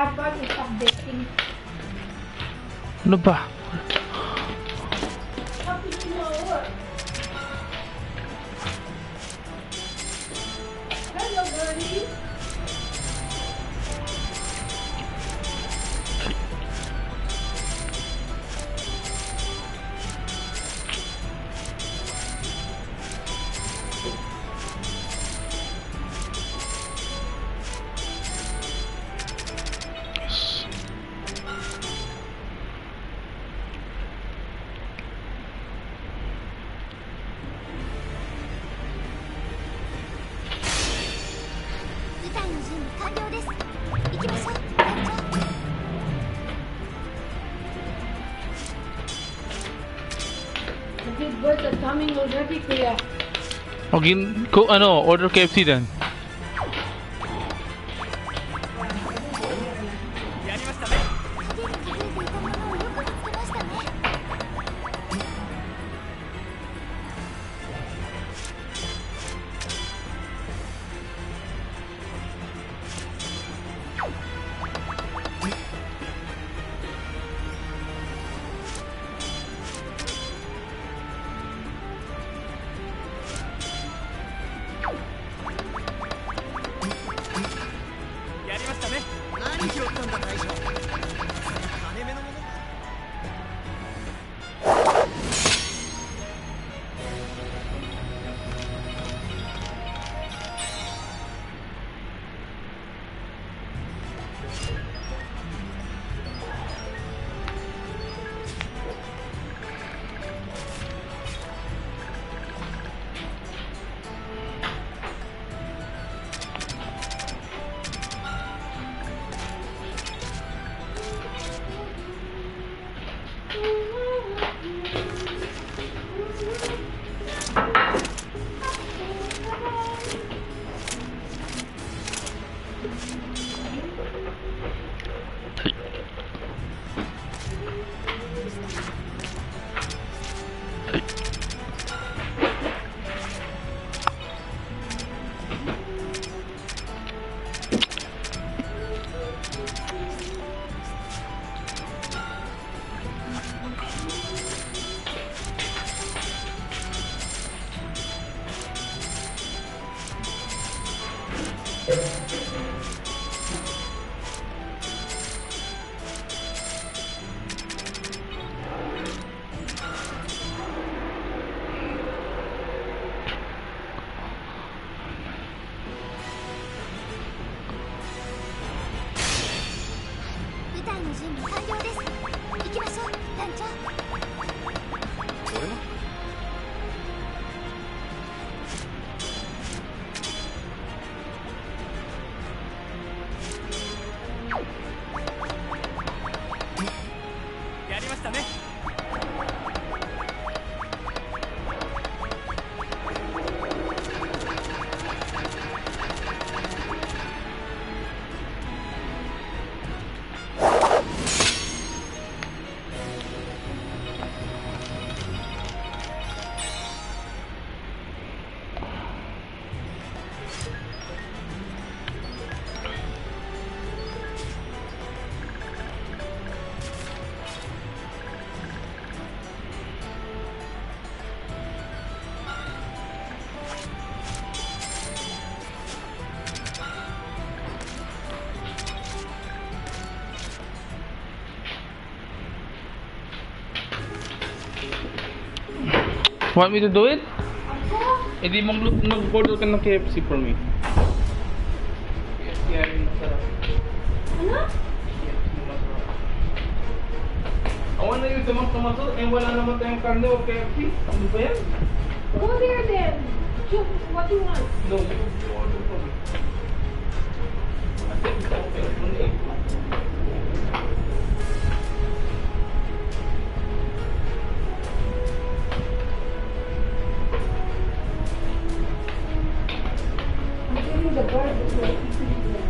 hard part is updating. Ano ba? Hello, buddy. The birds are coming already, Kuya. Order KFC then. Want me to do it? Eh di mag-order ka ng KFC for me. KFC ay masarap. Ano? KFC masarap. Awan na yung tomato eh wala naman tayong karne o KFC. Ano ba yan? Go there then. Choose what you want. No, you order for me. I think it's okay. The bird is like eating them.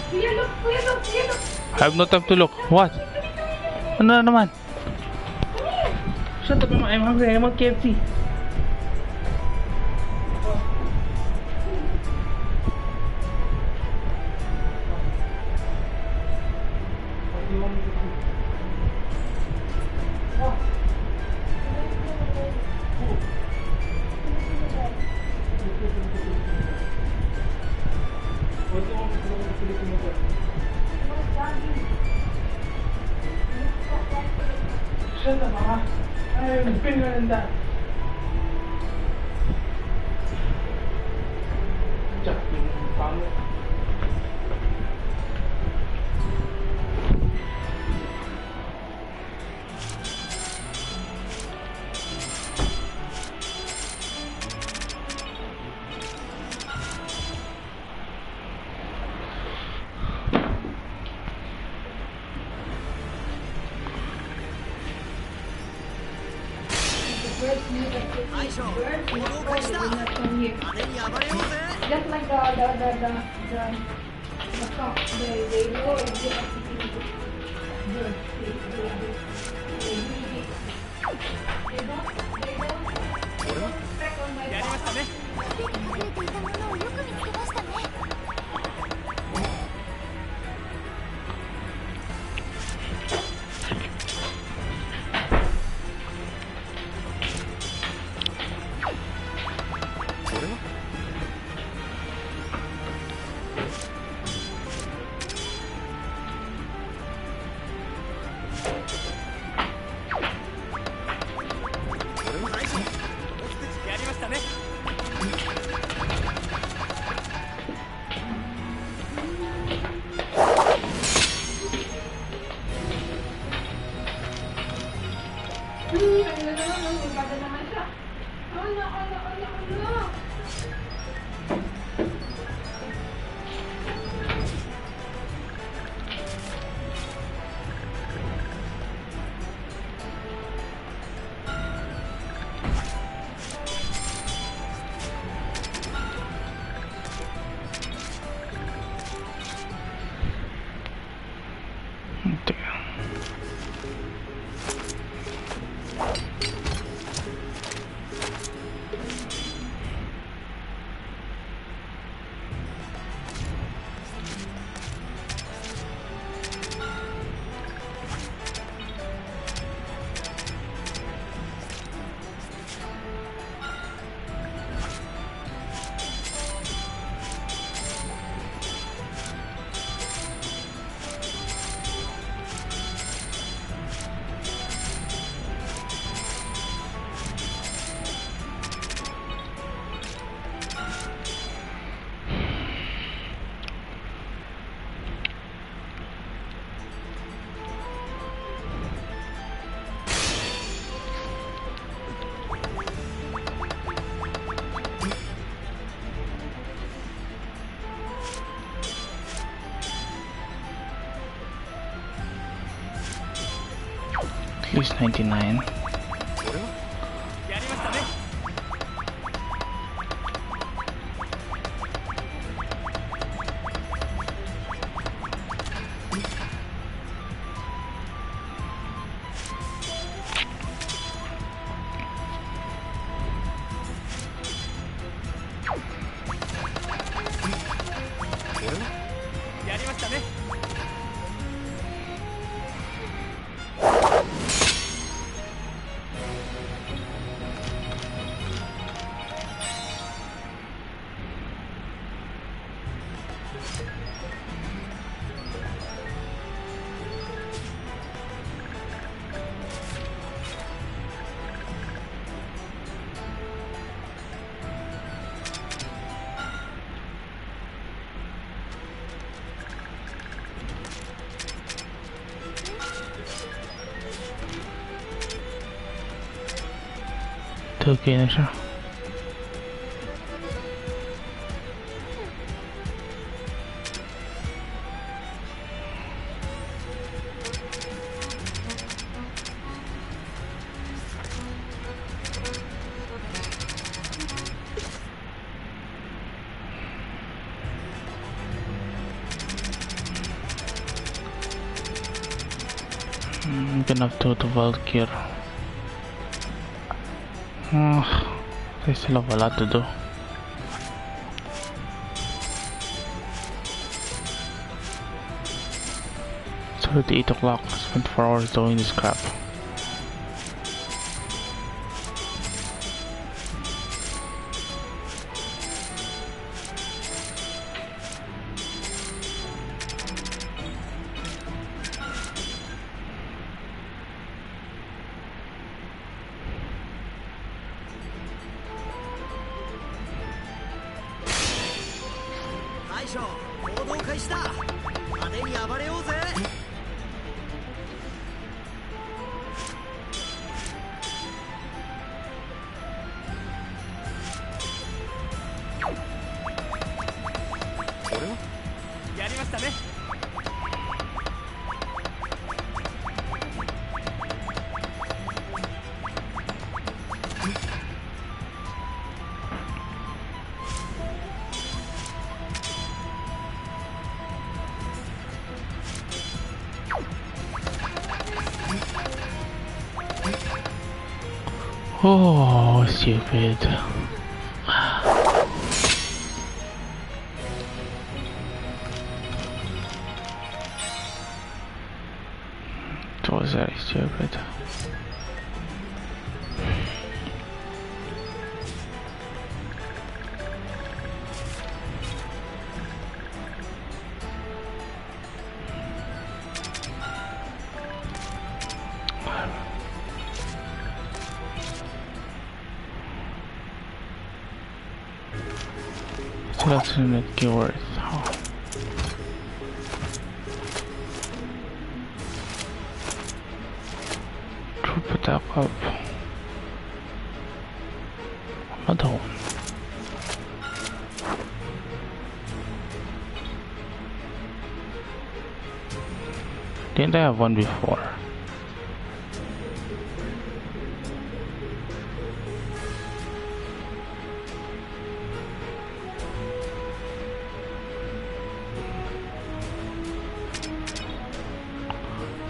Kuya, look! Kuya, look! Kuya, look! I have no time to look. What? Ano na naman? Shut up, Mama. I'm hungry. I want KFC. Shut up, Mama. I'm bigger than that. Jack, yung pangit. Birds need a birds will not come here. Just like the cock, they roar and they have to be birds. They don't peck on my back. 隠れていたものをよく見つけましたね。 Ibadah naman siya. Ala. At least 99. Okay na siya. I'm gonna have to go to Valkyr. They still have a lot to do. It's already 8 o'clock. I spent 4 hours doing this crap. Oh, stupid. It was very stupid. So that's in the keywords. Troop attack up. Another one. Didn't I have one before?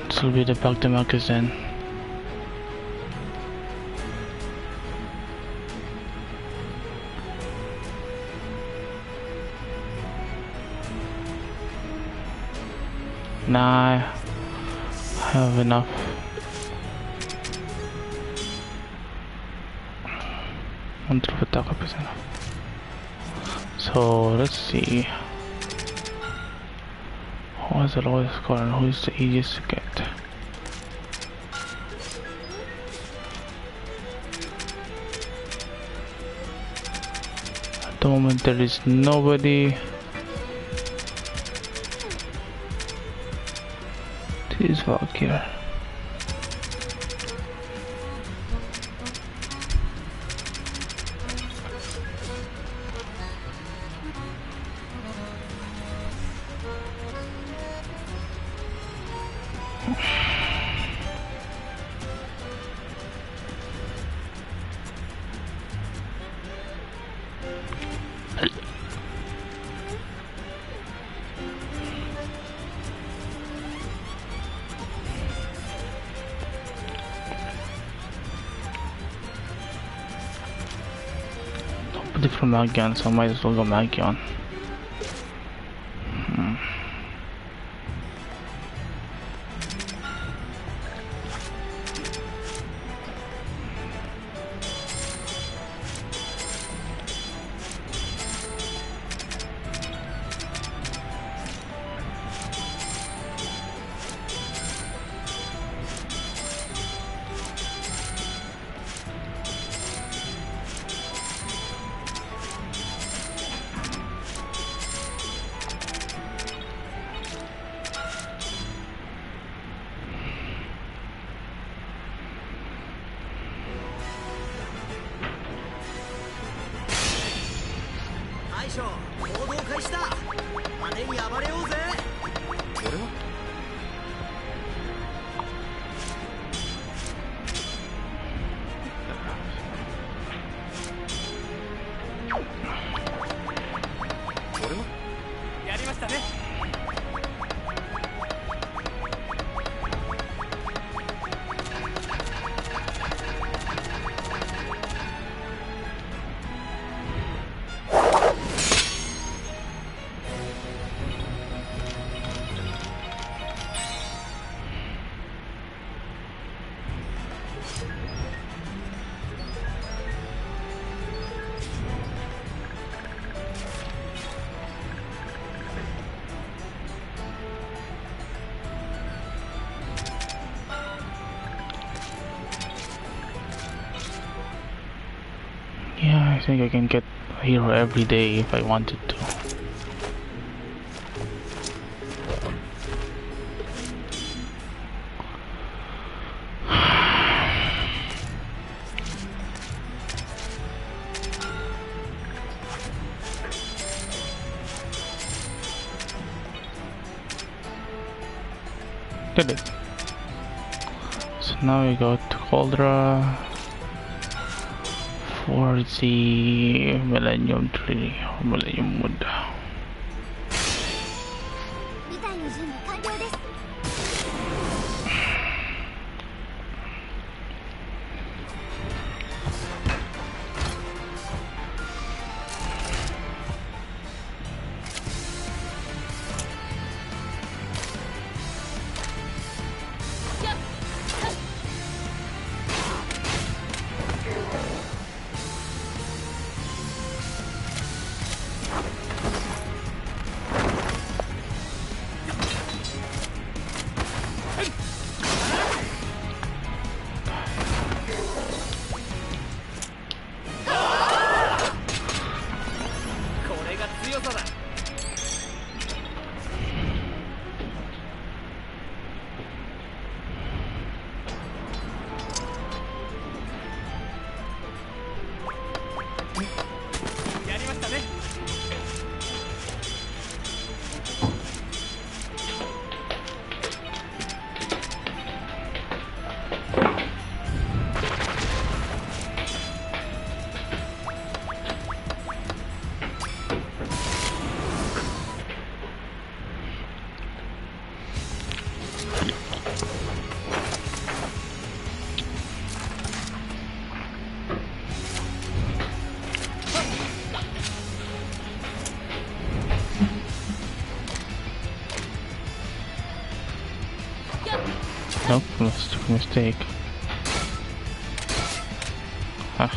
This will be the back to Marcus then. Nah, I have enough. One troop attack up is enough. So let's see. Who has the lowest score and who is the easiest to get? At the moment there is nobody. This is Valkyr. From Magion, so I might as well go Magion. think I can get a hero every day if I wanted to. Did it. So now we go to Cauldra for the Millennium Tree or Millennium Wood. 舞台の準備完了です。Nope, mistake. Ah,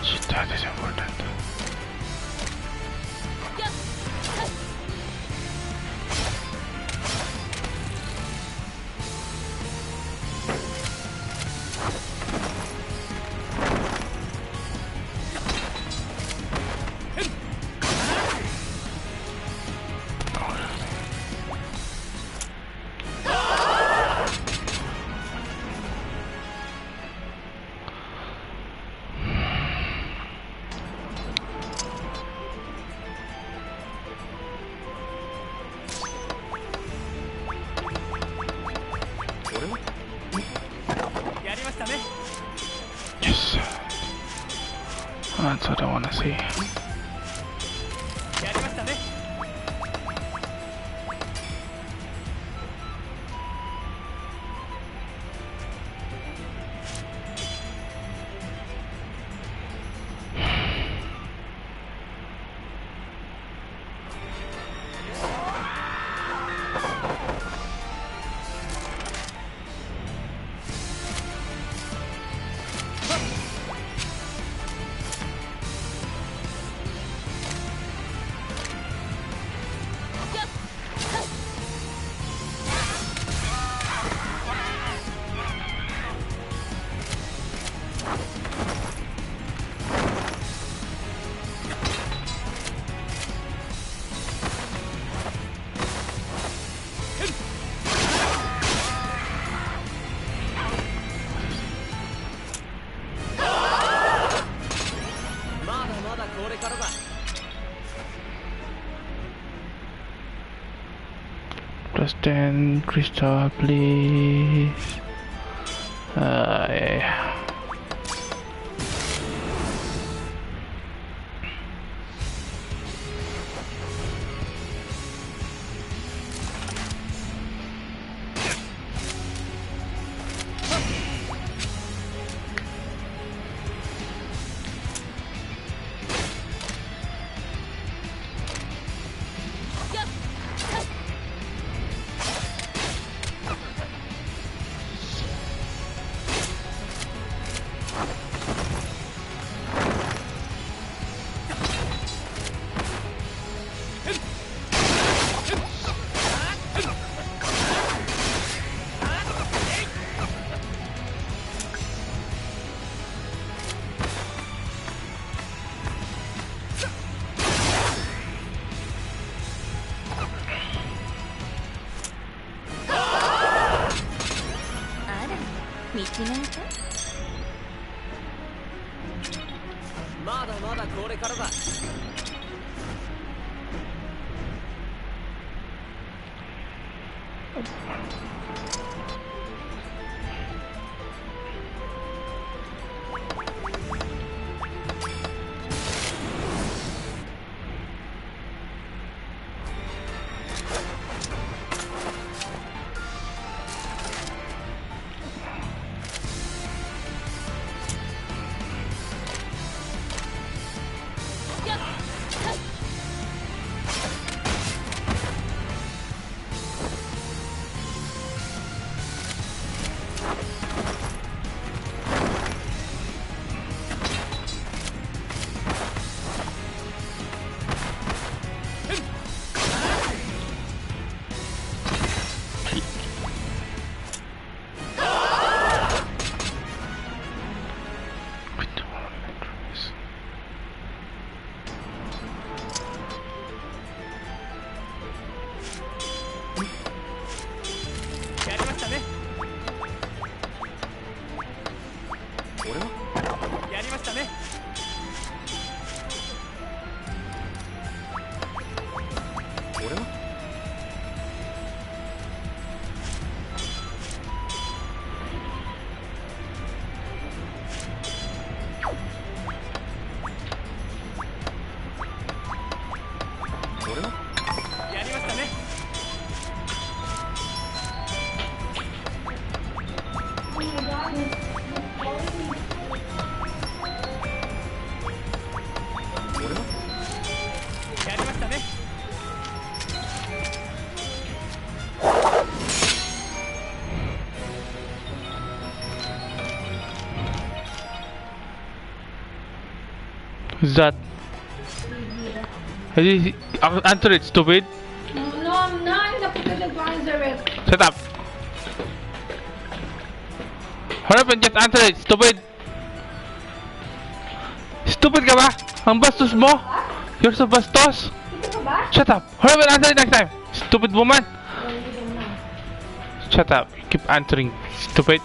Shit, that is important. Yes. That's what I want to see. Plus 10 crystal, please. Yeah.まだまだこれからだ。Who's that? Answer it, stupid. No, I'm not in the position to answer it. Shut up. Hurry up and just answer it, stupid. Stupid ka ba? Ang bastos mo? You're so bastos. Ito ka ba? Shut up. Hurry up and answer it next time. Stupid woman. Shut up. You keep answering, stupid.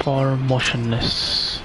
for motionless.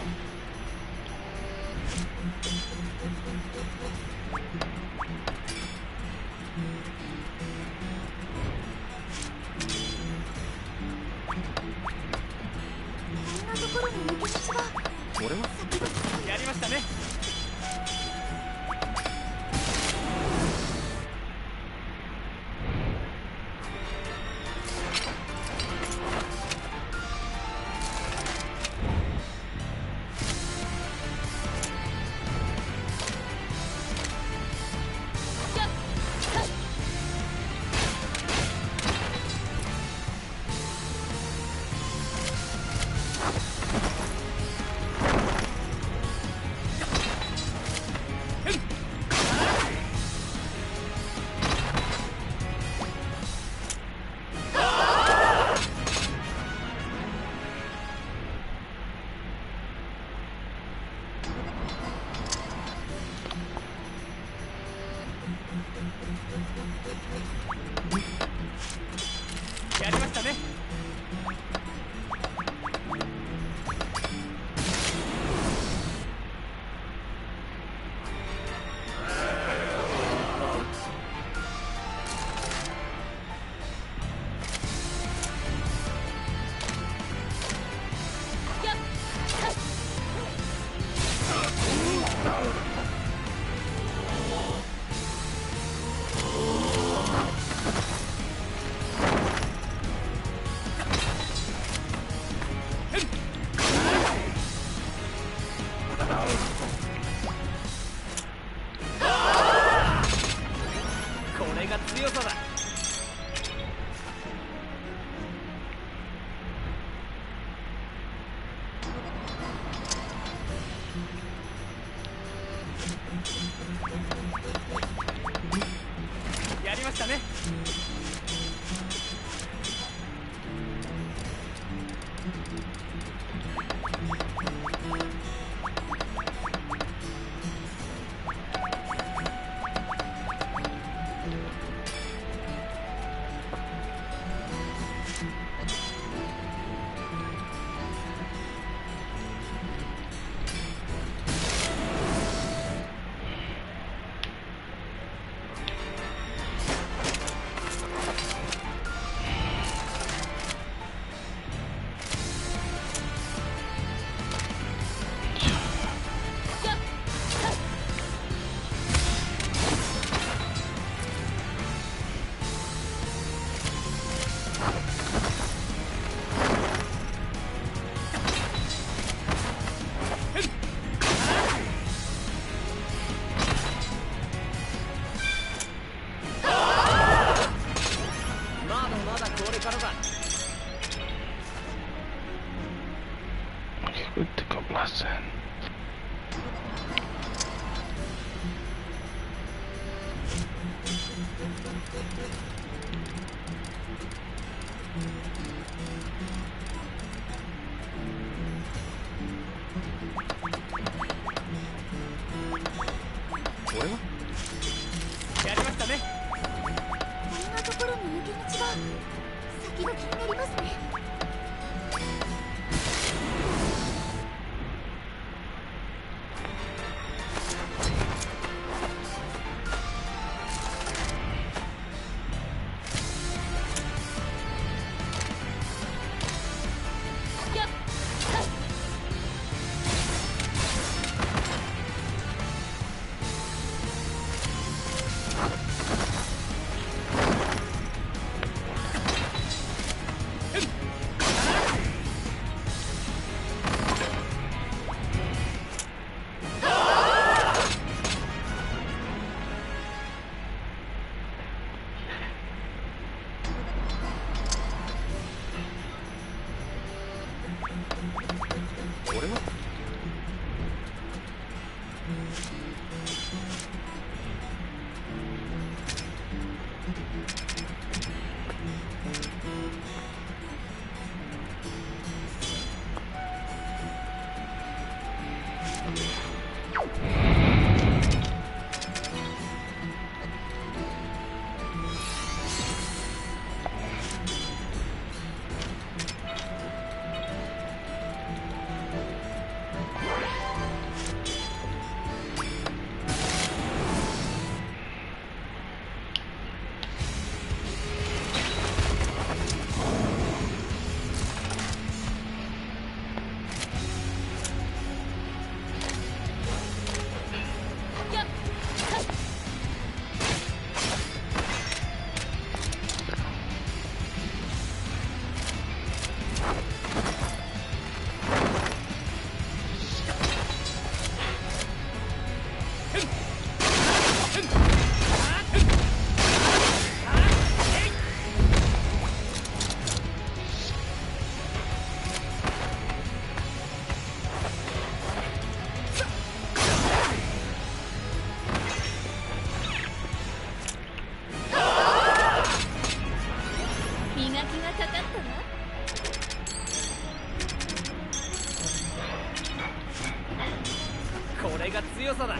が強さだ。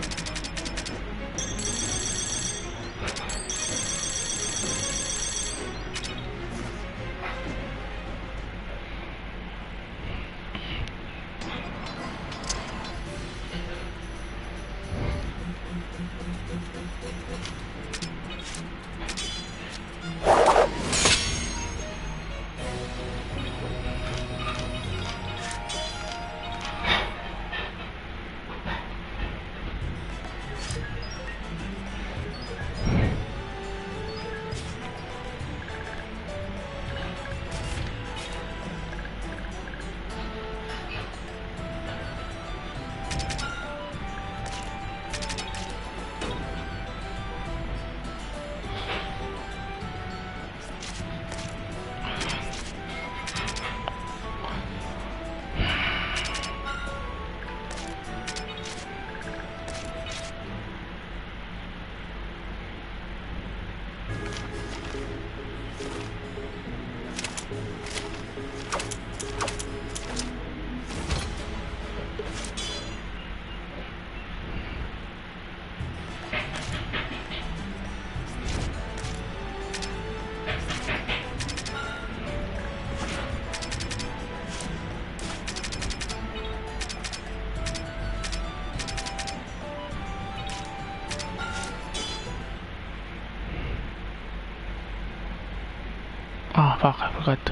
Oh fuck, I forgot to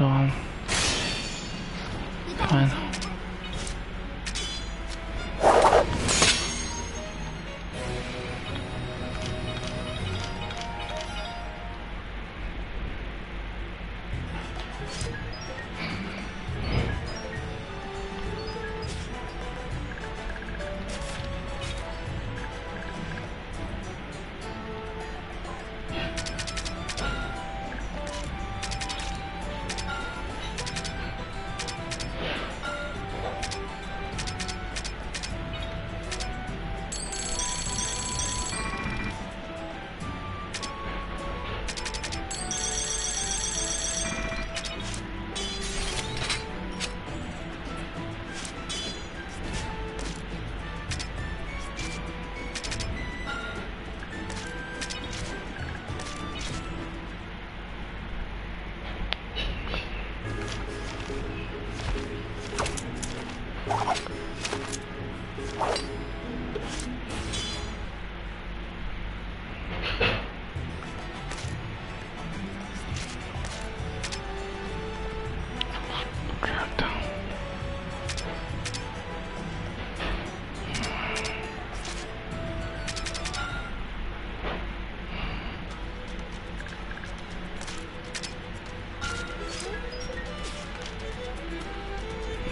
find.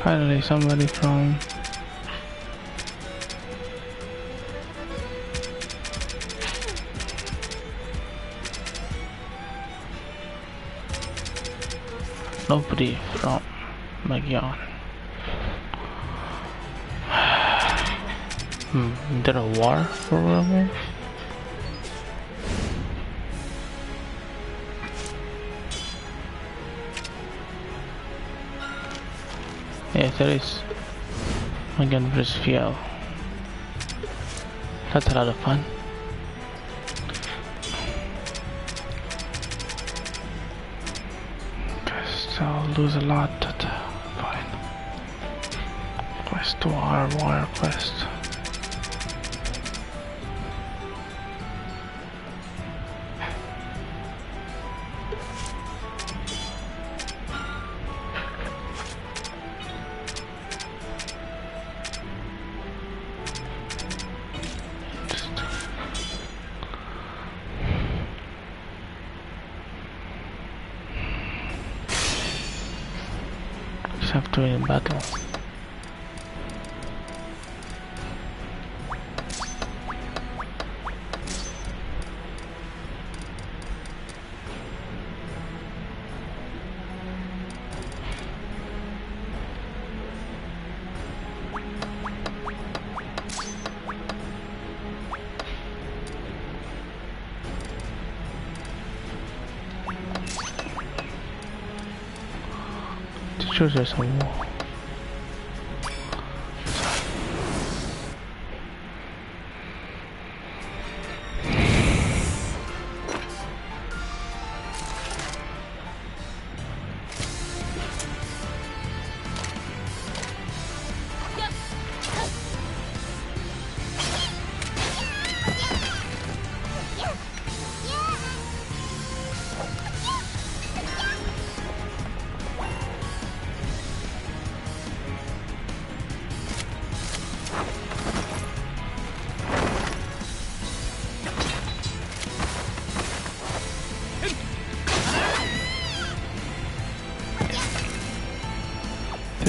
Finally, somebody from nobody from Magyar. Is there a war for Roman? Yes, there is. Again, versus Fiel. That's a lot of fun. Guess I'll lose a lot, but fine. Quest war quest. Have to win battle. Teachers are some more.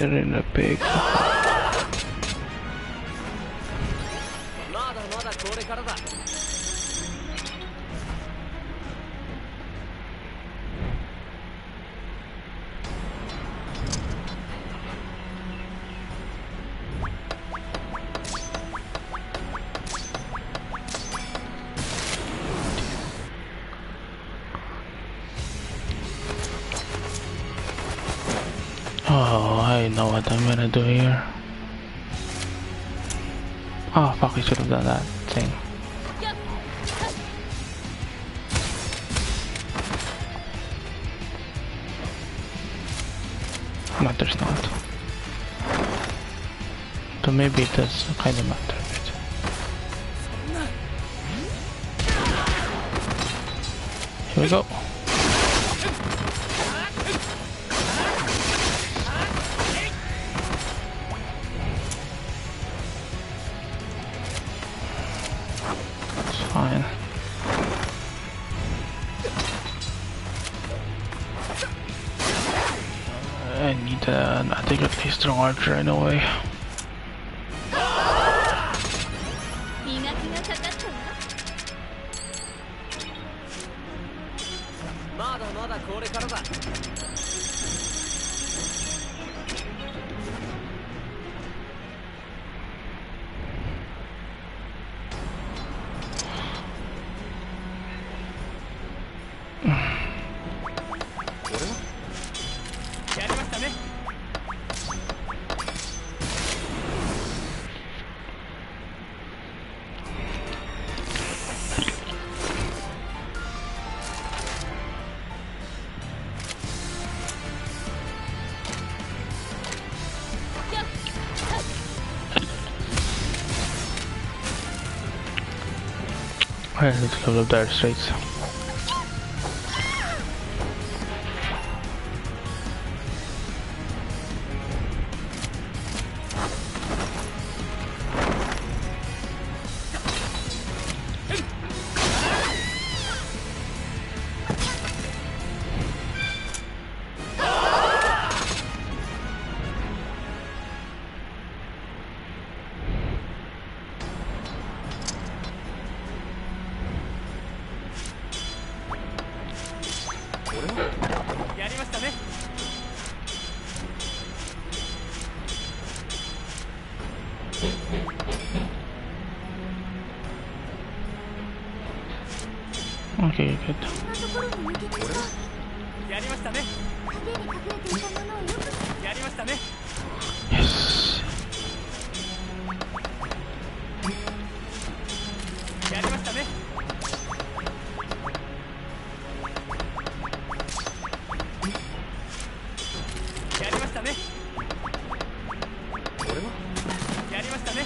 They're in a big. まだまだこれからだ。Oh, I know what I'm gonna do here. Oh fuck, I should have done that thing. But there's not. So maybe it does kind of matter a bit. Here we go. Fine. I need an adequately strong archer in a way. 磨きがかかったわ。まだまだこれからだ。やりましたね。Alright, let's level up dire straits. Okay, good. こんなところに抜け出した。やりましたね。影に隠れていたものをよく。やりましたね。 Yes. やりましたね。やりましたね。俺はやりましたね。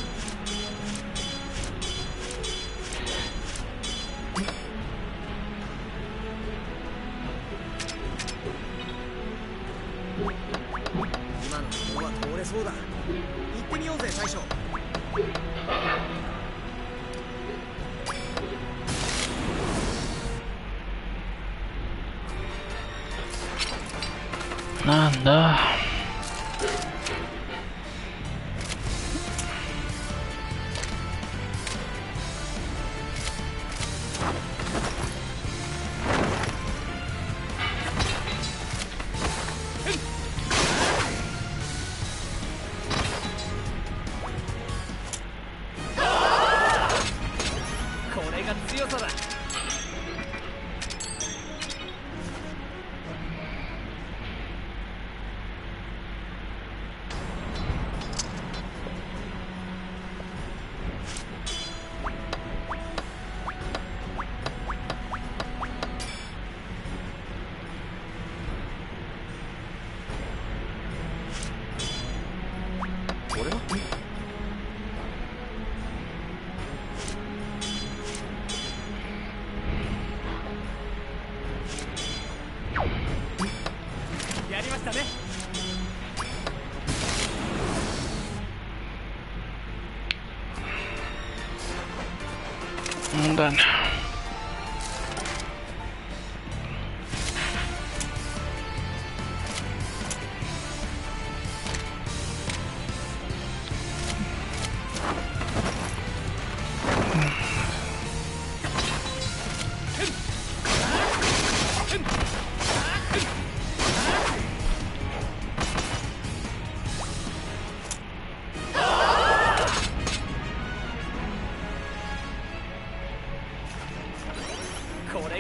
今のは通れそうだ。行ってみようぜ、大将。なんだ。これが強さだ。俺はやりましたね。I'm done.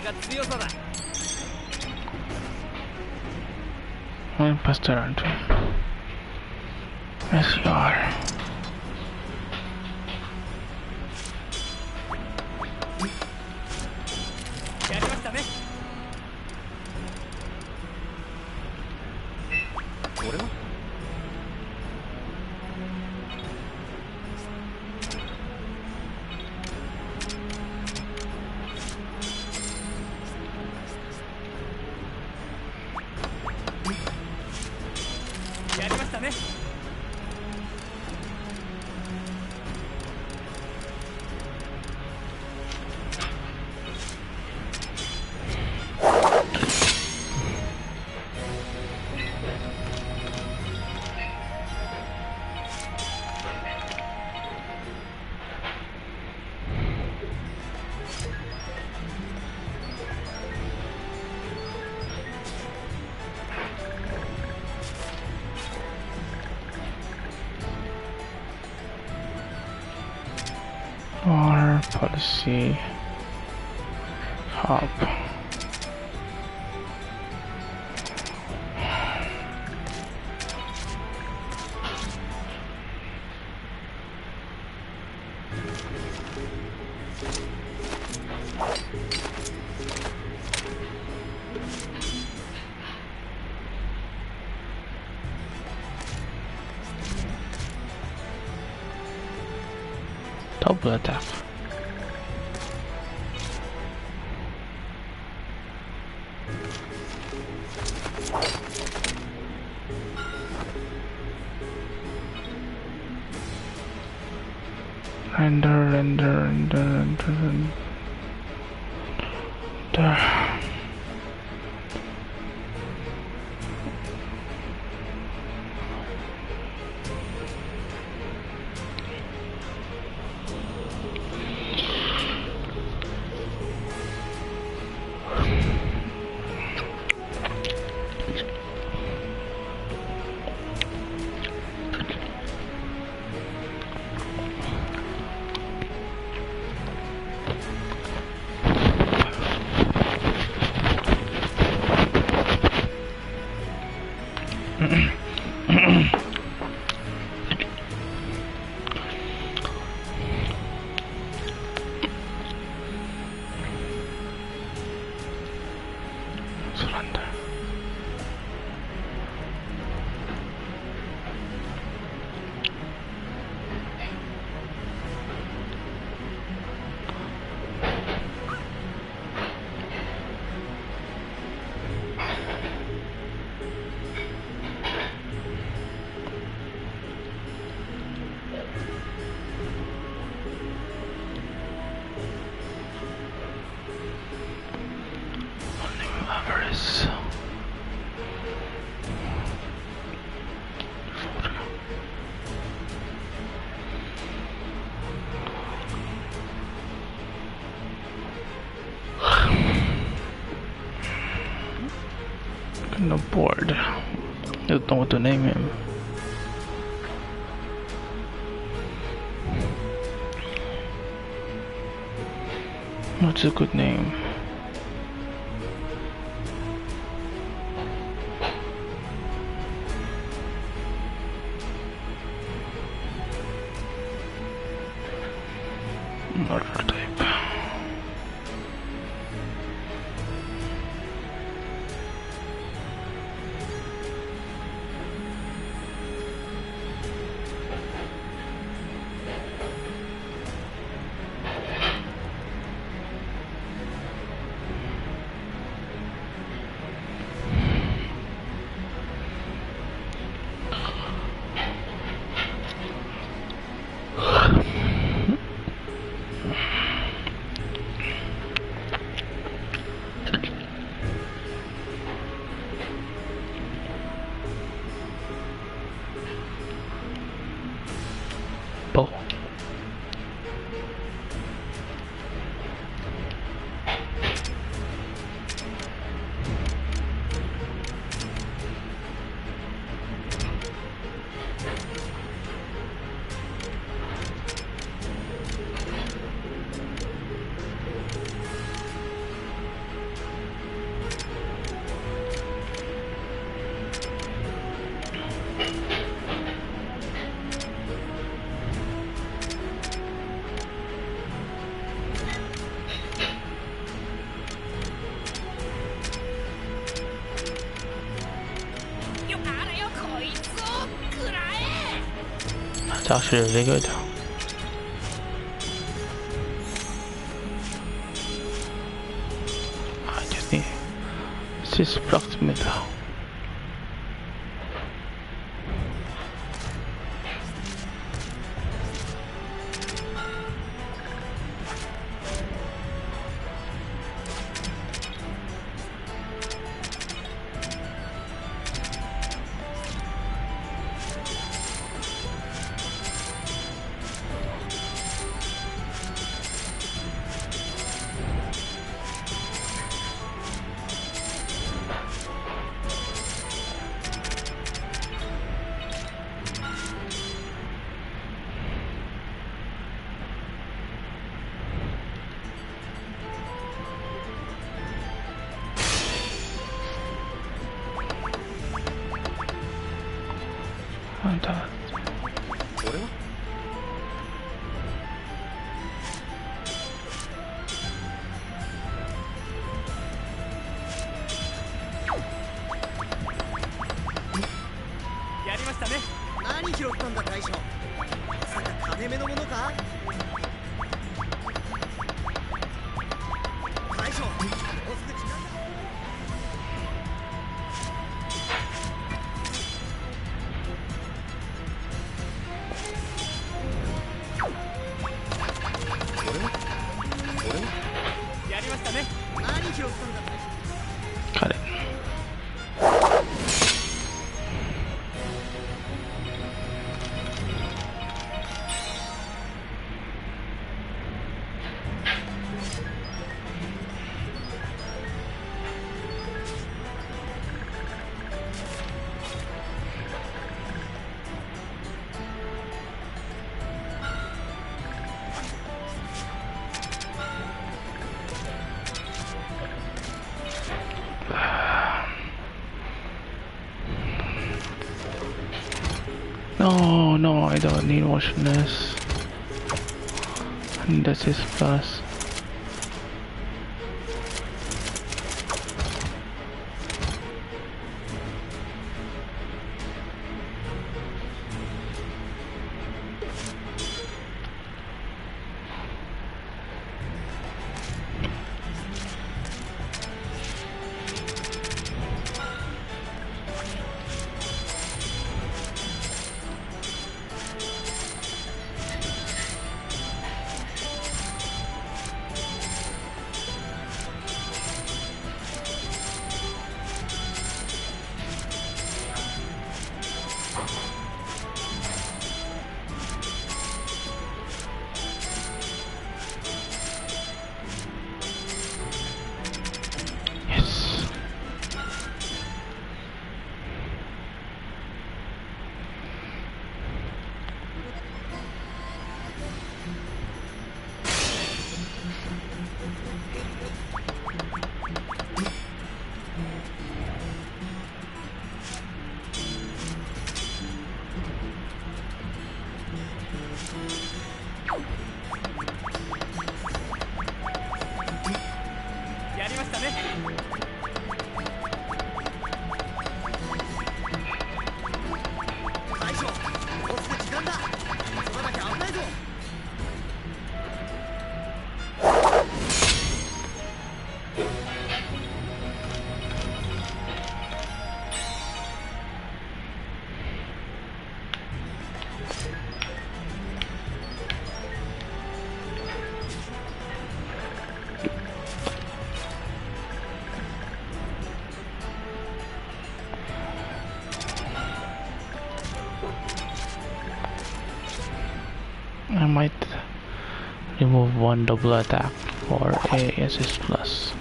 が強さだ。 Faster entry. Yes, you are. Our policy hub. Double attack. Render. Surrender. Avarice. Kinda bored. Don't know what to name him. What's a good name? Murder type. Bow. It's actually really good. I just need this proximity.やりましたね。何拾ったんだ大将。まさか金目のものか。大将、もうすぐ時間だ。やりましたね。何拾ったんだ大将。Got it. No, I don't need motionless. And this is plus. I might remove one double attack for a assist plus.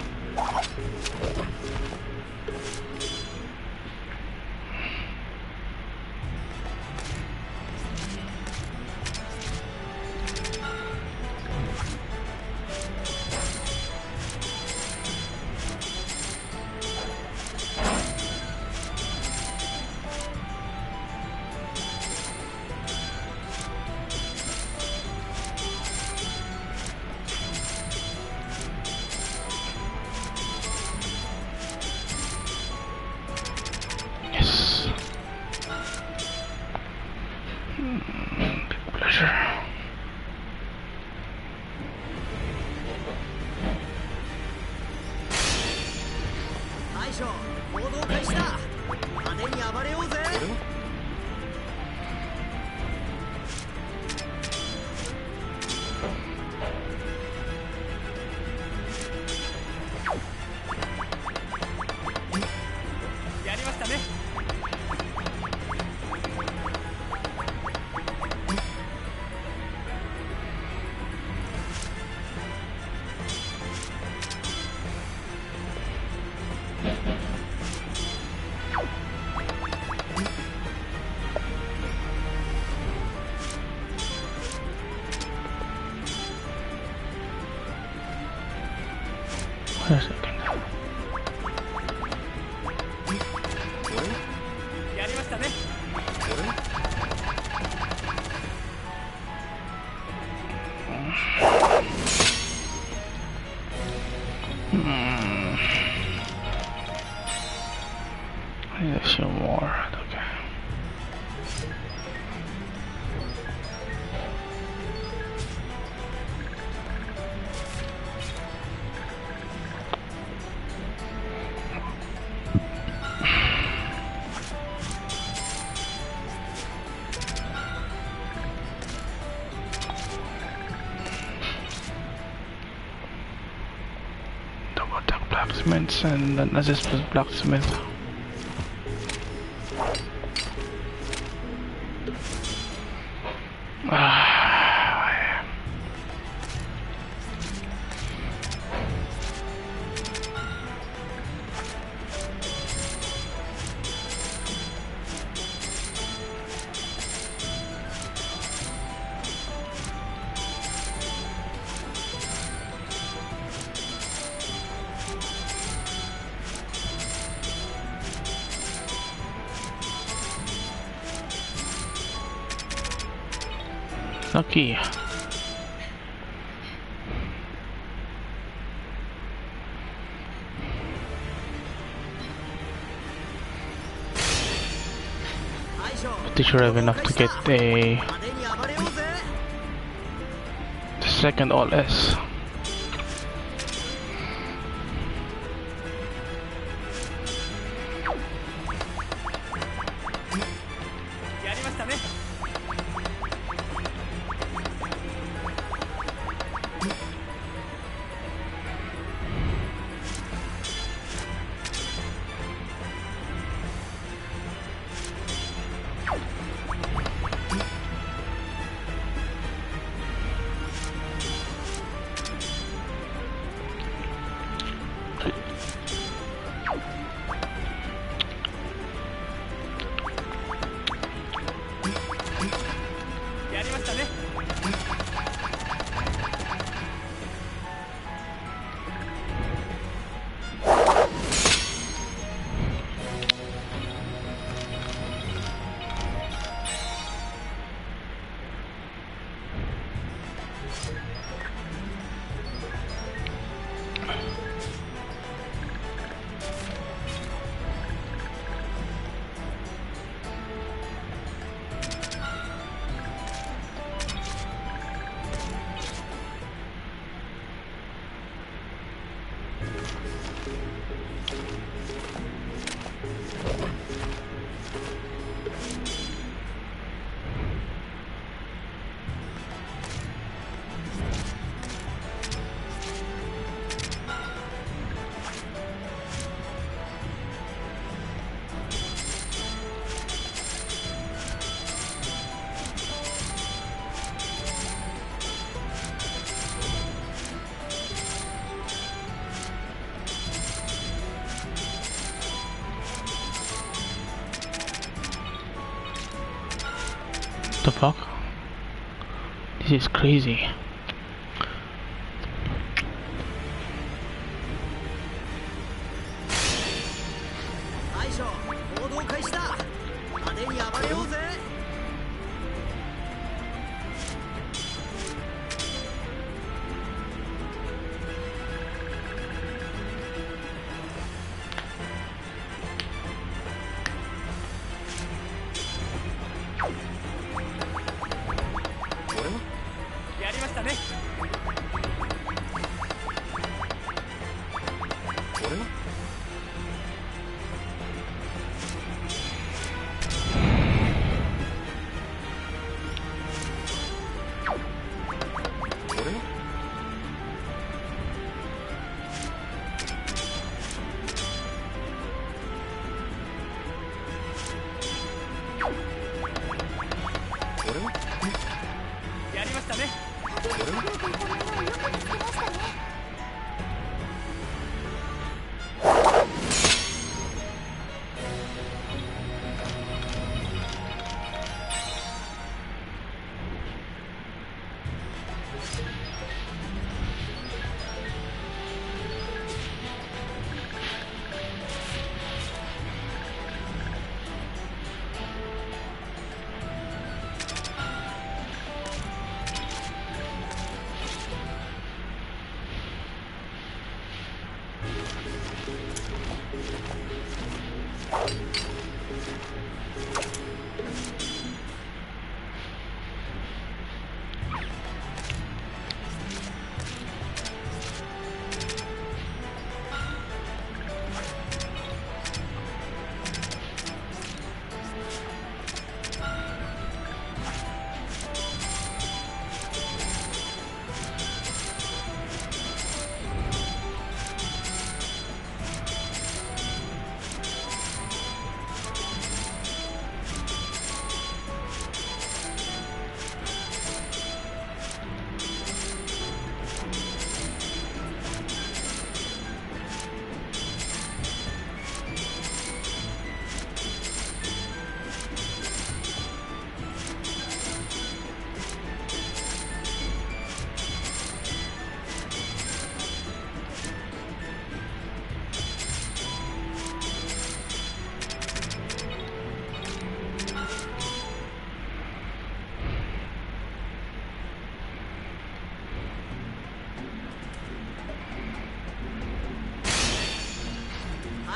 Wait a second. やりましたね。 I need a few more. Okay. Double attack blacksmiths and then assist with blacksmith. Lucky. Pretty sure I have enough to get the second all S. やりましたね。 やりましたね。 The fuck? This is crazy. 大将、行動開始だ。派手に暴れようぜ。 やりましたね。 やりましたね。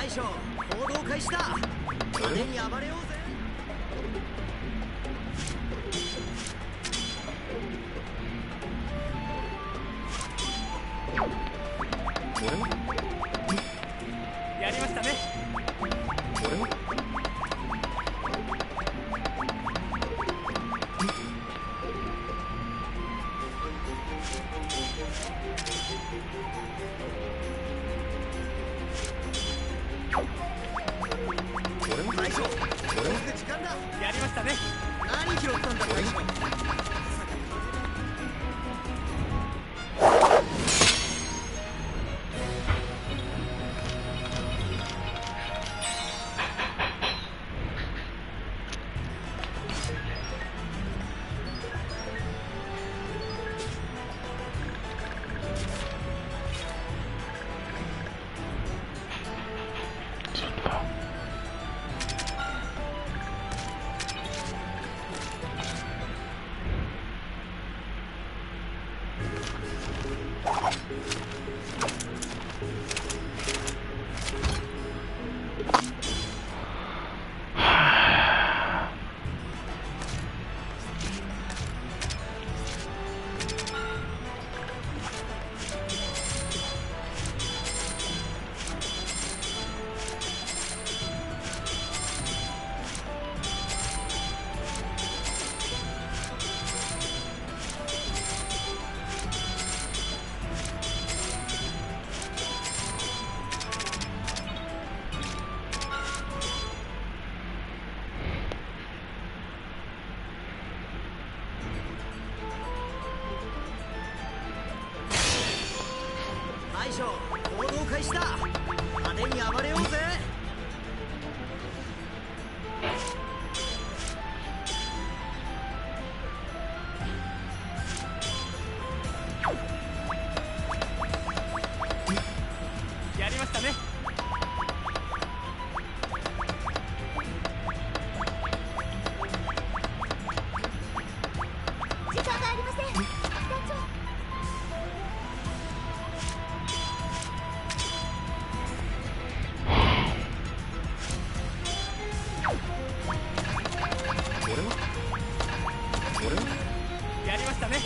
大将行動開始だ。派手に暴れようぜ。やりましたね。大将、もうすぐ時間だ。やりましたね。何拾ったんだ大将。大将行動開始だ。派手に暴れようぜ。やりましたね。時間がありません団長。やりましたね。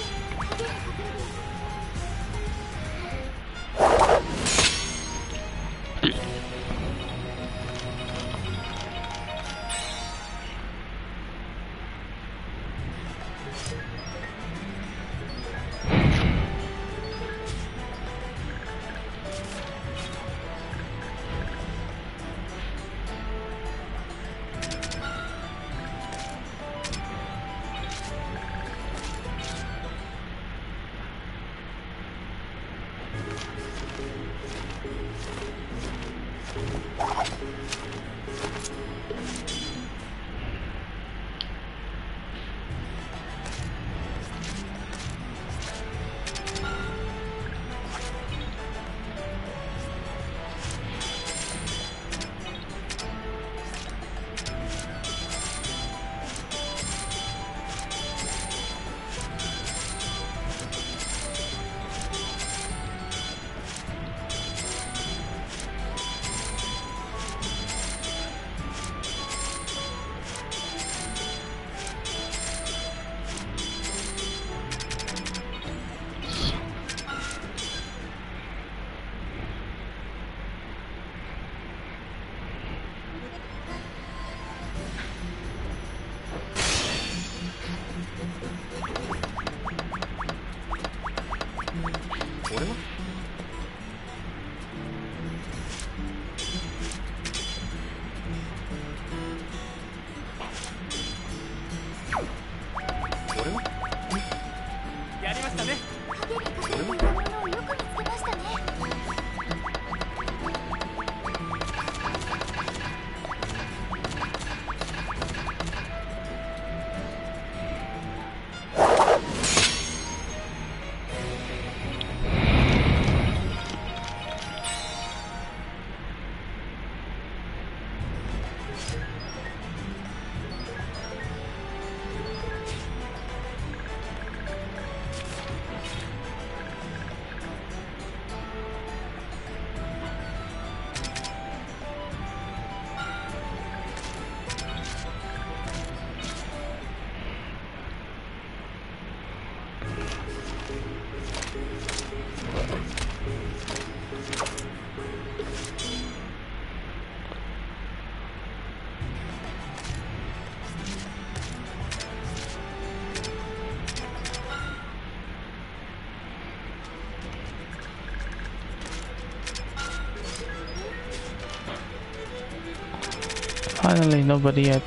Finally, nobody yet.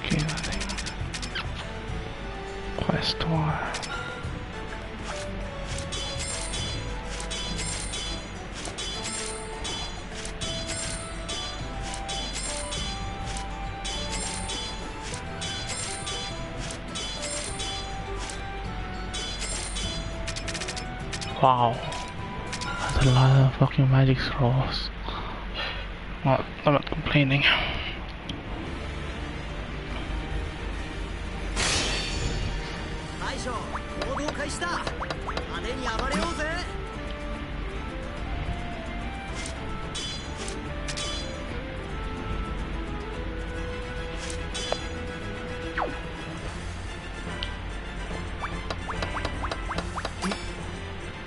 Okay, nothing. Quest war. Wow, that's a lot of fucking magic scrolls. Well, I'm not complaining. 大将行動開始だ。派手に暴れようぜ。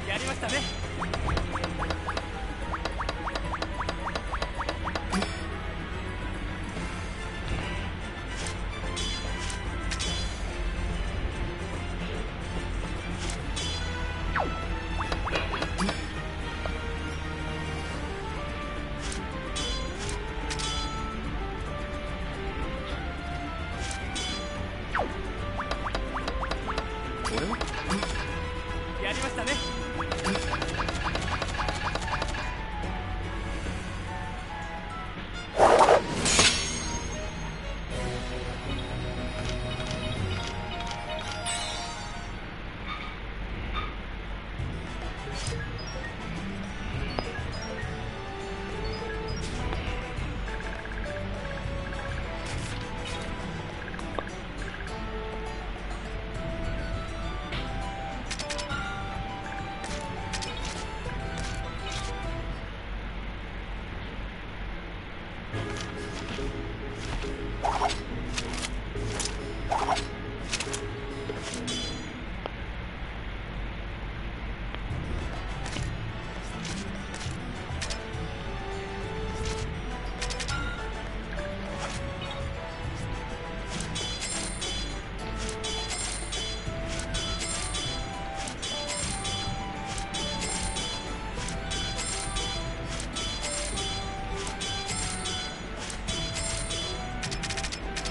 やりましたね。やりましたね。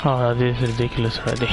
Oh, this is ridiculous already.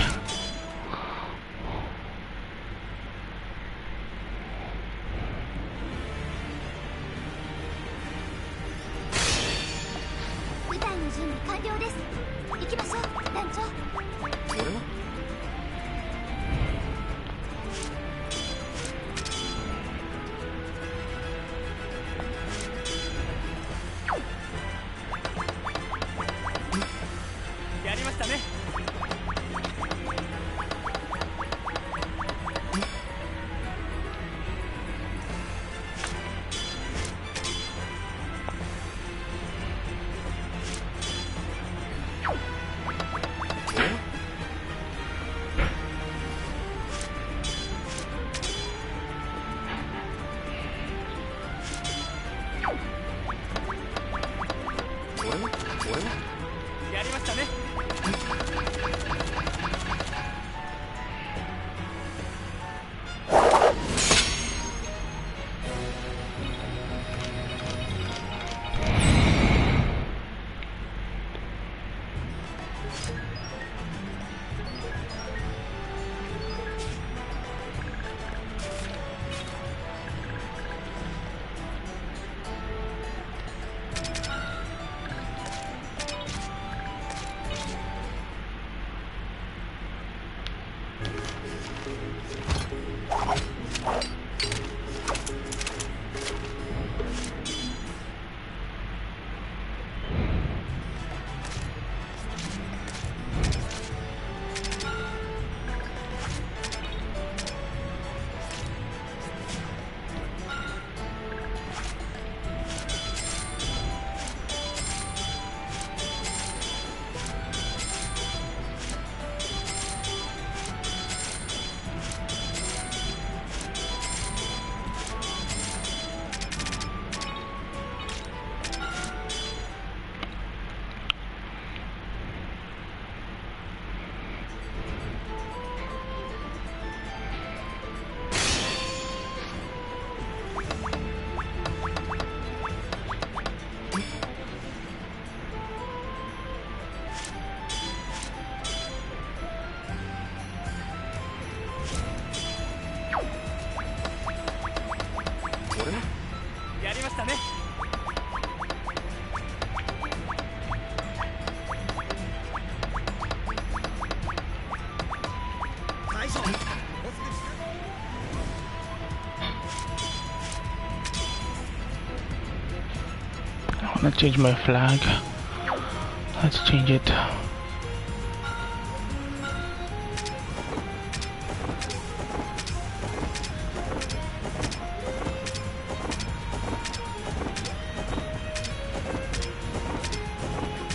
Let's change my flag. Let's change it.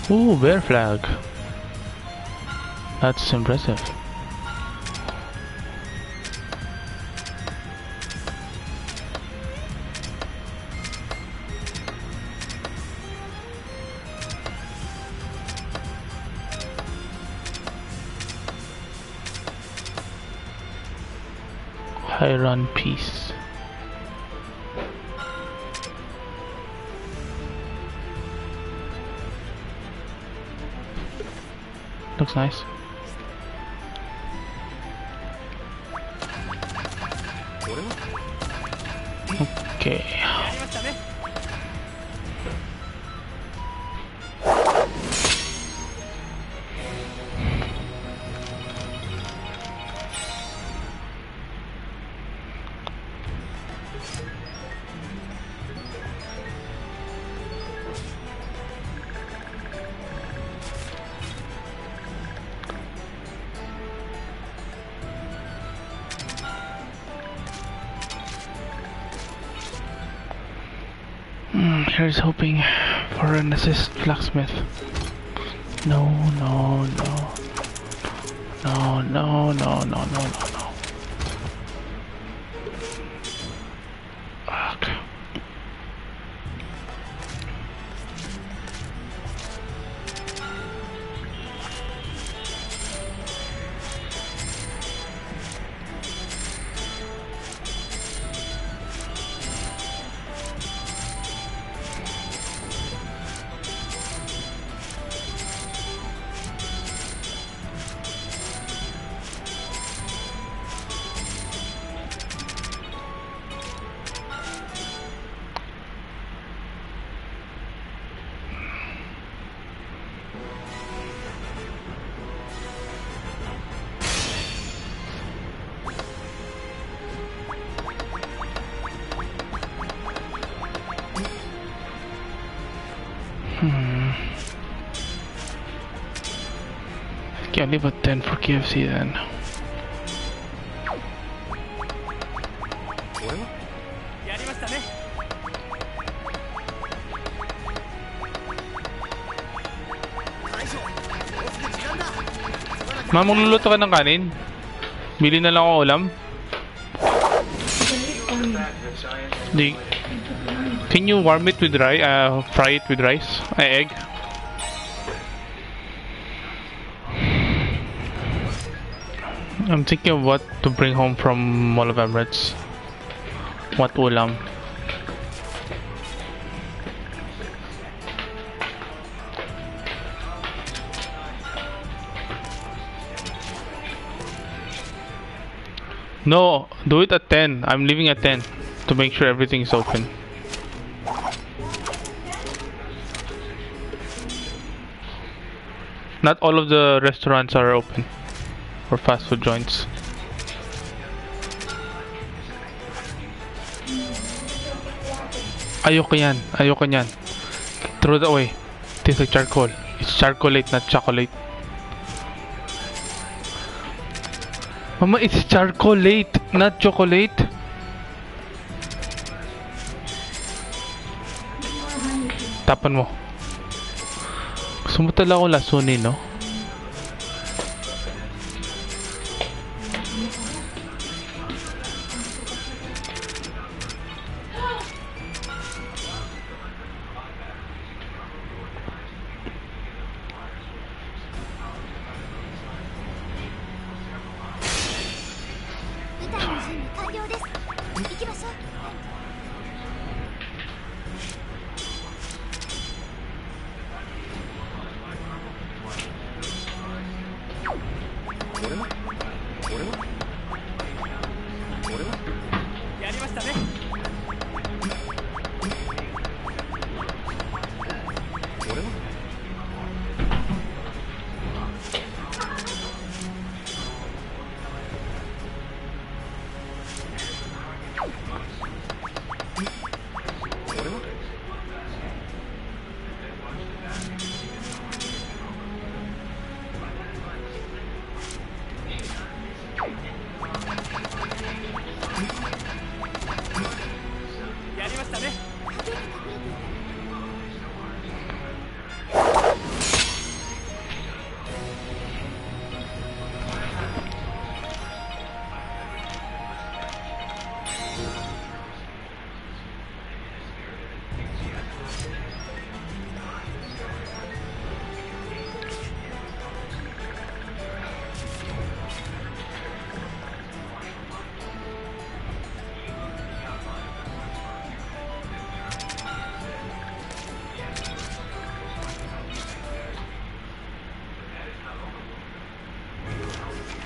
Ooh, bear flag. That's impressive. High run piece. Looks nice. Okay. Here's hoping for an assist blacksmith. No, no, no. No, no, no, no, no, no, no. Fuck. Can't leave a 10 for KFC then. Ma'am, magluluto ka ng kanin? Bili na lang ako ulam? Can you warm it with rice? Fry it with rice? Egg? I'm thinking of what to bring home from Mall of Emirates. What ulam? No, do it at 10. I'm leaving at 10 to make sure everything is open. Not all of the restaurants are open. Or fast food joints. Ayoko yan. Ayoko yan. Throw that away. Tastes like charcoal. It's charcolate, not chocolate. Mama, it's charcolate, not chocolate. Tapan mo. Gusto mo talaga akong lasunin, no?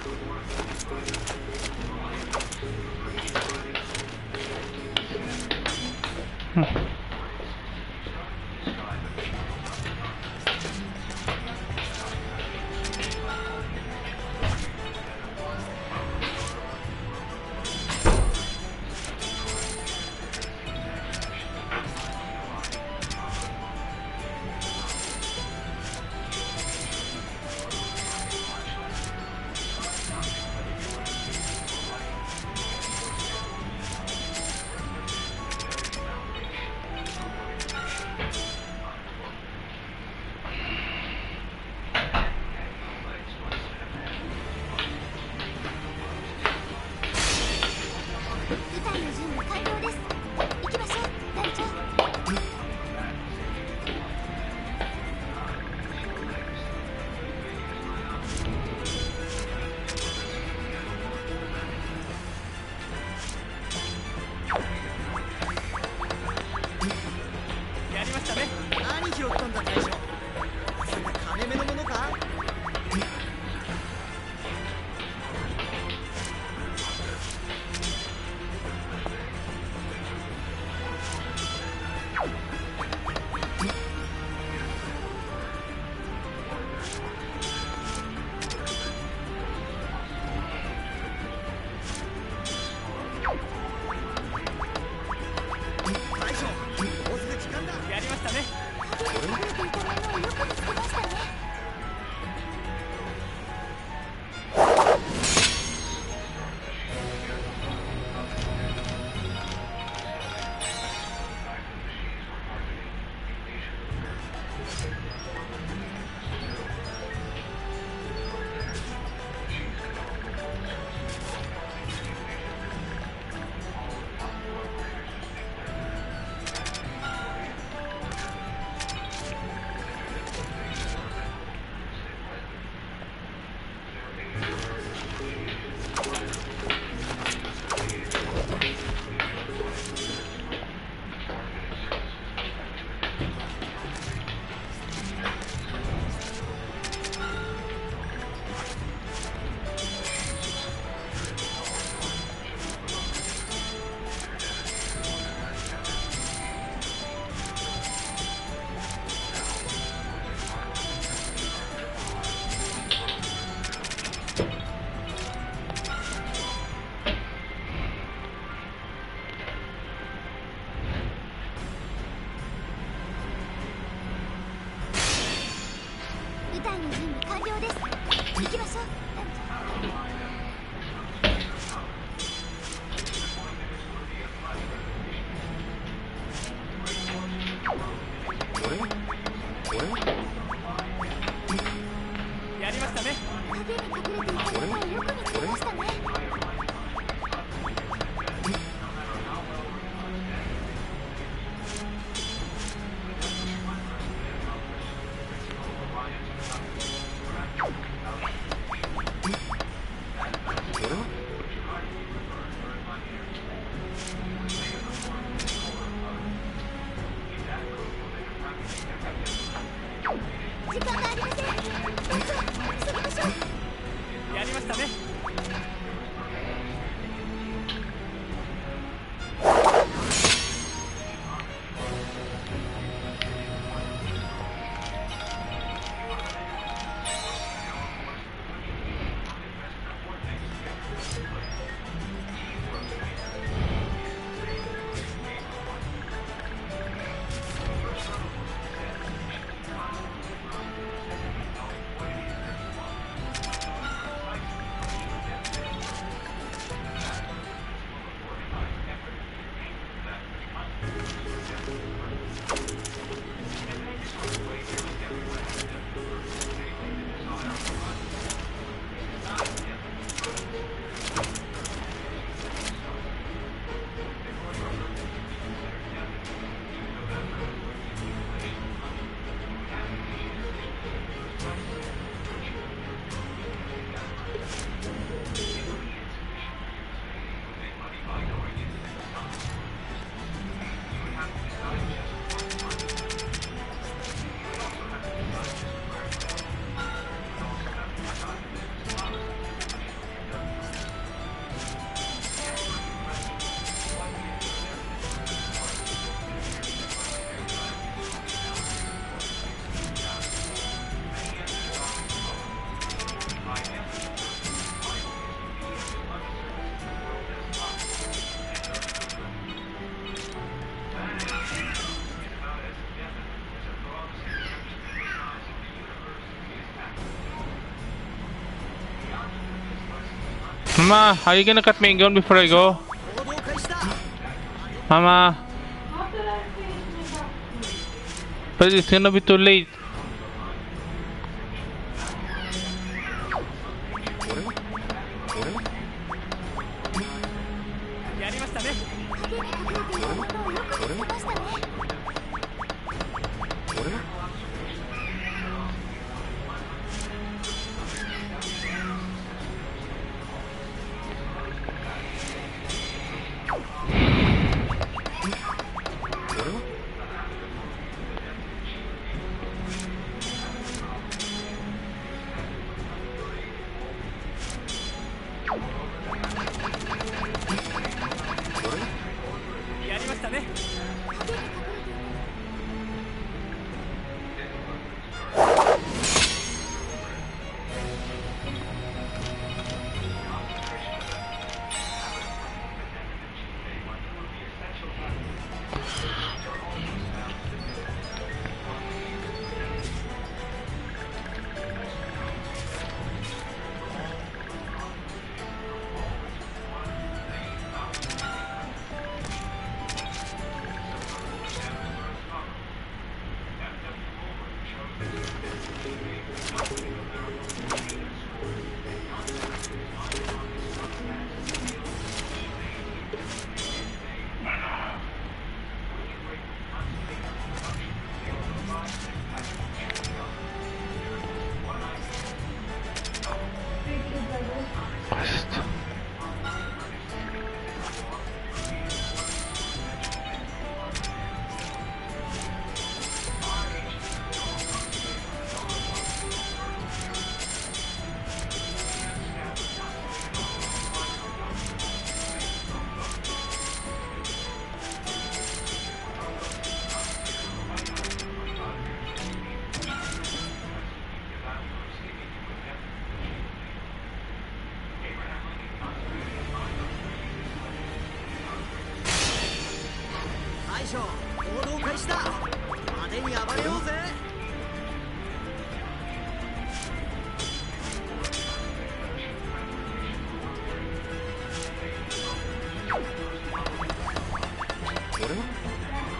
こ Mama, are you gonna cut me gun before I go? 行動開始だ。 Mama, After I finish my task. but it's gonna be too late. やりましたね。影に隠れていることをよく見つけましたね。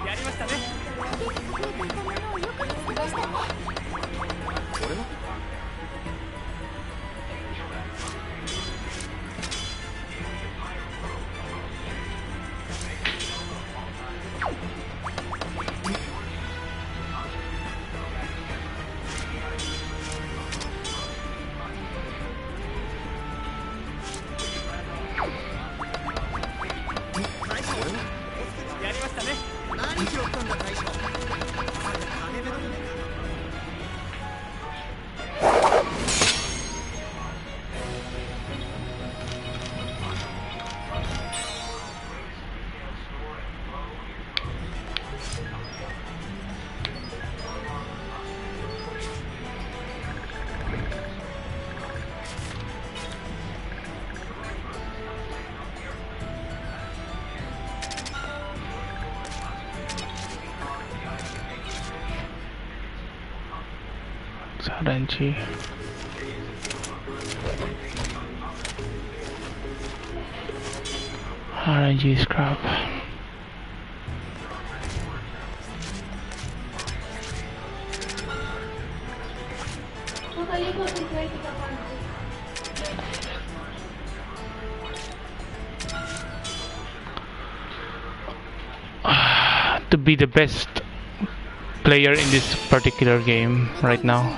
やりましたね。影に隠れている。Quest. RNG. RNG scrap. To be the best player in this particular game right now.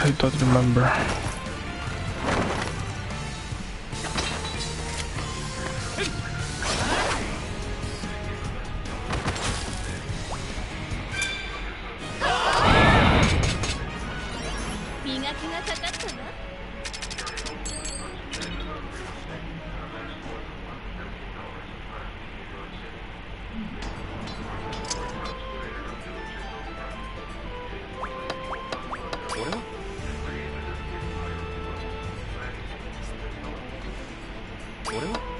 I don't remember. Ah,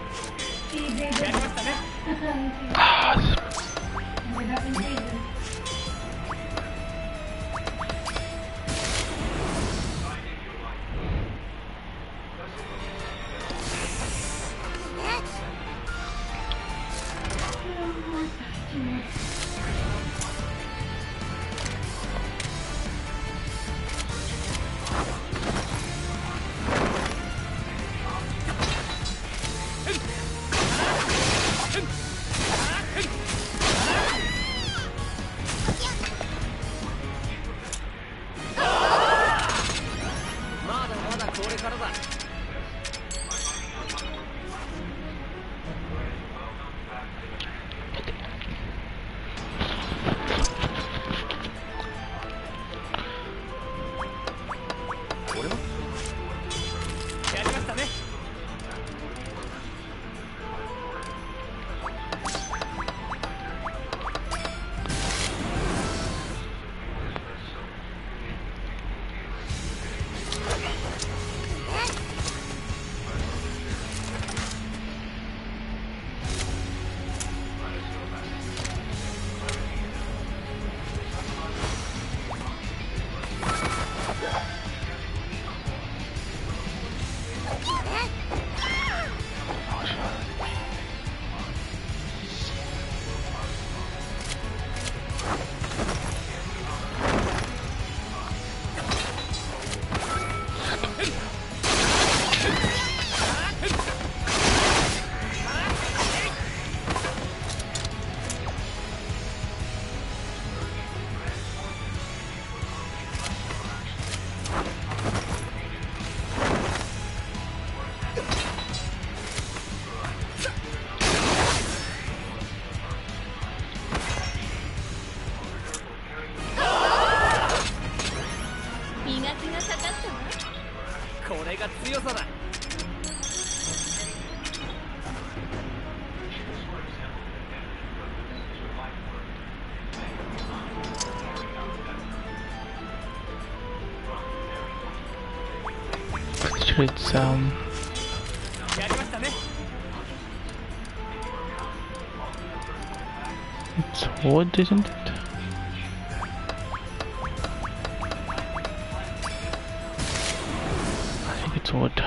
it's it's wood, isn't it? I think it's wood.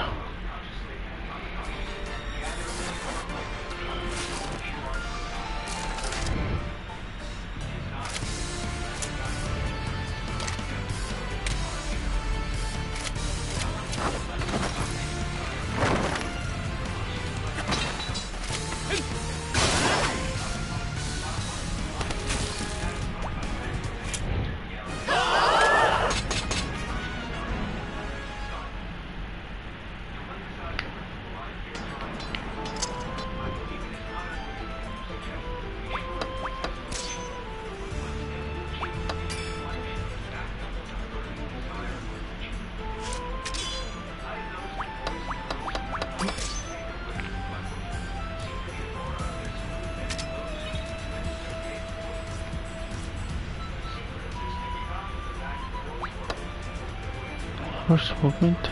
First movement.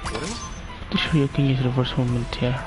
Pretty sure you can use reverse movement here.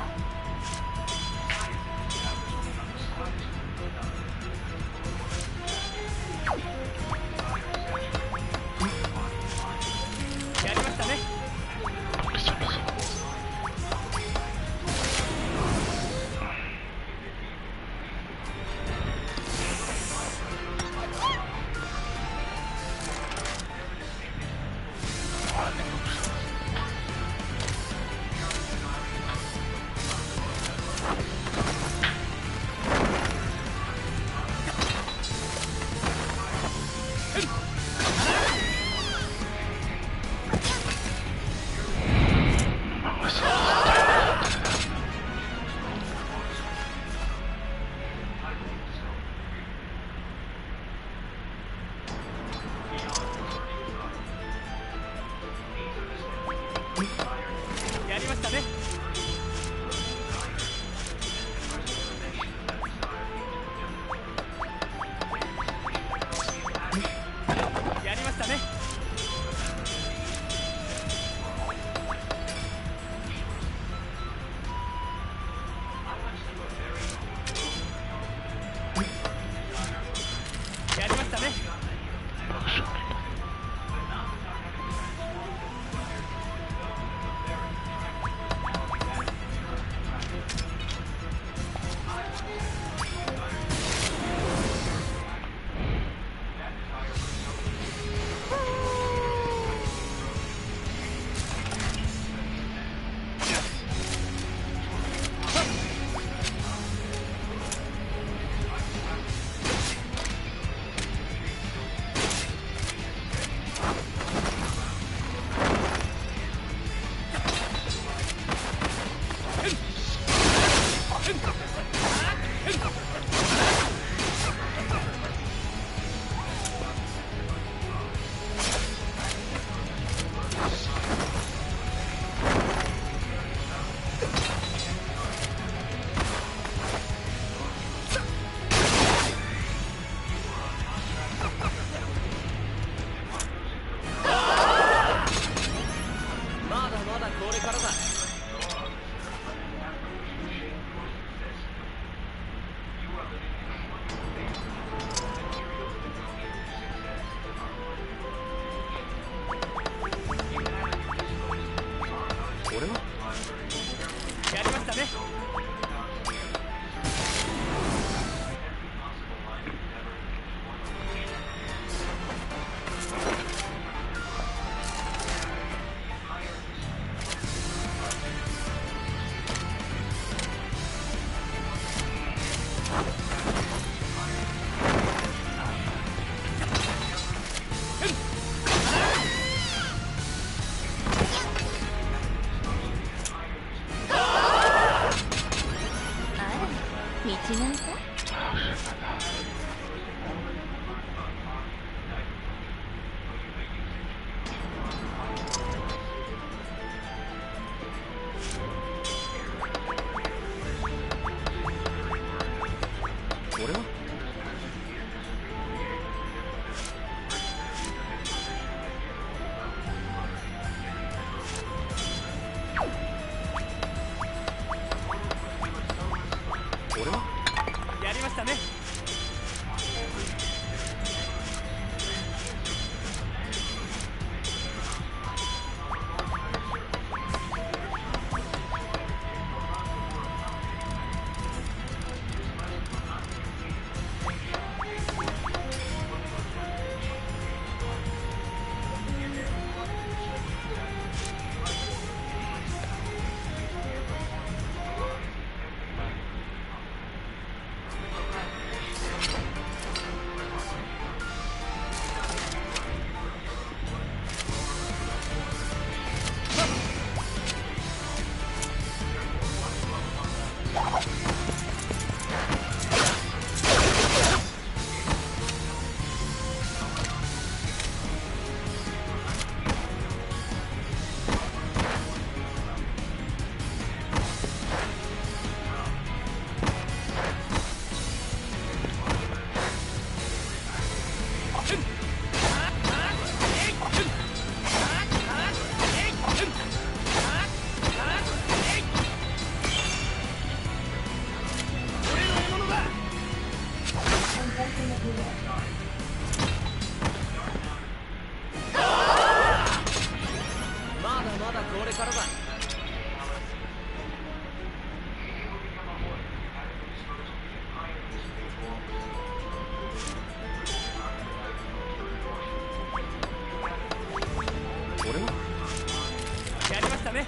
やりましたね。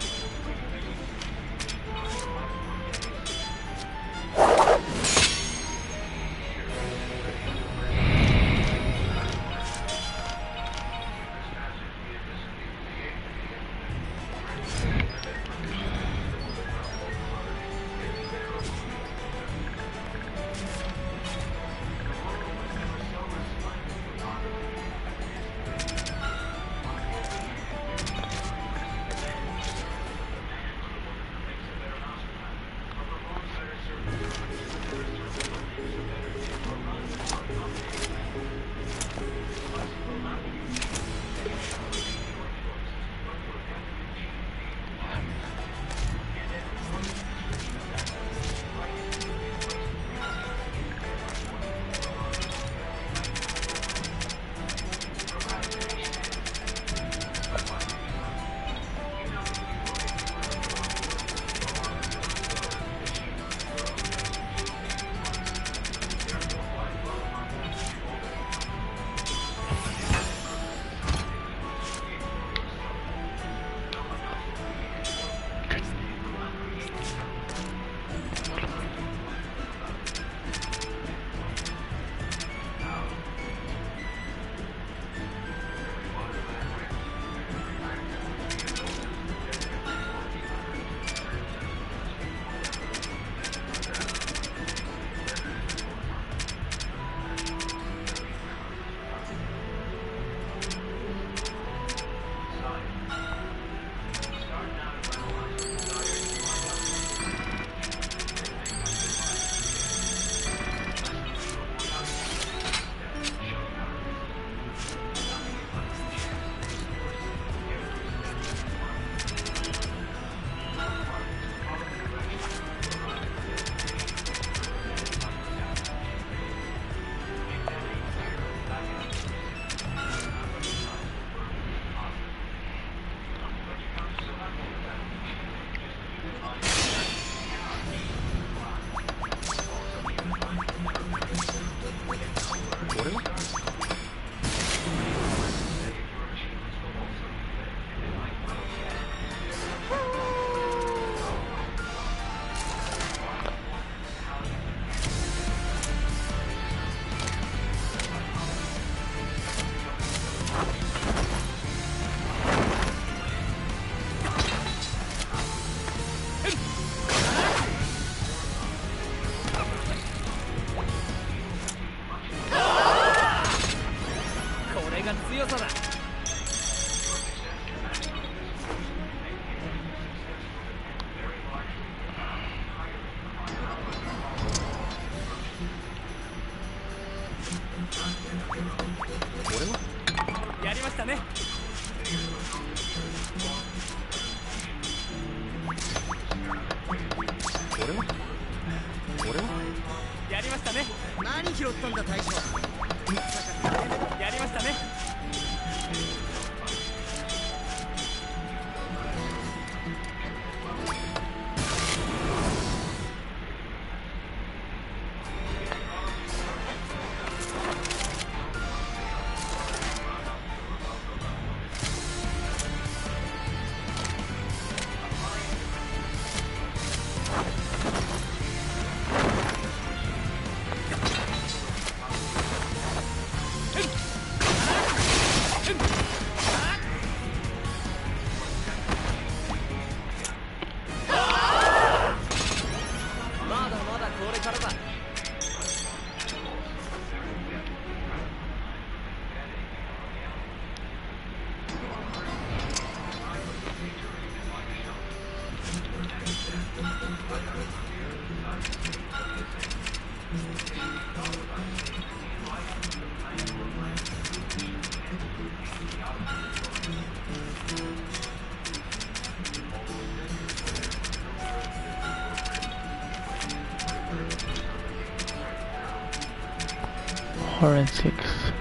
強さだ。やりましたね。やりましたね。何拾ったんだ大将。やりましたね。Forensics.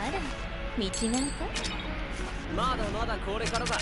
あら、見違えた？まだまだこれからだ。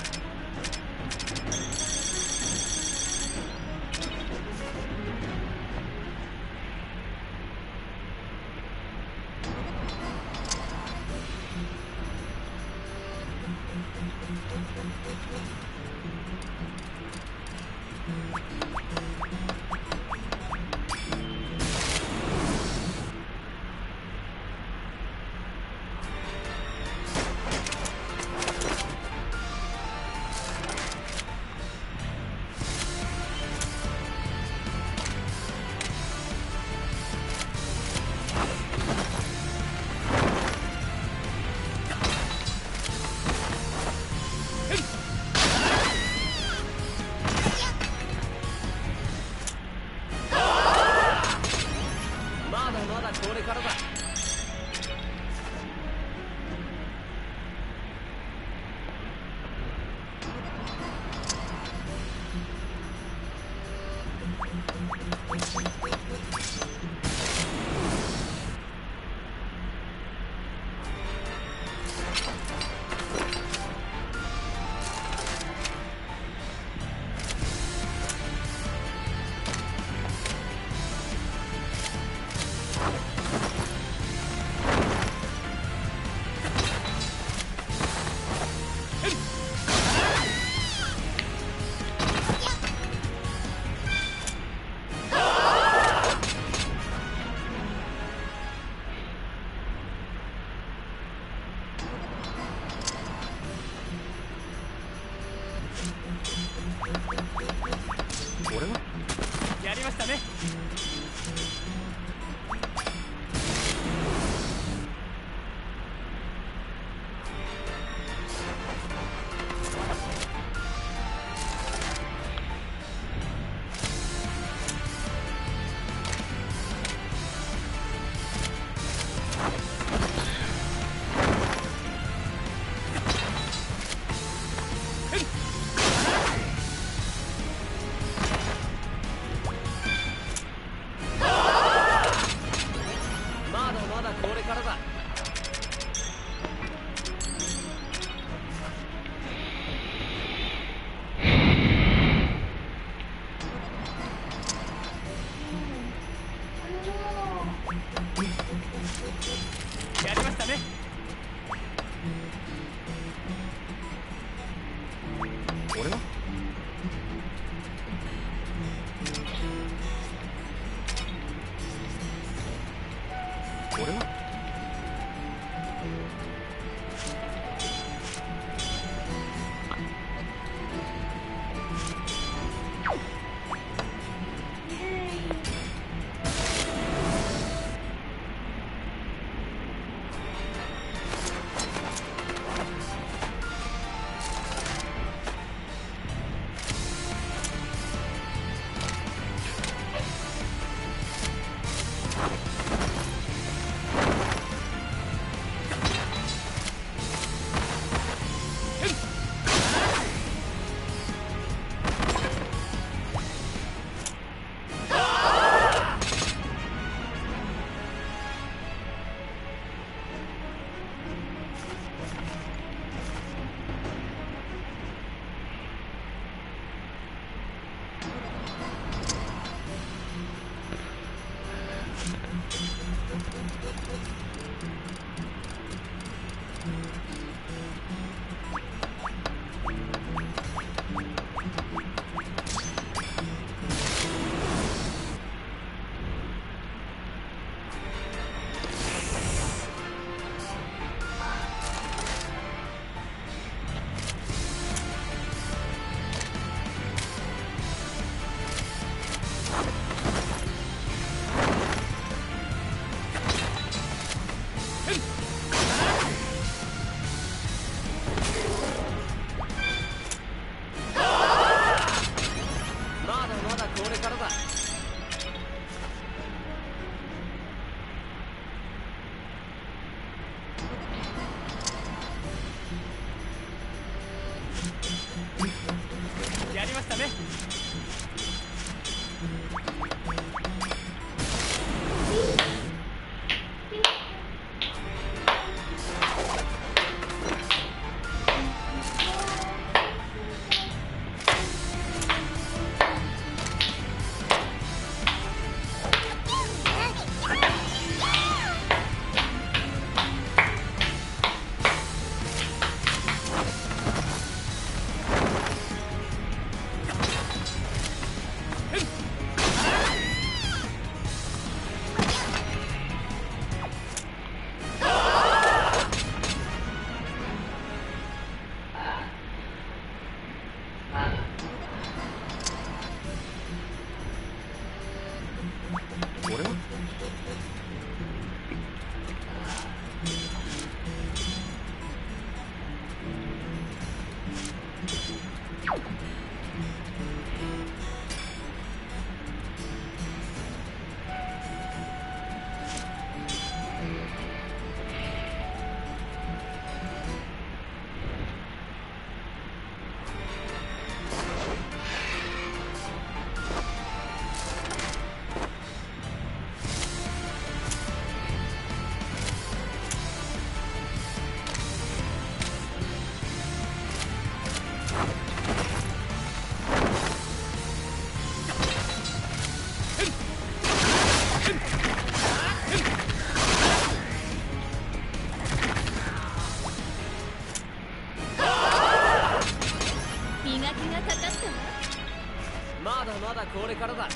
これからだ。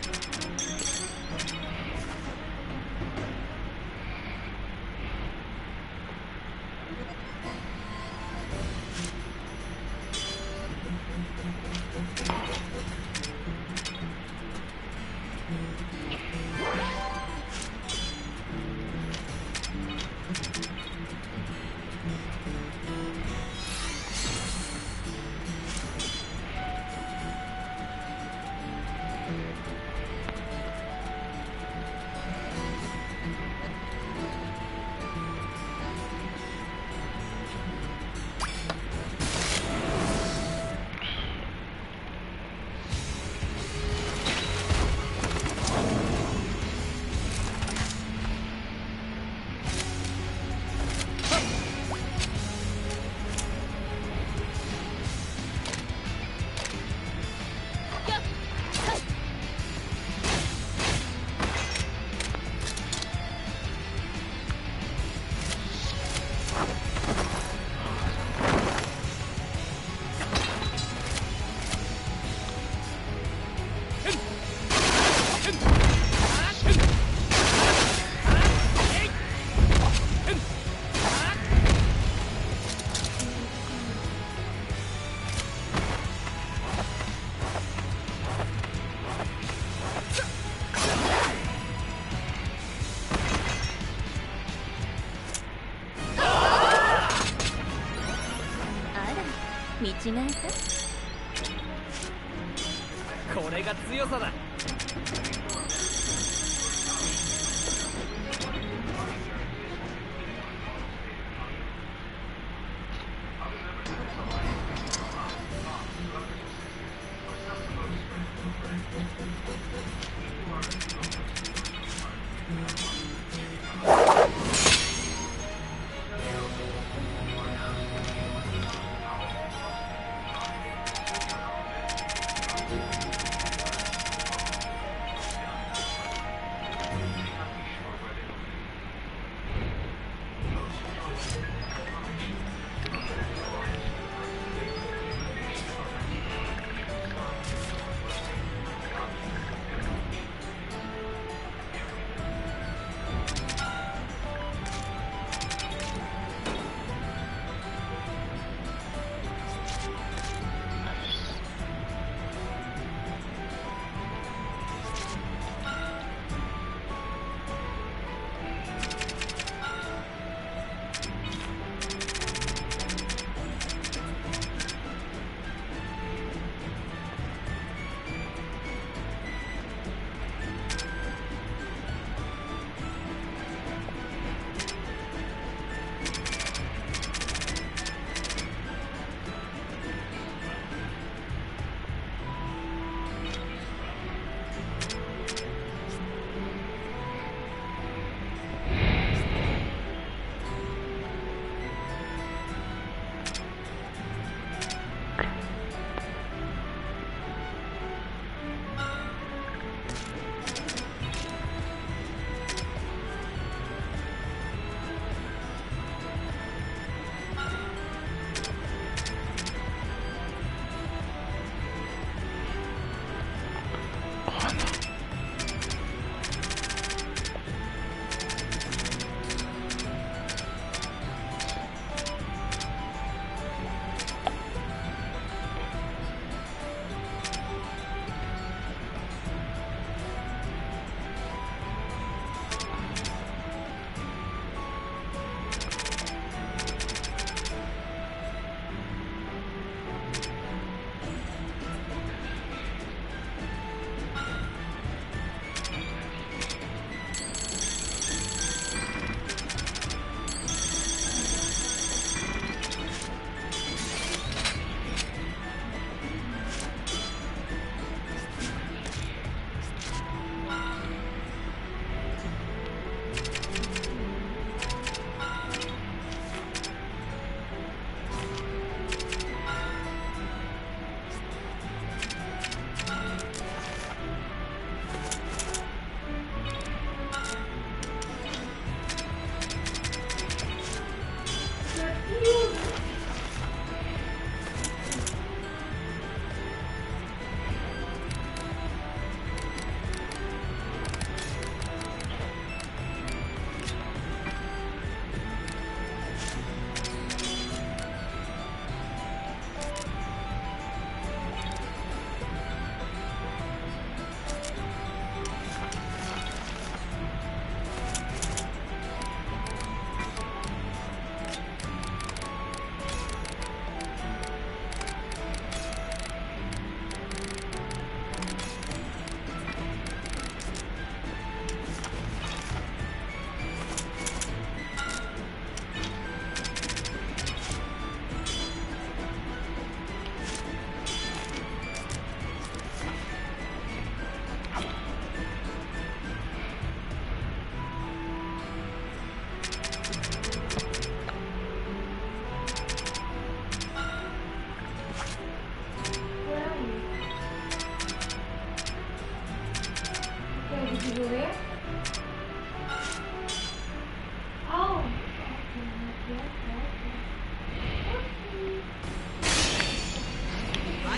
見違えた。これが強さだ。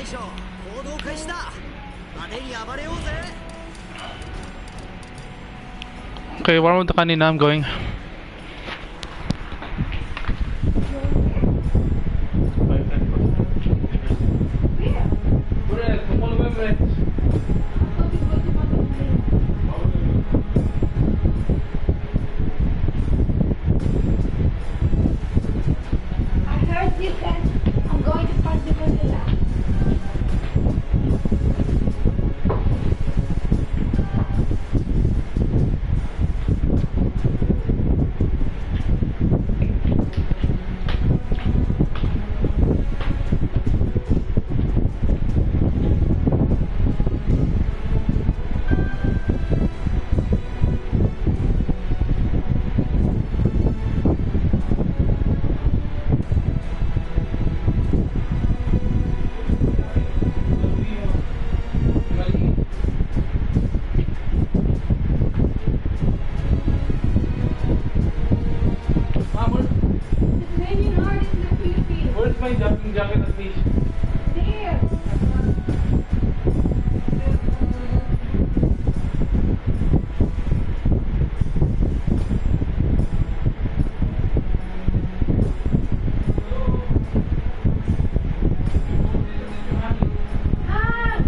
将行動開始だ。派手に暴れようぜ。 Okay, where the kanina I'm going? I heard you said I'm going to pass the vanilla. It's raining hard in the Philippines. Where's my jumping jacket at least? There. Ah!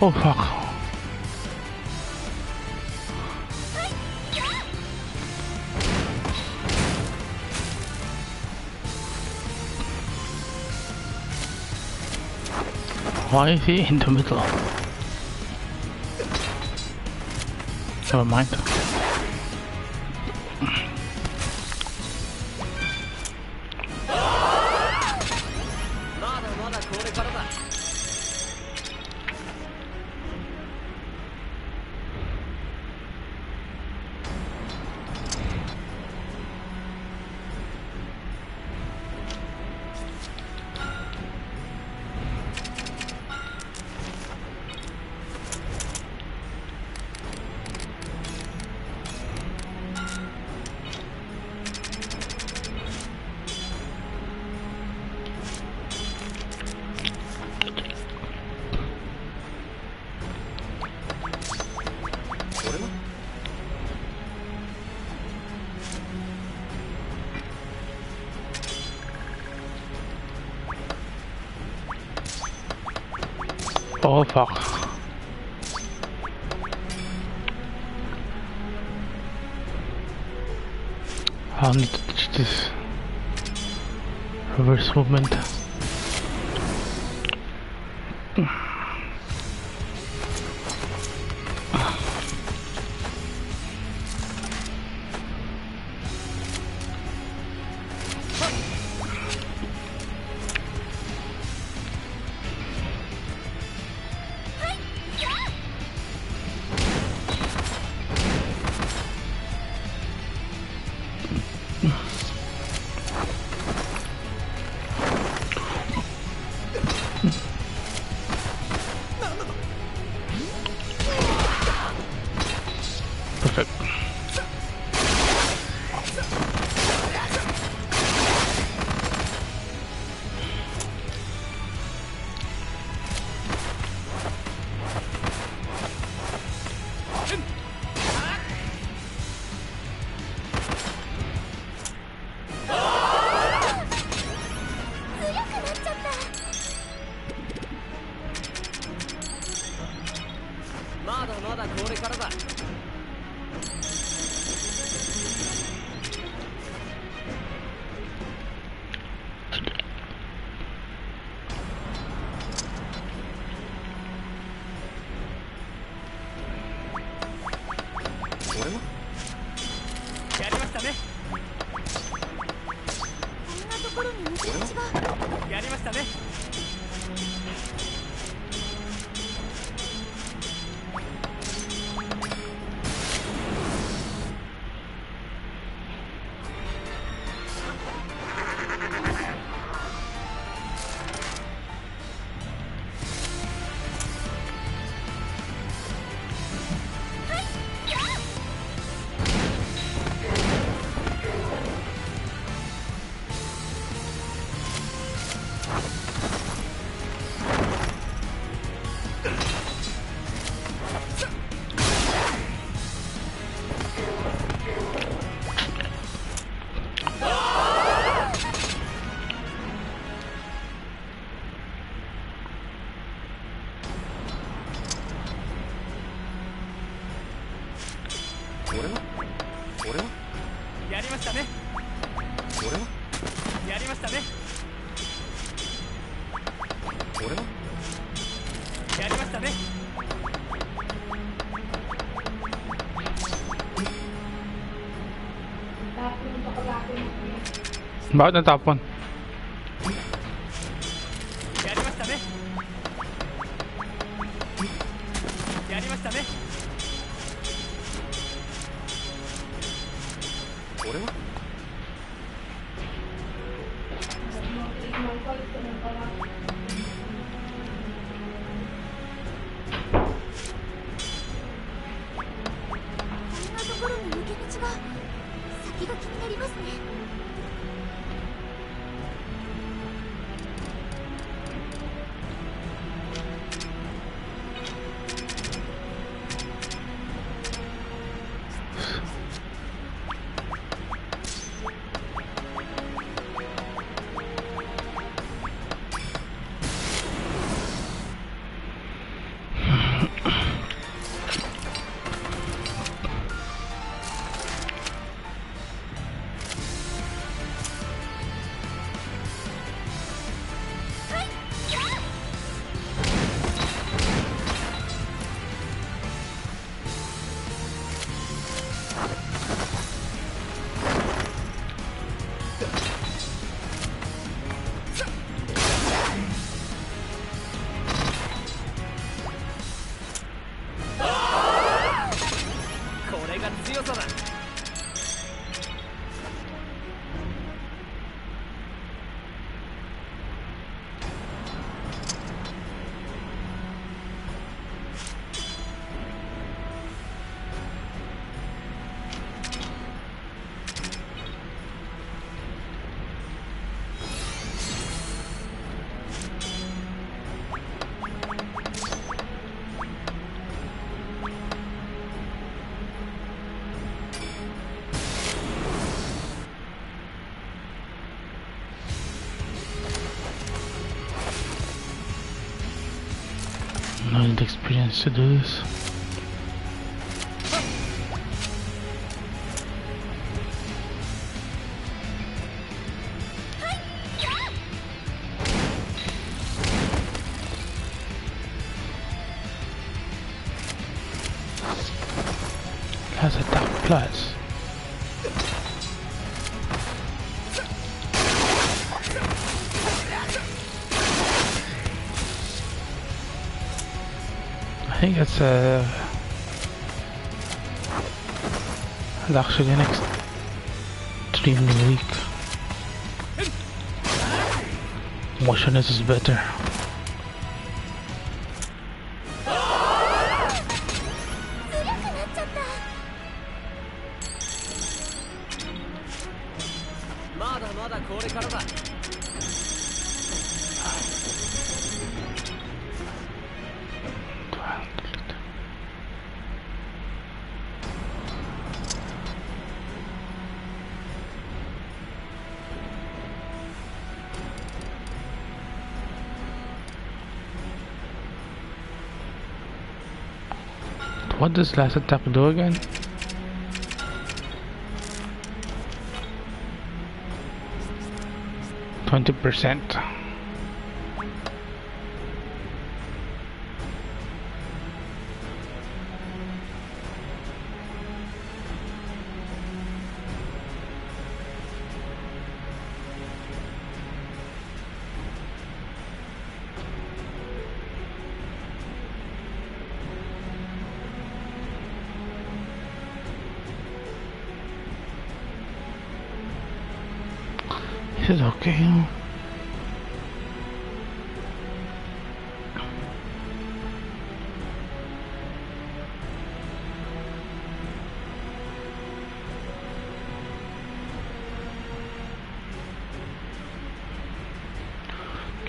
Oh fuck. Why is he in the middle? Never mind. Oh fuck. I need to teach this reverse movement. Perfect. Bakit natapon? 強さだ。 I need experience to do this. Last attack plus. I think that's actually an extremely weak. Motionless is better. What does last attack do again? %. This is okay.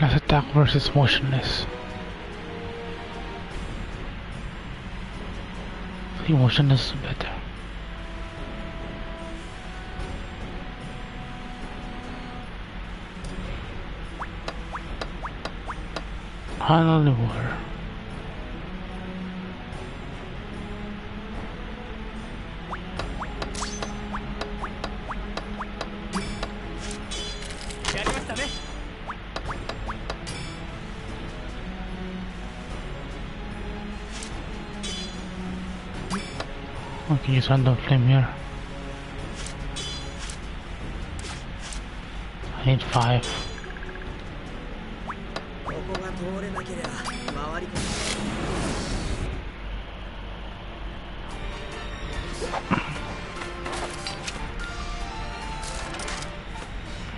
Last attack versus motionless. I think motionless is better. Finally water. Okay, use random flame here. I need 5.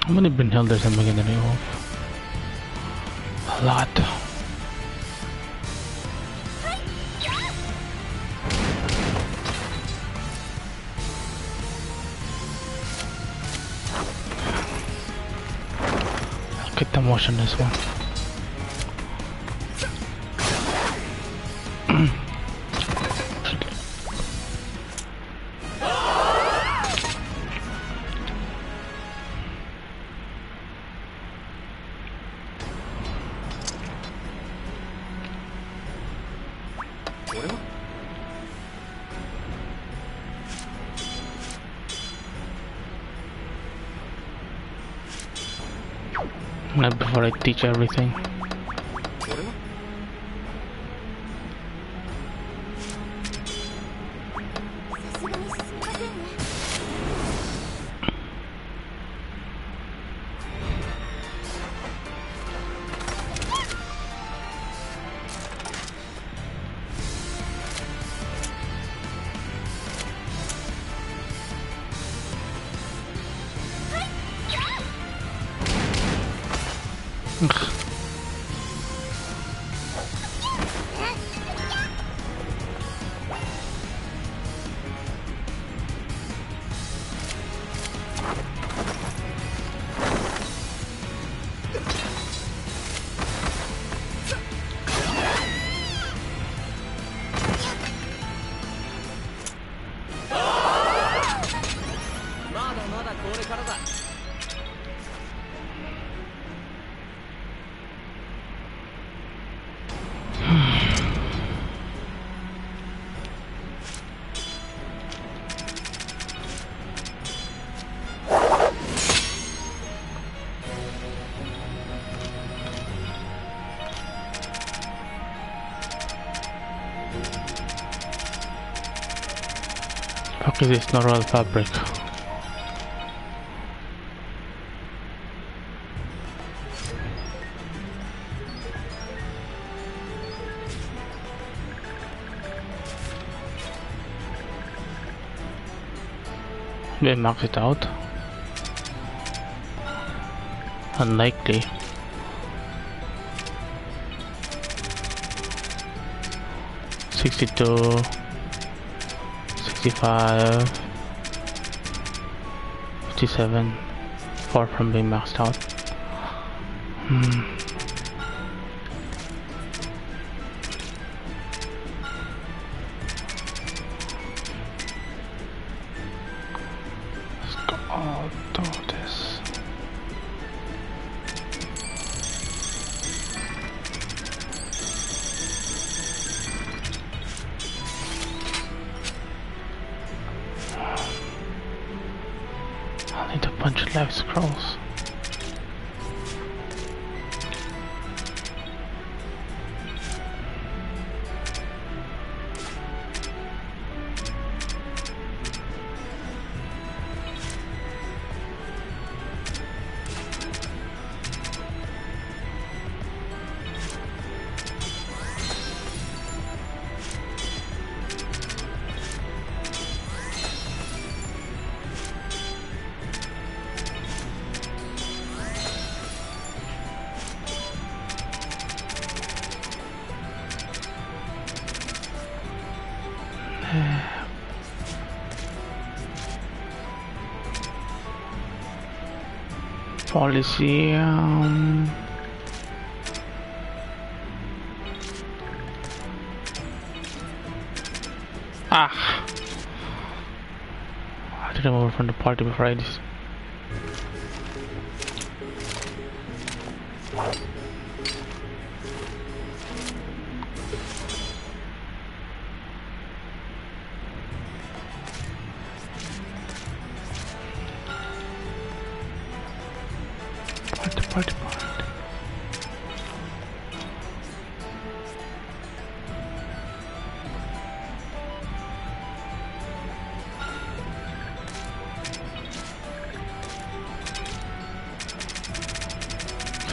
How many Brynhilders am I gonna remove? A lot. I'll get the motionless one. Not before I teach everything. Ugh. Fuck is this normal fabric? They max it out. Unlikely. $62, $65, $57, far from being maxed out. Let's go all through this. I need a bunch of life scrolls. Coliseum. Ah! I didn't move from the party before I did. Party.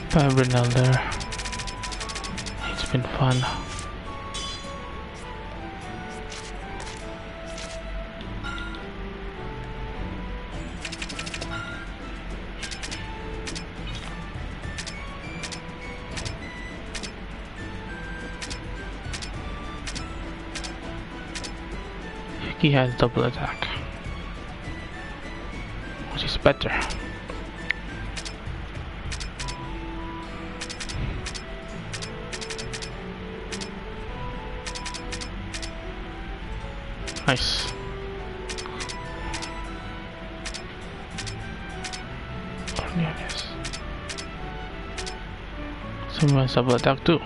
Fabrinal there. It's been fun. He has double attack, which is better. Nice. Cornelius. Someone has double attack too.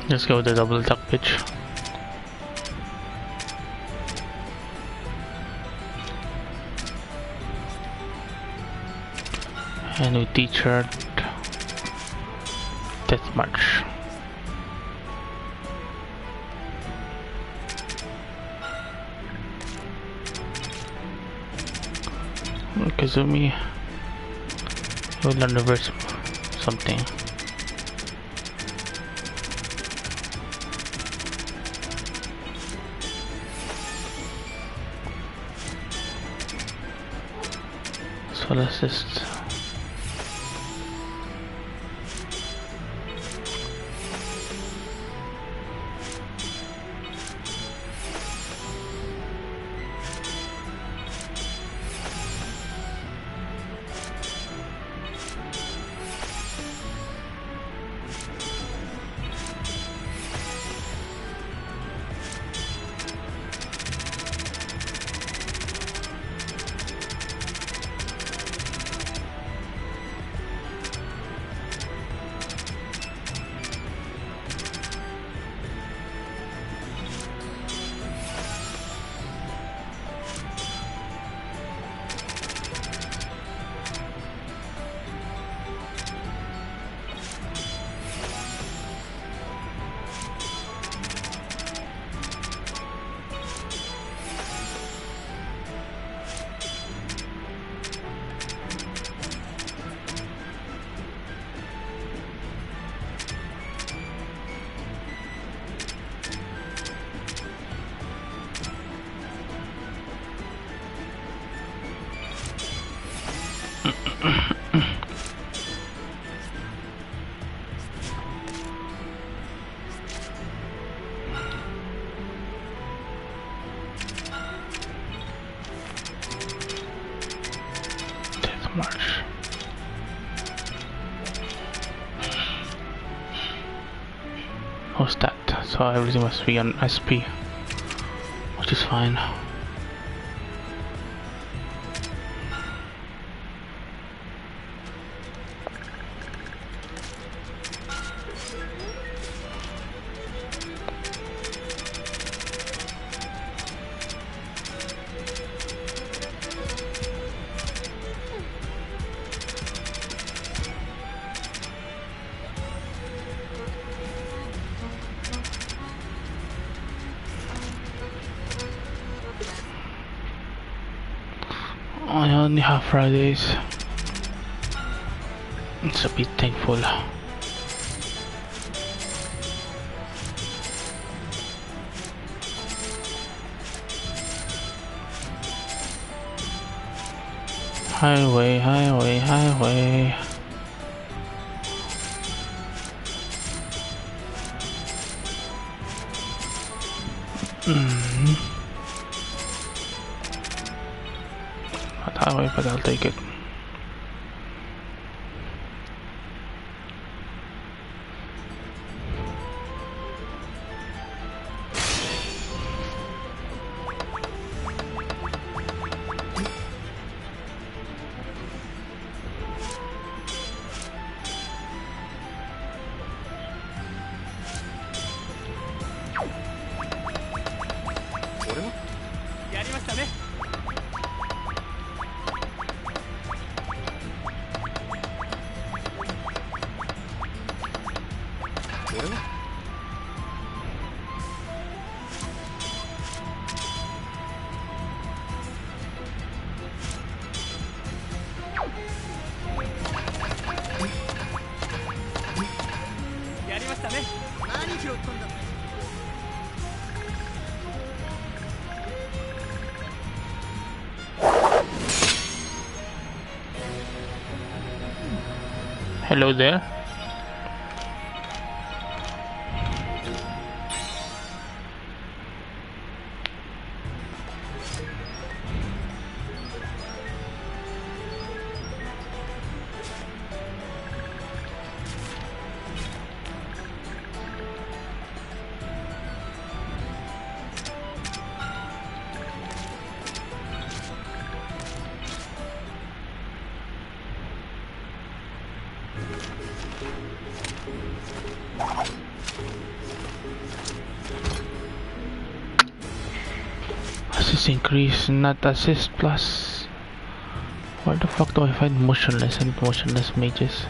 Let's go with the double attack pitch. And we teach her death march. Kazumi. We'll learn reverse something. So assist. March. What's that? So everything must be on SP, which is fine. I only have Fridays. It's a bit thankful. Highway, highway, highway. Not highway, but I'll take it. Hello there. Assist increase, not assist plus. Where the fuck do I find motionless and motionless mages?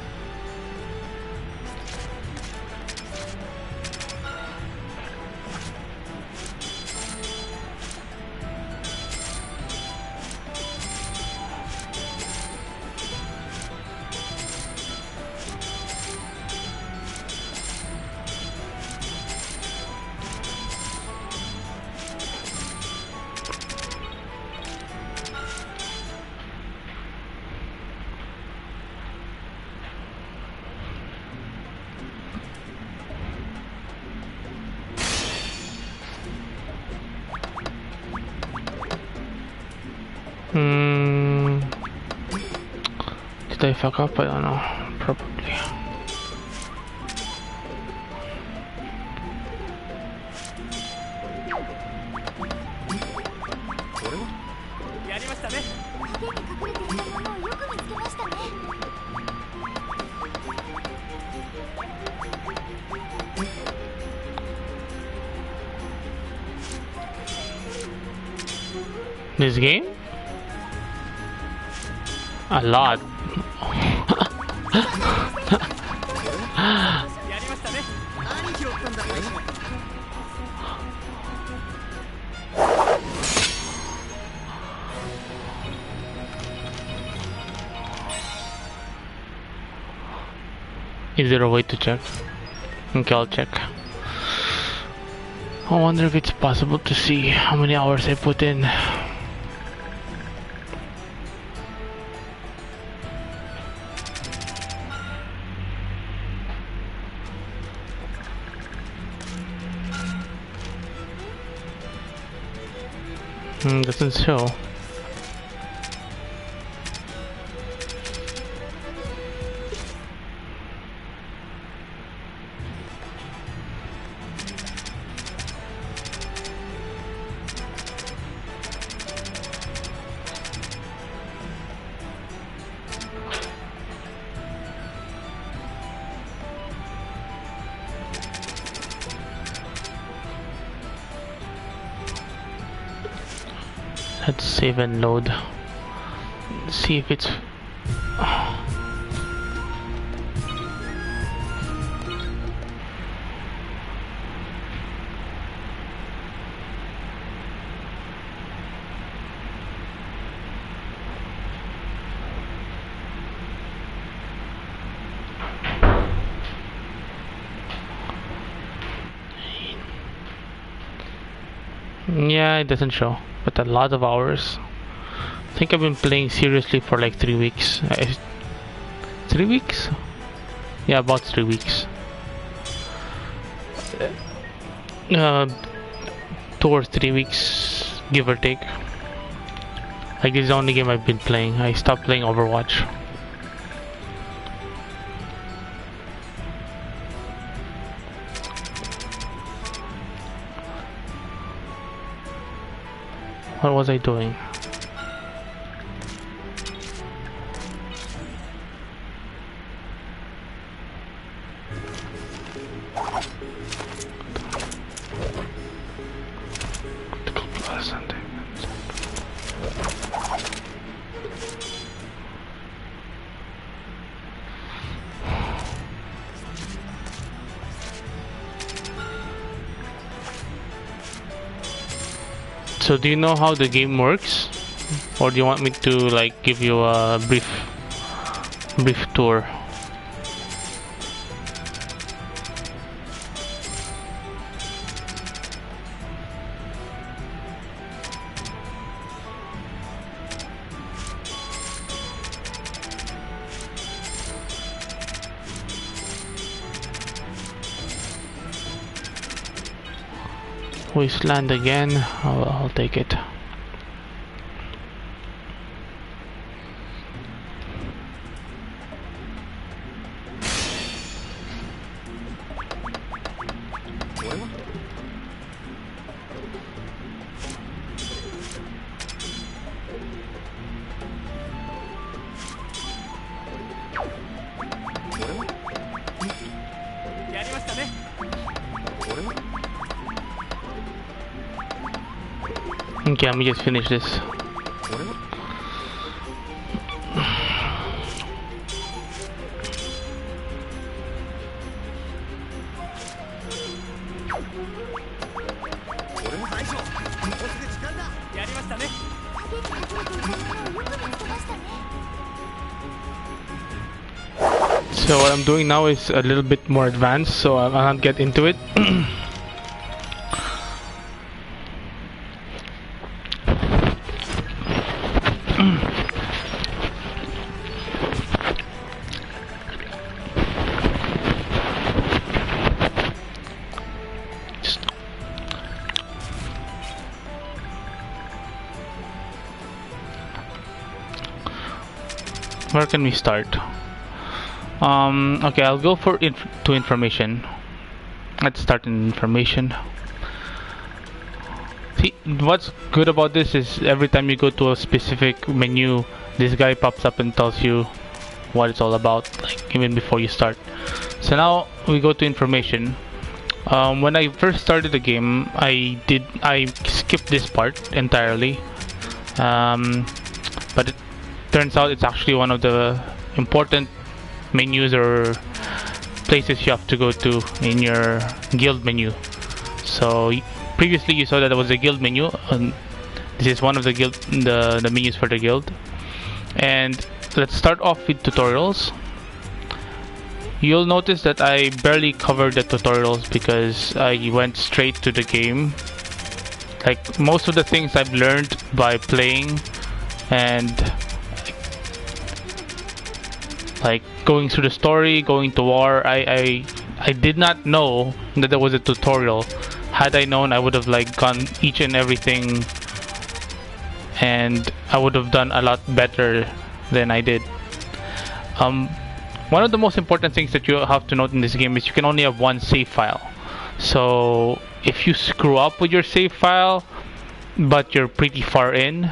Hmm. Did I fuck up? I don't know. Probably. やりましたね。影に隠れていたものをよく見つけましたね。This game? A lot. やりましたね。何拾ったんだ大将。 Is there a way to check? Okay, I'll check. I wonder if it's possible to see how many hours I put in. Doesn't show. Let's save and load. See if it's... Yeah, it doesn't show, but a lot of hours. I think I've been playing seriously for like 3 weeks. 3 weeks? Yeah, about 3 weeks. 2 or 3 weeks, give or take. Like, this is the only game I've been playing. I stopped playing Overwatch. What was I doing? So do you know how the game works? Or do you want me to like give you a brief tour? Wasteland again. I'll take it. Okay, let me just finish this. So what I'm doing now is a little bit more advanced, so I'll not get into it. Where can we start? Okay, I'll go for to information. Let's start in information. See, what's good about this is every time you go to a specific menu, this guy pops up and tells you what it's all about, like even before you start. So now we go to information. When I first started the game, I skipped this part entirely, but it turns out it's actually one of the important menus or places you have to go to in your guild menu. So previously you saw that there was a guild menu, and this is one of the the menus for the guild. And let's start off with tutorials. You'll notice that I barely covered the tutorials because I went straight to the game. Like most of the things I've learned by playing and like going through the story, going to war. I did not know that there was a tutorial. Had I known, I would have like gone each and everything, and I would have done a lot better than I did. One of the most important things that you have to note in this game is you can only have one save file. So if you screw up with your save file, but you're pretty far in,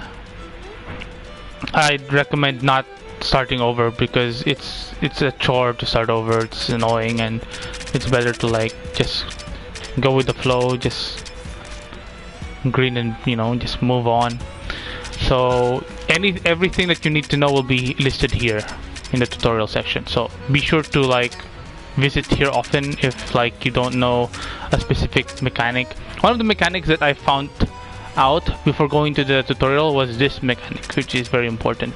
I'd recommend not starting over because it's a chore to start over. It's annoying, and it's better to like just go with the flow, just grin and just move on. So everything that you need to know will be listed here in the tutorial section. So be sure to like visit here often if like you don't know a specific mechanic. One of the mechanics that I found out before going to the tutorial was this mechanic, which is very important.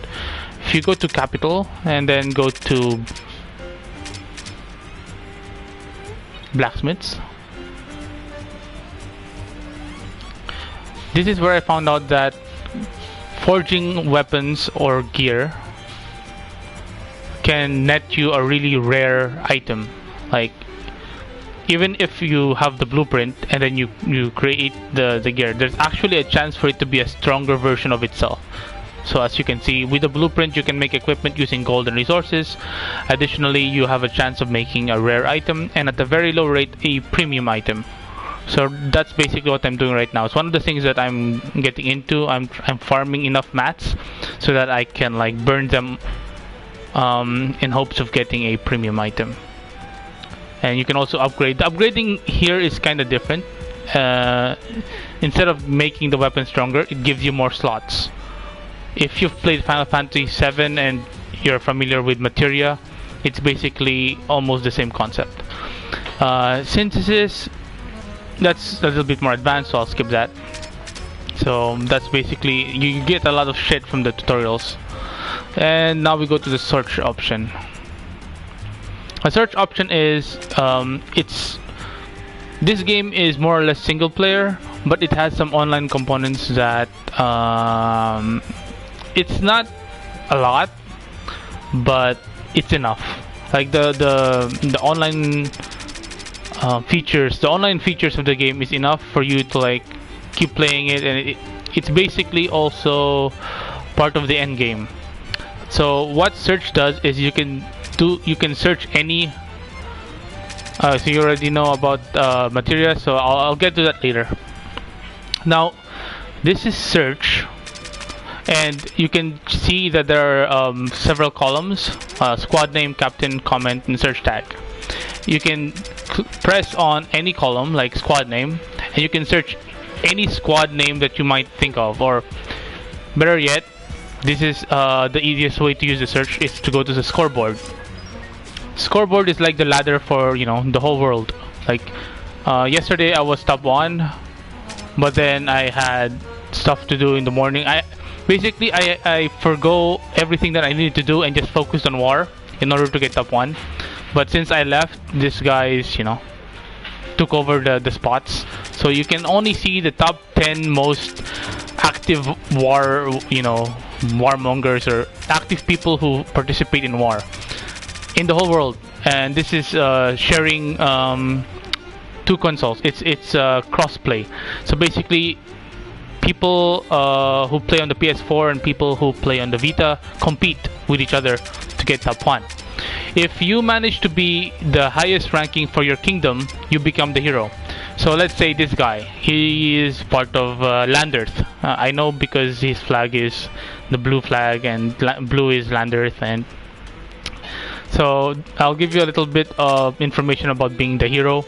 If you go to capital and then go to blacksmiths, this is where I found out that forging weapons or gear can net you a really rare item. Like even if you have the blueprint and then you create the gear, there's actually a chance for it to be a stronger version of itself. So as you can see, with the blueprint you can make equipment using golden resources. Additionally, you have a chance of making a rare item, and at a very low rate, a premium item. So that's basically what I'm doing right now. It's one of the things that I'm getting into. I'm farming enough mats so that I can like burn them in hopes of getting a premium item. And you can also upgrade. The upgrading here is kind of different. Instead of making the weapon stronger, it gives you more slots. If you've played Final Fantasy VII and you're familiar with materia, it's basically almost the same concept. Synthesis, that's a little bit more advanced, so I'll skip that. So that's basically, you get a lot of shit from the tutorials. And now we go to the search option. A search option is, this game is more or less single player, but it has some online components that, it's not a lot, but it's enough. Like the online features, the online features of the game is enough for you to like keep playing it, and it's basically also part of the end game. So what search does is you can search any. So you already know about materia, so I'll get to that later. Now this is search, and you can see that there are several columns: squad name, captain, comment, and search tag. You can press on any column like squad name, and you can search any squad name that you might think of, or better yet, this is the easiest way to use the search is to go to the scoreboard. Scoreboard is like the ladder for the whole world. Like yesterday I was top 1, but then I had stuff to do in the morning. I forgo everything that I needed to do and just focused on war in order to get top 1. But since I left, this guys took over the spots, so you can only see the top 10 most active war warmongers or active people who participate in war in the whole world. And this is sharing 2 consoles. It's cross-play. So basically, people who play on the PS4 and people who play on the Vita compete with each other to get top 1. If you manage to be the highest ranking for your kingdom, you become the hero. So let's say this guy, he is part of Landearth. I know because his flag is the blue flag and blue is Landearth. And so I'll give you a little bit of information about being the hero.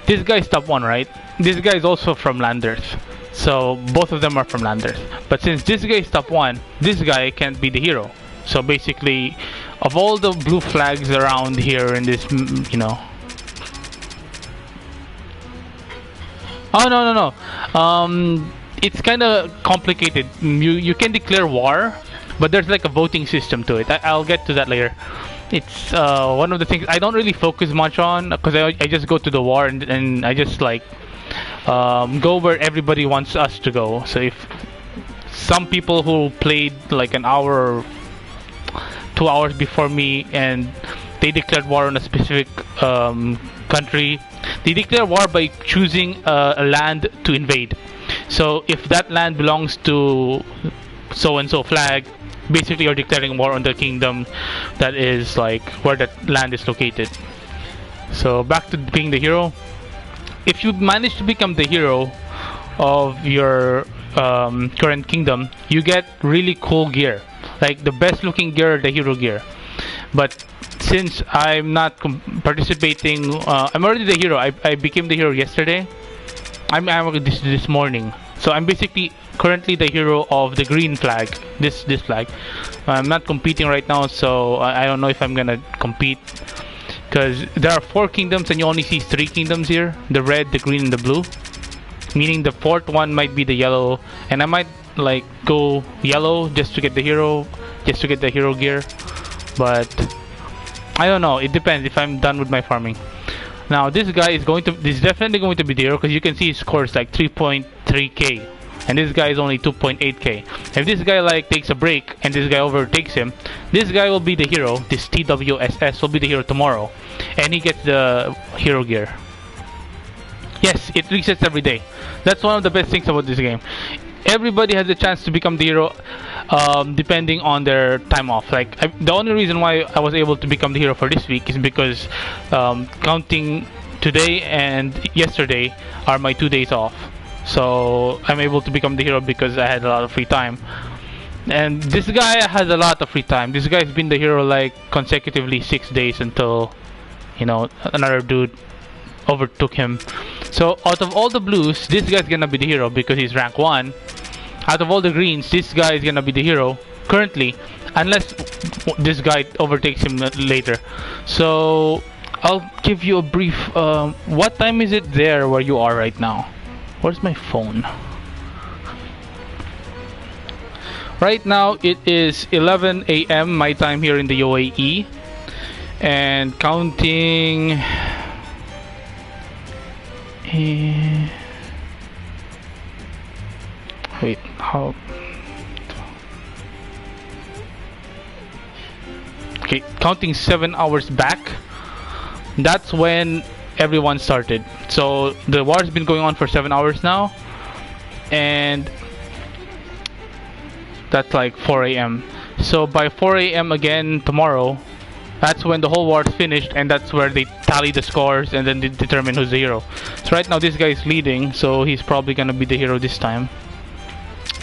This guy is top 1, right? This guy is also from Landearth. So both of them are from Landearth. But since this guy is top 1, this guy can't be the hero. So basically, of all the blue flags around here in this, you know. Oh no. It's kind of complicated. You can declare war, but there's like a voting system to it. I'll get to that later. It's one of the things I don't really focus much on because I just go to the war and I just like go where everybody wants us to go. So if some people who played like an hour or 2 hours before me and they declared war on a specific country, they declare war by choosing a land to invade. So if that land belongs to so and so flag, basically you're declaring war on the kingdom that is like where that land is located. So back to being the hero. If you manage to become the hero of your current kingdom, you get really cool gear. Like the best looking gear, the hero gear. But since I'm not participating, I'm already the hero. I became the hero yesterday. I'm this morning. So I'm basically currently the hero of the green flag. This flag. I'm not competing right now, so I don't know if I'm gonna compete. Because there are 4 kingdoms and you only see 3 kingdoms here. The red, the green, and the blue. Meaning the 4th one might be the yellow. And I might like go yellow just to get the hero gear. But I don't know, it depends if I'm done with my farming. Now this guy is definitely going to be the hero because you can see his score is like 3.3k and this guy is only 2.8k. If this guy like takes a break and this guy overtakes him, this guy will be the hero. This TWSS will be the hero tomorrow and he gets the hero gear. Yes, it resets every day. That's one of the best things about this game. Everybody has a chance to become the hero depending on their time off. Like the only reason why I was able to become the hero for this week is because counting today and yesterday are my 2 days off. So I'm able to become the hero because I had a lot of free time. And this guy has a lot of free time. This guy's been the hero like consecutively 6 days until, you know, another dude overtook him. So out of all the blues, this guy's gonna be the hero because he's rank 1. Out of all the greens, this guy is gonna be the hero currently, unless this guy overtakes him later. So I'll give you a brief. What time is it there where you are right now? Where's my phone? Right now it is 11 a.m. my time here in the UAE, and counting. Wait, how? Okay, counting 7 hours back. That's when everyone started. So the war's been going on for 7 hours now, and that's like 4 a.m. So by 4 a.m. again tomorrow, that's when the whole war is finished, and that's where they tally the scores and then they determine who's the hero. So right now this guy is leading, so he's probably gonna be the hero this time.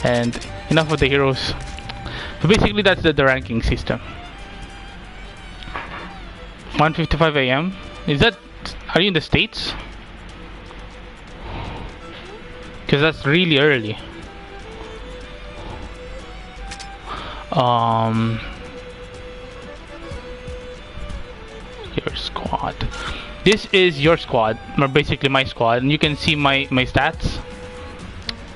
And enough of the heroes. So basically that's the ranking system. 1:55 a.m. Is that? Are you in the States? Because that's really early. Your squad. This is your squad, or basically my squad, and you can see my stats.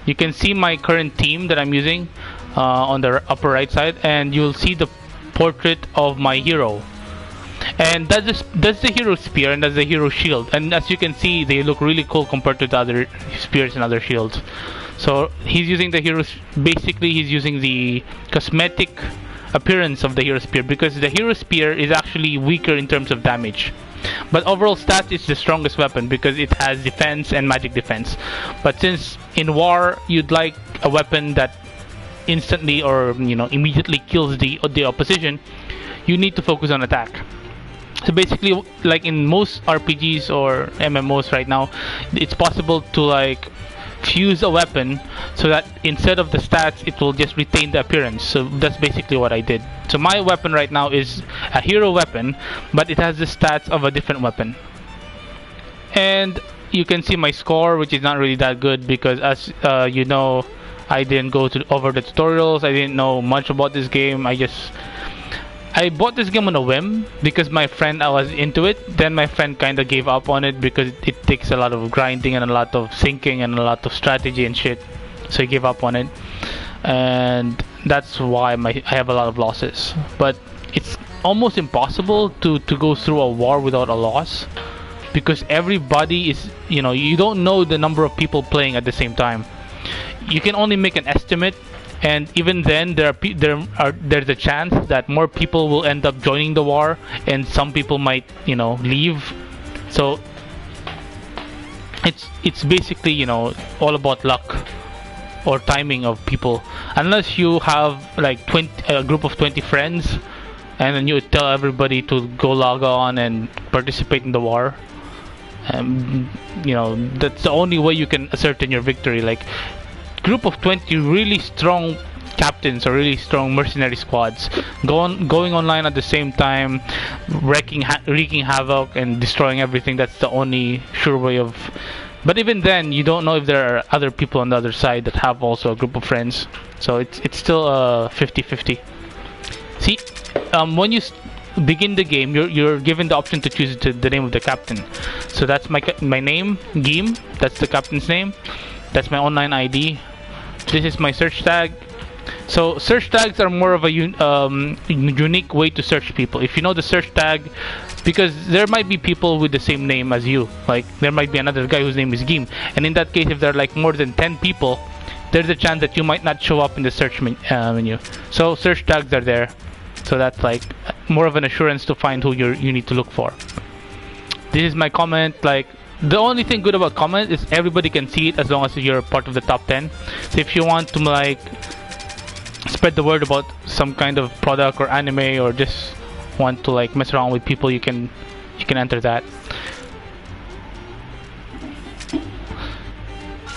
You can see my current team that I'm using on the upper right side, and you'll see the portrait of my hero. And that's the hero spear and that's the hero shield. And as you can see, they look really cool compared to the other spears and other shields. So he's using the hero. Basically, he's using the cosmetic appearance of the hero spear because the hero spear is actually weaker in terms of damage. But overall stats, it's the strongest weapon because it has defense and magic defense. But since in war you'd like a weapon that instantly or immediately kills the opposition, you need to focus on attack. So basically, like in most RPGs or MMOs right now, it's possible to like fuse a weapon so that instead of the stats, it will just retain the appearance. So that's basically what I did. So my weapon right now is a hero weapon, but it has the stats of a different weapon. And you can see my score, which is not really that good because, as you know, I didn't go over the tutorials. I didn't know much about this game. I bought this game on a whim because my friend, I was into it. Then my friend kind of gave up on it because it takes a lot of grinding and a lot of syncing and a lot of strategy and shit. So he gave up on it, and that's why I have a lot of losses. But it's almost impossible to go through a war without a loss because everybody is, you don't know the number of people playing at the same time. You can only make an estimate. And even then, there's a chance that more people will end up joining the war, and some people might, leave. So it's basically, all about luck or timing of people. Unless you have like a group of 20 friends, and then you tell everybody to go log on and participate in the war. That's the only way you can ascertain your victory. Like, group of 20 really strong captains or really strong mercenary squads going online at the same time, wreaking havoc and destroying everything. That's the only sure way of. But even then, you don't know if there are other people on the other side that have also a group of friends. So it's still 50-50. See, when you begin the game, you're given the option to choose the name of the captain. So that's my name, Gim. That's the captain's name. That's my online ID. This is my search tag. So search tags are more of a unique way to search people. If you know the search tag, because there might be people with the same name as you. Like there might be another guy whose name is Gim, and in that case, if there are like more than 10 people, there's a chance that you might not show up in the search menu. So search tags are there. So that's like more of an assurance to find who you need to look for. This is my comment. Like, the only thing good about comment is everybody can see it as long as you're part of the top 10. So if you want to like spread the word about some kind of product or anime, or just want to like mess around with people, you can enter that.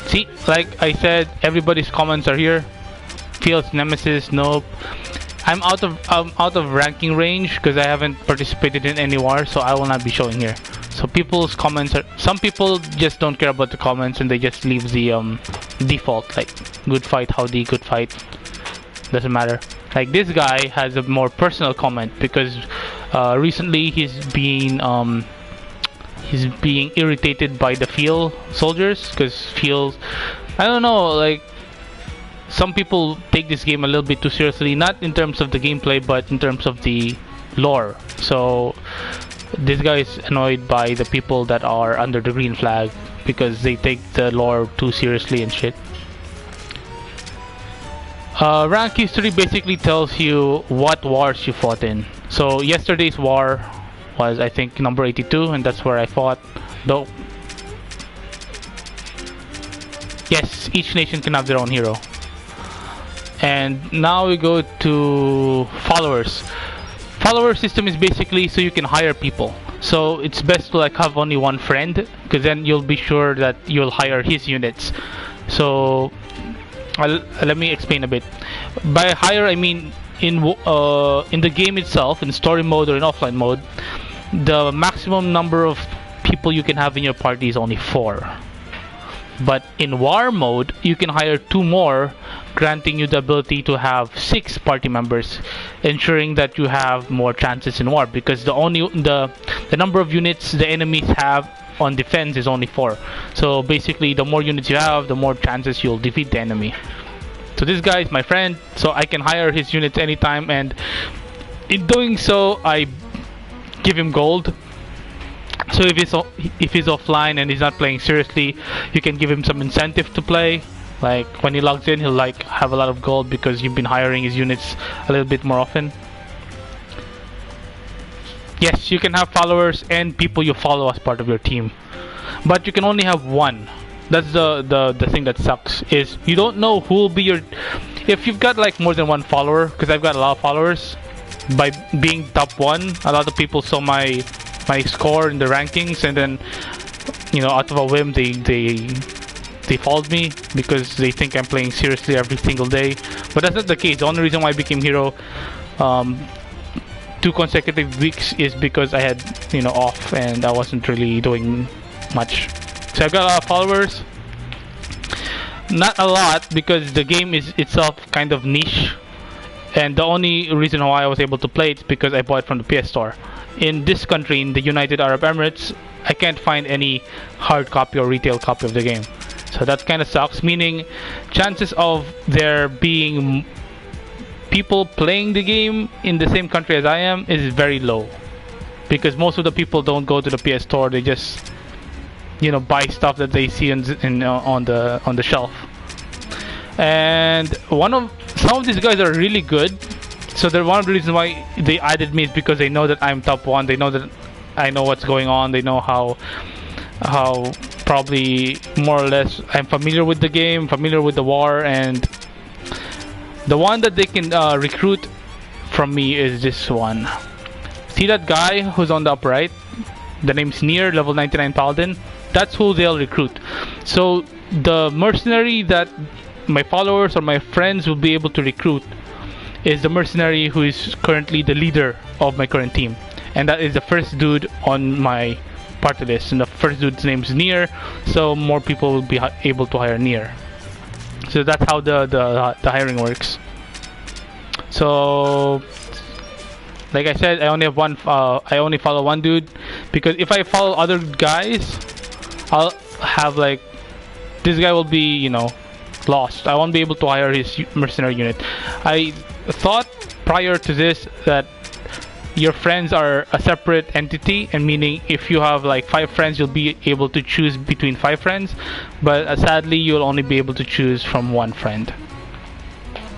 See, like I said, everybody's comments are here. Fields, Nemesis, nope. I'm out of ranking range because I haven't participated in any war, so I will not be showing here. So people's comments are, some people just don't care about the comments and they just leave the default, like good fight, howdy, good fight, doesn't matter. Like this guy has a more personal comment because recently he's being irritated by the field soldiers, because field, I don't know, like some people take this game a little bit too seriously, not in terms of the gameplay but in terms of the lore. So this guy is annoyed by the people that are under the green flag because they take the lore too seriously and shit. Rank history basically tells you what wars you fought in. So yesterday's war was, I think, number 82, and that's where I fought. Though, yes, each nation can have their own hero. And now we go to followers. Follower system is basically so you can hire people. So it's best to like have only one friend, because then you'll be sure that you'll hire his units. So let me explain a bit. By hire, I mean in the game itself, in story mode or in offline mode, the maximum number of people you can have in your party is only 4. But in war mode, you can hire 2 more, granting you the ability to have 6 party members, ensuring that you have more chances in war, because the number of units the enemies have on defense is only 4. So basically, the more units you have, the more chances you'll defeat the enemy. So this guy is my friend, so I can hire his units anytime, and in doing so, I give him gold. So if he's offline and he's not playing seriously, you can give him some incentive to play. Like when he logs in, he'll like have a lot of gold because you've been hiring his units a little bit more often. Yes, you can have followers and people you follow as part of your team, but you can only have one. That's the thing that sucks, is you don't know who will be your... If you've got like more than one follower, because I've got a lot of followers, by being top 1, a lot of people saw my score in the rankings, and then, you know, out of a whim they followed me because they think I'm playing seriously every single day. But that's not the case. The only reason why I became hero 2 consecutive weeks is because I had, you know, off and I wasn't really doing much. So I've got a lot of followers. Not a lot, because the game is itself kind of niche, and the only reason why I was able to play it is because I bought it from the PS4. In this country, in the United Arab Emirates, I can't find any hard copy or retail copy of the game. So that kind of sucks, meaning chances of there being people playing the game in the same country as I am is very low, because most of the people don't go to the PS Store. They just, you know, buy stuff that they see on the shelf. And some of these guys are really good, so they're one of the reasons why they added me, is because they know that I'm top 1. They know that I know what's going on. They know how probably more or less I'm familiar with the game, familiar with the war, and the one that they can recruit from me is this one. See that guy who's on the upper right? The name's Nier, level 99 Paladin. That's who they'll recruit. So the mercenary that my followers or my friends will be able to recruit is the mercenary who is currently the leader of my current team, and that is the first dude on my party list, and the first dude's name is Nier, so more people will be able to hire Nier. So that's how the hiring works. So like I said, I only have one. I only follow one dude, because if I follow other guys, I'll have like, this guy will be, you know, lost. I won't be able to hire his mercenary unit. I thought prior to this that your friends are a separate entity, and meaning if you have like 5 friends, you'll be able to choose between 5 friends, but sadly you'll only be able to choose from 1 friend,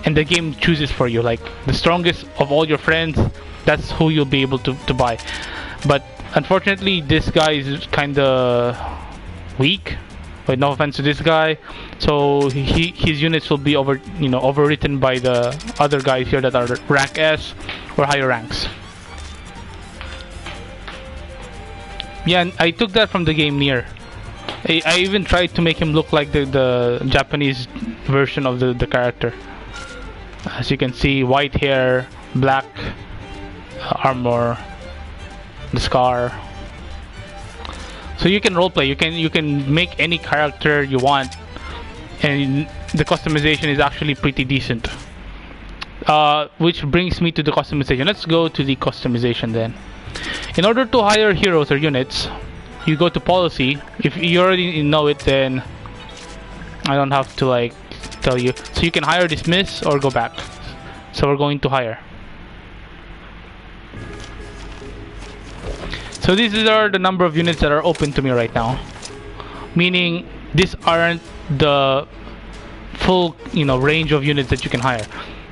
and the game chooses for you, like the strongest of all your friends, that's who you'll be able to buy. But unfortunately this guy is kinda weak, but no offense to this guy, so his units will be overwritten by the other guys here that are rank S or higher ranks. Yeah, and I took that from the game Nier. I even tried to make him look like the Japanese version of the character. As you can see, white hair, black armor, the scar. So you can roleplay. You can make any character you want, and the customization is actually pretty decent. Which brings me to the customization. Let's go to the customization then. In order to hire heroes or units, you go to policy. If you already know it, then I don't have to like tell you. So you can hire, dismiss, or go back. So we're going to hire. So these are the number of units that are open to me right now, meaning these aren't the full range of units that you can hire.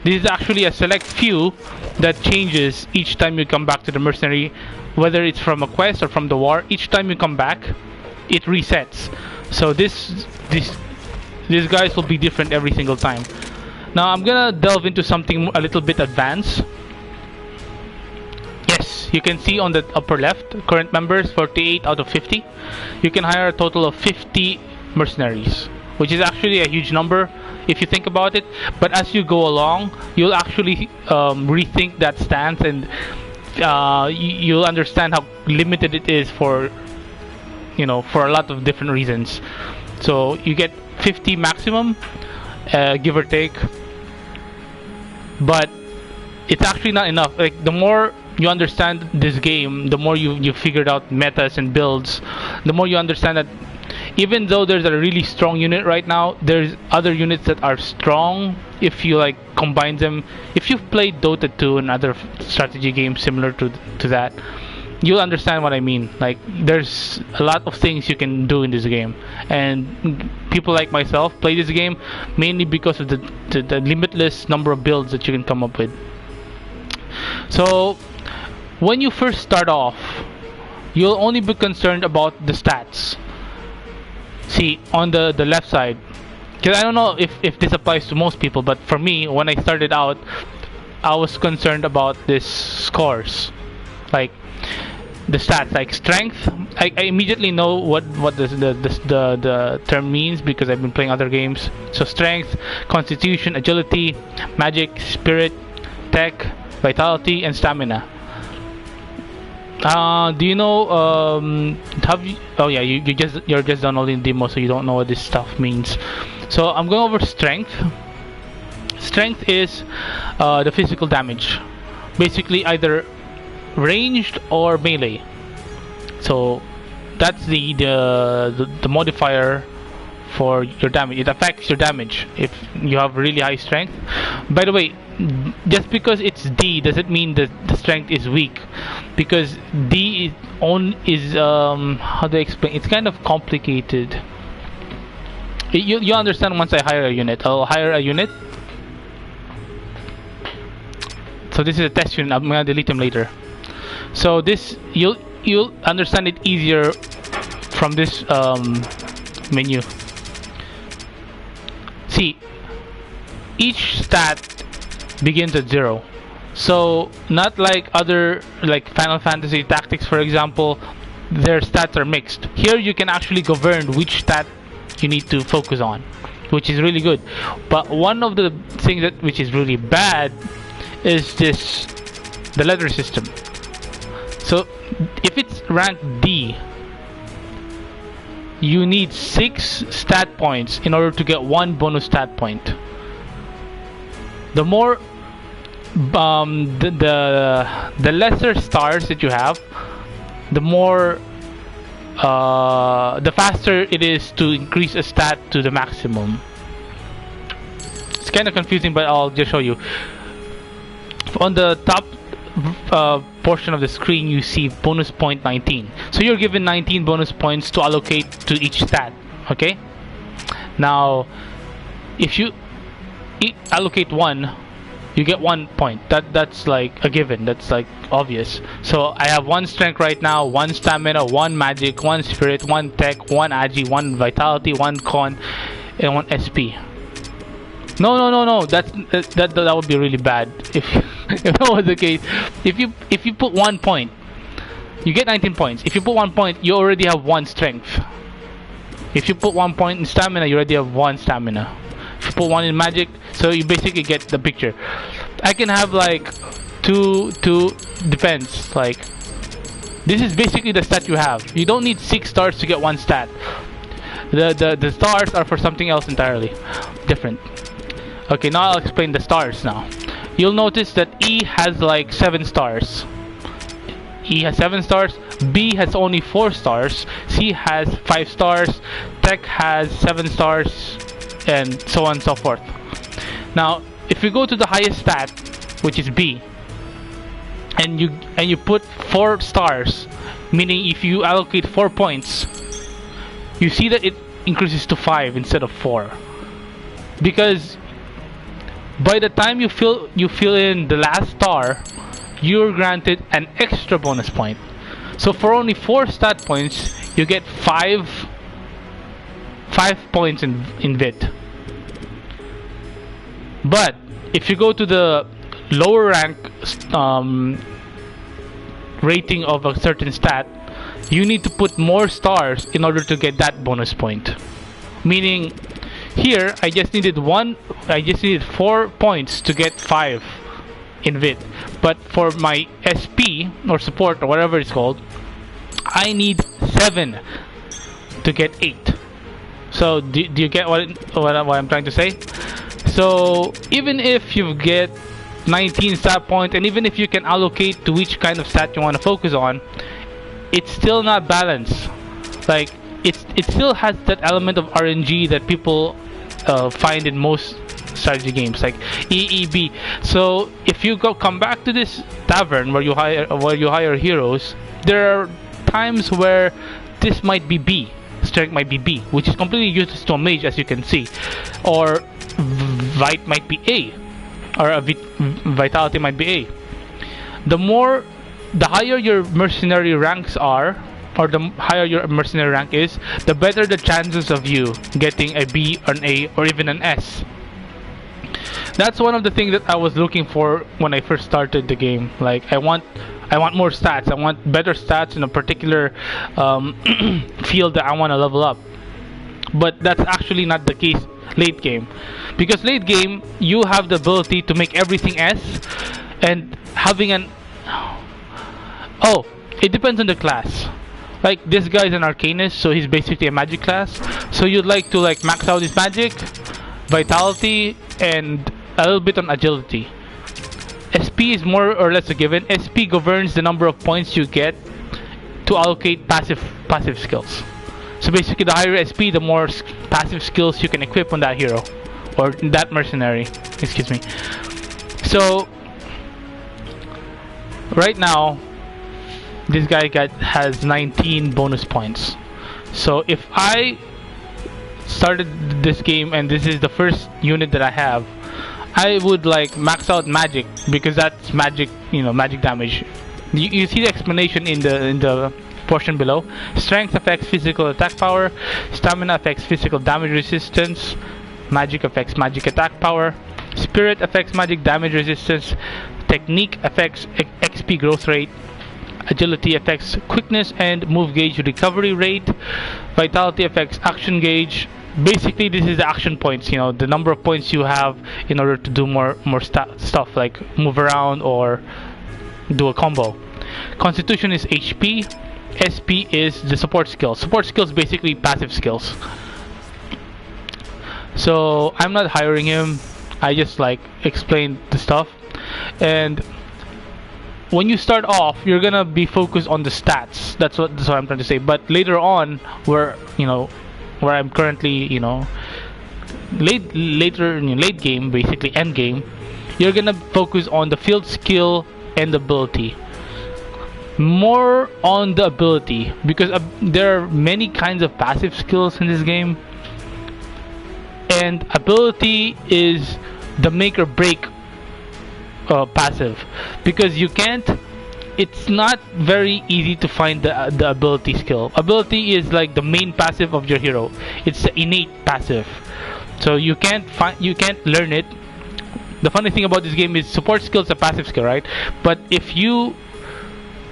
This is actually a select few that changes each time you come back to the mercenary, whether it's from a quest or from the war. Each time you come back, it resets. So these guys will be different every single time. Now I'm gonna delve into something a little bit advanced. Yes, you can see on the upper left, current members 48 out of 50. You can hire a total of 50 mercenaries, which is actually a huge number if you think about it. But as you go along, you'll actually rethink that stance, and you'll understand how limited it is for a lot of different reasons. So you get 50 maximum, give or take, but it's actually not enough. Like, the more you understand this game, the more you figured out metas and builds, the more you understand that even though there's a really strong unit right now, there's other units that are strong if you like combine them. If you've played Dota 2 and other strategy games similar to that, you'll understand what I mean. Like, there's a lot of things you can do in this game, and people like myself play this game mainly because of the limitless number of builds that you can come up with. So when you first start off, you'll only be concerned about the stats. See, on the left side, because I don't know if this applies to most people, but for me, when I started out, I was concerned about this scores, like the stats, like strength. I immediately know what the term means because I've been playing other games. So strength, constitution, agility, magic, spirit, tech, vitality, and stamina. Do you know? Have you? Oh yeah, you're just downloading the demo, so you don't know what this stuff means. So I'm going over strength. Strength is the physical damage, basically either ranged or melee. So that's the modifier for your damage. It affects your damage if you have really high strength. By the way, just because it's D doesn't mean that the strength is weak, because D is how do I explain? It's kind of complicated. You understand once I hire a unit. I'll hire a unit. So this is a test unit. I'm gonna delete them later. So this you'll understand it easier from this menu. See, each stat begins at 0. So not like other, like Final Fantasy Tactics, for example, their stats are mixed. Here you can actually govern which stat you need to focus on, which is really good. But one of the things which is really bad is the letter system. So if it's ranked D, you need 6 stat points in order to get 1 bonus stat point. The more the lesser stars that you have, the more the faster it is to increase a stat to the maximum. It's kind of confusing, but I'll just show you. On the top portion of the screen, you see bonus point 19. So you're given 19 bonus points to allocate to each stat. Okay. Now, if you allocate 1, you get 1 point. That's like a given. That's like obvious. So I have 1 strength right now, 1 stamina, 1 magic, 1 spirit, 1 tech, 1 agi, 1 vitality, 1 con, and 1 SP. No. That would be really bad if if that was the case. If you put 1 point, you get 19 points. If you put 1 point, you already have 1 strength. If you put 1 point in stamina, you already have 1 stamina. If you put 1 in magic, so you basically get the picture. I can have like two depends. Like this is basically the stat you have. You don't need 6 stars to get 1 stat. The stars are for something else entirely different. Okay, now I'll explain the stars now. You'll notice that E has like 7 stars. E has 7 stars. B has only 4 stars. C has 5 stars. Tech has 7 stars, and so on and so forth. Now, if you go to the highest stat, which is B, and you put 4 stars, meaning if you allocate 4 points, you see that it increases to 5 instead of 4, because by the time you fill in the last star, you're granted an extra bonus point. So for only 4 stat points, you get 5 points in VIT. But if you go to the lower rank rating of a certain stat, you need to put more stars in order to get that bonus point. Meaning, here I just needed 4 points to get 5 in VIT. But for my SP or support or whatever it's called, I need 7 to get 8. So do you get what I'm trying to say? So even if you get 19 stat points, and even if you can allocate to which kind of stat you want to focus on, it's still not balanced. Like it still has that element of RNG that people find in most strategy games, like EEB. So if you come back to this tavern where you hire heroes, there are times where this might be B. Strength might be B, which is completely useless to a mage, as you can see, or Vite might be A, or vitality might be A. The more the higher your mercenary ranks are, or the higher your mercenary rank is, the better the chances of you getting a B, an A, or even an S. That's one of the things that I was looking for when I first started the game. Like, I want more stats. I want better stats in a particular field that I want to level up. But that's actually not the case late game, because late game you have the ability to make everything S, and having an it depends on the class. Like, this guy's an arcanist, so he's basically a magic class. So you'd like to like max out his magic, vitality, and a little bit on agility. SP is more or less a given. SP governs the number of points you get to allocate passive skills. So basically, the higher SP, the more passive skills you can equip on that hero, or that mercenary. Excuse me. So right now, this guy has 19 bonus points. So if I started this game and this is the first unit that I have, I would like max out magic, because that's magic, magic damage. You see the explanation in the portion below. Strength affects physical attack power, stamina affects physical damage resistance, magic affects magic attack power, spirit affects magic damage resistance, technique affects XP growth rate, agility affects quickness and move gauge recovery rate, vitality affects action gauge. Basically, this is the action points, the number of points you have in order to do more stuff, like move around or do a combo. Constitution is HP. SP is the support skill. Support skills basically passive skills. So I'm not hiring him. I just like explain the stuff. And when you start off, you're gonna be focused on the stats. That's what I'm trying to say. But later on, where I'm currently, late game, basically end game, you're gonna focus on the field skill and ability. More on the ability, because there are many kinds of passive skills in this game, and ability is the make or break passive, because it's not very easy to find the ability skill. Ability is like the main passive of your hero. It's the innate passive, so you can't learn it. The funny thing about this game is support skill is a passive skill, right? But if you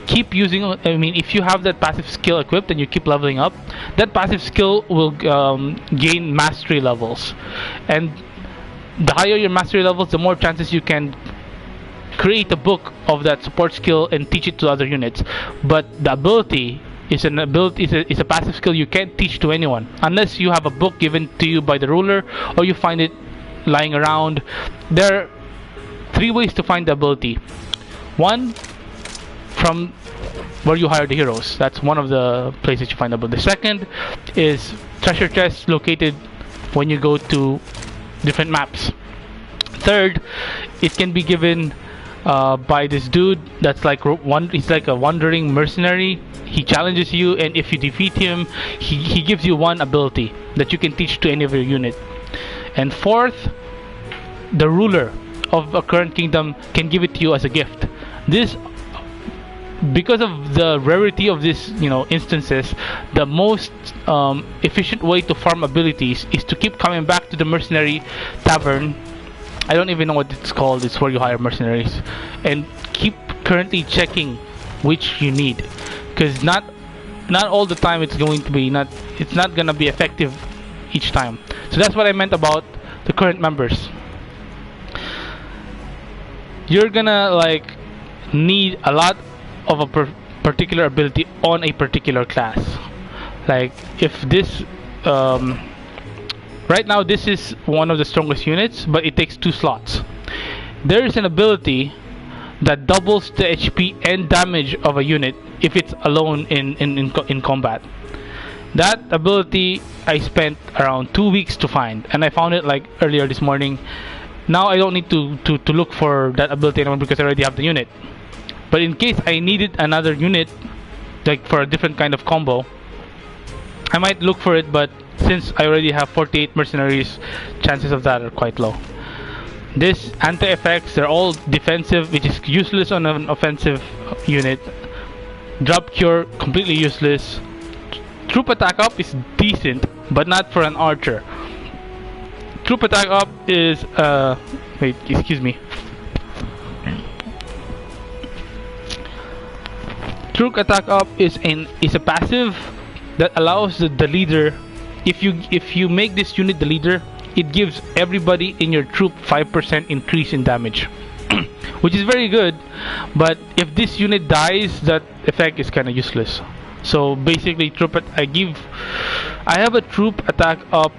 keep using, if you have that passive skill equipped and you keep leveling up, that passive skill will gain mastery levels, and the higher your mastery levels, the more chances you can create a book of that support skill and teach it to other units. But the ability is a passive skill you can't teach to anyone unless you have a book given to you by the ruler, or you find it lying around. There are 3 ways to find the ability. One, from where you hire the heroes. That's one of the places you find the ability. The second is treasure chests located when you go to different maps. Third, it can be given by this dude that's like he's like a wandering mercenary. He challenges you, and if you defeat him, he gives you one ability that you can teach to any of your unit. And fourth, the ruler of a current kingdom can give it to you as a gift. This, because of the rarity of this instances, the most efficient way to farm abilities is to keep coming back to the mercenary tavern. I don't even know what it's called. It's where you hire mercenaries, and keep currently checking which you need, because not all the time it's not gonna be effective each time. So that's what I meant about the current members. You're gonna like need a lot of a particular ability on a particular class. Like if this right now this is one of the strongest units, but it takes 2 slots. There is an ability that doubles the HP and damage of a unit if it's alone in combat. That ability I spent around 2 weeks to find, and I found it like earlier this morning. Now I don't need to look for that ability anymore because I already have the unit. But in case I needed another unit, like for a different kind of combo, I might look for it, but since I already have 48 mercenaries, chances of that are quite low. This anti-effects, they're all defensive, which is useless on an offensive unit. Drop cure, completely useless. Troop attack up is decent, but not for an archer. Troop attack up is wait, excuse me. Troop attack up is a passive that allows the leader. If you make this unit the leader, it gives everybody in your troop 5% increase in damage, which is very good. But if this unit dies, that effect is kind of useless. So basically, I have a troop attack up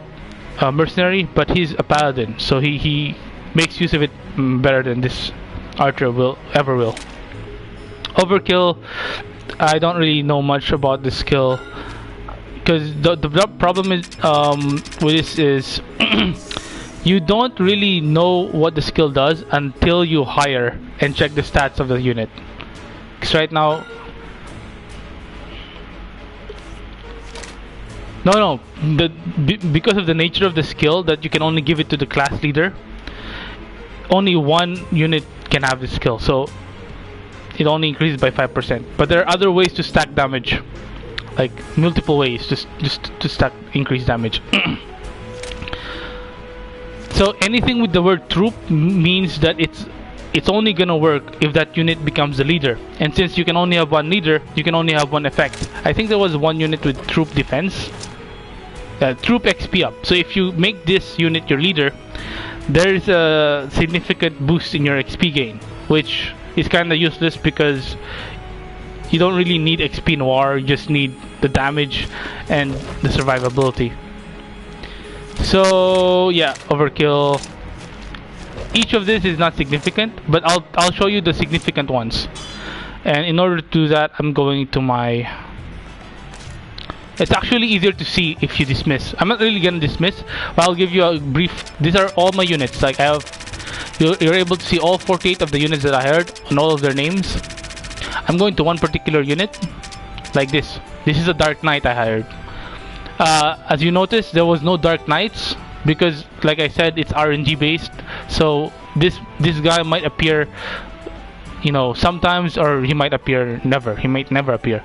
mercenary, but he's a paladin, so he makes use of it better than this archer ever will. Overkill, I don't really know much about this skill, because the problem is with this is you don't really know what the skill does until you hire and check the stats of the unit. Because right now, because of the nature of the skill that you can only give it to the class leader, only one unit can have this skill, so it only increases by 5%. But there are other ways to stack damage, like multiple ways just to stack increase damage. So anything with the word troop means that it's only gonna work if that unit becomes the leader, and since you can only have one leader, you can only have one effect. I think there was one unit with troop defense, troop XP up. So if you make this unit your leader, there is a significant boost in your XP gain, which is kind of useless because you don't really need XP in war. You just need the damage and the survivability. So yeah, overkill. Each of this is not significant, but I'll show you the significant ones. And in order to do that, I'm going to my. It's actually easier to see if you dismiss. I'm not really gonna dismiss, but I'll give you a brief. These are all my units. Like I have, you're able to see all 48 of the units that I hired and all of their names. I'm going to one particular unit, like this. This is a Dark Knight I hired. As you notice, there was no Dark Knights because, like I said, it's RNG based. So this guy might appear, sometimes, or he might appear never. He might never appear.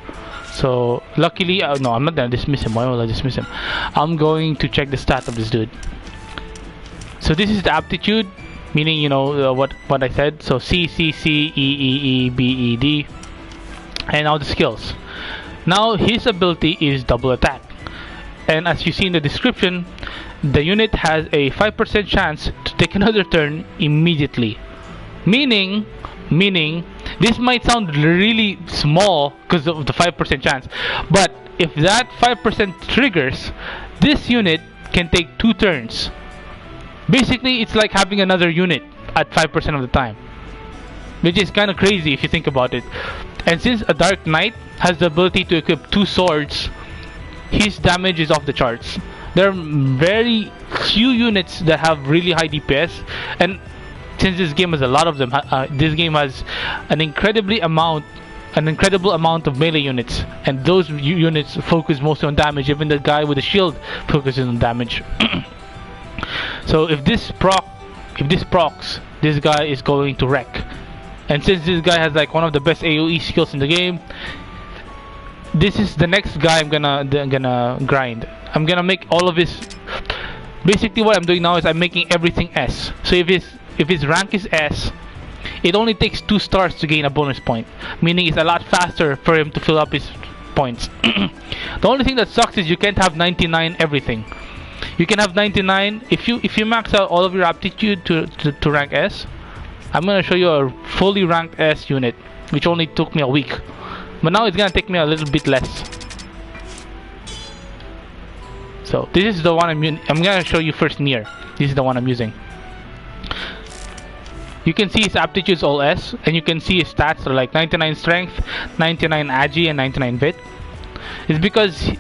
So luckily, no, I'm not gonna dismiss him. Why will I dismiss him? I'm going to check the stat of this dude. So this is the aptitude, meaning what I said. So C, C, C, E, E, E, B, E, D, and now the skills. Now his ability is double attack, and as you see in the description, the unit has a 5% chance to take another turn immediately. Meaning, this might sound really small because of the 5% chance, but if that 5% triggers, this unit can take 2 turns. Basically, it's like having another unit at 5% of the time, which is kind of crazy if you think about it. And since a Dark Knight has the ability to equip 2 swords, his damage is off the charts. There are very few units that have really high DPS, and since this game has a lot of them, this game has an incredible amount of melee units, and those units focus mostly on damage. Even the guy with the shield focuses on damage. So if this procs, this guy is going to wreck. And since this guy has like one of the best AoE skills in the game, this is the next guy I'm gonna grind. I'm gonna make all of his. Basically, what I'm doing now is I'm making everything S. So if his rank is S, it only takes 2 stars to gain a bonus point, meaning it's a lot faster for him to fill up his points. The only thing that sucks is you can't have 99 everything. You can have 99 if you max out all of your aptitude to rank S. I'm gonna show you a fully ranked S unit, which only took me a week, but now it's gonna take me a little bit less. So this is the one I'm gonna show you first. Near, this is the one I'm using. You can see his aptitudes all S, and you can see his stats are like 99 strength, 99 agi, and 99 vit. It's because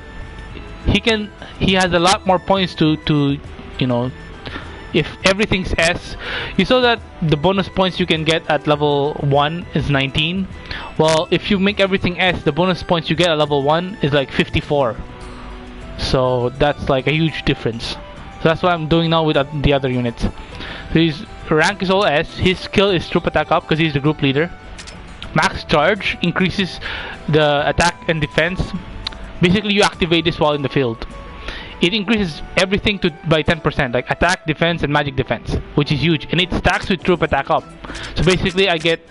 he has a lot more points to if everything's S. You saw that the bonus points you can get at level 1 is 19. Well, if you make everything S, the bonus points you get at level 1 is like 54. So that's like a huge difference. So that's what I'm doing now with the other units. So rank is all S. His skill is troop attack up because he's the group leader. Max charge increases the attack and defense. Basically, you activate this while in the field. It increases everything by 10%, like attack, defense, and magic defense, which is huge. And it stacks with troop attack up. So basically, I get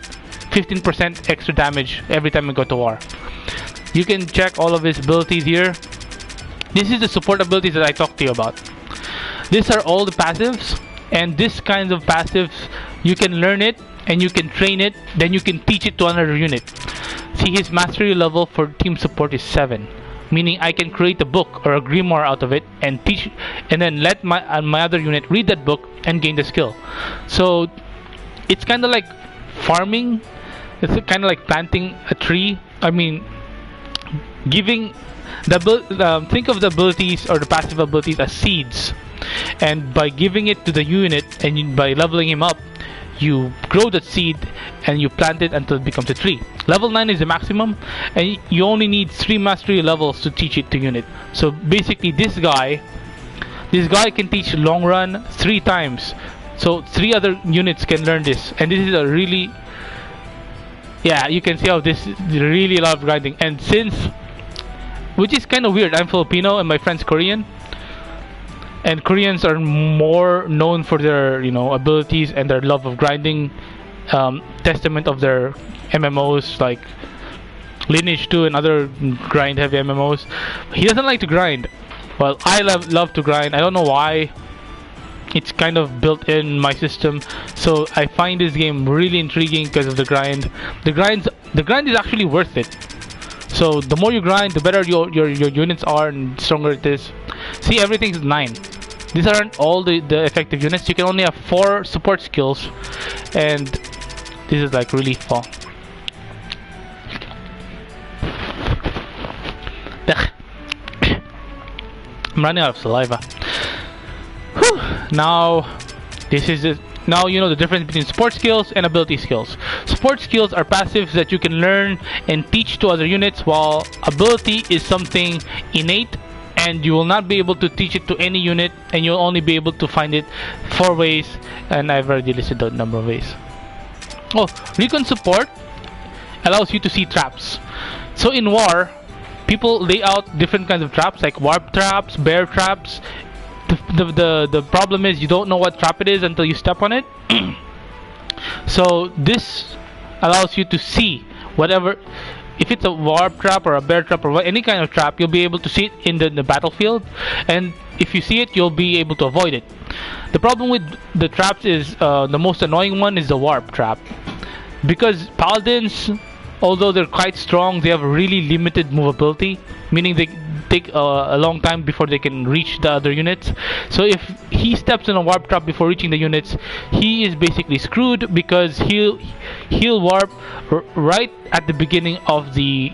15% extra damage every time I go to war. You can check all of his abilities here. This is the support abilities that I talked to you about. These are all the passives, and this kind of passives, you can learn it and you can train it, then you can teach it to another unit. See, his mastery level for team support is 7, meaning I can create a book or a grimoire out of it and teach, and then let my other unit read that book and gain the skill. So it's kind of like farming. It's kind of like planting a tree. I mean, giving the think of the abilities or the passive abilities as seeds, and by giving it to the unit and by leveling him up, you grow that seed and you plant it until it becomes a tree. Level 9 is the maximum, and you only need 3 mastery levels to teach it to unit. So basically, this guy can teach long run 3 times. So 3 other units can learn this, and this is a really, yeah, you can see how this really love grinding. And since, which is kind of weird, I'm Filipino and my friend's Korean, and Koreans are more known for their, abilities and their love of grinding. Testament of their MMOs like Lineage 2 and other grind-heavy MMOs. He doesn't like to grind. Well, I love to grind. I don't know why. It's kind of built in my system. So I find this game really intriguing because of the grind. The grind is actually worth it. So the more you grind, the better your units are and stronger it is. See, everything's 9. These aren't all the effective units. You can only have 4 support skills, and this is like really fun. I'm running out of saliva. Whew. Now, this is it. Now you know the difference between support skills and ability skills. Support skills are passives that you can learn and teach to other units, while ability is something innate and you will not be able to teach it to any unit, and you'll only be able to find it 4 ways, and I've already listed the number of ways. Oh, recon support allows you to see traps. So in war, people lay out different kinds of traps, like warp traps, bear traps. The problem is you don't know what trap it is until you step on it. So this allows you to see whatever. If it's a warp trap or a bear trap or any kind of trap, you'll be able to see it in the battlefield, and if you see it, you'll be able to avoid it. The problem with the traps is the most annoying one is the warp trap, because paladins, although they're quite strong, they have really limited movability, meaning they take a long time before they can reach the other units. So if he steps in a warp trap before reaching the units, he is basically screwed, because he'll warp right at the beginning of the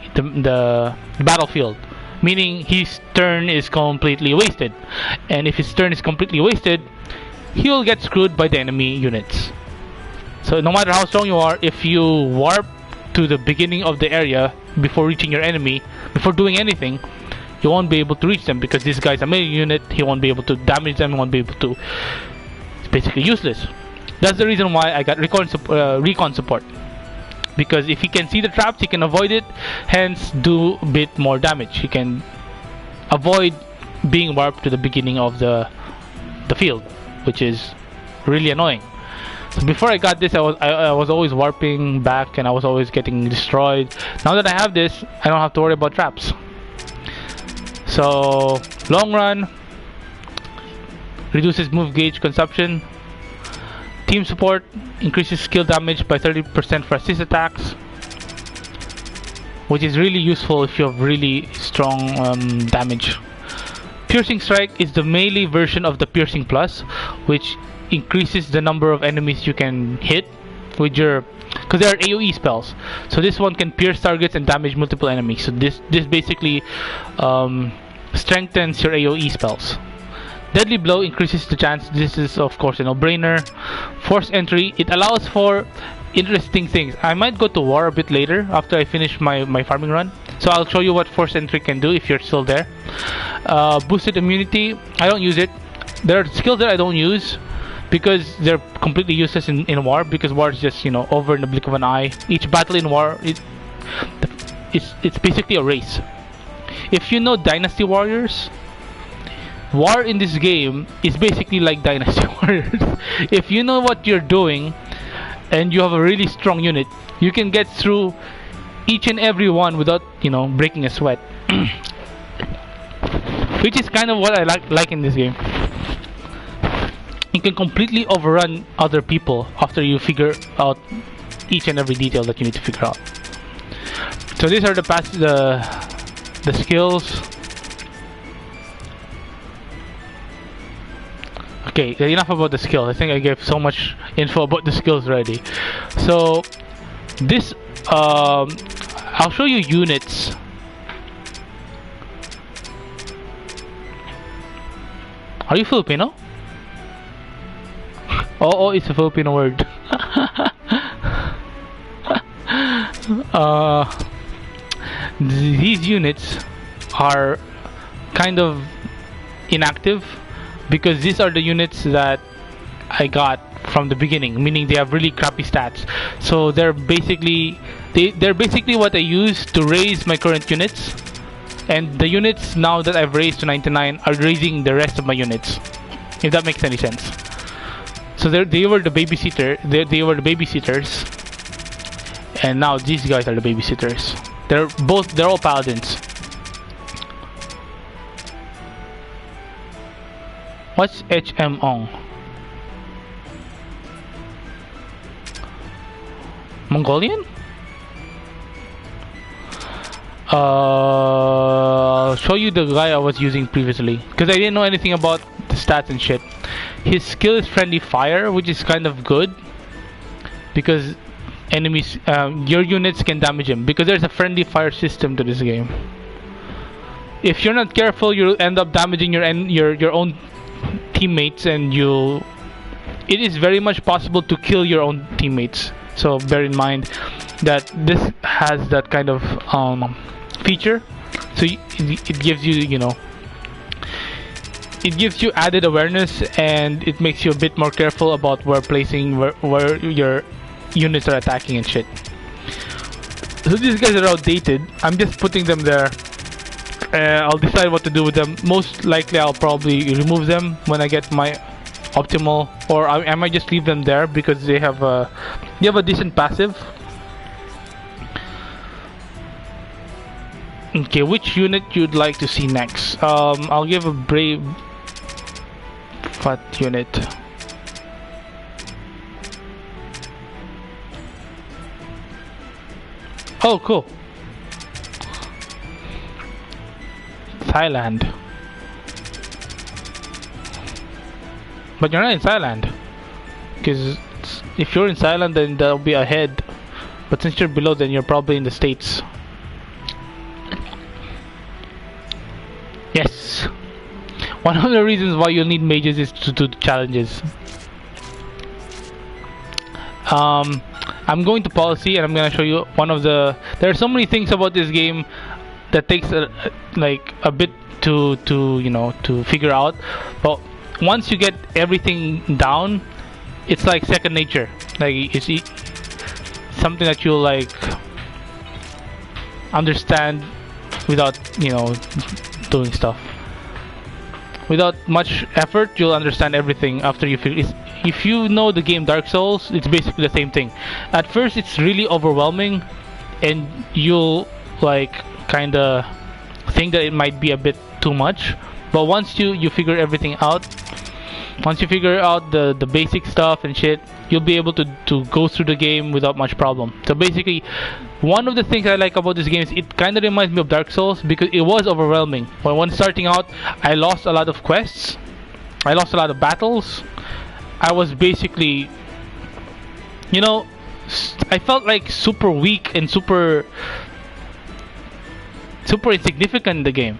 battlefield, meaning his turn is completely wasted. And if his turn is completely wasted, he'll get screwed by the enemy units. So no matter how strong you are, if you warp to the beginning of the area before reaching your enemy, before doing anything, you won't be able to reach them, because this guy's a melee unit. He won't be able to damage them. He won't be able to. It's basically useless. That's the reason why I got recon support, because if he can see the traps, he can avoid it, hence do a bit more damage. He can avoid being warped to the beginning of the field, which is really annoying. So before I got this, I was always warping back and I was always getting destroyed. Now that I have this, I don't have to worry about traps. So long run reduces move gauge consumption. Team support increases skill damage by 30% for assist attacks, which is really useful if you have really strong damage. Piercing strike is the melee version of the piercing plus, which increases the number of enemies you can hit with your, because there are AoE spells. So this one can pierce targets and damage multiple enemies. So this basically strengthens your AoE spells. Deadly blow increases the chance. This is of course a no-brainer. Forced entry, it allows for interesting things. I might go to war a bit later after I finish my farming run, so I'll show you what forced entry can do if you're still there. Boosted immunity, I don't use it. There are skills that I don't use. because they're completely useless in war, because war is just, you know, over in the blink of an eye. Each battle in war, it's basically a race. If you know Dynasty Warriors, war in this game is basically like Dynasty Warriors. If you know what you're doing and you have a really strong unit, you can get through each and every one without, you know, breaking a sweat. Which is kind of what I like in this game. You can completely overrun other people after you figure out each and every detail that you need to figure out. So these are the skills. Okay, enough about the skills. I think I gave so much info about the skills already. So this I'll show you units. Are you Filipino? Oh, it's a Filipino word. These units are kind of inactive because these are the units that I got from the beginning, meaning they have really crappy stats. So they're basically what I use to raise my current units, and the units now that I've raised to 99 are raising the rest of my units, if that makes any sense. So they were the babysitter. They were the babysitters, and now these guys are the babysitters. They're all paladins. What's HMong? Mongolian? I'll show you the guy I was using previously, because I didn't know anything about the stats and shit. His skill is friendly fire, which is kind of good because enemies, your units can damage him, because there's a friendly fire system to this game. If you're not careful, you'll end up damaging your own teammates, and it is very much possible to kill your own teammates. So bear in mind that this has that kind of feature. So it gives you, you know, it gives you added awareness, and it makes you a bit more careful about where your units are attacking and shit. So these guys are outdated. I'm just putting them there. I'll decide what to do with them. Most likely I'll probably remove them when I get my optimal, or I might just leave them there because they have a decent passive. Okay, which unit you'd like to see next? I'll give a brave fat unit. Oh, cool. Thailand. But you're not in Thailand, because if you're in Thailand, then that'll be ahead. But since you're below, then you're probably in the States. Yes. One of the reasons why you'll need mages is to do the challenges. I'm going to policy, and I'm going to show you one of the. There are so many things about this game that takes like a bit to you know, to figure out. But once you get everything down, it's like second nature. Like it's something that you'll like understand without, you know, doing stuff. Without much effort, you'll understand everything after you figure. If you know the game Dark Souls, it's basically the same thing. At first, it's really overwhelming, and you'll like kinda think that it might be a bit too much. But once you figure everything out, once you figure out the basic stuff and shit, you'll be able to go through the game without much problem. So basically, one of the things I like about this game is it kind of reminds me of Dark Souls because it was overwhelming. When starting out, I lost a lot of quests, I lost a lot of battles. I was basically, you know, I felt like super weak and super insignificant in the game.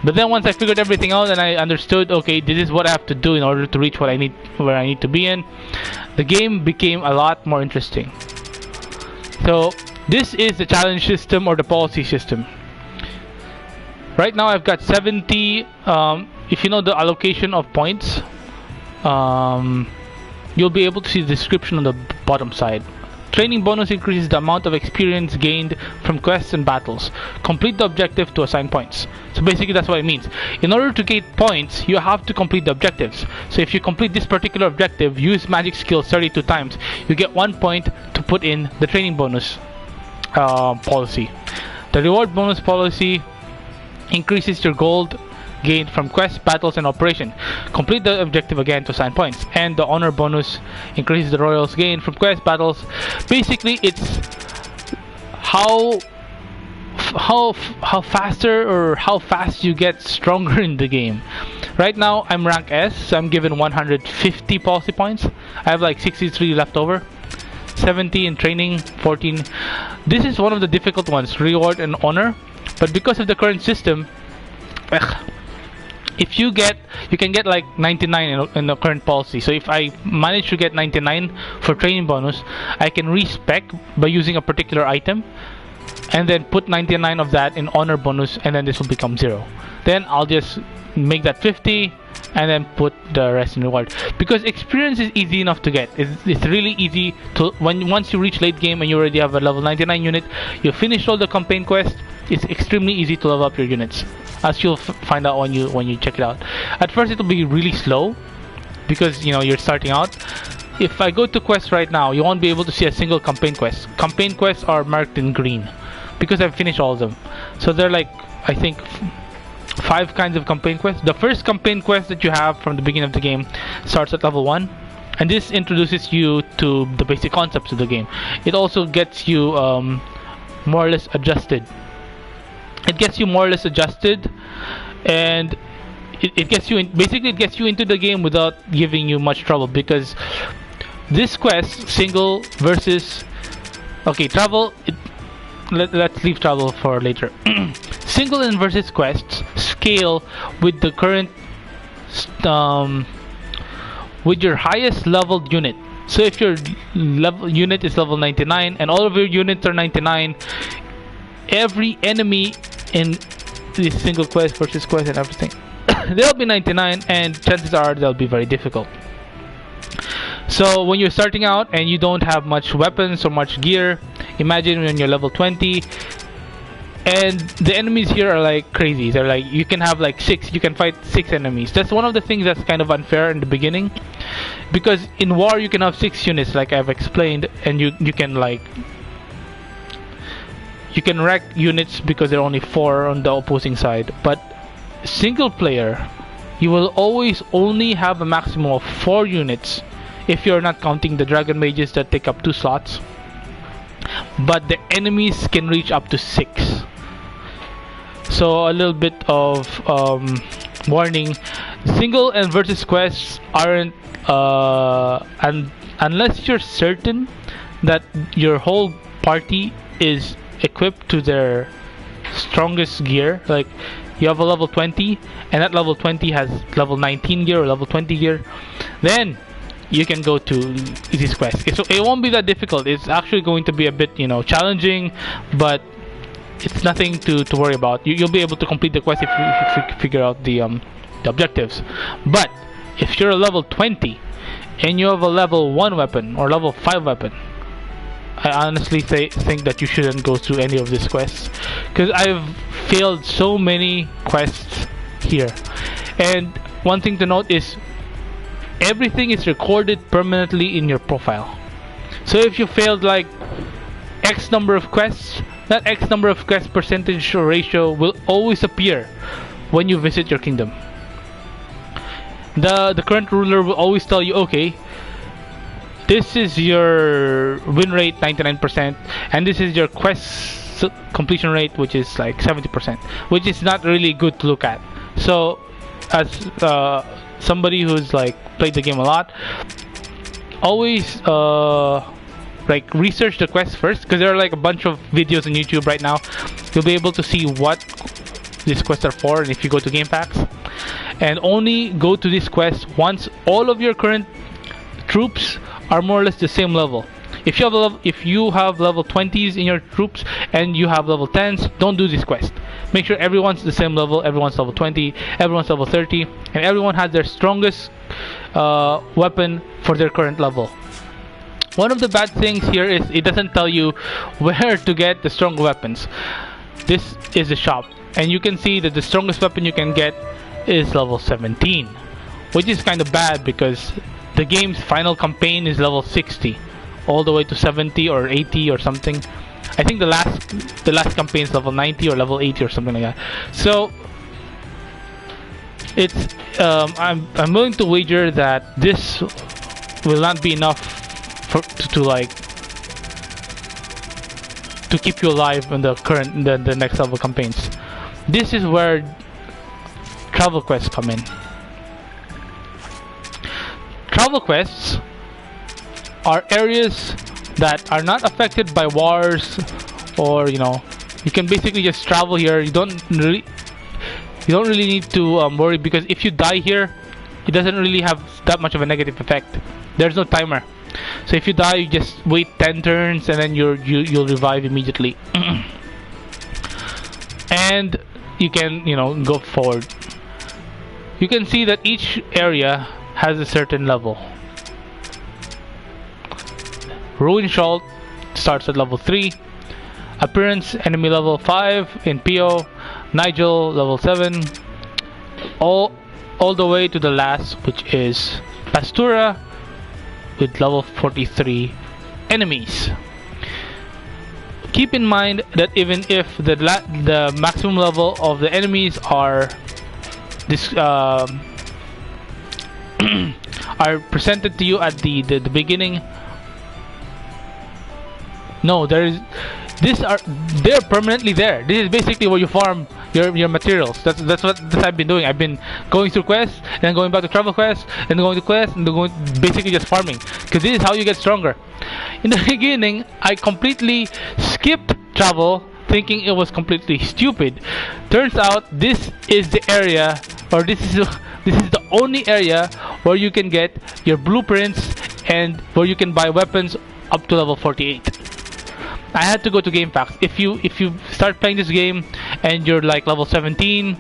But then once I figured everything out and I understood, okay, this is what I have to do in order to reach where I need to be in, the game became a lot more interesting. So this is the challenge system or the policy system. Right now I've got 70, if you know the allocation of points, you'll be able to see the description on the bottom side. Training bonus increases the amount of experience gained from quests and battles. Complete the objective to assign points. So basically that's what it means. In order to gain points, you have to complete the objectives. So if you complete this particular objective, use magic skills 32 times, you get 1 point to put in the training bonus policy. The reward bonus policy increases your gold gained from quests, battles, and operation. Complete the objective again to assign points. And the honor bonus increases the royals gained from quests, battles. Basically, it's how faster or how fast you get stronger in the game. Right now, I'm rank S, so I'm given 150 policy points. I have like 63 left over. 70 in training, 14. This is one of the difficult ones, reward and honor. But because of the current system, if you can get like 99 in the current policy. So if I manage to get 99 for training bonus, I can respec by using a particular item and then put 99 of that in honor bonus, and then this will become 0. Then I'll just make that 50 and then put the rest in reward, because experience is easy enough to get. It's really easy to, once you reach late game and you already have a level 99 unit, you finish all the campaign quests, it's extremely easy to level up your units, as you'll find out when you check it out. At first it'll be really slow because you're starting out. If I go to quests right now, you won't be able to see a single campaign quest. Campaign quests are marked in green because I've finished all of them. So they're like, I think, 5 kinds of campaign quests. The first campaign quest that you have from the beginning of the game starts at level 1, and this introduces you to the basic concepts of the game. It also gets you more or less adjusted. It gets you more or less adjusted, and it gets you in, basically it gets you into the game without giving you much trouble, because this quest, single versus travel, let's leave travel for later. Single and versus quests scale with the current with your highest leveled unit. So if your unit is level 99 and all of your units are 99, every enemy in this single quest versus quest and everything, they'll be 99, and chances are they'll be very difficult. So when you're starting out and you don't have much weapons or much gear, imagine when you're level 20 and the enemies here are like crazy. They're like, you can have like 6, you can fight 6 enemies. That's one of the things that's kind of unfair in the beginning, because in war you can have 6 units like I've explained, and you can like, you can wreck units because there are only 4 on the opposing side. But single player, you will always only have a maximum of 4 units if you're not counting the dragon mages that take up 2 slots, but the enemies can reach up to 6. So a little bit of warning: single and versus quests aren't unless you're certain that your whole party is equipped to their strongest gear, like you have a level 20 and that level 20 has level 19 gear or level 20 gear, then you can go to this quest. So it won't be that difficult. It's actually going to be a bit challenging, but it's nothing to worry about. You'll be able to complete the quest if you figure out the objectives. But if you're a level 20 and you have a level 1 weapon or level 5 weapon, I honestly think that you shouldn't go through any of these quests, because I've failed so many quests here. And one thing to note is everything is recorded permanently in your profile. So if you failed like X number of quests, that X number of quest percentage or ratio will always appear when you visit your kingdom. The current ruler will always tell you, okay, this is your win rate 99%, and this is your quest completion rate, which is like 70%, which is not really good to look at. So as somebody who's like played the game a lot, always like research the quest first, because there are like a bunch of videos on YouTube right now. You'll be able to see what these quests are for, and if you go to game packs, and only go to this quest once all of your current troops are more or less the same level. If you have level 20s in your troops and you have level 10s, don't do this quest. Make sure everyone's the same level, everyone's level 20, everyone's level 30, and everyone has their strongest weapon for their current level. One of the bad things here is it doesn't tell you where to get the stronger weapons. This is the shop, and you can see that the strongest weapon you can get is level 17, which is kind of bad because the game's final campaign is level 60, all the way to 70 or 80 or something. I think the last campaign is level 90 or level 80 or something like that. So it's I'm willing to wager that this will not be enough to keep you alive in the next level campaigns. This is where travel quests come in. Travel quests are areas that are not affected by wars, or you can basically just travel here. You don't really need to worry, because if you die here, it doesn't really have that much of a negative effect. There's no timer. So if you die, you just wait 10 turns and then you'll revive immediately. And you can go forward. You can see that each area has a certain level. Ruin Shalt starts at level 3. Appearance enemy level 5 in PO. Nigel level 7. All the way to the last, which is Pastura, with level 43 enemies. Keep in mind that even if the maximum level of the enemies are are presented to you at the beginning, no, they're permanently there. This is basically where you farm your materials. That's what I've been doing. I've been going through quests, then going back to travel quests, then going to quests, and basically just farming, because this is how you get stronger. In the beginning, I completely skipped travel, thinking it was completely stupid. Turns out this is the area, or this is the only area where you can get your blueprints and where you can buy weapons up to level 48. I had to go to GameFAQs. If you start playing this game and you're like level 17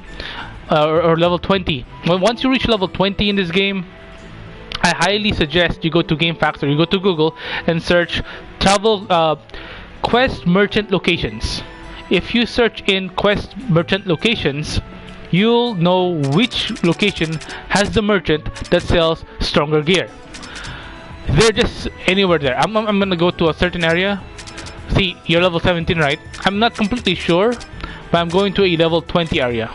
or level 20, well, once you reach level 20 in this game, I highly suggest you go to GameFAQs or you go to Google and search travel quest merchant locations. If you search in quest merchant locations, you'll know which location has the merchant that sells stronger gear. They're just anywhere there. I'm gonna go to a certain area. See, you're level 17, right? I'm not completely sure, but I'm going to a level 20 area.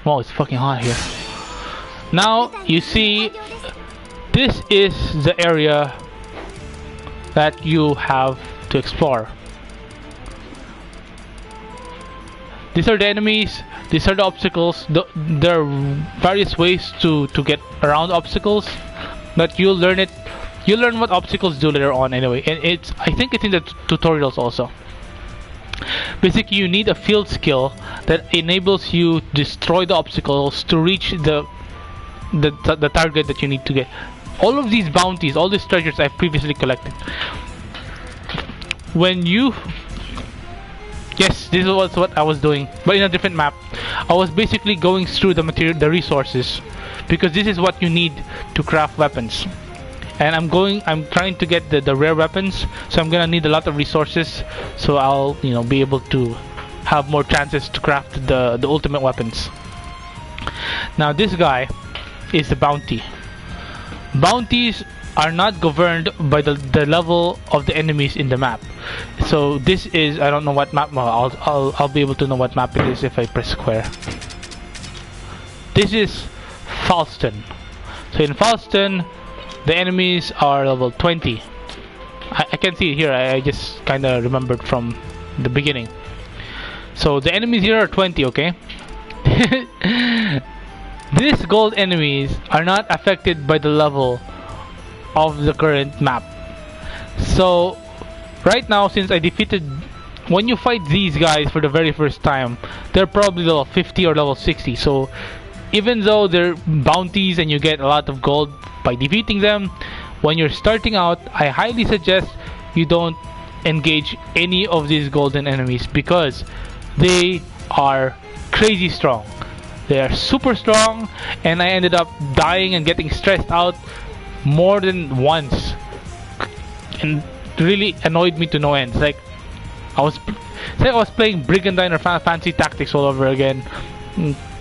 Wow, it's fucking hot here. Now, you see, this is the area that you have to explore. These are the enemies, these are the obstacles. There are various ways to get around obstacles, but you'll learn it. You'll learn what obstacles do later on anyway, and I think it's in the tutorials also. Basically, you need a field skill that enables you to destroy the obstacles to reach the target that you need to get. All of these bounties, all these treasures I've previously collected. Yes, this was what I was doing, but in a different map. I was basically going through the resources, because this is what you need to craft weapons. And I'm trying to get the rare weapons, so I'm gonna need a lot of resources, so I'll be able to have more chances to craft the ultimate weapons. Now this guy is the bounty. Bounties are not governed by the level of the enemies in the map. So this is, I don't know what map. Well, I'll be able to know what map it is if I press square. This is Falston. So in Falston, the enemies are level 20. I can see it here. I just kind of remembered from the beginning. So the enemies here are 20, okay? These gold enemies are not affected by the level of the current map. So right now, since I defeated, when you fight these guys for the very first time, they're probably level 50 or level 60. So even though they're bounties and you get a lot of gold by defeating them, when you're starting out, I highly suggest you don't engage any of these golden enemies, because they are crazy strong. They are super strong, and I ended up dying and getting stressed out more than once, and really annoyed me to no end. It's like I was playing Brigandine or Final Fantasy Tactics all over again,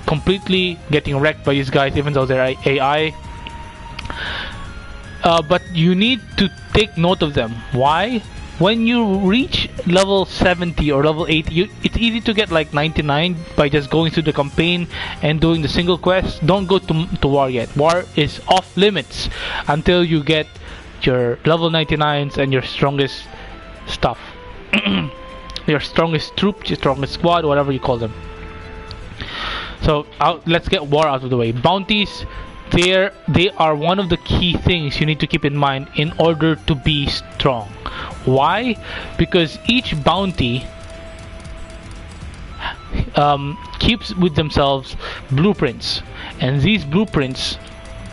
completely getting wrecked by these guys, even though they're AI. But you need to take note of them. Why? When you reach level 70 or level 80, it's easy to get like 99 by just going through the campaign and doing the single quest. Don't go to war yet. War is off limits until you get your level 99s and your strongest stuff. Your strongest troop, your strongest squad, whatever you call them. So let's get war out of the way. Bounties, they are one of the key things you need to keep in mind in order to be strong. Why? Because each bounty keeps with themselves blueprints, and these blueprints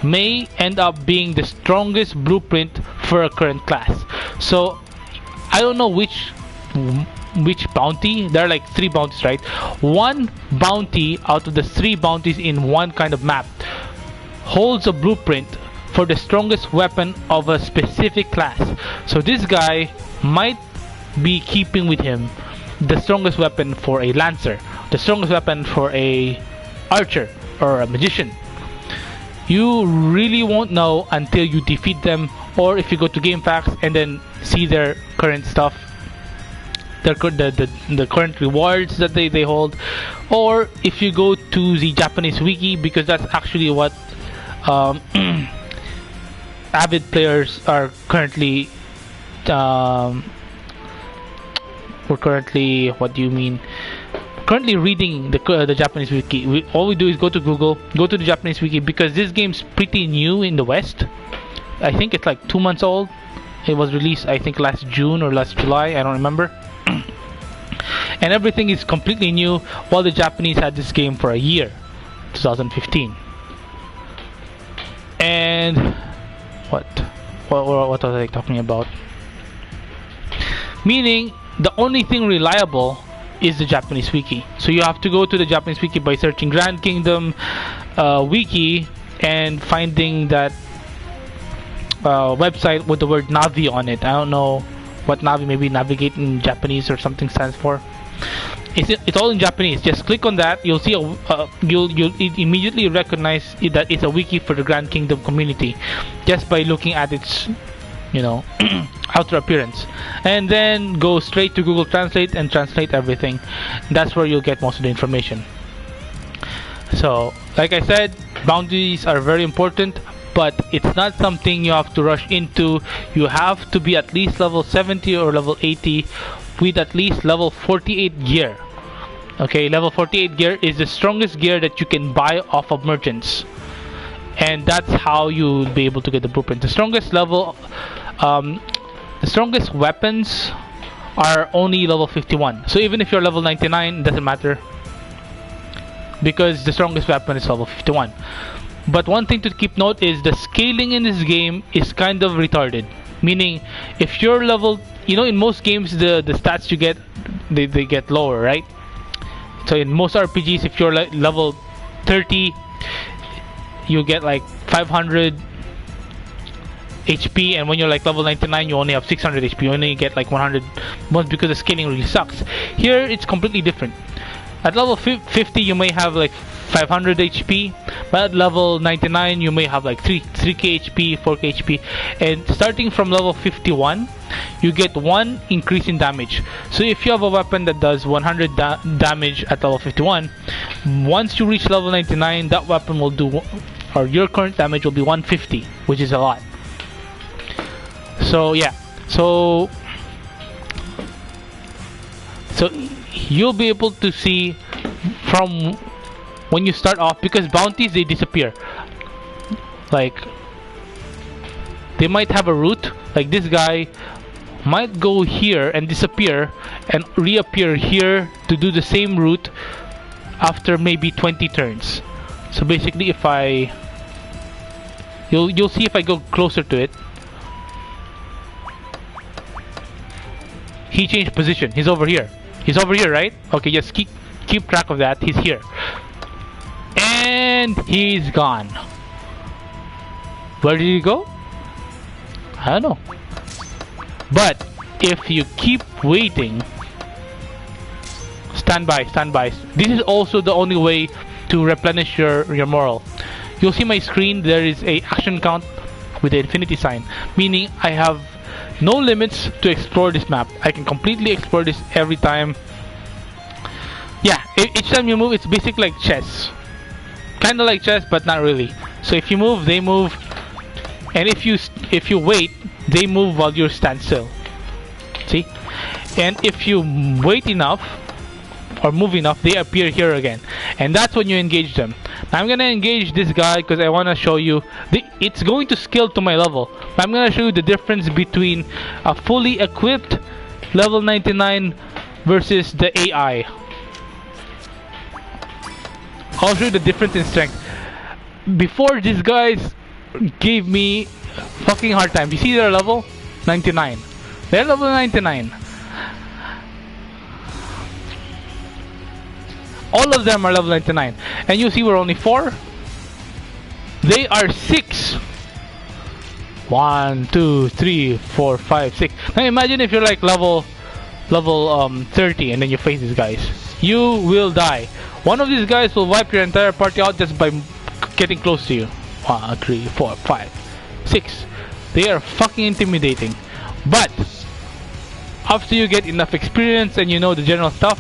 may end up being the strongest blueprint for a current class. So I don't know which bounty. There are like 3 bounties, right? One bounty out of the 3 bounties in one kind of map holds a blueprint for the strongest weapon of a specific class. So this guy might be keeping with him the strongest weapon for a lancer, the strongest weapon for a archer or a magician. You really won't know until you defeat them, or if you go to GameFAQs and then see their current stuff, the current rewards that they hold, or if you go to the Japanese wiki, because that's actually what avid players are currently currently reading the Japanese wiki. All we do is go to Google, go to the Japanese wiki, because this game's pretty new in the West. I think it's like 2 months old. It was released, I think, last June or last July, I don't remember. And everything is completely new, while the Japanese had this game for a year, 2015. And what was I talking about? Meaning the only thing reliable is the Japanese wiki. So you have to go to the Japanese wiki by searching Grand Kingdom wiki and finding that website with the word Navi on it. I don't know what Navi, maybe navigate in Japanese or something stands for. It's all in Japanese. Just click on that. You'll see you'll immediately recognize that it's a wiki for the Grand Kingdom community, just by looking at its, outer appearance. And then go straight to Google Translate and translate everything. That's where you'll get most of the information. So, like I said, boundaries are very important, but it's not something you have to rush into. You have to be at least level 70 or level 80 with at least level 48 gear. Okay, level 48 gear is the strongest gear that you can buy off of merchants, and that's how you'll be able to get the blueprint. The strongest weapons are only level 51. So even if you're level 99, it doesn't matter, because the strongest weapon is level 51. But one thing to keep note is the scaling in this game is kind of retarded. Meaning, if you're level, in most games the stats you get, they get lower, right? So in most RPGs, if you're like level 30, you get like 500 HP, and when you're like level 99, you only have 600 HP. You only get like 100 most, because the scaling really sucks. Here it's completely different. At level 50 you may have like 500 HP, but at level 99 you may have like 3k HP, 4k HP, and starting from level 51 you get 1 increase in damage. So if you have a weapon that does 100 damage at level 51, once you reach level 99, that weapon will do, or your current damage will be 150, which is a lot. So yeah, so you'll be able to see from when you start off, because bounties, they disappear. Like, they might have a route, like this guy might go here and disappear and reappear here to do the same route after maybe 20 turns. So basically, if you'll see if I go closer to it, he changed position. He's over here, right? Okay, just keep keep track of that, he's here. And he's gone. Where did he go? I don't know. But if you keep waiting, stand by. This is also the only way to replenish your moral. You'll see my screen, there is a action count with the infinity sign, meaning I have no limits to explore this map. I can completely explore this every time. Yeah, each time you move, it's basically like chess. Kinda like chess, but not really. So if you move, they move, and if you wait, they move while you stand still. See? And if you wait enough or move enough, they appear here again, and that's when you engage them. Now I'm gonna engage this guy because I want to show you it's going to scale to my level. I'm gonna show you the difference between a fully equipped level 99 versus the AI. I'll show you the difference in strength. Before, these guys gave me fucking hard time. You see their level? 99. They're level 99. All of them are level 99. And you see we're only 4. They are 6. 1, 2, 3, 4, 5, 6. Now imagine if you're like level 30 and then you face these guys. You will die. One of these guys will wipe your entire party out just by getting close to you. 1, 3, 4, 5, 6. They are fucking intimidating. But after you get enough experience and you know the general stuff,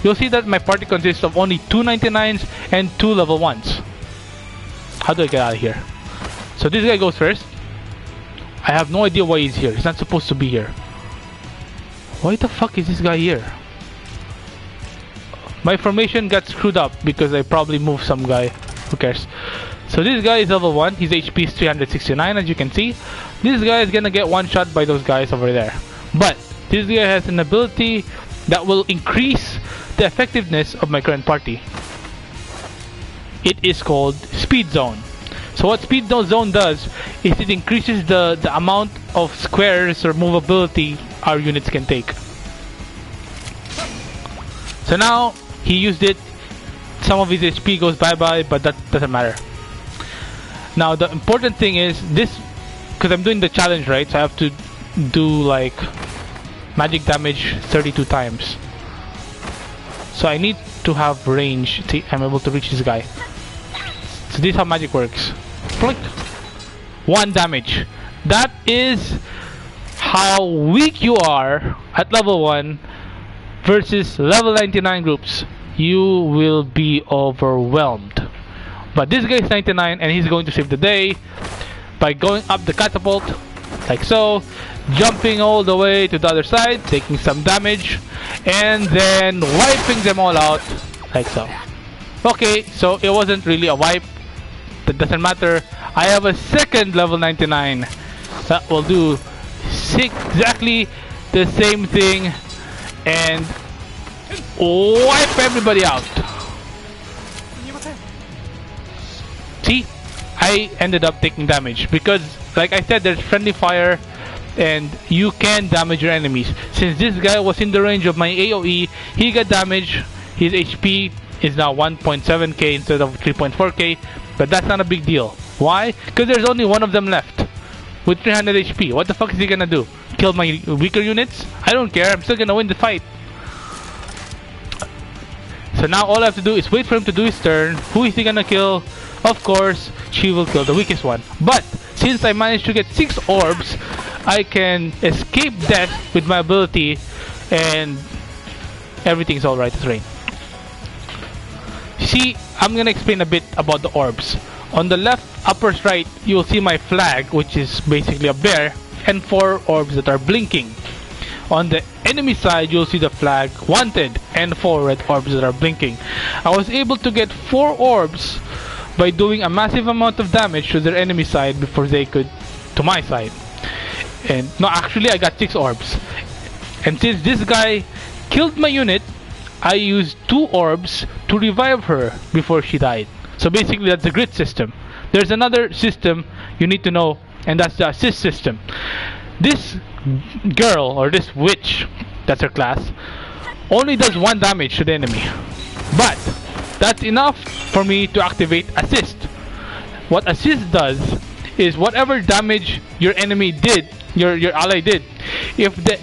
you'll see that my party consists of only 2 99s and 2 level 1s. How do I get out of here? So this guy goes first. I have no idea why he's here. He's not supposed to be here. Why the fuck is this guy here? My formation got screwed up because I probably moved some guy. Who cares? So this guy is level 1. His HP is 369, as you can see. This guy is gonna get one shot by those guys over there. But this guy has an ability that will increase the effectiveness of my current party. It is called Speed Zone. So what Speed Zone does is it increases the amount of squares or movability our units can take. So now he used it. Some of his HP goes bye-bye, but that doesn't matter. Now the important thing is this, because I'm doing the challenge, right? So I have to do like magic damage 32 times. So I need to have range. See, I'm able to reach this guy. So this is how magic works. Blink. 1 damage. That is how weak you are at level 1 versus level 99 groups. You will be overwhelmed. But this guy is 99 and he's going to save the day by going up the catapult like so, jumping all the way to the other side, taking some damage, and then wiping them all out like so. Okay, so it wasn't really a wipe. That doesn't matter. I have a second level 99 that will do exactly the same thing and wipe everybody out. See, I ended up taking damage because, like I said, there's friendly fire and you can damage your enemies. Since this guy was in the range of my AoE, he got damage. His HP is now 1.7k instead of 3.4k, but that's not a big deal. Why? Because there's only one of them left with 300 HP. What the fuck is he gonna do? Kill my weaker units? I don't care, I'm still gonna win the fight. So now all I have to do is wait for him to do his turn. Who is he gonna kill? Of course, she will kill the weakest one. But since I managed to get 6 orbs, I can escape death with my ability and everything's alright as rain. See, I'm gonna explain a bit about the orbs. On the left upper right, you will see my flag, which is basically a bear, and 4 orbs that are blinking. On the enemy side, you'll see the flag wanted and 4 red orbs that are blinking. I was able to get 4 orbs by doing a massive amount of damage to their enemy side before they could to my side. And no, actually I got 6 orbs. And since this guy killed my unit, I used 2 orbs to revive her before she died. So basically that's the grid system. There's another system you need to know, and that's the assist system. This girl, or this witch, that's her class, only does 1 damage to the enemy. But that's enough for me to activate assist. What assist does is whatever damage your enemy did, your ally did, if the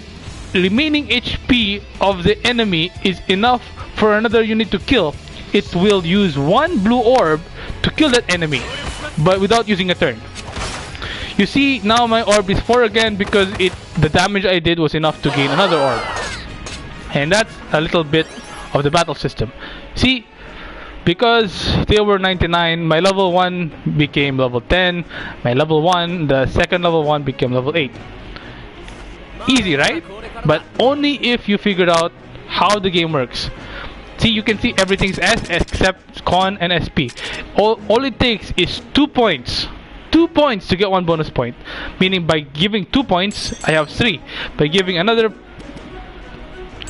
remaining HP of the enemy is enough for another unit to kill, it will use one blue orb to kill that enemy, but without using a turn. You see, now my orb is 4 again because the damage I did was enough to gain another orb. And that's a little bit of the battle system. See, because they were 99, my level 1 became level 10, my level 1, the second level 1 became level 8. Easy, right? But only if you figured out how the game works. See, you can see everything's S except Con and SP. All it takes is 2 points. 2 points to get 1 bonus point. Meaning by giving 2 points, I have 3. By giving another...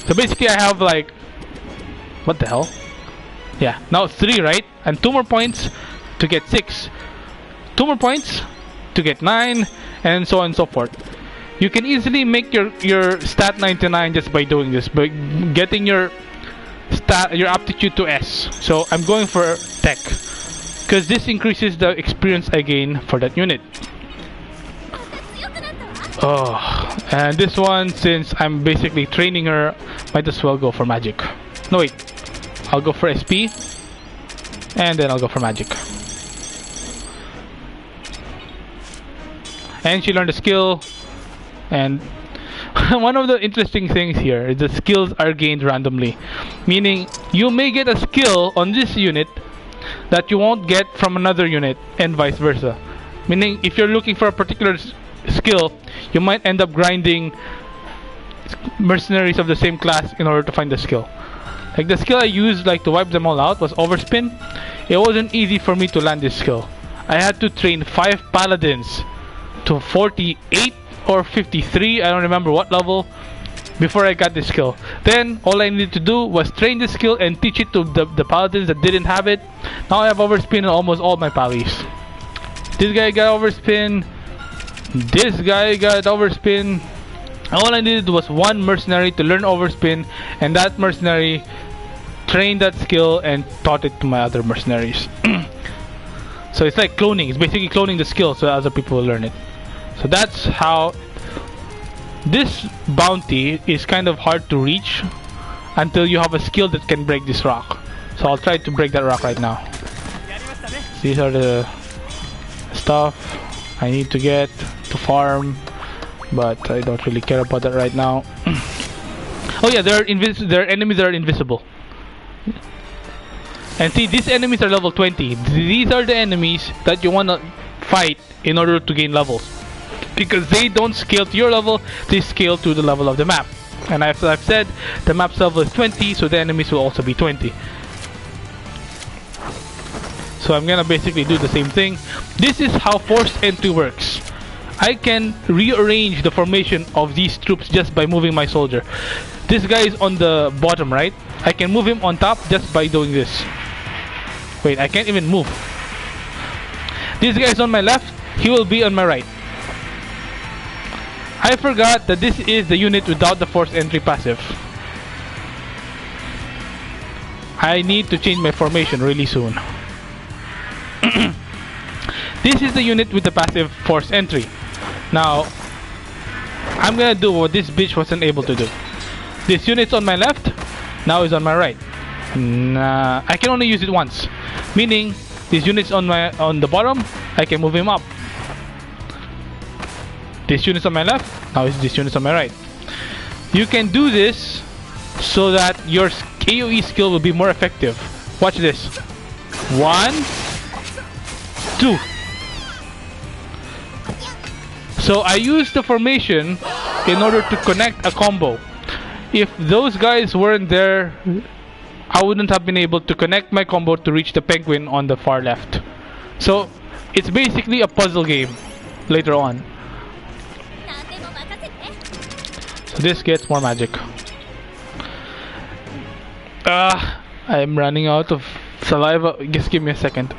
So basically I have like... What the hell? Yeah, now 3, right? And 2 more points to get 6. 2 more points to get 9, and so on and so forth. You can easily make your stat 99 just by doing this, by getting your aptitude to S. So I'm going for tech, because this increases the experience I gain for that unit. Oh, and this one, since I'm basically training her, might as well go for magic. No, wait. I'll go for SP, and then I'll go for magic. And she learned a skill, and one of the interesting things here is the skills are gained randomly. Meaning, you may get a skill on this unit that you won't get from another unit, and vice versa. Meaning, if you're looking for a particular skill, you might end up grinding mercenaries of the same class in order to find the skill. Like the skill I used to wipe them all out was overspin. It wasn't easy for me to land this skill. I had to train 5 paladins to 48 or 53, I don't remember what level, before I got this skill. Then all I needed to do was train this skill and teach it to the paladins that didn't have it. Now I have overspin on almost all my pallies. This guy got overspin. This guy got overspin. All I needed was one mercenary to learn overspin, and that mercenary trained that skill and taught it to my other mercenaries. So it's like cloning. It's basically cloning the skill so other people will learn it. So that's how this bounty is kind of hard to reach until you have a skill that can break this rock. So I'll try to break that rock right now. These are the stuff I need to get to farm, but I don't really care about that right now. Oh yeah, there are enemies that are invisible. And see, these enemies are level 20. These are the enemies that you want to fight in order to gain levels, because they don't scale to your level, they scale to the level of the map. And I've said the map's level is 20, so the enemies will also be 20. So I'm gonna basically do the same thing. This is how forced entry works. I can rearrange the formation of these troops just by moving my soldier. This guy is on the bottom, right? I can move him on top just by doing this. Wait, I can't even move. This guy is on my left, he will be on my right. I forgot that this is the unit without the forced entry passive. I need to change my formation really soon. This is the unit with the passive forced entry. Now, I'm gonna do what this bitch wasn't able to do. This unit's on my left, now is on my right. Nah, I can only use it once. Meaning, this unit's on the bottom, I can move him up. This unit's on my left, now this unit's on my right. You can do this so that your AoE skill will be more effective. Watch this. 1, 2. So I use the formation in order to connect a combo. If those guys weren't there, I wouldn't have been able to connect my combo to reach the penguin on the far left. So it's basically a puzzle game later on. So this gets more magic. I'm running out of saliva. Just give me a second.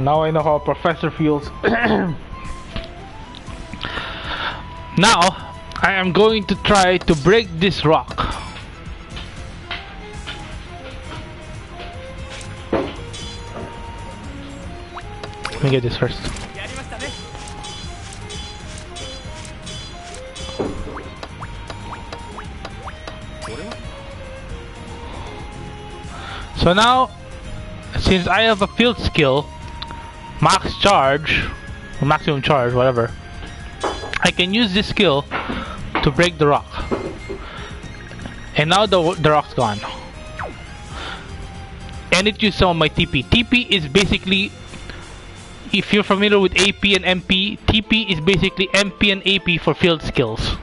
Now I know how a professor feels. Now I am going to try to break this rock. Let me get this first. So now, since I have a field skill, max charge, or maximum charge, whatever, I can use this skill to break the rock. And now the rock's gone. And it used some of my TP. TP is basically, if you're familiar with AP and MP, TP is basically MP and AP for field skills.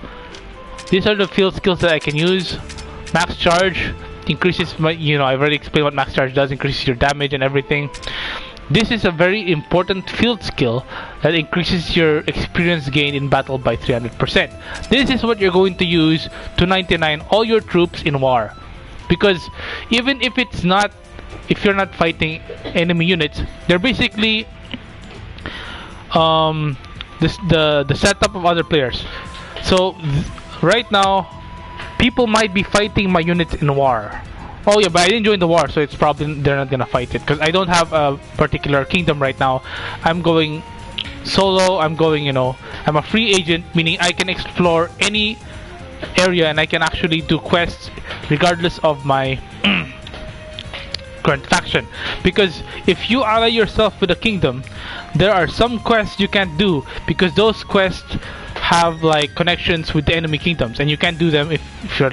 These are the field skills that I can use. Max charge increases my, I've already explained what max charge does, increases your damage and everything. This is a very important field skill that increases your experience gain in battle by 300%. This is what you're going to use to 99 all your troops in war. Because even if you're not fighting enemy units, they're basically the setup of other players. So right now, people might be fighting my units in war. Oh yeah, but I didn't join the war, so it's probably they're not gonna fight it because I don't have a particular kingdom right now. I'm going solo. I'm going, I'm a free agent, meaning I can explore any area and I can actually do quests regardless of my current faction. Because if you ally yourself with a kingdom, there are some quests you can't do because those quests have like connections with the enemy kingdoms, and you can't do them if you're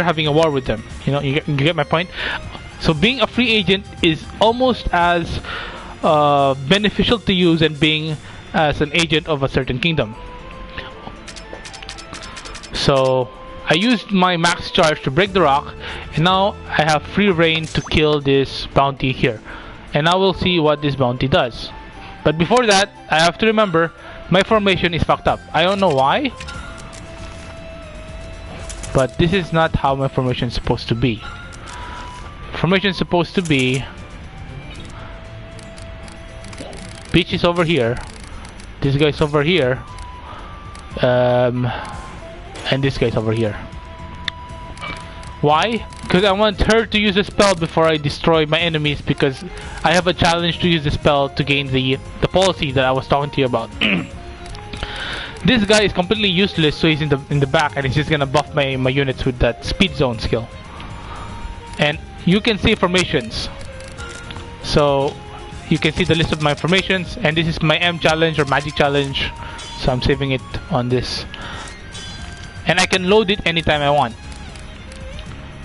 having a war with them. You get my point. So being a free agent is almost as beneficial to you than being as an agent of a certain kingdom. So I used my max charge to break the rock, and now I have free reign to kill this bounty here. And now we'll see what this bounty does. But before that, I have to remember my formation is fucked up. I don't know why, but this is not how my formation is supposed to be. Formation is supposed to be Peach is over here, this guy's over here, and this guy's over here. Why? Because I want her to use a spell before I destroy my enemies, because I have a challenge to use the spell to gain the policy that I was talking to you about. This guy is completely useless, so he's in the back, and he's just gonna buff my units with that speed zone skill. And you can see formations. So you can see the list of my formations, and this is my M challenge or magic challenge. So I'm saving it on this. And I can load it anytime I want,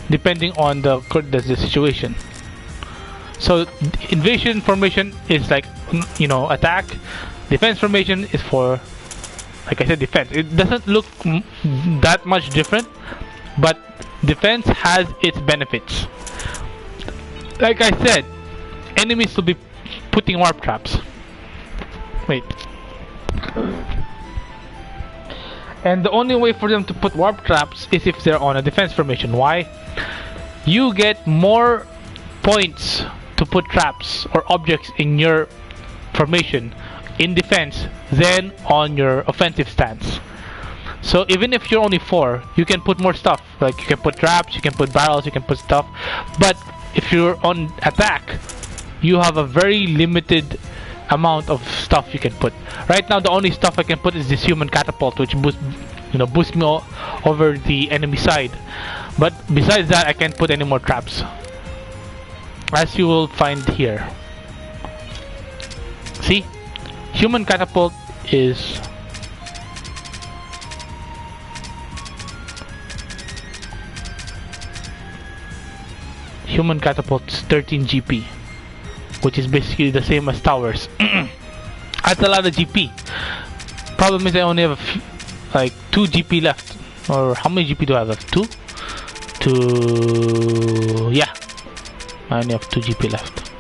depending on the situation. So invasion formation is like, attack. Defense formation is for, like I said, defense. It doesn't look that much different, but defense has its benefits. Like I said, enemies will be putting warp traps. Wait. And the only way for them to put warp traps is if they're on a defense formation. Why? You get more points to put traps or objects in your formation in defense than on your offensive stance. So even if you're only 4, you can put more stuff. Like you can put traps, you can put barrels, you can put stuff. But if you're on attack, you have a very limited amount of stuff you can put. Right now, the only stuff I can put is this human catapult, which boosts me over the enemy side. But besides that, I can't put any more traps, as you will find here. See, human catapult is human catapult is 13 GP, which is basically the same as towers. That's a lot of GP. Problem is I only have like 2 GP left. Or how many GP do I have left? 2? Yeah, I only have 2 GP left.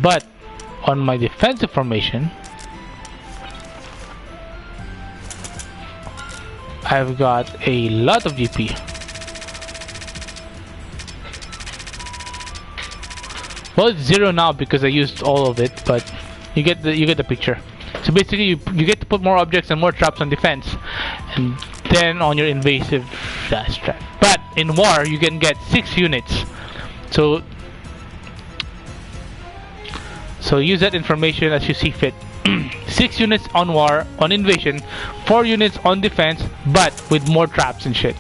But on my defensive formation, I've got a lot of GP. Well, it's 0 now because I used all of it, but you get the picture. So basically, you get to put more objects and more traps on defense, and then on your invasive trap. But in war, you can get 6 units. So use that information as you see fit. 6 units on war, on invasion, 4 units on defense, but with more traps and shit.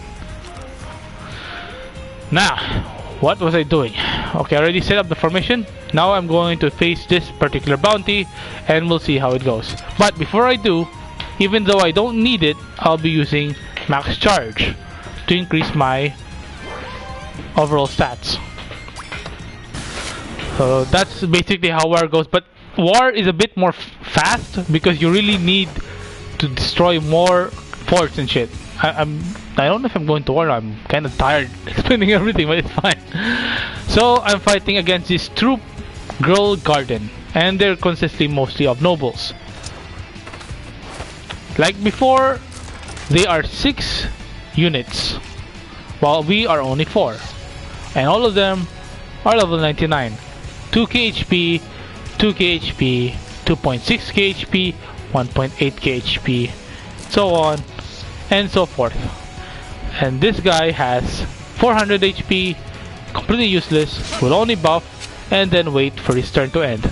Now, what was I doing? Okay, I already set up the formation. Now I'm going to face this particular bounty and we'll see how it goes. But before I do, even though I don't need it, I'll be using max charge to increase my overall stats. So that's basically how war goes. But war is a bit more fast because you really need to destroy more forts and shit. I don't know if I'm going to war. I'm kind of tired explaining everything, but it's fine. So I'm fighting against this troop girl garden, and they're consisting mostly of nobles. Like before, they are 6 units, while we are only 4, and all of them are level 99. 2k HP, 2k HP, 2.6k HP, 1.8k HP, so on and so forth. And this guy has 400 HP, completely useless, will only buff and then wait for his turn to end.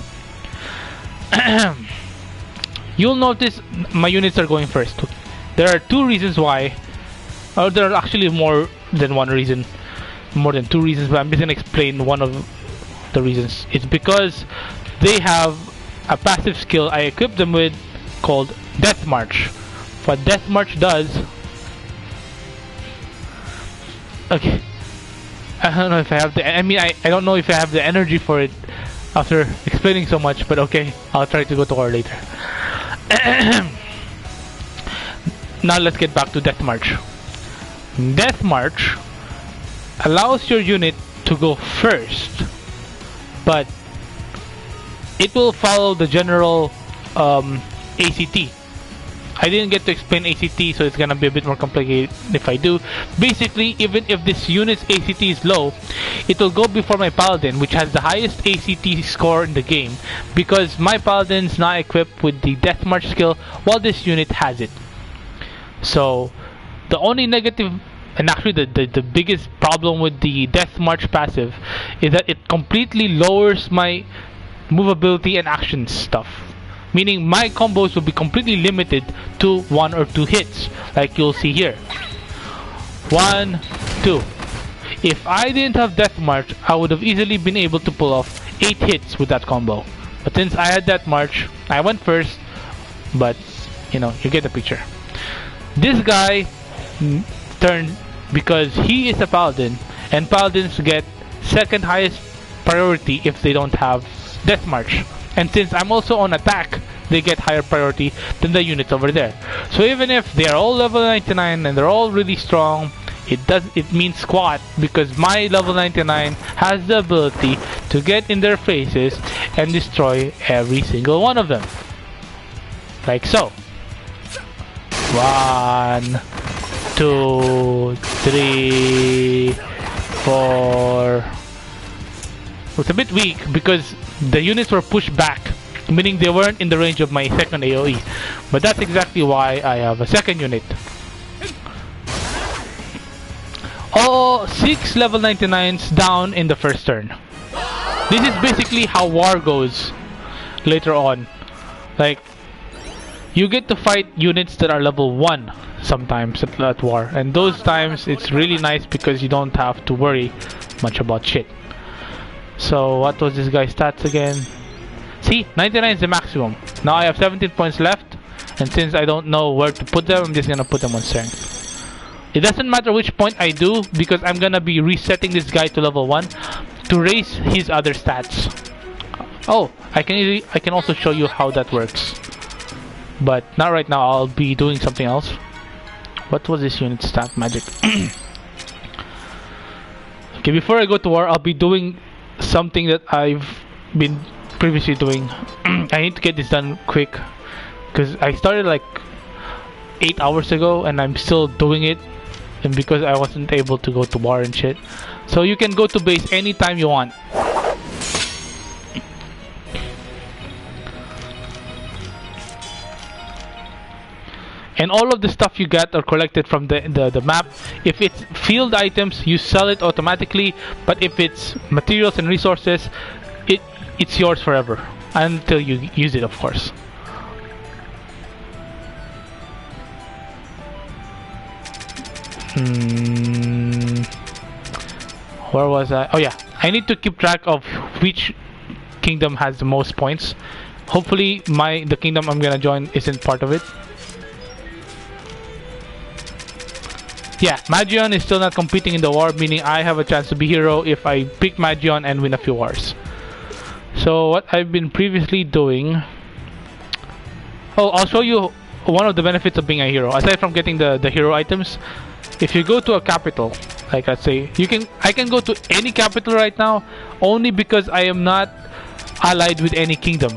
You'll notice my units are going first. There are 2 reasons why, or there are actually more than 1 reason, more than 2 reasons, but I'm just gonna explain one of the reasons. It's because they have a passive skill I equipped them with called Death March. What Death March does... Okay, I don't know if I have the... I don't know if I have the energy for it after explaining so much, but okay, I'll try to go to war later. Now let's get back to Death March. Death March allows your unit to go first, but it will follow the general ACT. I didn't get to explain ACT, so it's gonna be a bit more complicated if I do. Basically, even if this unit's ACT is low, it will go before my paladin, which has the highest ACT score in the game, because my paladin's not equipped with the Death March skill, while this unit has it. So the only negative, and actually the biggest problem with the Death March passive, is that it completely lowers my movability and action stuff. Meaning my combos will be completely limited to 1 or 2 hits, like you'll see here. 1, 2. If I didn't have Death March, I would have easily been able to pull off 8 hits with that combo. But since I had Death March, I went first, but you know, you get the picture. This guy turned because he is a paladin, and paladins get second highest priority if they don't have Death March. And since I'm also on attack, they get higher priority than the units over there. So even if they're all level 99 and they're all really strong, it means squat, because my level 99 has the ability to get in their faces and destroy every single one of them. Like so. 1, 2, 3, 4. It's a bit weak because the units were pushed back, meaning they weren't in the range of my second AoE. But that's exactly why I have a second unit. All 6 level 99s down in the first turn. This is basically how war goes later on. Like, you get to fight units that are level 1 sometimes at war. And those times it's really nice because you don't have to worry much about shit. So what was this guy's stats again? See, 99 is the maximum. Now I have 17 points left, and since I don't know where to put them, I'm just gonna put them on strength. It doesn't matter which point I do, because I'm gonna be resetting this guy to level 1 to raise his other stats. Oh, I can also show you how that works, but not right now. I'll be doing something else. What was this unit stat? Magic. Okay, before I go to war, I'll be doing something that I've been previously doing. I need to get this done quick because I started like 8 hours ago and I'm still doing it, and because I wasn't able to go to war and shit. So you can go to base anytime you want. And all of the stuff you get are collected from the map. If it's field items, you sell it automatically, but if it's materials and resources, it's yours forever until you use it, of course. Where was I? Oh yeah, I need to keep track of which kingdom has the most points. Hopefully the kingdom I'm gonna join isn't part of it. Yeah, Magion is still not competing in the war, meaning I have a chance to be hero if I pick Magion and win a few wars. So what I've been previously doing... Oh, I'll show you one of the benefits of being a hero. Aside from getting the hero items, if you go to a capital, like let's say, I can go to any capital right now only because I am not allied with any kingdom.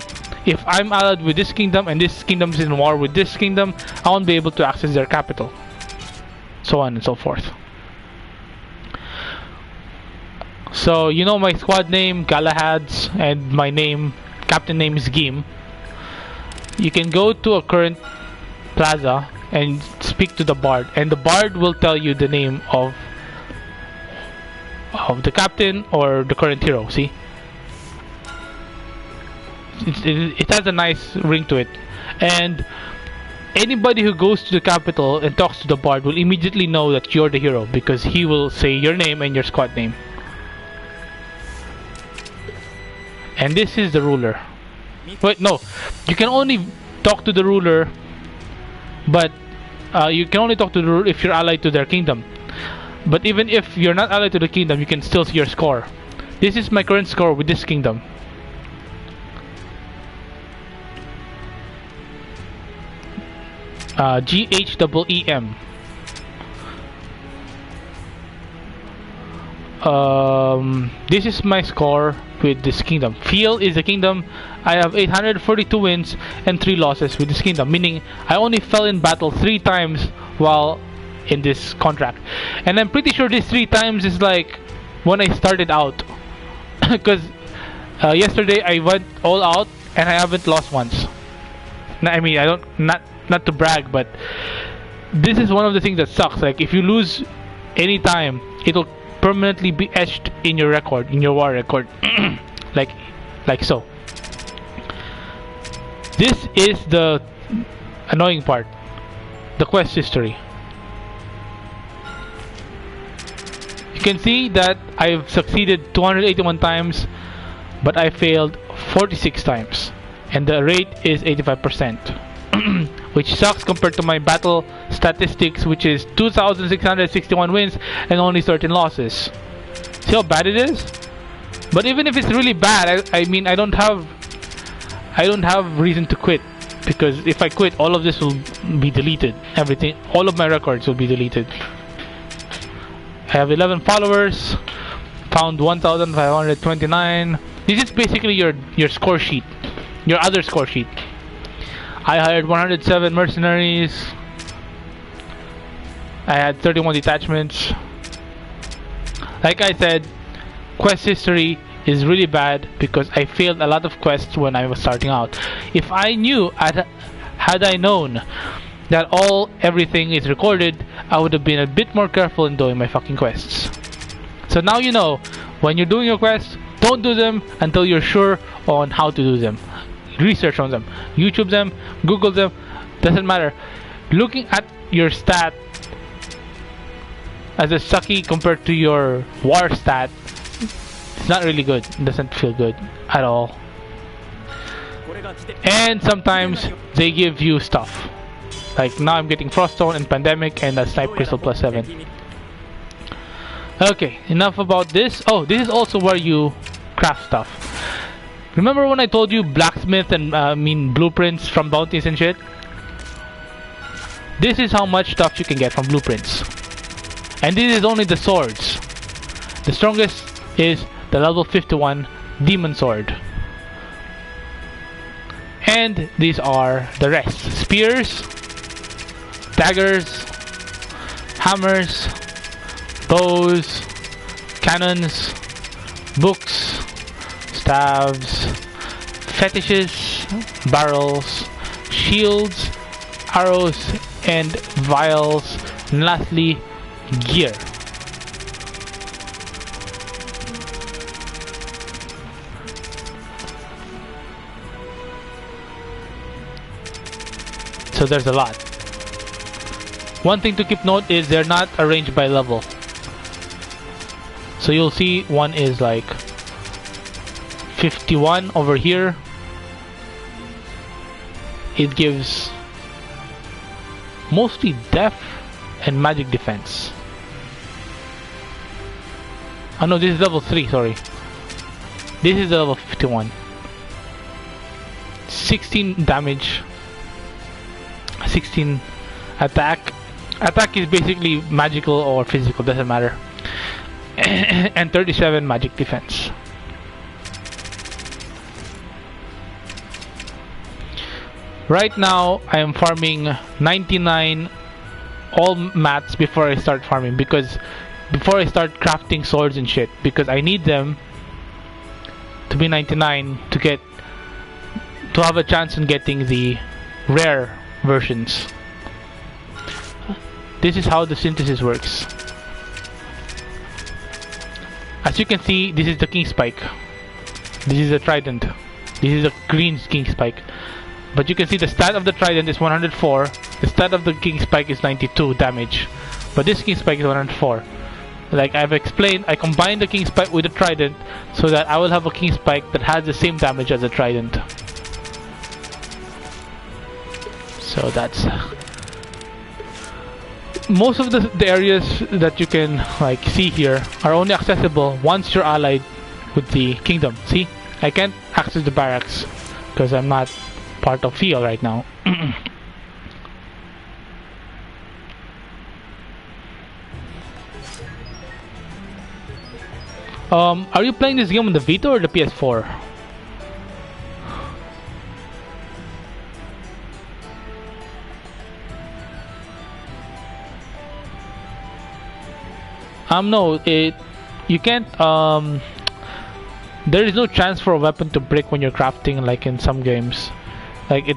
If I'm allied with this kingdom and this kingdom is in war with this kingdom, I won't be able to access their capital. So on and so forth. So you know my squad name, Galahad's, and my name, captain name is Gim. You can go to a current plaza and speak to the bard, and the bard will tell you the name of the captain or the current hero. See, it has a nice ring to it, and anybody who goes to the capital and talks to the bard will immediately know that you're the hero because he will say your name and your squad name. And this is the ruler. Wait, no, you can only talk to the ruler, but you can only talk to the ruler if you're allied to their kingdom. But even if you're not allied to the kingdom, you can still see your score. This is my current score with this kingdom. GHEEM. This is my score with this kingdom. Fiel is the kingdom. I have 842 wins and 3 losses with this kingdom, meaning I only fell in battle 3 times while in this contract. And I'm pretty sure this 3 times is like when I started out, because yesterday I went all out and I haven't lost once. I mean, I don't, not to brag, but this is one of the things that sucks. Like if you lose any time, it'll permanently be etched in your record, in your war record. like so. This is the annoying part, the quest history. You can see that I've succeeded 281 times, but I failed 46 times, and the rate is 85%. Which sucks compared to my battle statistics, which is 2,661 wins and only 13 losses. See how bad it is? But even if it's really bad, I mean I don't have reason to quit, because if I quit, all of this will be deleted. Everything, all of my records will be deleted. I have 11 followers, found 1,529. This is basically your score sheet, your other score sheet. I hired 107 mercenaries. I had 31 detachments. Like I said, quest history is really bad because I failed a lot of quests when I was starting out. If I knew, had I known that everything is recorded, I would have been a bit more careful in doing my fucking quests. So now you know, when you're doing your quests, don't do them until you're sure on how to do them. Research on them, YouTube them, Google them, doesn't matter. Looking at your stat as a sucky compared to your war stat, it's not really good. It doesn't feel good at all. And sometimes they give you stuff. Like now I'm getting Froststone and Pandemic and a Snipe Crystal +7. Okay, enough about this. Oh, this is also where you craft stuff. Remember when I told you blacksmith and blueprints from bounties and shit? This is how much stuff you can get from blueprints. And this is only the swords. The strongest is the level 51 demon sword. And these are the rest. Spears, daggers, hammers, bows, cannons, books, staves, fetishes, barrels, shields, arrows, and vials, and lastly gear. So there's a lot. One thing to keep note is they're not arranged by level. So you'll see one is like 51 over here. It gives mostly def and magic defense. Oh no, this is level 3, sorry. This is the level 51. 16 damage, 16 attack. Attack is basically magical or physical, doesn't matter. And 37 magic defense. Right now I am farming 99 all mats before I start farming, because before I start crafting swords and shit, because I need them to be 99 to have a chance in getting the rare versions. This is how the synthesis works. As you can see, this is the king spike. This is a trident. This is a green king spike. But you can see the stat of the trident is 104. The stat of the king spike is 92 damage. But this king spike is 104. Like I've explained, I combined the king spike with the trident so that I will have a king spike that has the same damage as the trident. So that's... Most of the areas that you can like see here are only accessible once you're allied with the kingdom. See, I can't access the barracks because I'm not part of field right now. Are you playing this game on the Vita or the PS4? No, you can't, there is no chance for a weapon to break when you're crafting like in some games. Like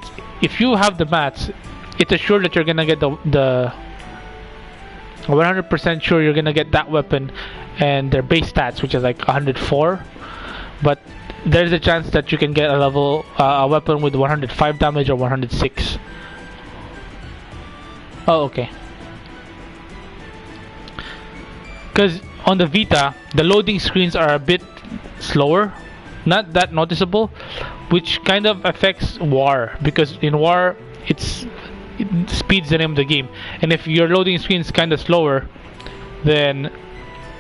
if you have the mats, it's assured that you're gonna get the 100% sure you're gonna get that weapon and their base stats, which is like 104. But there's a chance that you can get a weapon with 105 damage or 106. Oh, okay. Because on the Vita, the loading screens are a bit slower, not that noticeable, which kind of affects War, because in War it speeds the name of the game, and if your loading screen is kind of slower, then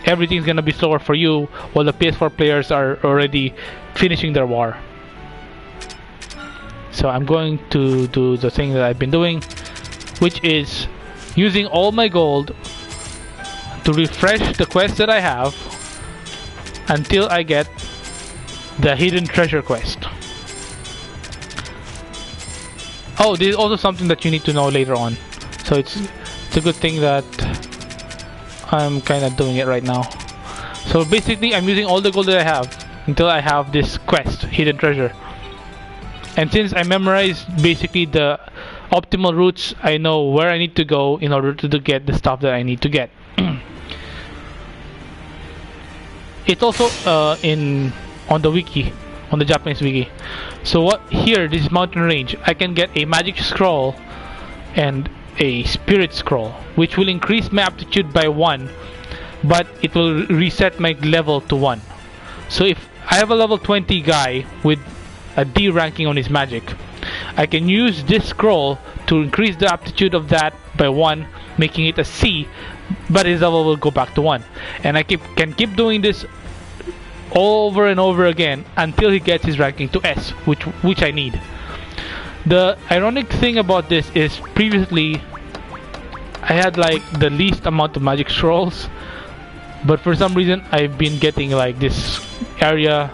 everything's gonna be slower for you, while the PS4 players are already finishing their War. So I'm going to do the thing that I've been doing, which is using all my gold to refresh the quest that I have until I get the hidden treasure quest. Oh, this is also something that you need to know later on. So it's a good thing that I'm kind of doing it right now. So basically I'm using all the gold that I have until I have this quest, hidden treasure. And since I memorized basically the optimal routes, I know where I need to go in order to get the stuff that I need to get. It's also on the wiki, on the Japanese wiki. So what here, this is mountain range, I can get a magic scroll and a spirit scroll, which will increase my aptitude by 1, but it will reset my level to 1. So if I have a level 20 guy with a D ranking on his magic, I can use this scroll to increase the aptitude of that by 1, making it a C, but his level will go back to 1. And I can keep doing this over and over again until he gets his ranking to S, which I need. The ironic thing about this is previously I had like the least amount of magic scrolls, but for some reason I've been getting like this area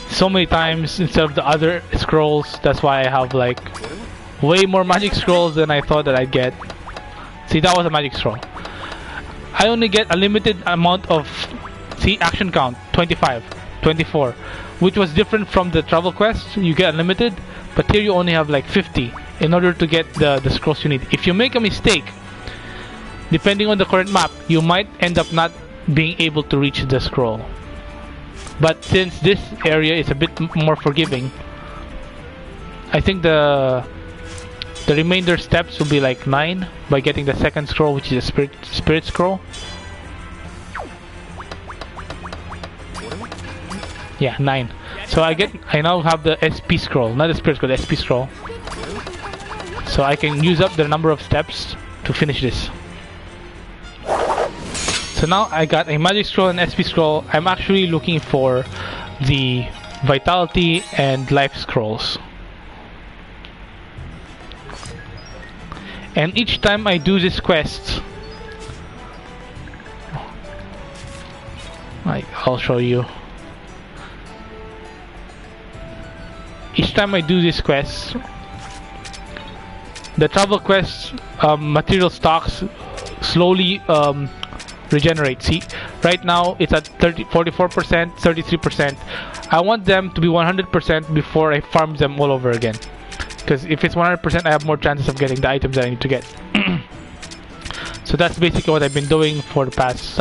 so many times instead of the other scrolls. That's why I have like way more magic scrolls than I thought that I'd get. See, that was a magic scroll. I only get a limited amount of, see, action count, 25, 24, which was different from the travel quest. You get unlimited, but here you only have like 50, in order to get the scrolls you need. If you make a mistake, depending on the current map, you might end up not being able to reach the scroll. But since this area is a bit more forgiving, I think the remainder steps will be like 9 by getting the second scroll, which is a spirit scroll. Yeah, 9. So I now have the SP scroll, not the spirit scroll, the SP scroll. So I can use up the number of steps to finish this. So now I got a magic scroll and SP scroll. I'm actually looking for the vitality and life scrolls. And each time I do this quest, I'll show you. Each time I do this quest, the travel quest material stocks slowly regenerate. See, right now it's at 44%, 33%. I want them to be 100% before I farm them all over again. Because if it's 100%, I have more chances of getting the items that I need to get. So that's basically what I've been doing for the past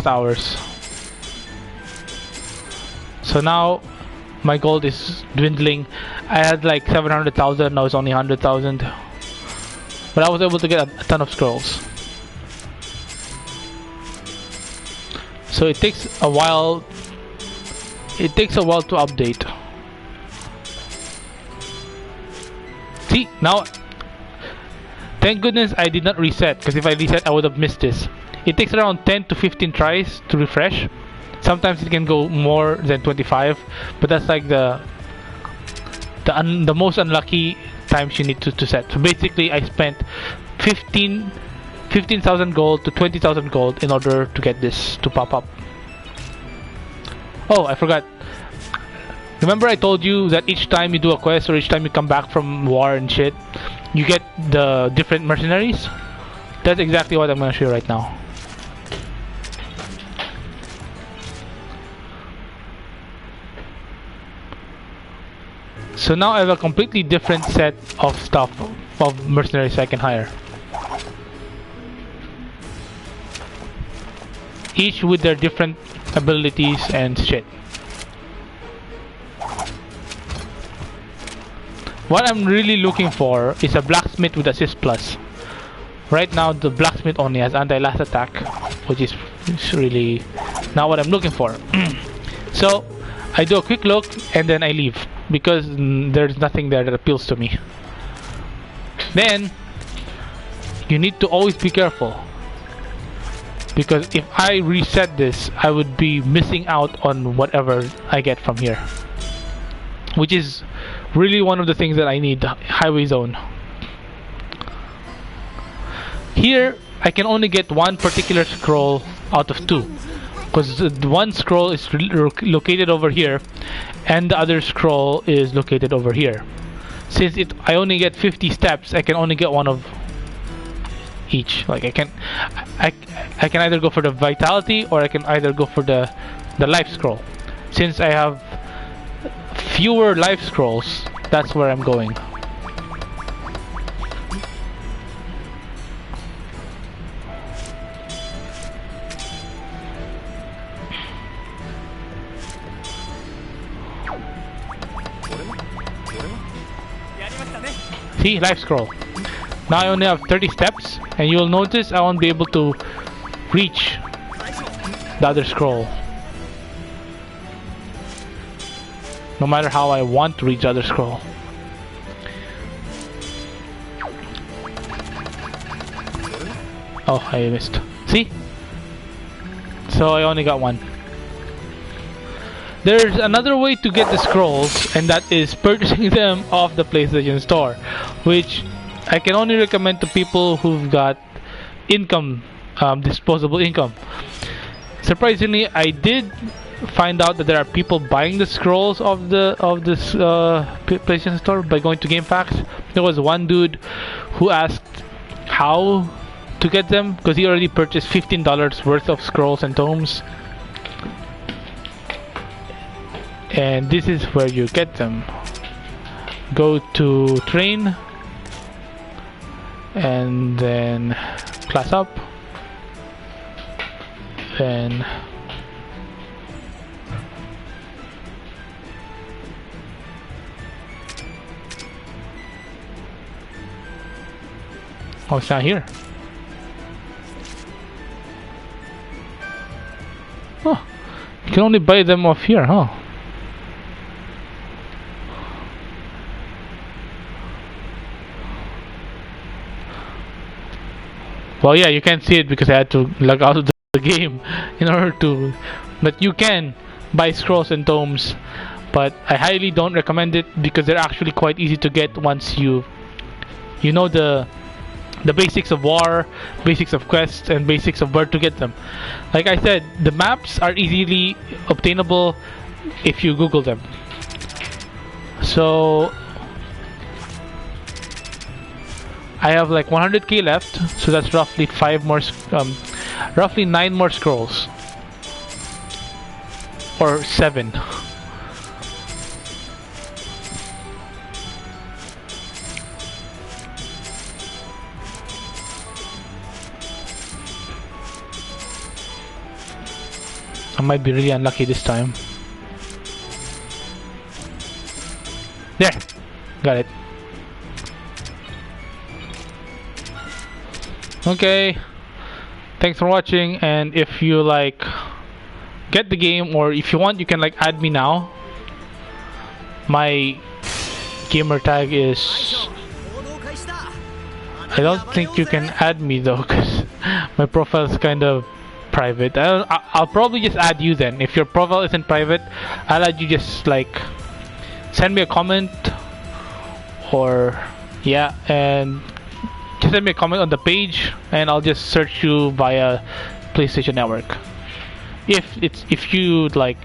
hours. So now my gold is dwindling. I had like 700,000, now it's only 100,000. But I was able to get a ton of scrolls. So it takes a while. It takes a while to update. See, now, thank goodness I did not reset, because if I reset I would have missed this. It takes around 10 to 15 tries to refresh. Sometimes it can go more than 25, but that's like the most unlucky times you need to set. So basically I spent 15,000 gold to 20,000 gold in order to get this to pop up. Oh, I forgot. Remember I told you that each time you do a quest or each time you come back from war and shit, you get the different mercenaries? That's exactly what I'm gonna show you right now. So now I have a completely different set of stuff, of mercenaries I can hire. Each with their different abilities and shit. What I'm really looking for is a blacksmith with assist plus. Right now the blacksmith only has anti-last attack, which is really not what I'm looking for. So I do a quick look and then I leave, because there's nothing there that appeals to me. Then you need to always be careful, because if I reset this I would be missing out on whatever I get from here, which is really one of the things that I need. Highway zone. Here I can only get one particular scroll out of 2, because one scroll is located over here and the other scroll is located over here. Since I only get 50 steps, I can only get one of each. Like I can either go for the vitality or I can either go for the life scroll. Since I have fewer life scrolls, that's where I'm going. See, life scroll. Now I only have 30 steps, and you'll notice I won't be able to reach the other scroll. No matter how I want to reach the other scroll. Oh, I missed. See? So I only got one. There's another way to get the scrolls, and that is purchasing them off the PlayStation Store, which I can only recommend to people who've got income, disposable income. Surprisingly, I did find out that there are people buying the scrolls of this PlayStation Store by going to GameFAQs. There was one dude who asked how to get them, because he already purchased $15 worth of scrolls and tomes. And this is where you get them. go to train, and then class up, then oh, it's not here. Oh, you can only buy them off here, huh? Well, yeah, you can't see it because I had to log out of the game in order to. But you can buy scrolls and tomes, but I highly don't recommend it because they're actually quite easy to get once you know the basics of war, basics of quests, and basics of where to get them. Like I said, the maps are easily obtainable if you Google them. So I have like 100k left, so that's roughly roughly 9 more scrolls, or 7. I might be really unlucky this time. There! Got it. Okay. Thanks for watching, and if you like get the game, or if you want, you can like add me now. My gamer tag is... I don't think you can add me though, because my profile is kind of private. I'll probably just add you then. If your profile isn't private, I'll add you. Just like send me a comment, or yeah, and just send me a comment on the page, and I'll just search you via PlayStation Network. If you like,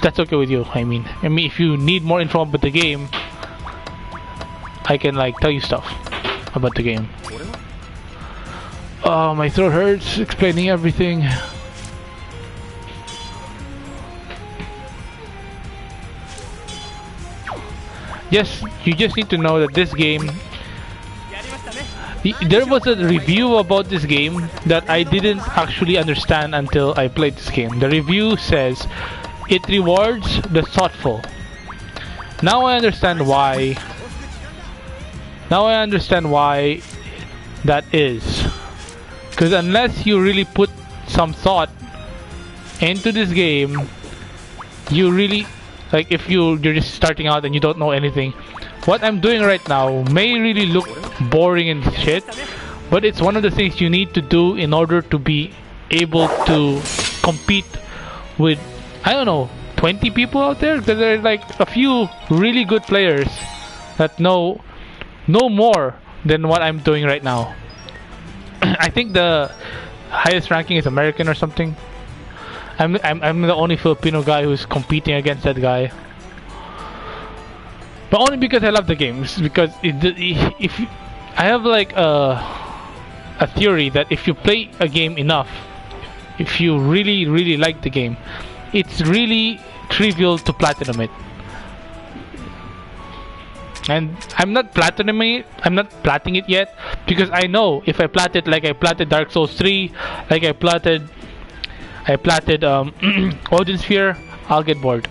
that's okay with you. I mean, if you need more info about the game, I can like tell you stuff about the game. Oh, my throat hurts explaining everything. Yes, you just need to know that this game... There was a review about this game that I didn't actually understand until I played this game. The review says it rewards the thoughtful. Now I understand why. Now I understand why that is. Because unless you really put some thought into this game, you really, like, if you're just starting out and you don't know anything, what I'm doing right now may really look boring and shit, but it's one of the things you need to do in order to be able to compete with, I don't know, 20 people out there. Because there are like a few really good players that know more than what I'm doing right now. I think the highest ranking is American or something. I'm the only Filipino guy who's competing against that guy. But only because I love the games. Because if I have like a theory that if you play a game enough, if you really like the game, it's really trivial to platinum it. And I'm not platinum it yet, because I know if I plat it like I platted Dark Souls 3, like I platted Odin Sphere, I'll get bored.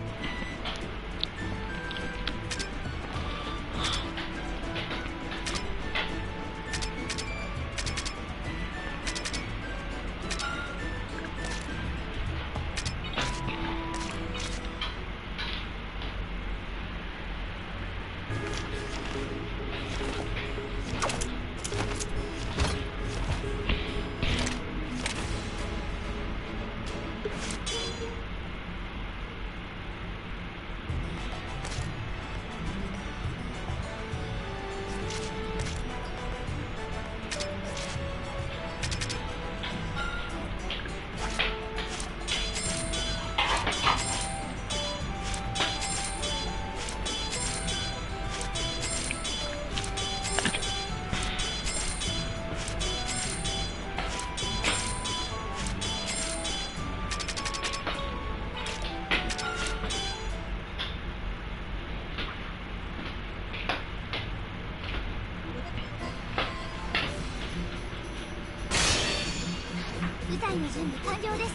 の準備完了です。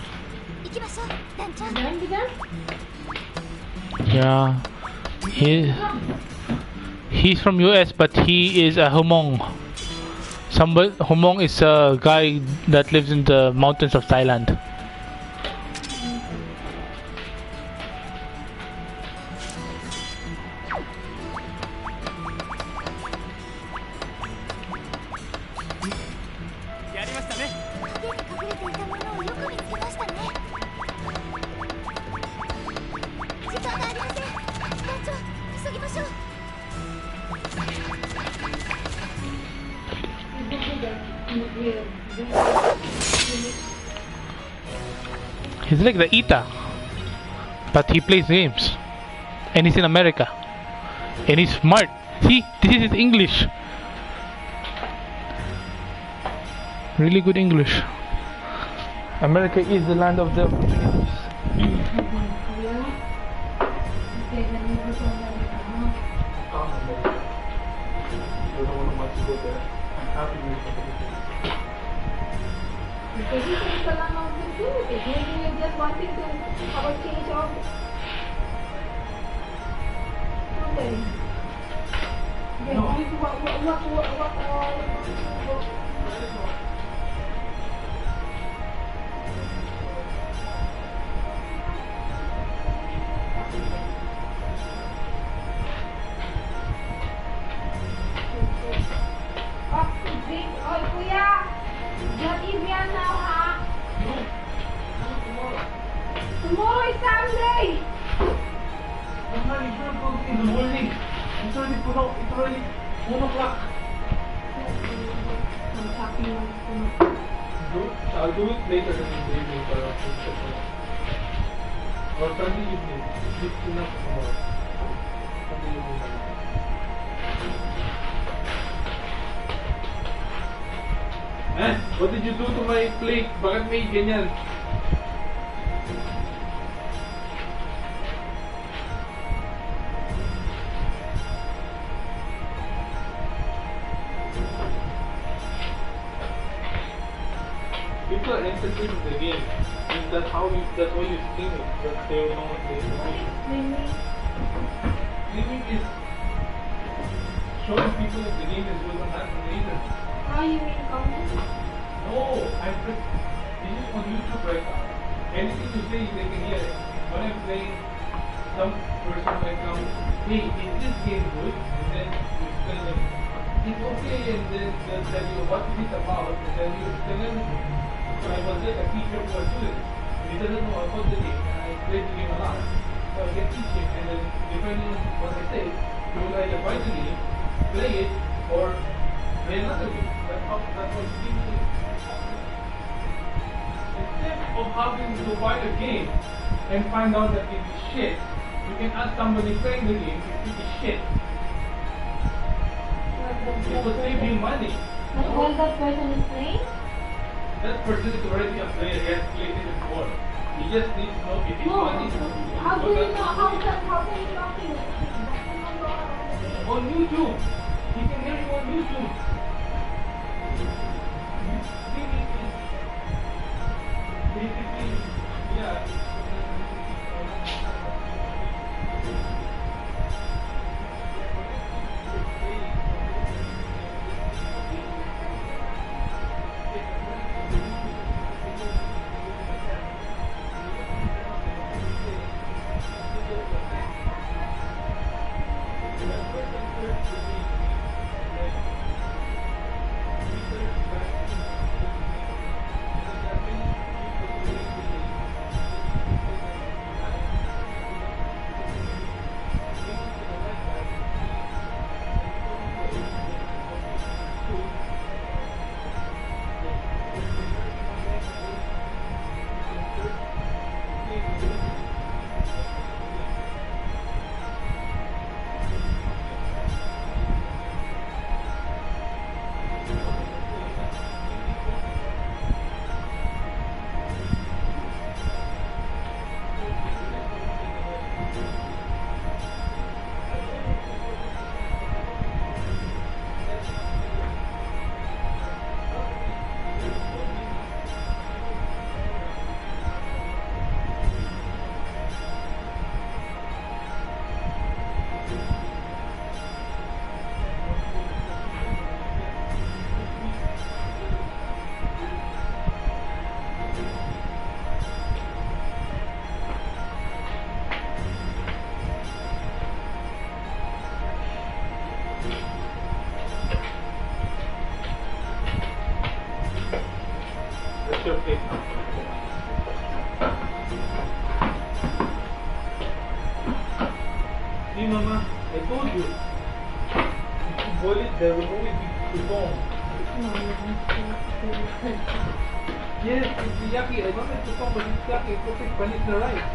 行きましょう、団長。 Done, you done? Yeah, he's from US, but he is a Hmong. Hmong is a guy that lives in the mountains of Thailand. He's like the Ita, but he plays games, and he's in America, and he's smart. See, this is his English. Really good English. America is the land of the opportunities. Because you think it's a lot of opportunities. Maybe you're just wanting to have a change of something. Yeah, Kuya! Don't eat yan now, ha? Tomorrow is Sunday! I'm not even going in the morning. It's already 1 o'clock. I'll do it later in the evening or Sunday evening. It's enough tomorrow. Sunday evening. What did you do to my plate? Bakit may ganyan? People are interested in the game. And that's why you stream it. That they will know what they do. Streaming is showing people if the game is good or not later. How you mean comment? No, this is on YouTube right now. Anything you say, they can hear it. When I'm playing, some person might come, hey, is this game good? And then you explain them, it's okay, and then they'll tell you what it is about, and then you explain everything. So I was like a teacher who was doing it. He doesn't know about the game, and I played the game a lot. So I can teach him, and then depending on what I say, he will either buy the game, play it, or play another game. That's what streaming is. Instead of having to buy a game and find out that it is shit, you can ask somebody playing the game if it is shit. It will save you money. But all that person is playing? That person is already a player, he has played it before. He just needs to know if it's money. How do you know? How can you talk to you? On YouTube. He can hear you on YouTube. Streaming is basically, yeah. There will always be tutong. Yes, it's the yaki. I don't like tutong, but it's yaki. It looks like vanilla rice.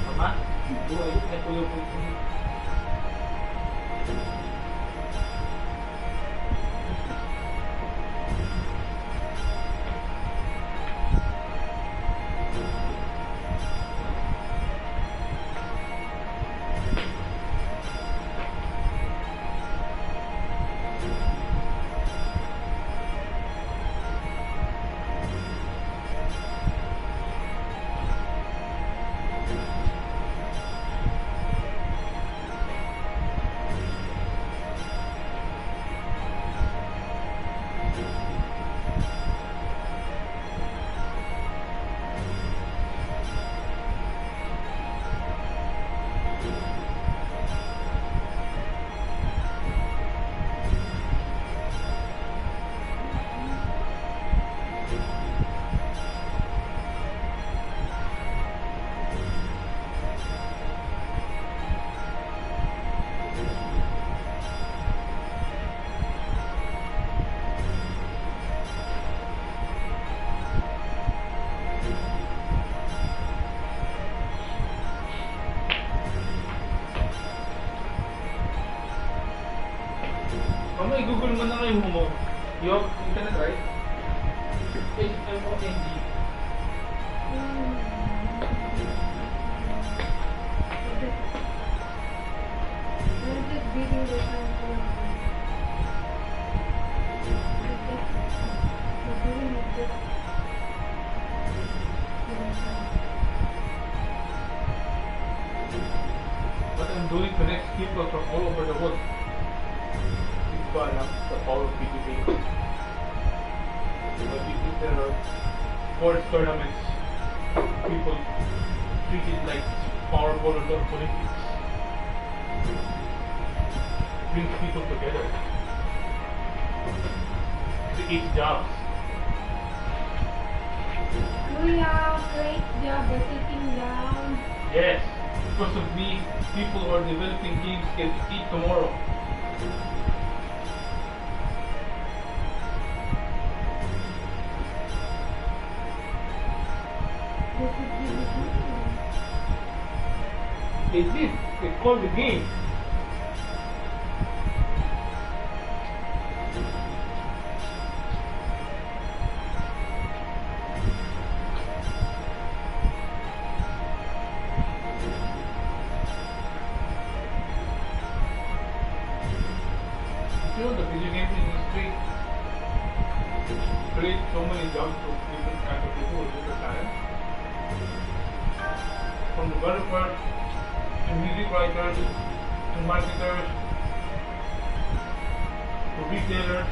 Mama, do I look like Kuya Pulpul? Mama, i-google mo na ngayon mo. You have internet, right? HMONG. What I'm doing connects people from all over the world. People are the power of video games. But because there are sports tournaments, people treat it like powerball or Olympics. Brings people together. Creates jobs. Kuya, great job by taking down. Yes, because of me, people who are developing games can eat tomorrow. They did. They called the game. You know, the video game industry creates so many jobs for different kinds of people with different talents. From developers to music writers to marketers to retailers.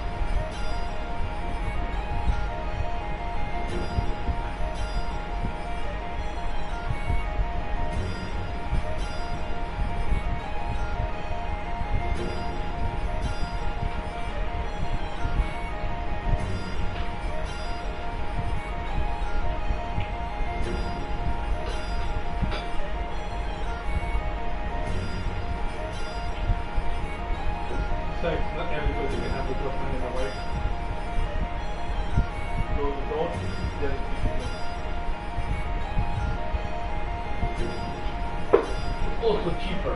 Besides, not everybody can have a girlfriend and a wife. Those who don't, then it's also cheaper.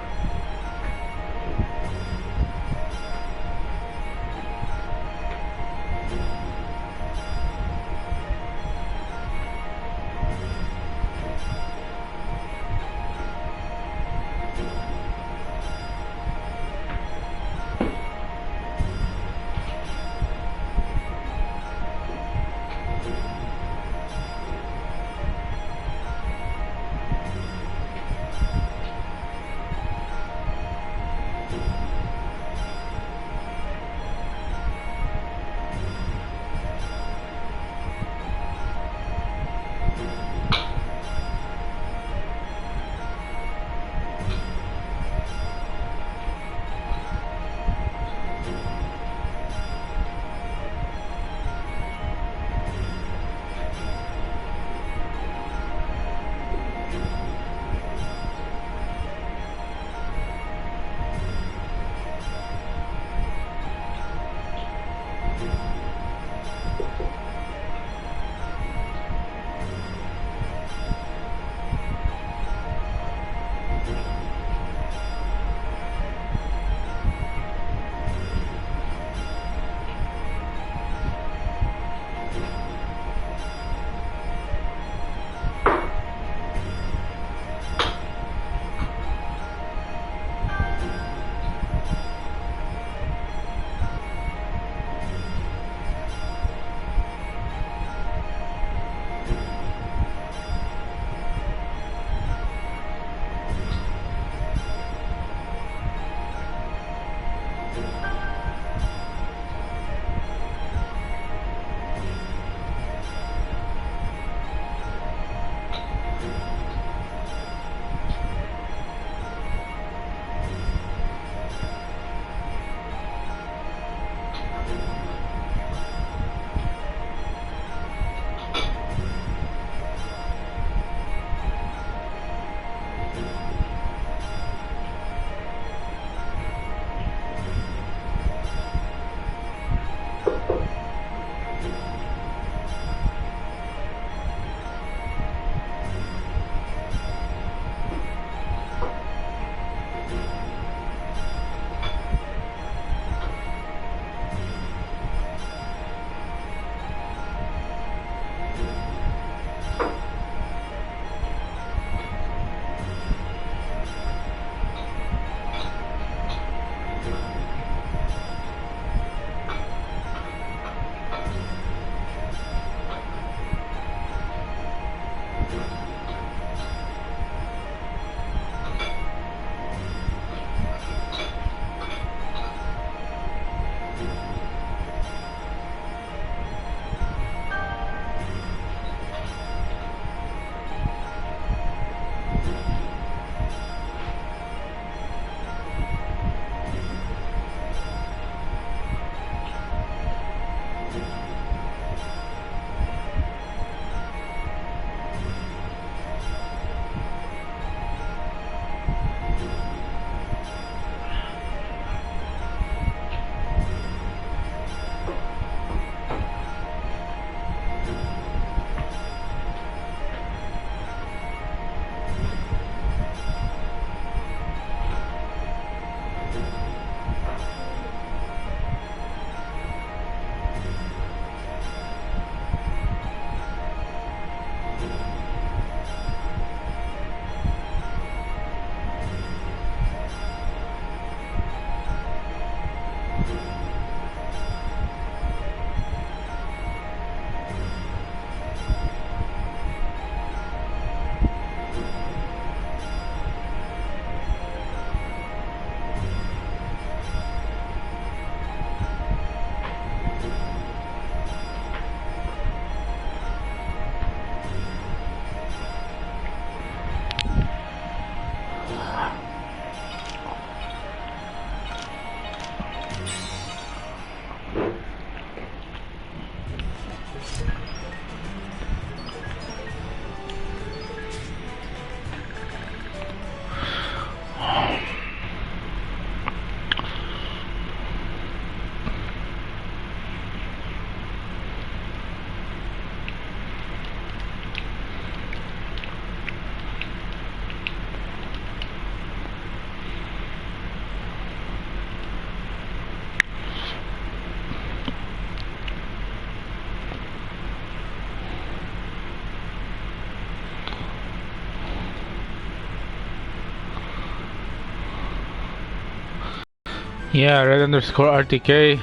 Yeah, red underscore RTK.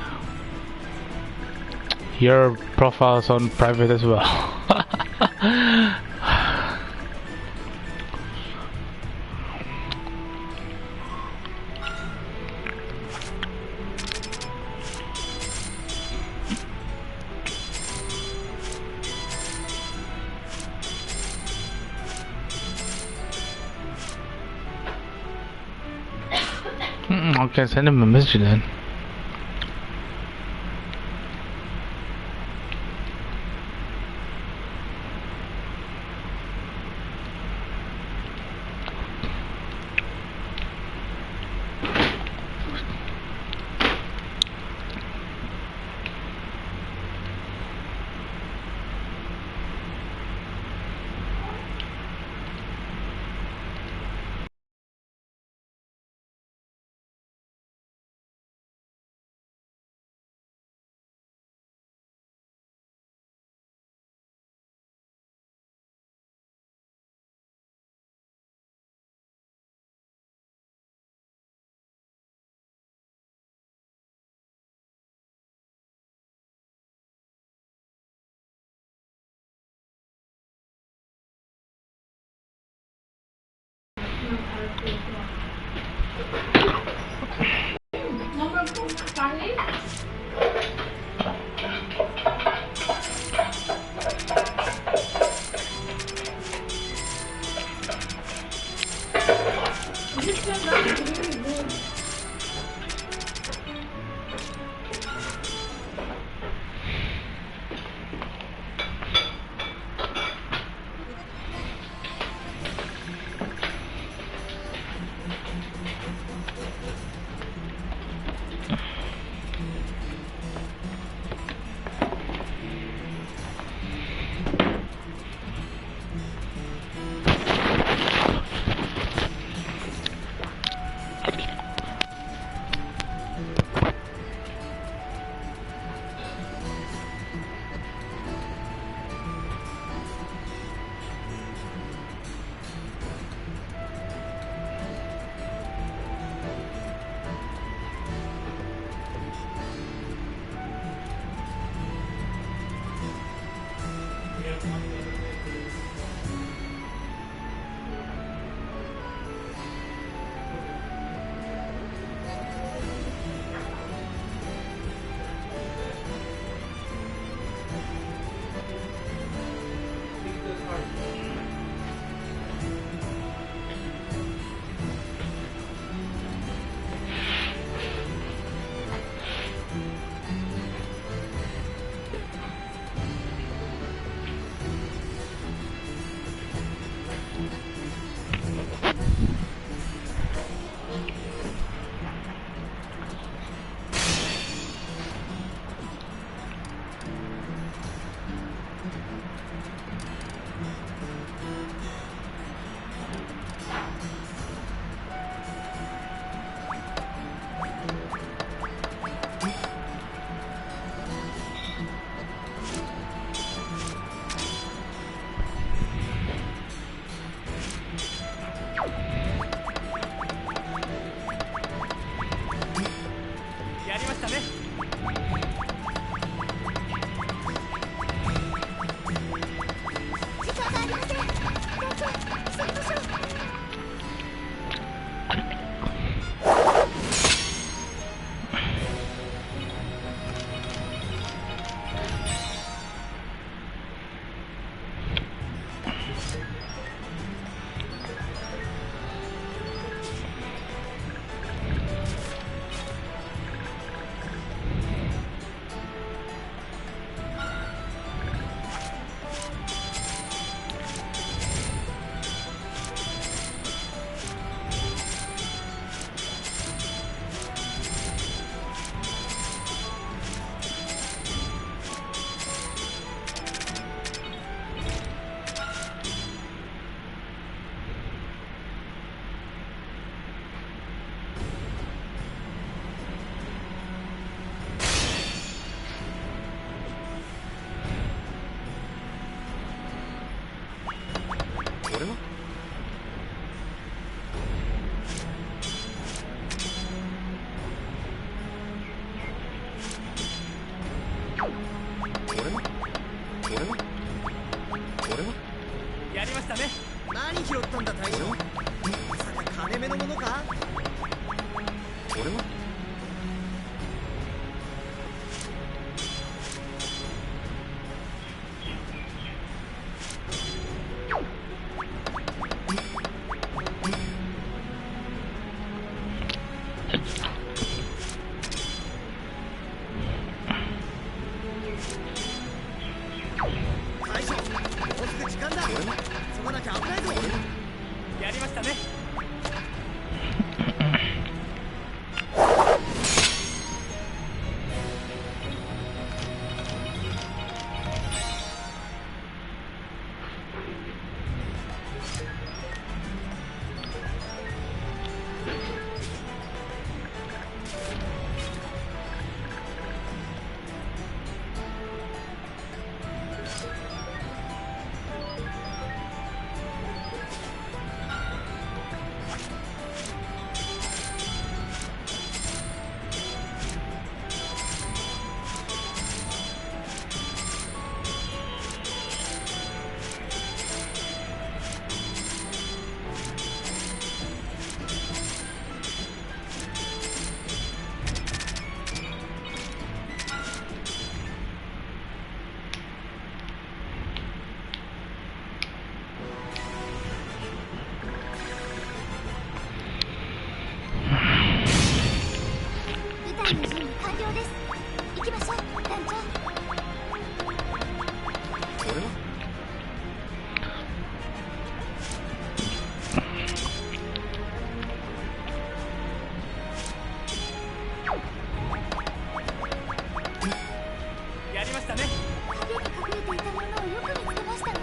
Your profile's on private as well. Okay, send him a message then. やりましたね。何拾ったんだ大将。まさか金目のものか。大将、もうすぐ時間だ。急がなきゃ危ないぞ。やりましたね。舞台の準備完了です。行きましょう団長。やりましたね。影に隠れていたものをよく見つけましたね。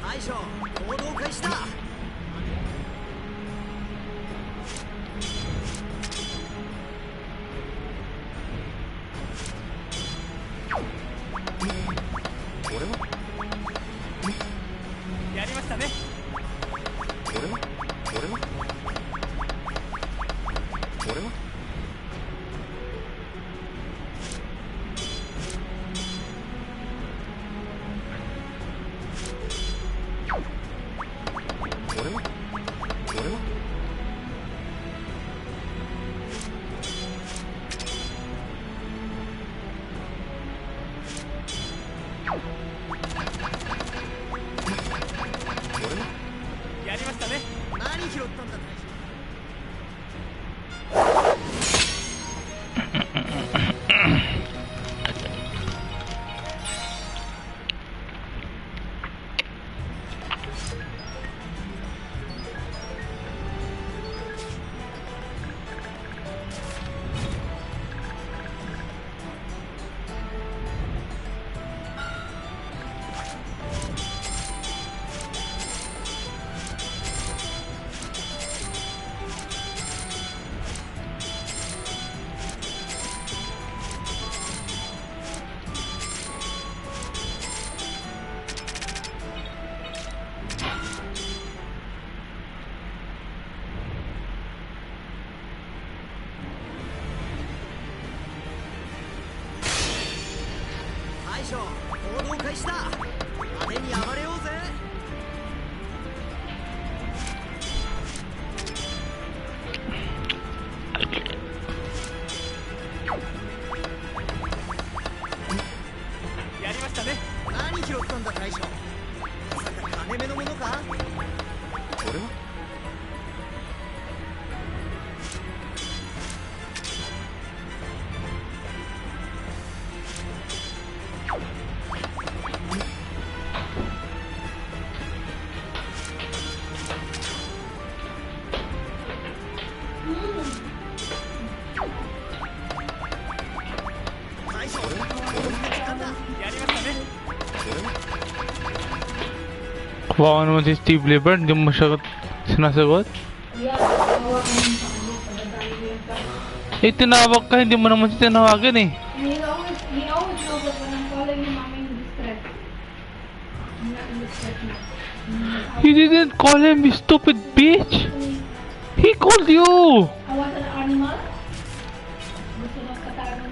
大将、行動開始だ。やりましたね。やりましたね。何拾ったんだ大将。攻めのものか。これは大将、もうすぐ時間だ。やりましたね。 Kawawa naman si Steve Lieber, hindi mo siya sinasagot. Yeah, bawa ko yung sa kanya. Pagdadali ko yung sa Eh, tinawag ka, hindi mo naman siya tinawagan eh. he always knows that when I'm calling him, I'm in distress. I'm not in distress now. You didn't call him, you stupid bitch! He called you! I was an animal. Gusto mo kataran ng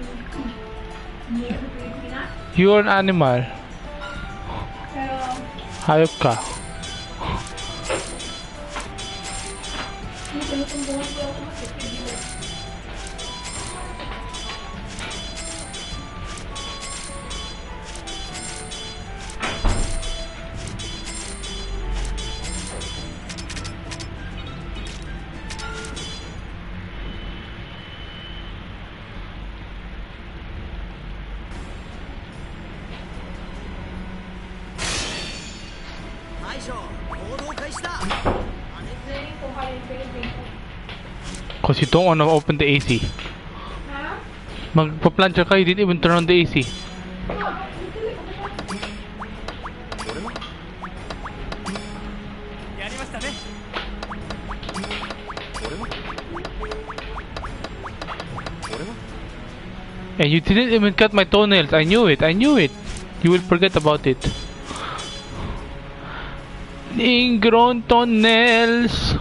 hindi sa Pilipinas. You're an animal. Pero, Hayop ka. hindi tinutumbuhan ko ako magkakaibigan. Playing for high in Philippines. Cause you don't wanna open the AC. Ha? Magpa-plancha ka, you didn't even turn on the AC. And you didn't even cut my toenails. I knew it. I knew it. You will forget about it. Ingrown toenails.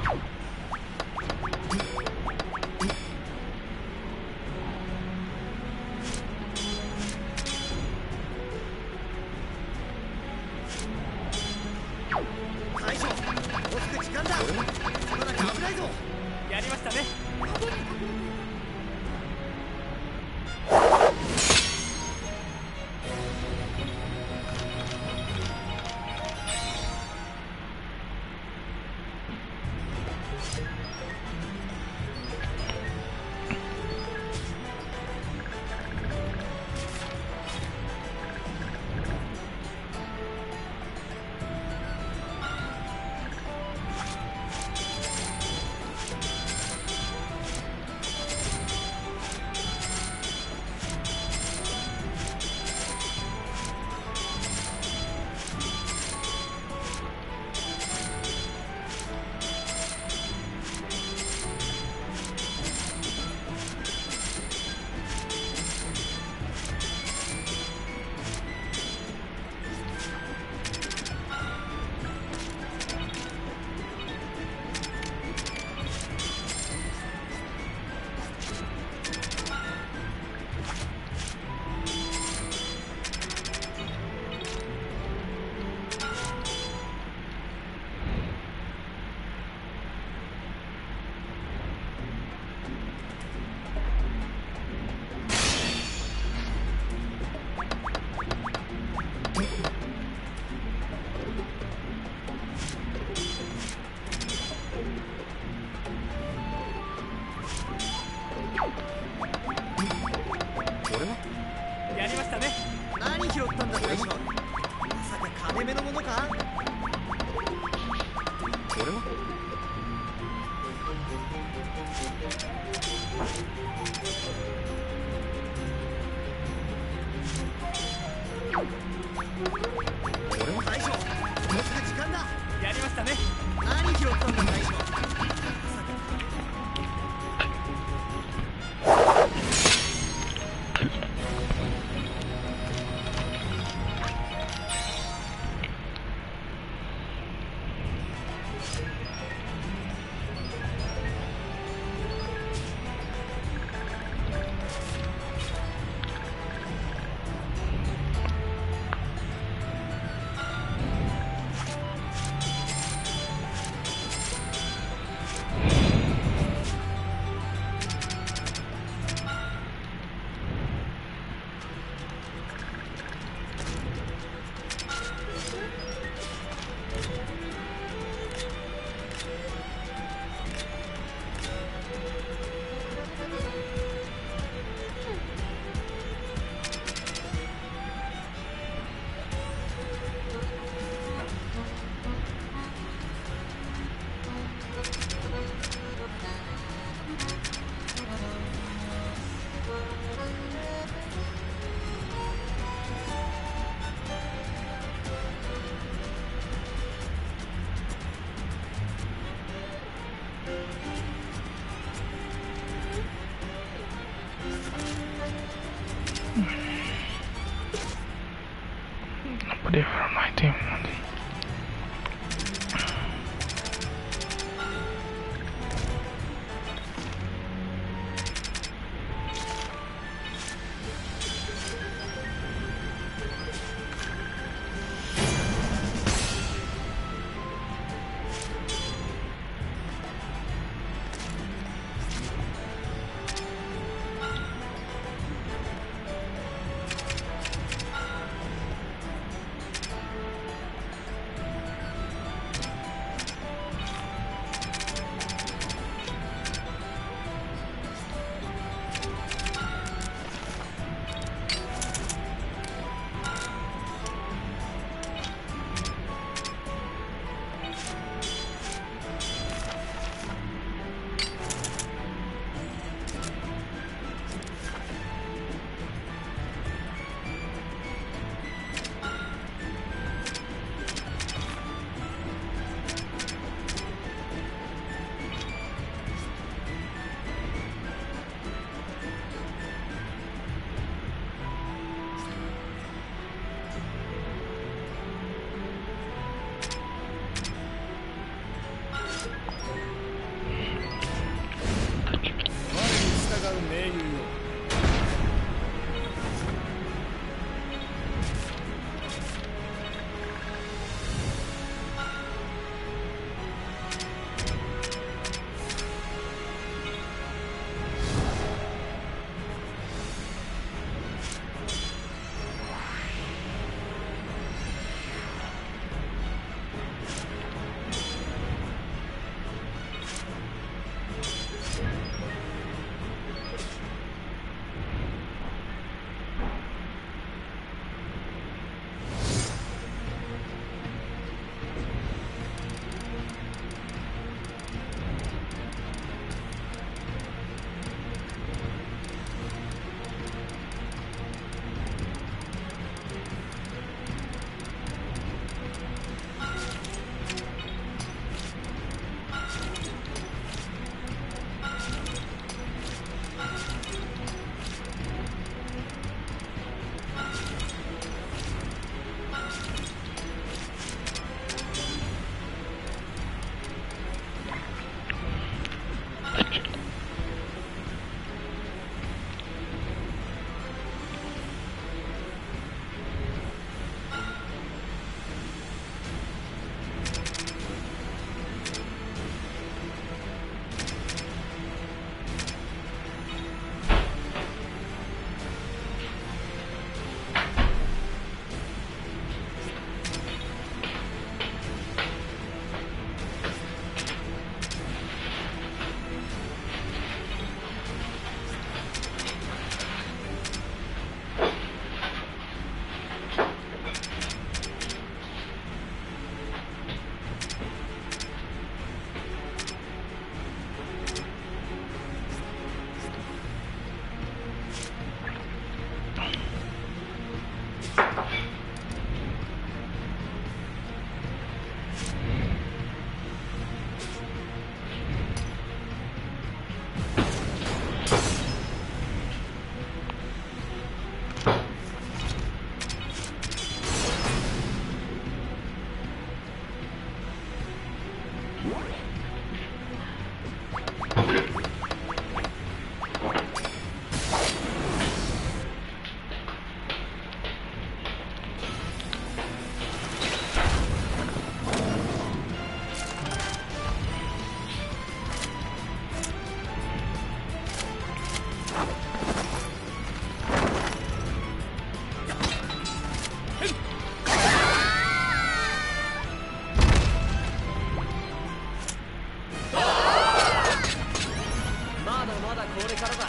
まだまだこれからだ。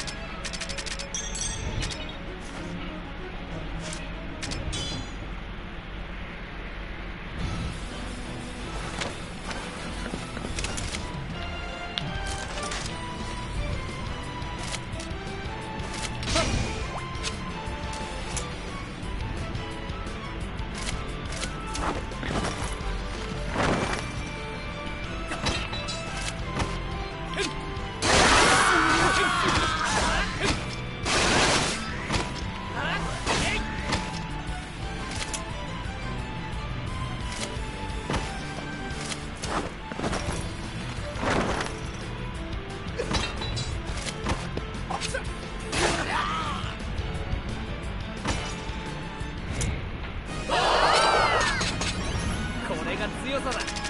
これが強さだ。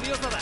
強さだ。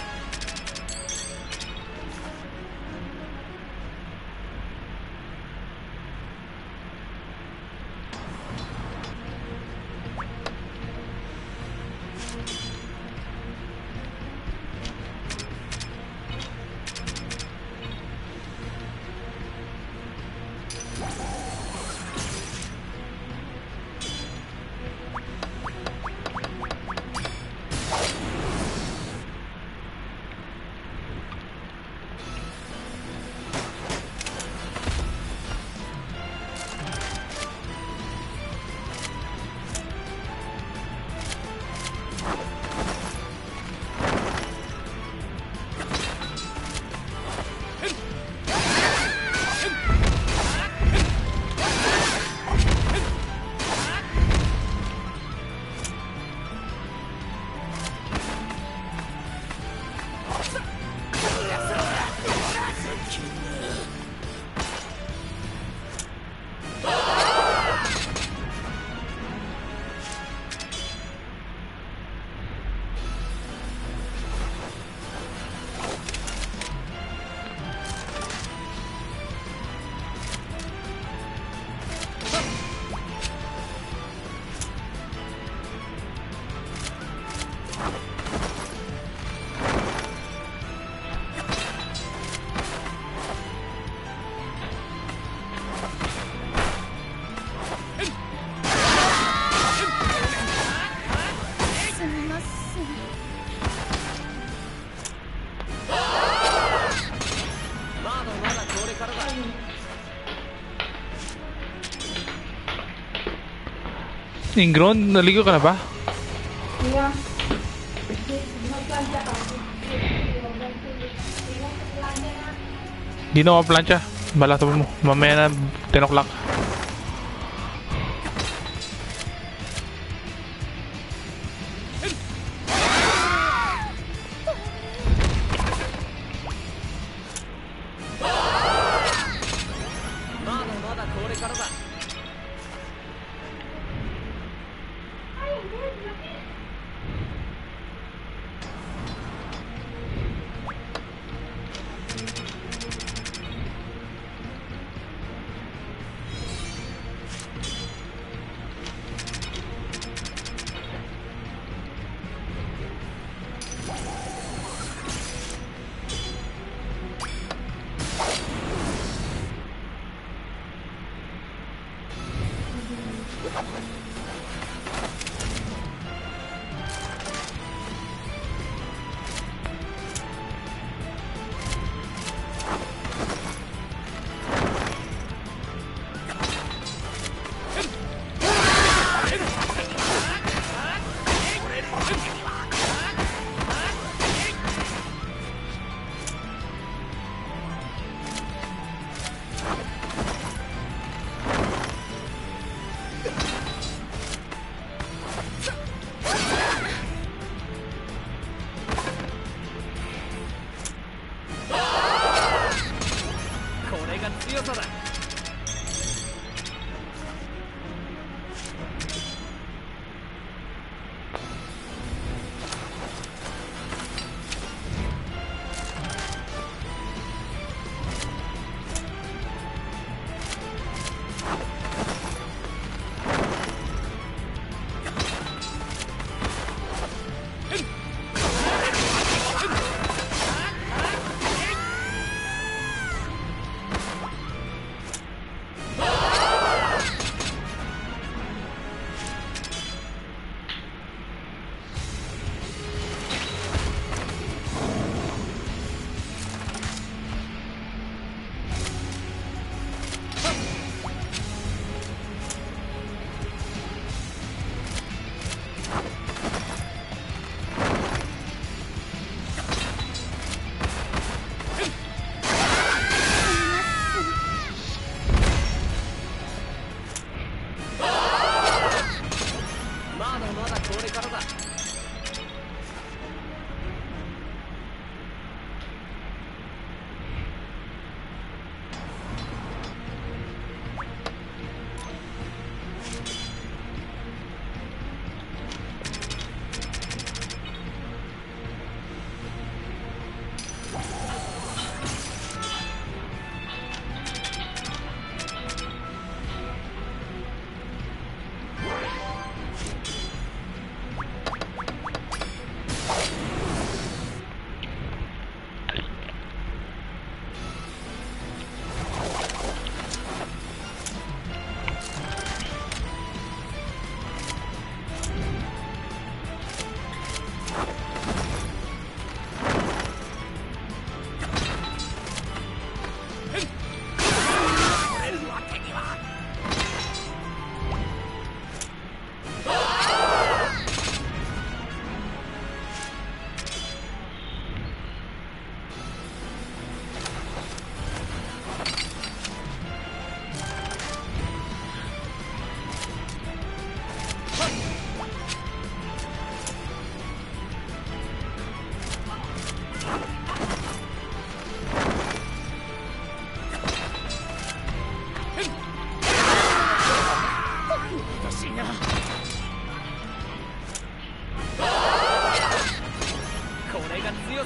すみません。まだまだこれからだ。 Ingron, naligo ka na ba? Iya. Magplancha ka. Magplancha na. Di na ako plancha. Balata mo. Mamaya na 10 o'clock. まだまだこれからだ。 こ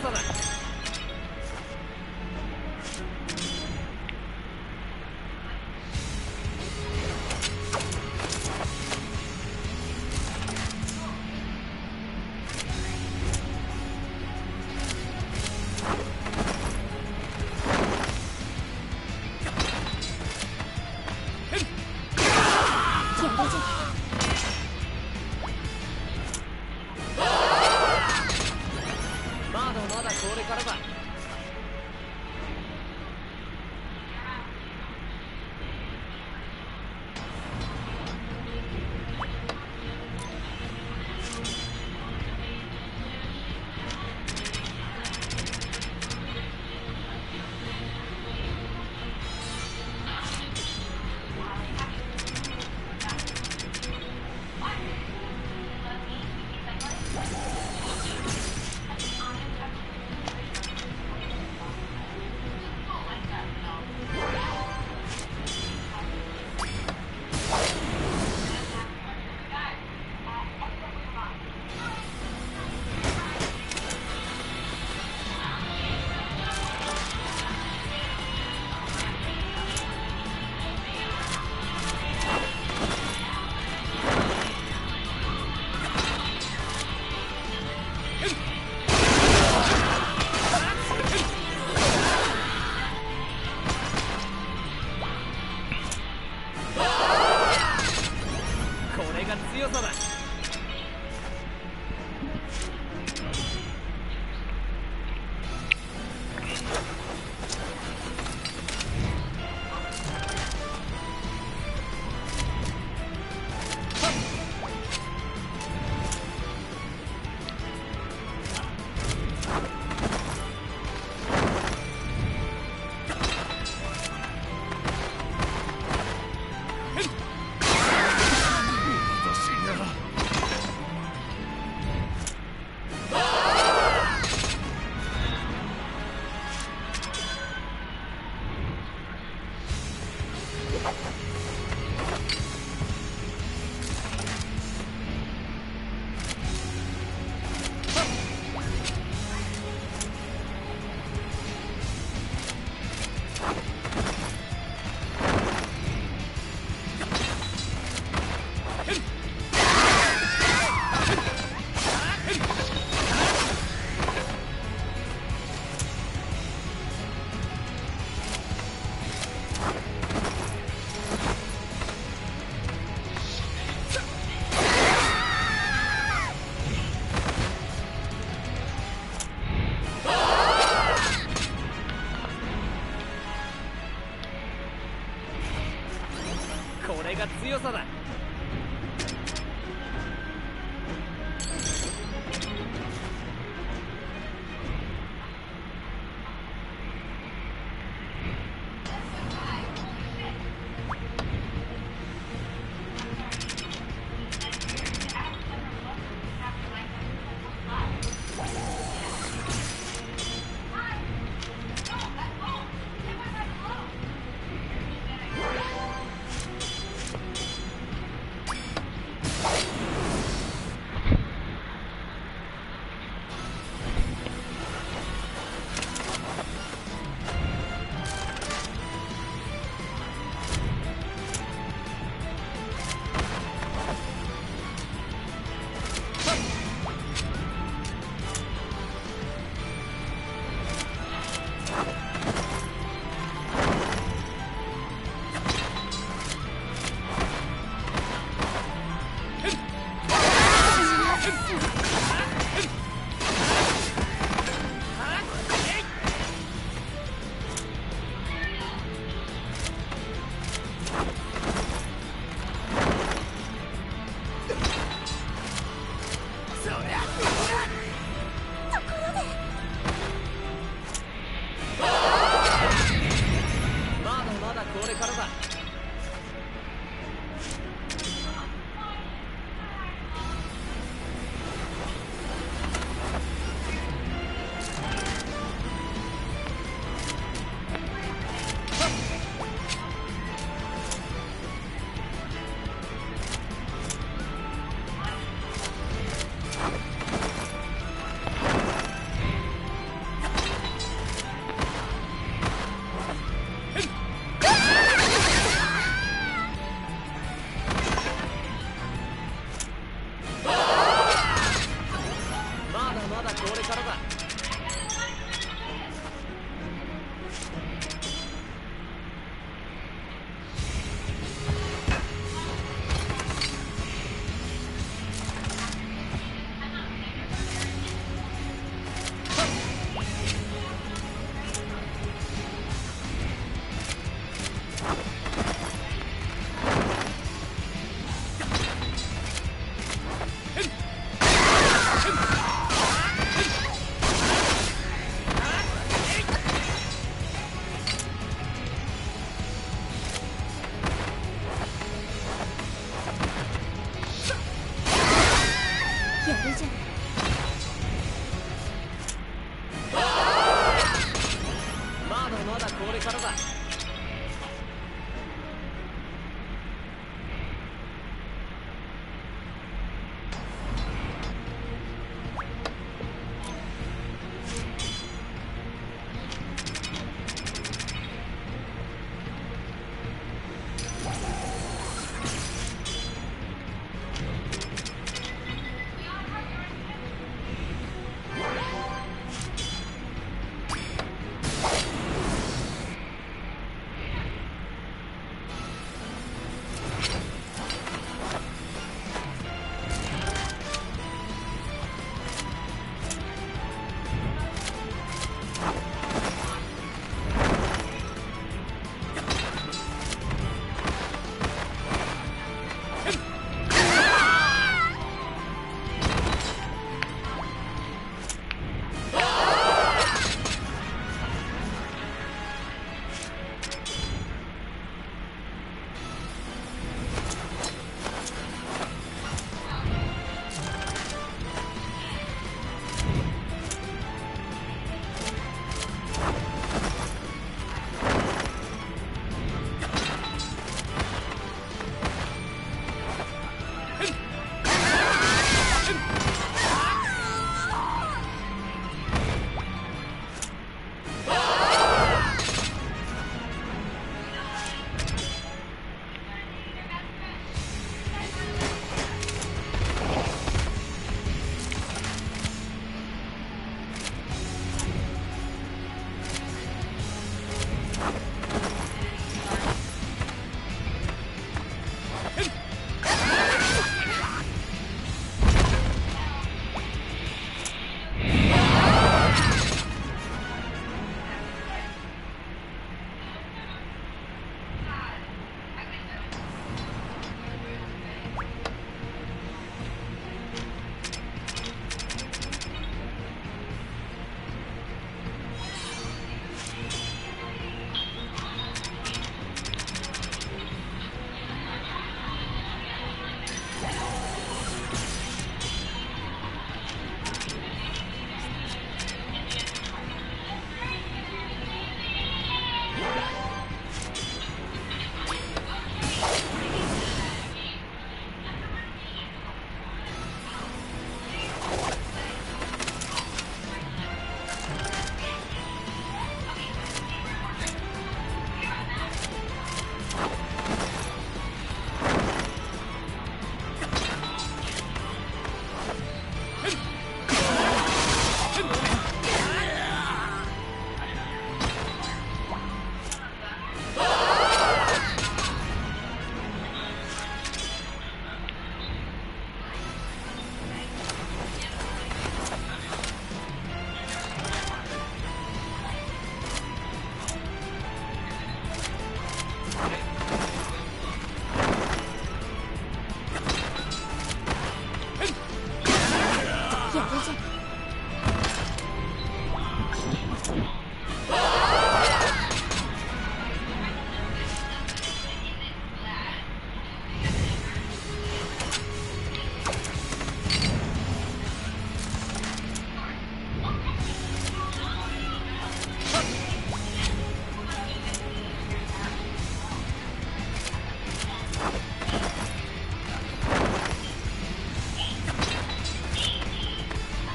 さだ。まだまだこれからだ。これが強さだ。これが強さだ。れじゃまだまだこれからだ。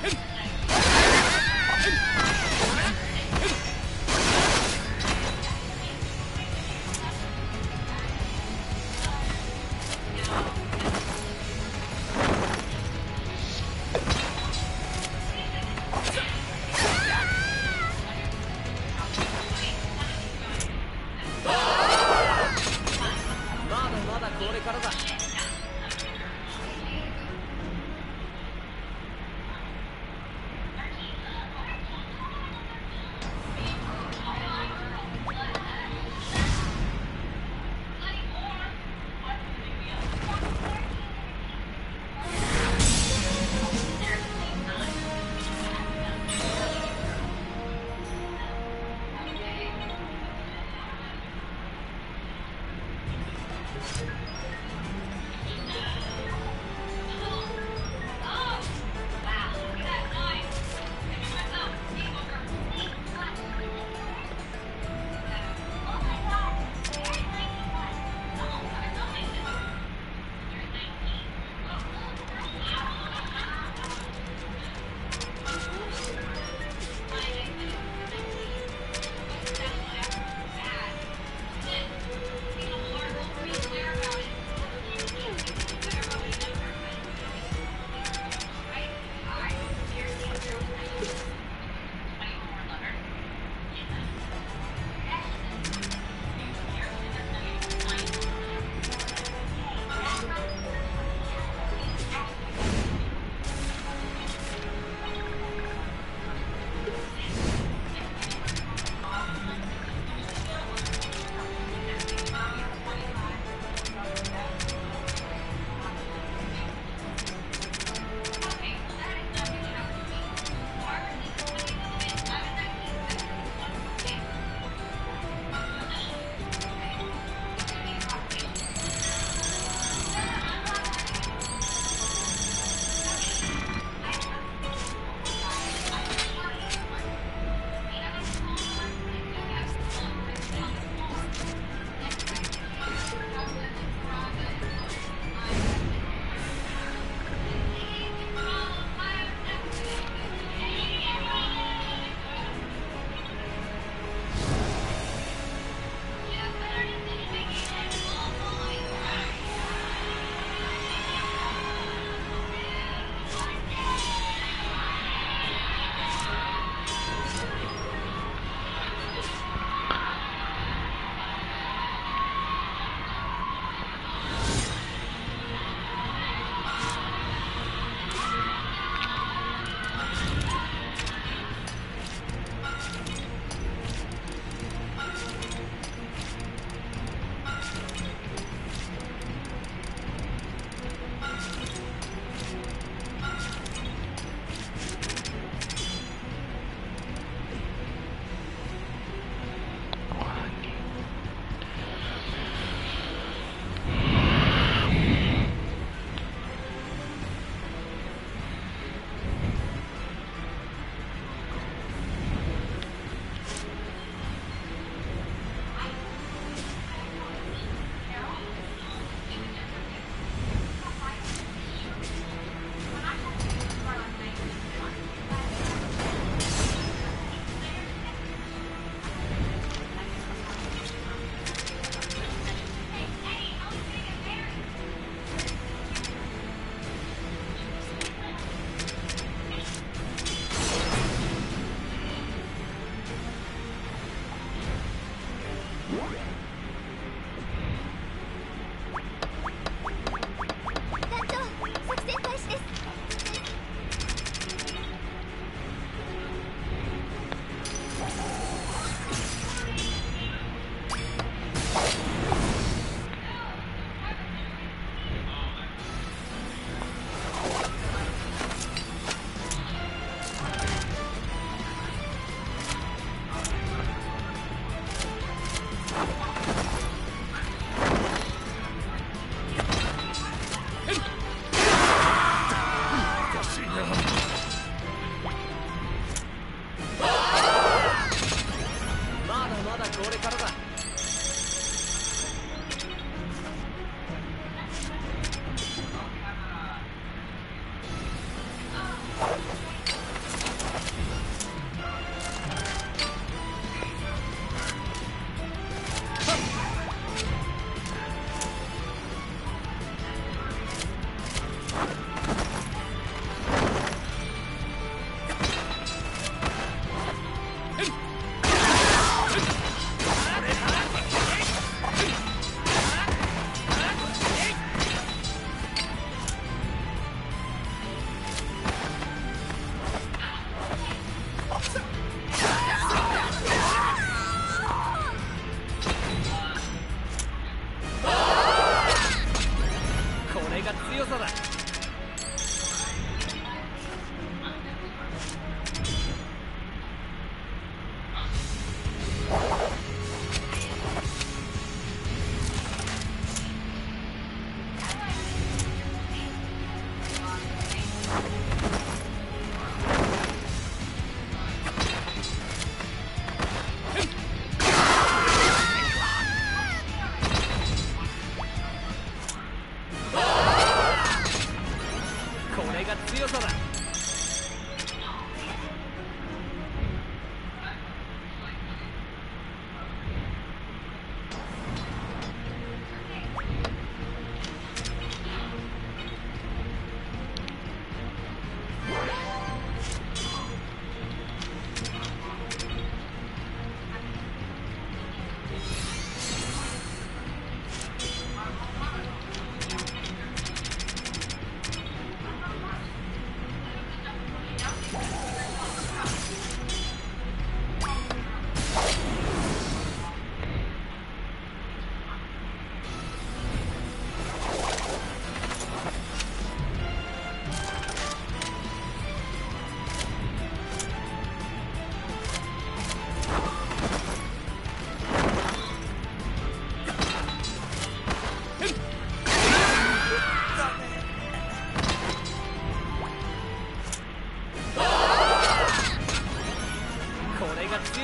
Hit!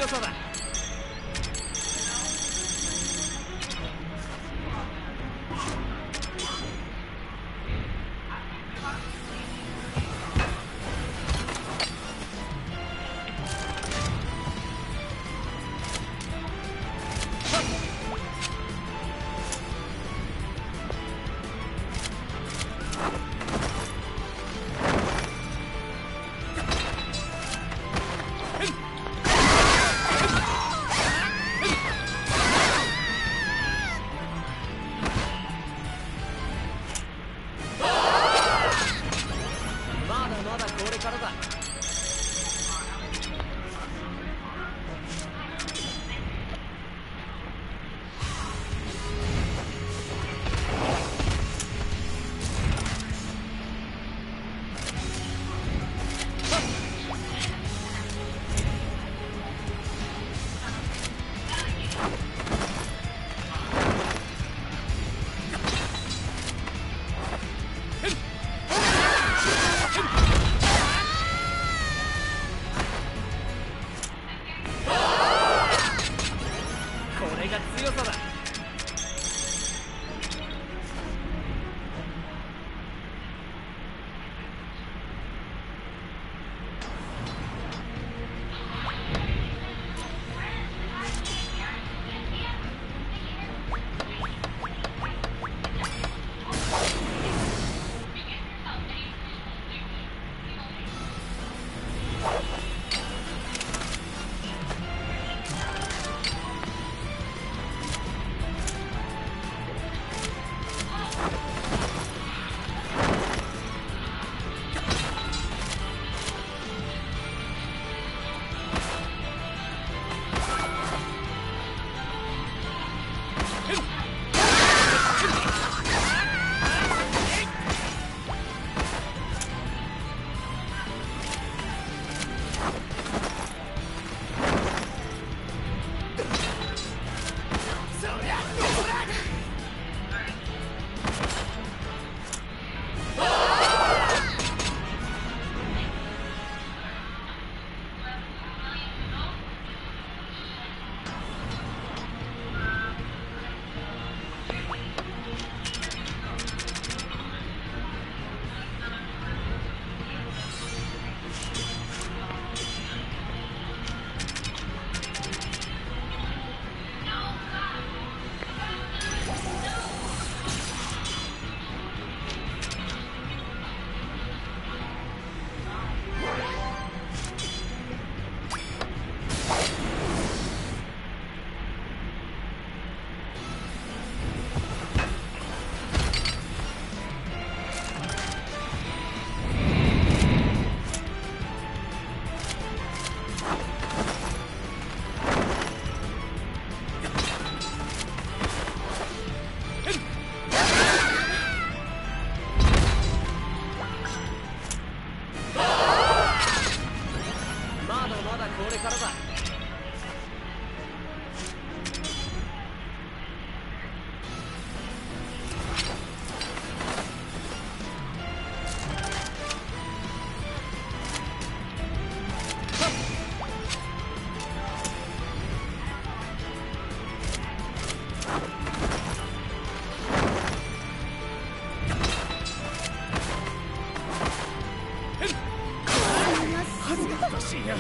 強さだ。まだまだこれからだ。これが強さだ。まだまだこれからだ。恥ずかしいな。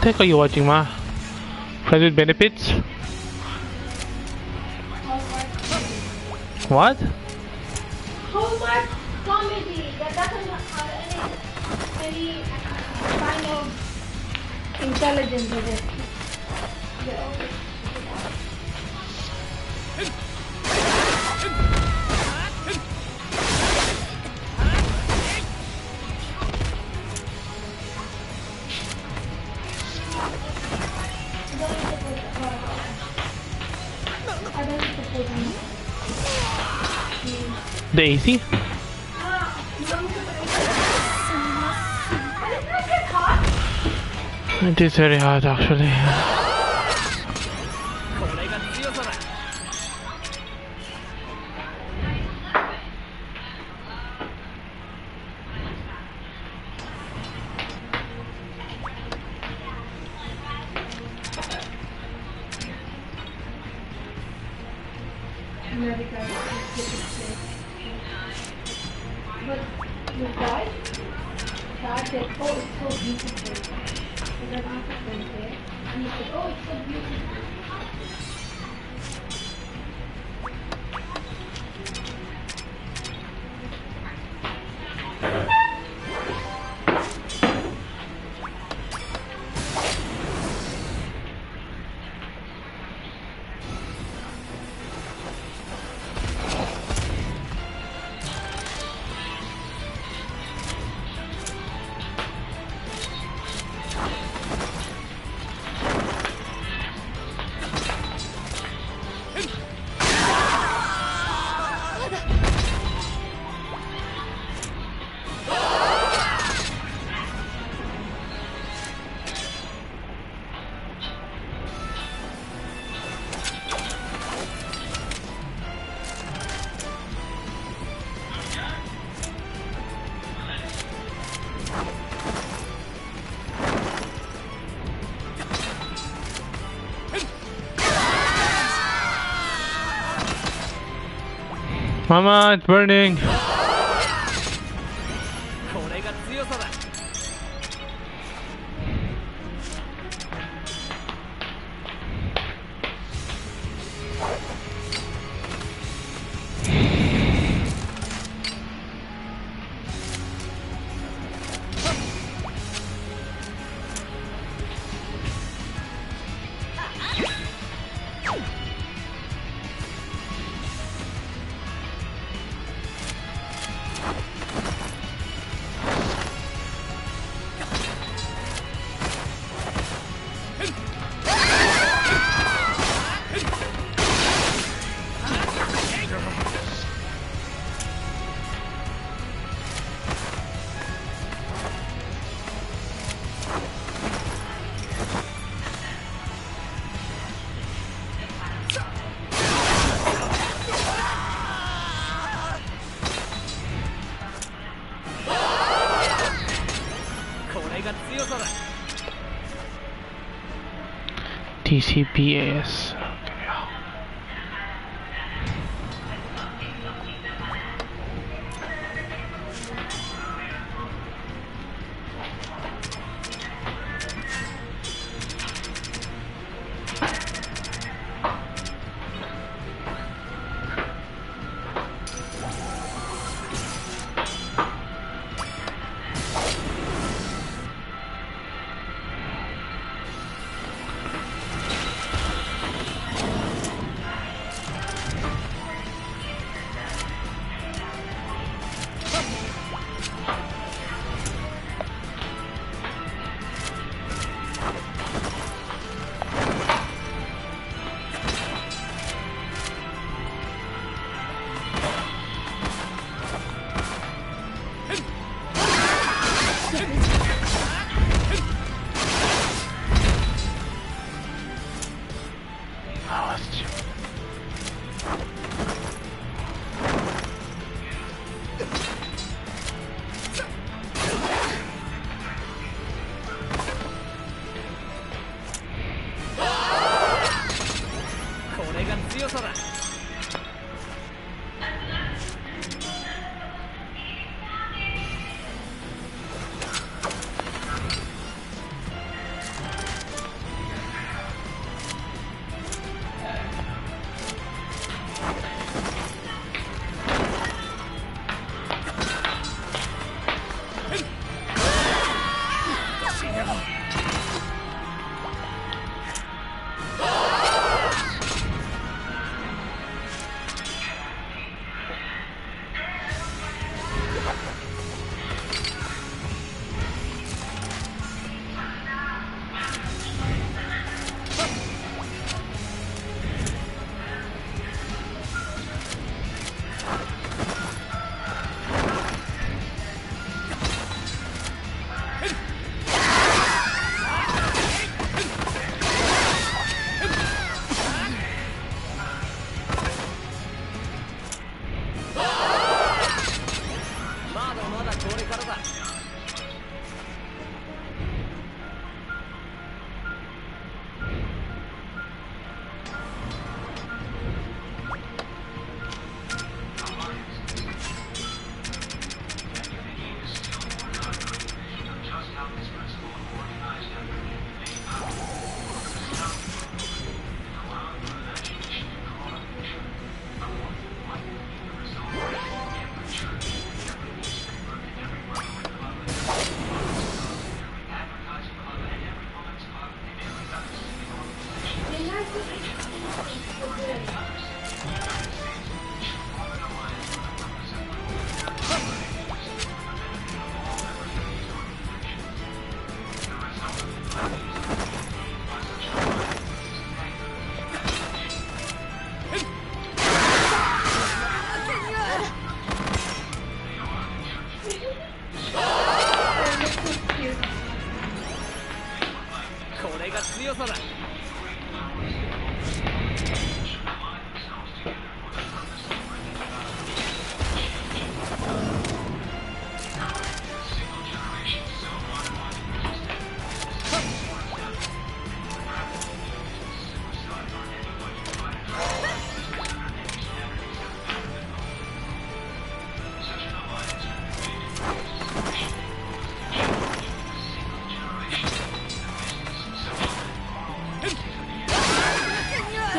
the heck are you watching, Ma? Friends with benefits? What? Hallmark comedy that doesn't have any kind of intelligence in it. They're always I don't suppose The AC? And it's not get hot. It is very hard, actually. これが強さだ America is but your dad said, oh, it's so beautiful. So then after went there, and he said, oh, it's so beautiful. Mama, it's burning! これが強さだ これが強さだ TCPAS. まだまだこれからだ。これが強さだ。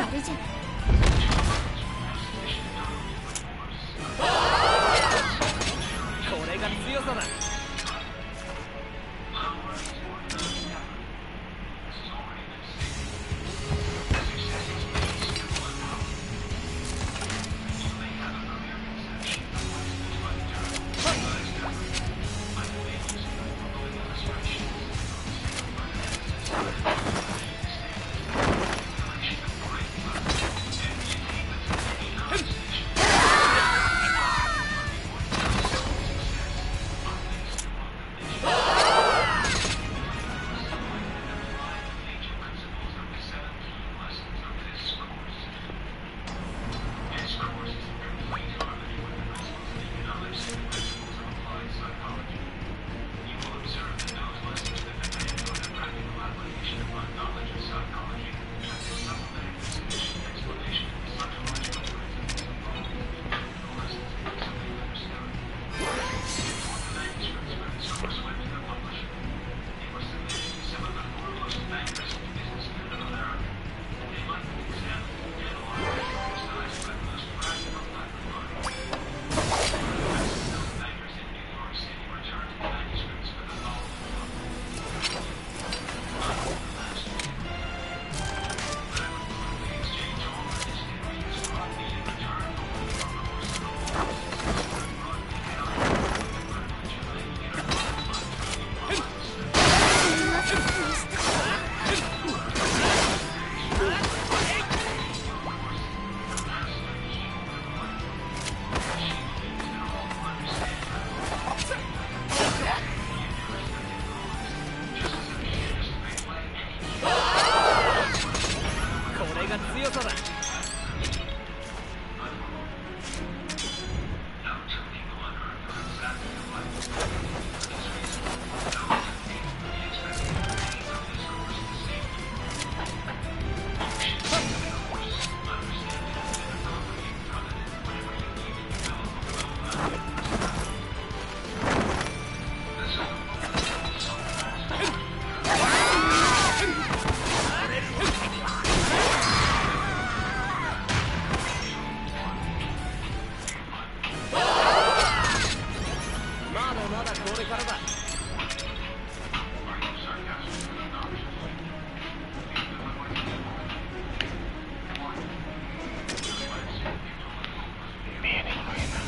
あれじゃこれが強さだ。これが強さだ。まだまだこれからだ。見えないのいな。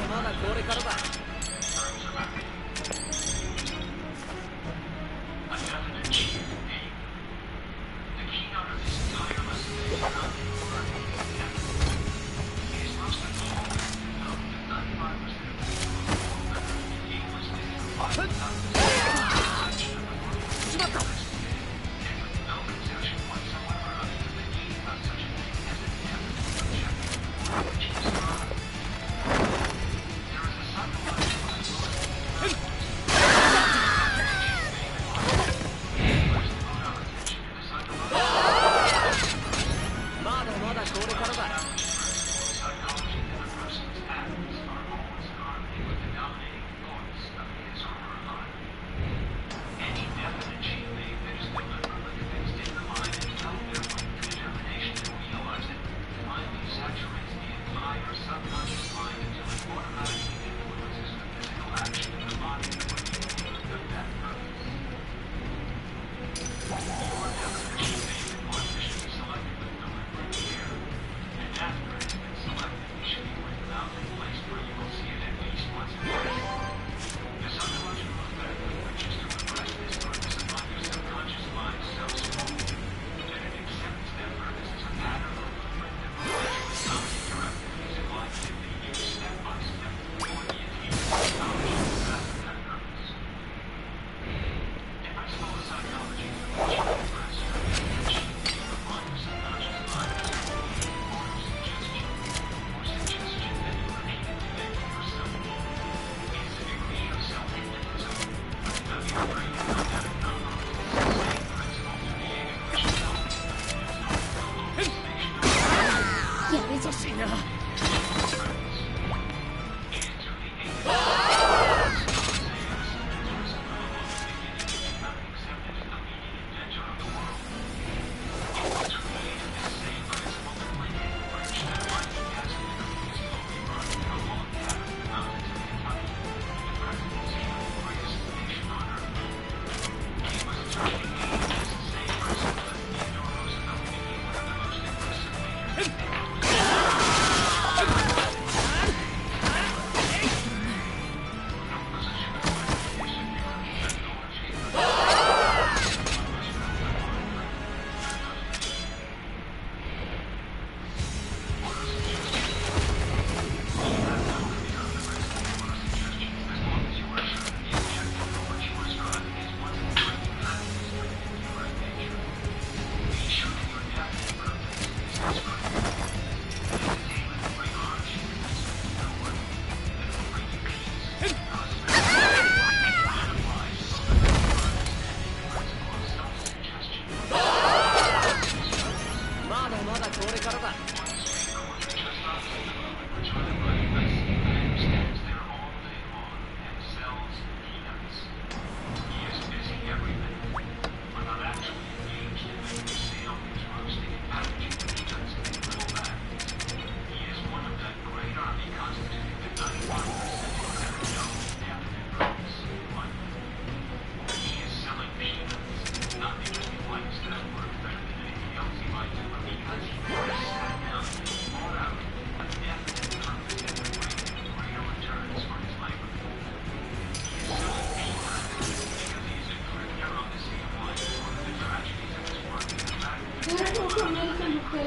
まだこれからだ。 こ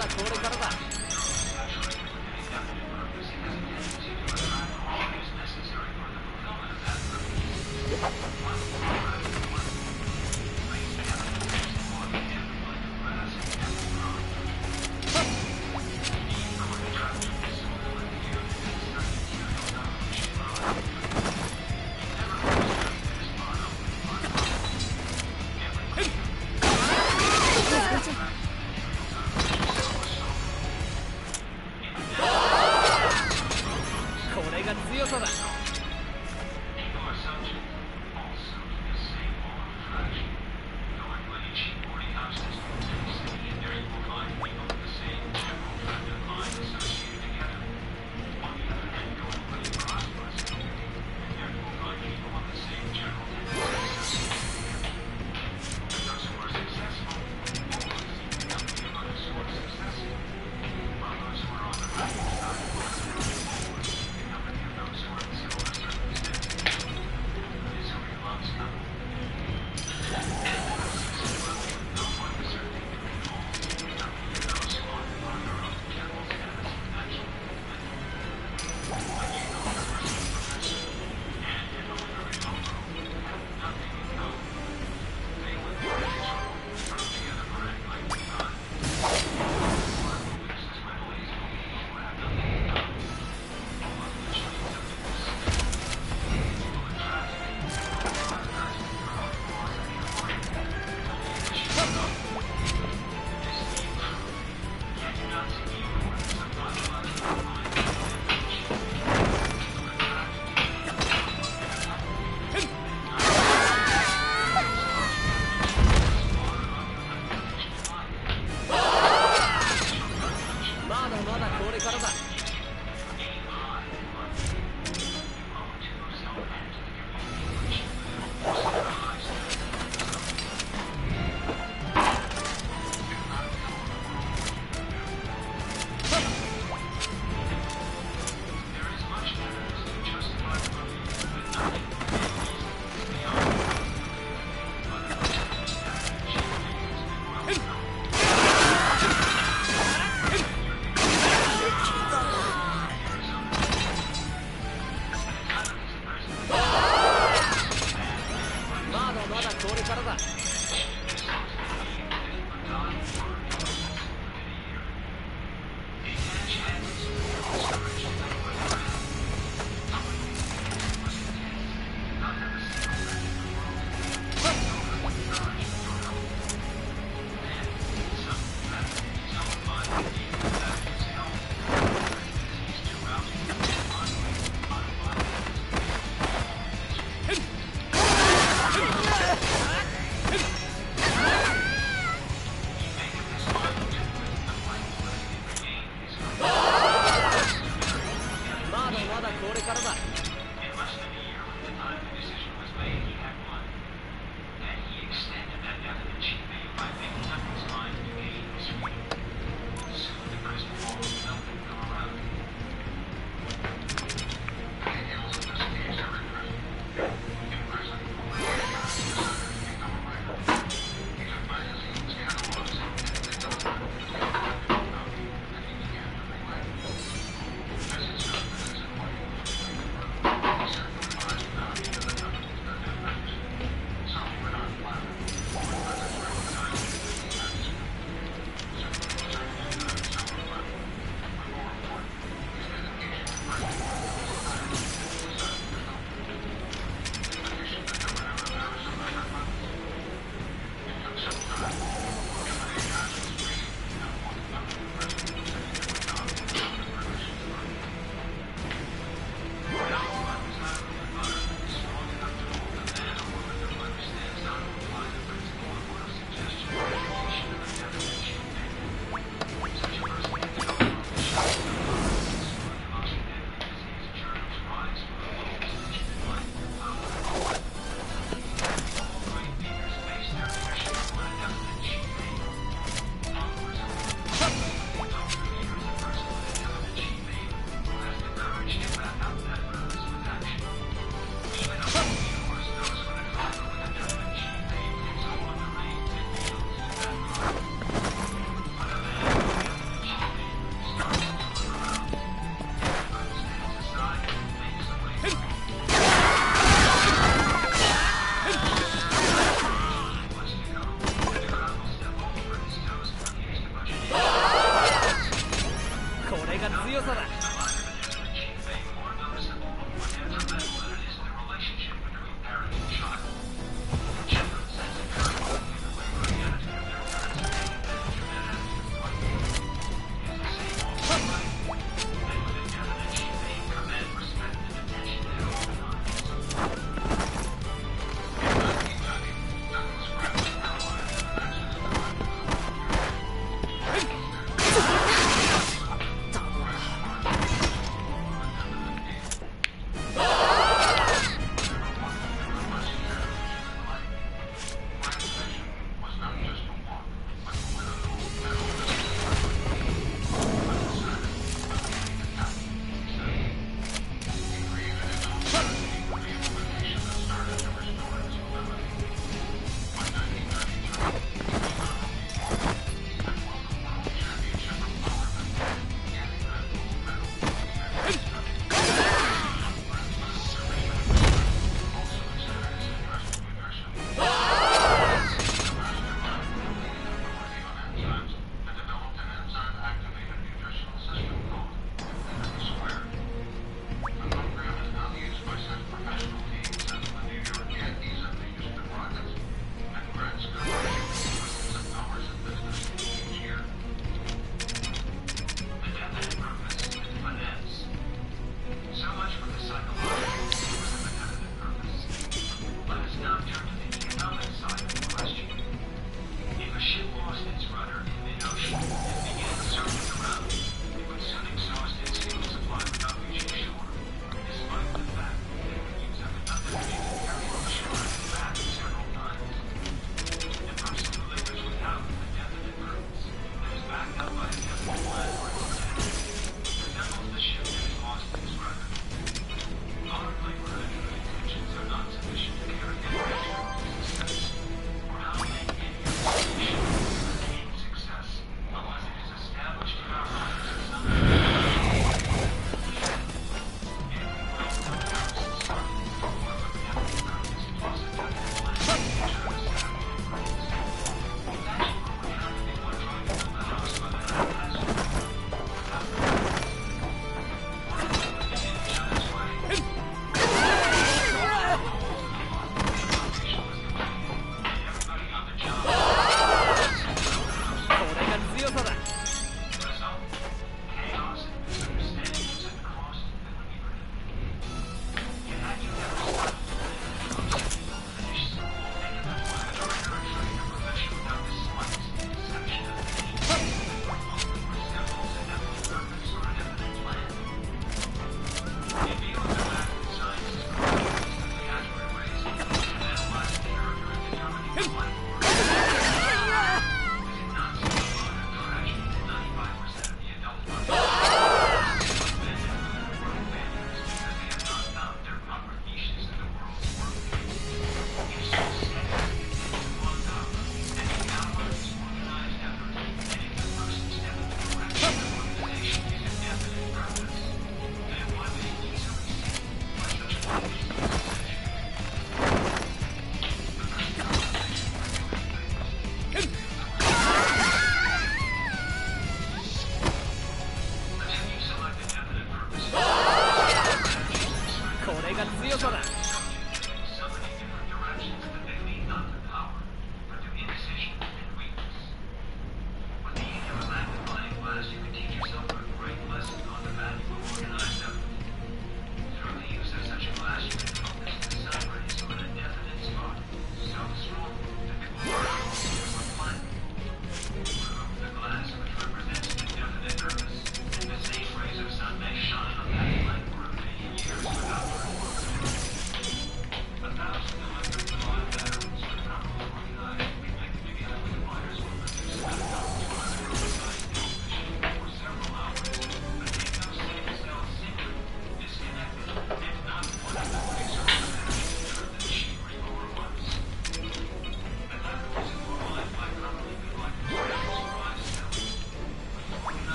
だこれからだ。これが強さだ。まだまだこれからだ。まだまだこれからだ。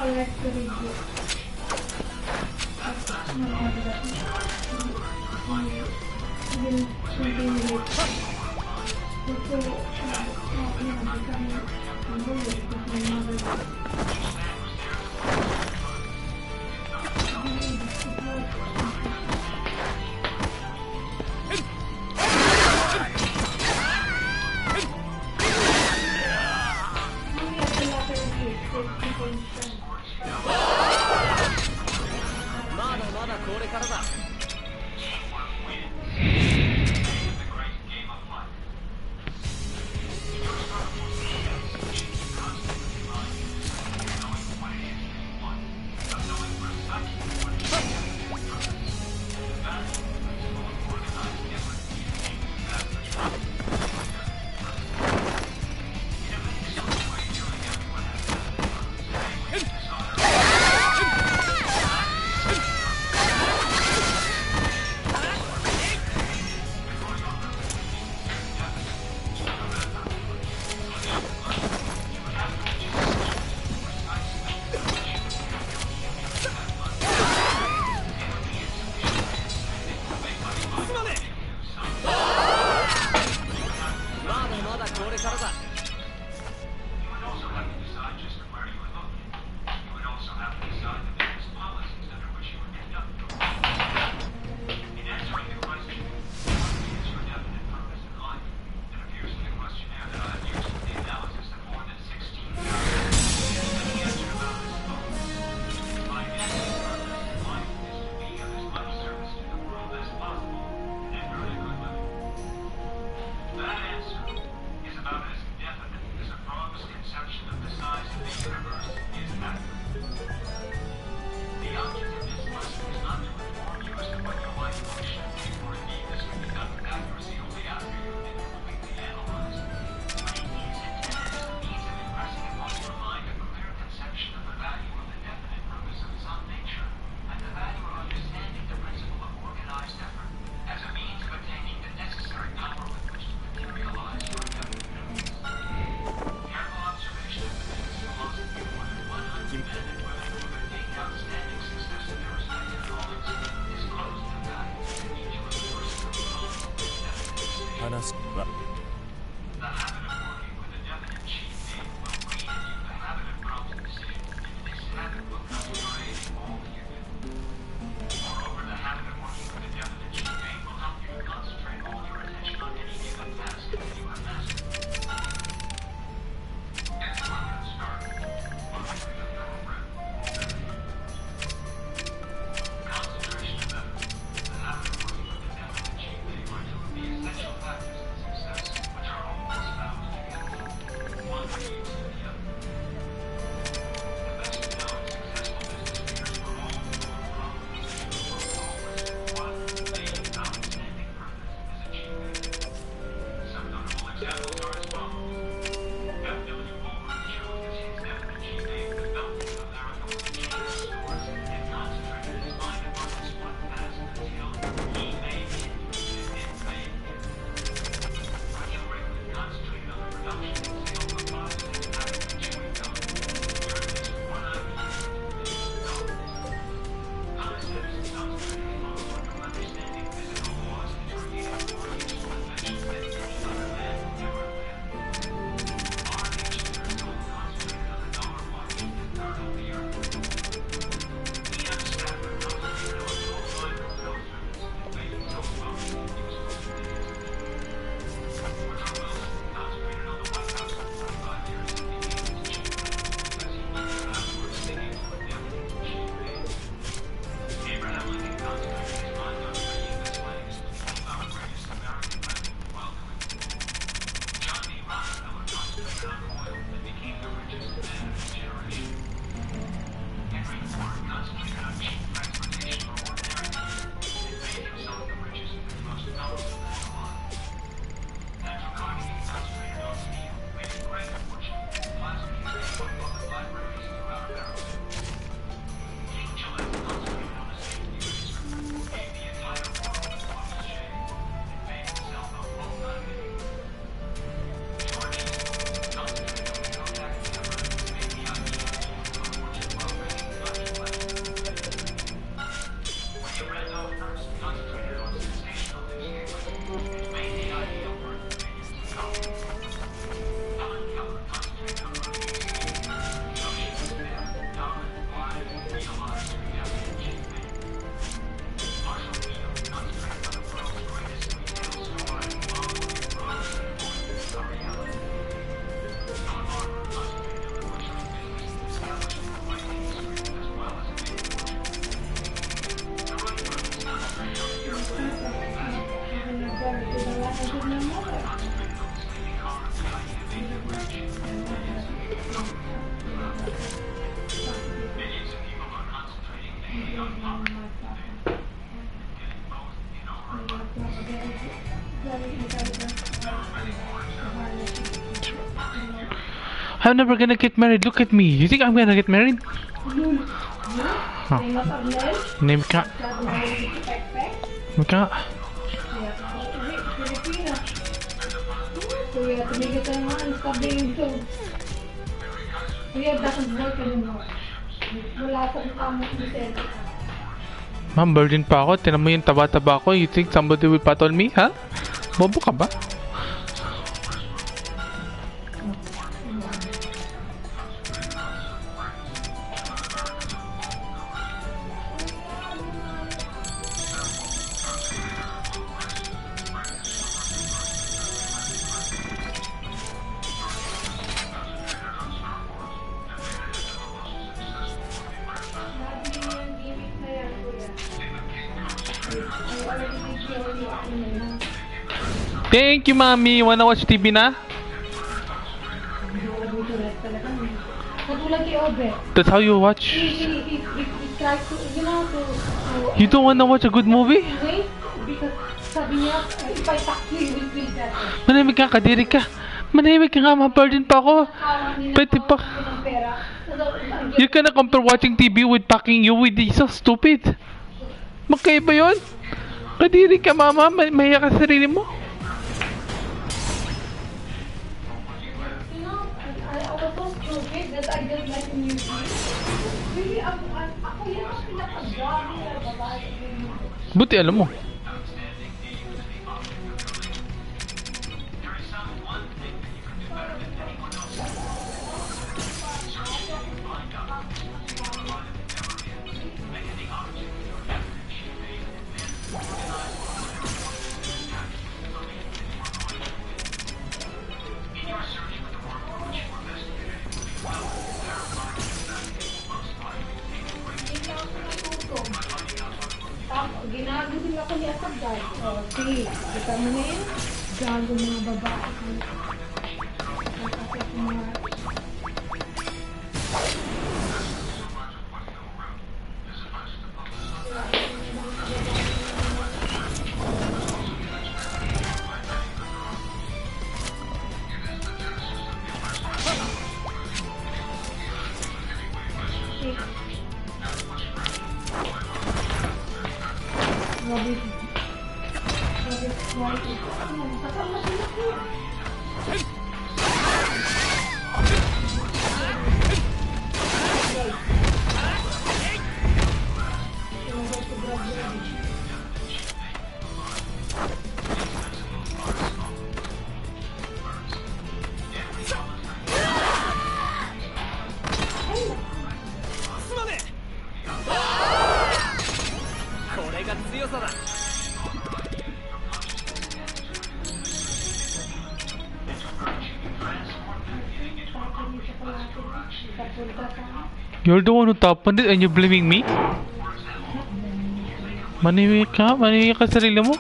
collector's book. I'm never gonna get married. Look at me. You think I'm gonna get married? May matablel. Name ka. Sabi mo yung pek-pek. Maka. Kaya uwi, Pilipinas. Kuya, tumigil ka naman. Sabi dito. Kuya, doesn't work anymore. Wala pong kamot Vicente. Ma'am, virgin pa ako. Tinan mo yung taba-taba ko. You think somebody will pat on me, ha? Bobo ka ba? Thank you, mommy. Wanna watch TV na? Katulad kay Obe. That's how you watch. He tries to, You don't wanna watch a good movie? wait, because sabi niya, if I talk to you, you will feel better. Manahimik ka, kadiri ka. Manahimik ka nga, ma-burden pa ako. Pwede pa. Ng pera. You cannot compare watching TV with packing you with so stupid. Magkaiba yun? Kadiri ka, mama. Mahiya ka sa sarili mo. I was so stupid that I just like music. Really, ako yan ang pinaka-dami na babae. Buti alam mo. Ginagusin ako ni Asad guys. O, see. Kita mo na yun? Gago mga babae. Kasi mga... Grabe. Grabe. Sakal na sila ko. You're the one who toppled it and you're blaming me? Manahimik ka sa sarili mo?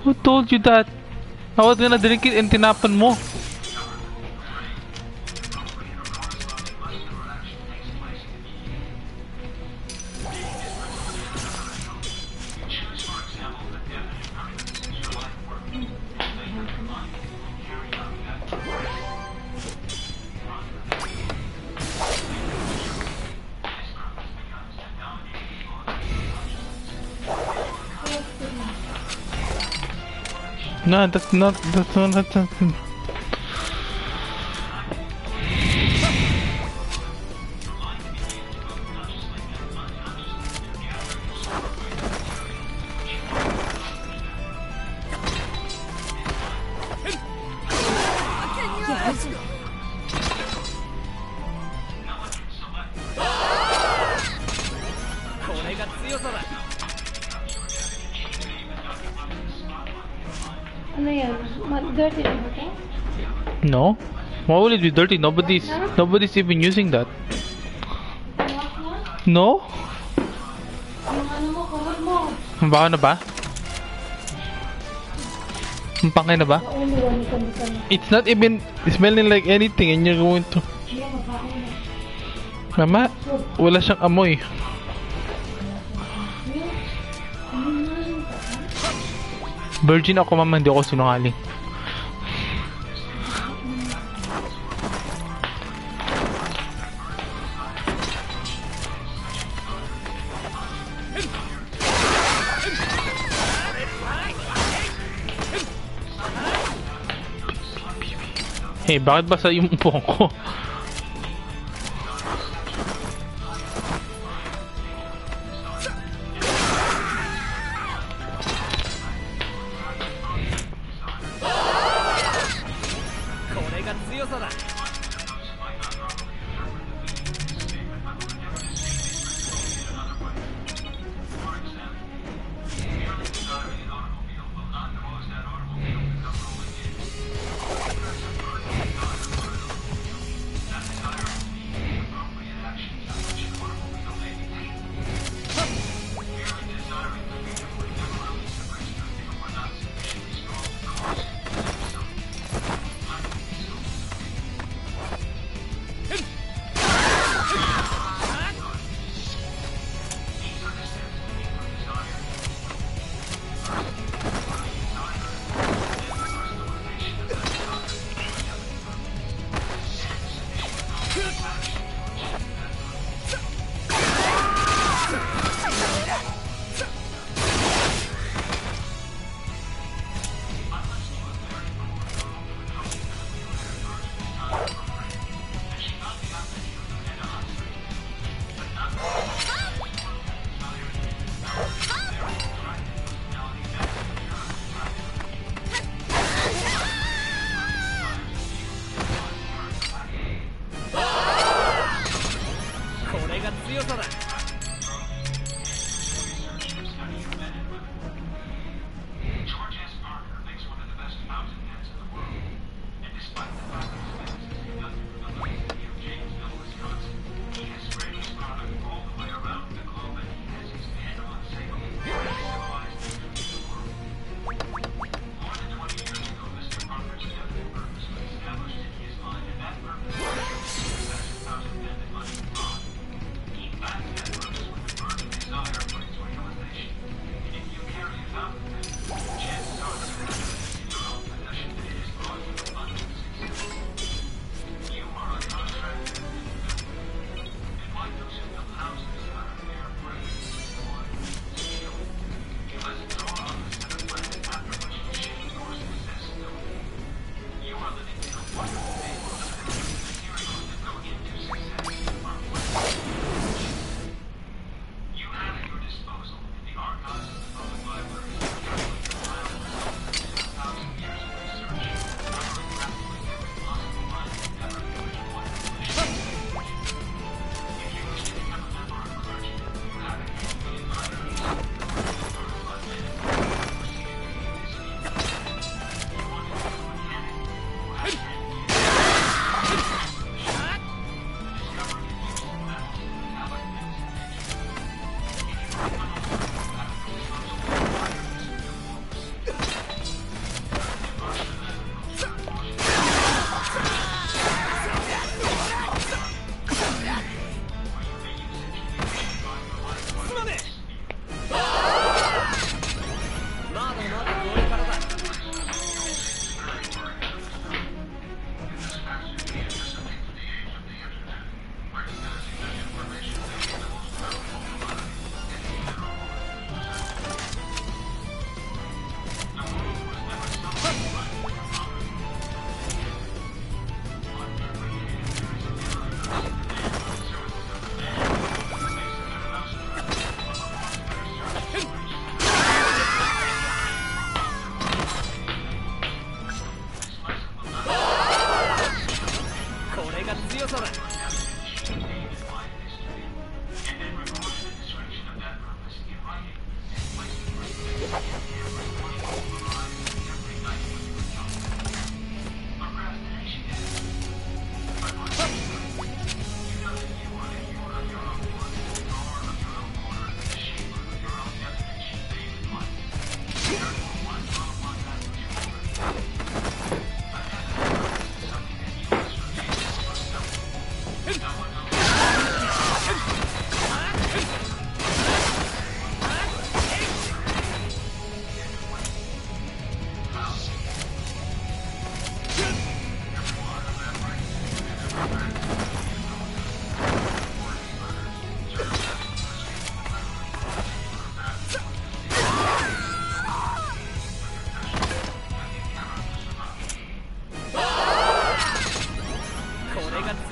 Who told you that? I was gonna drink it and tinapan mo. No, that's not. Ano yan? Dirty na ba ito? No. Why would it be dirty? Nobody's even using that. No? Yung ano mo, kamot mo. Baka na ba? Pangay na ba? The only one you can become. It's not even smelling like anything and you're going to... Yung mabaki na. Mama, wala siyang amoy. Virgin ako, mama, hindi ako sinungaling. Eh, bakit basa yung upuan ko?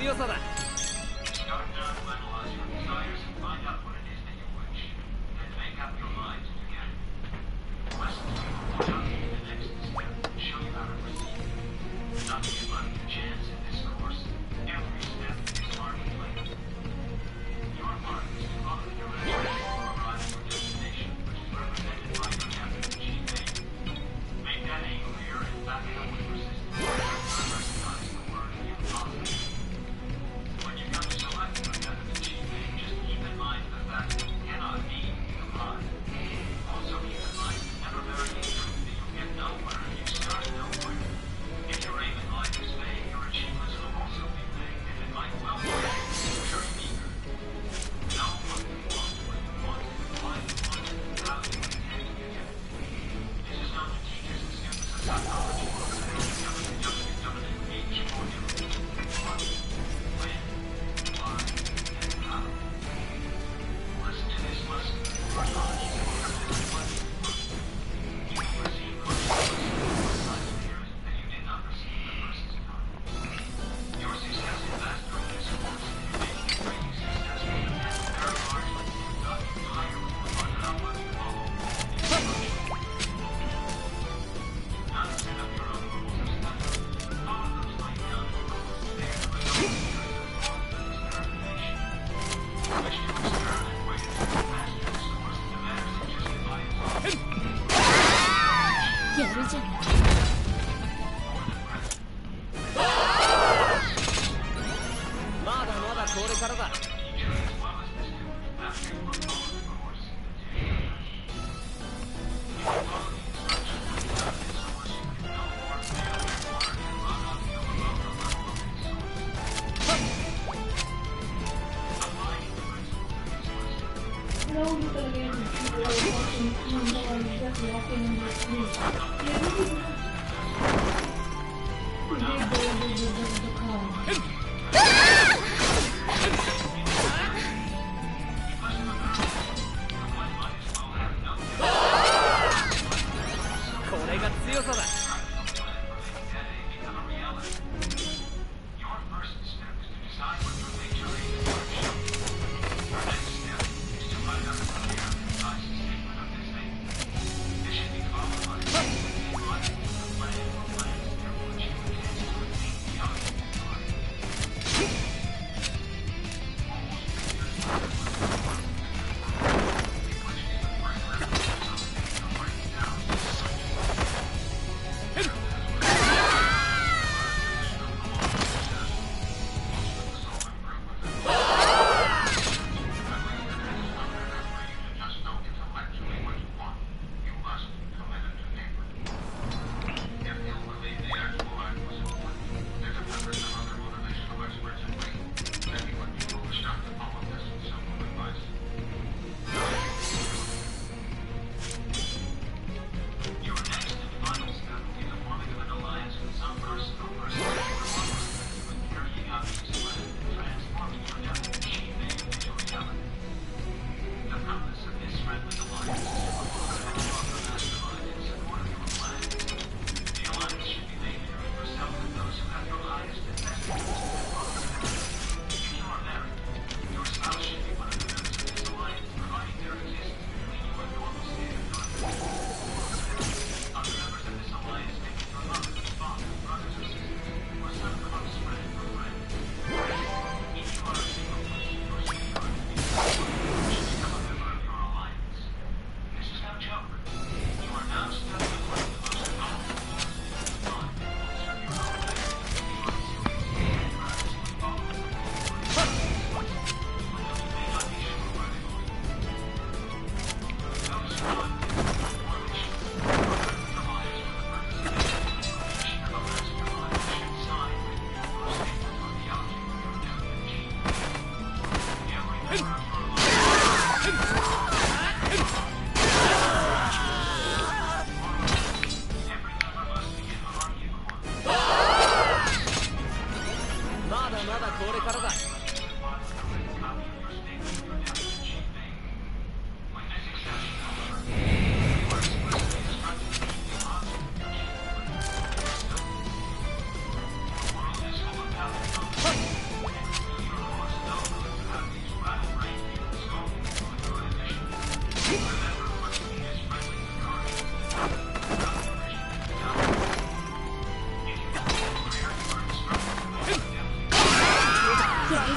強さだ。 Start now to analyze your desires and find out what it is that you wish. Then make up your mind to get it. Lessons we will point out to you the next step and show you how to proceed. Nothing is left to chance in this course. Every step is already planned. Your part is to follow the directions to arrive at your destination, which is represented by your captain and chief mate. Make that aim clear and back it up with persistence. Recognize the word impossible. When you come to select your captain and chief mate, just keep in mind the fact that you cannot aim too high. Also keep in mind that never very easily that you'll get nowhere if you start nowhere. If your aim in life is vague, your achievements will also be vague, and it might well be very meager. Know what you want, why you want it, and how you intend to get it. This is not to teachers and students of psychology books that www.h formula. What, when, why, and how. Listen to this lesson. Your knowledge is what you want. You will receive consequences that you did not receive the first time. Your success in mastering this course and making it really successful depends very largely, if not entirely, upon how much you follow instructions. Not set up your own rules of study. Follow those laid down in the course. They are the result of a series of experimentation. You wish to experiment where you can master this course in the manner suggested by its author. やるじゃない。 まだまだこれからだ。 Alam mo talaga yan. Just walking in the street. The car.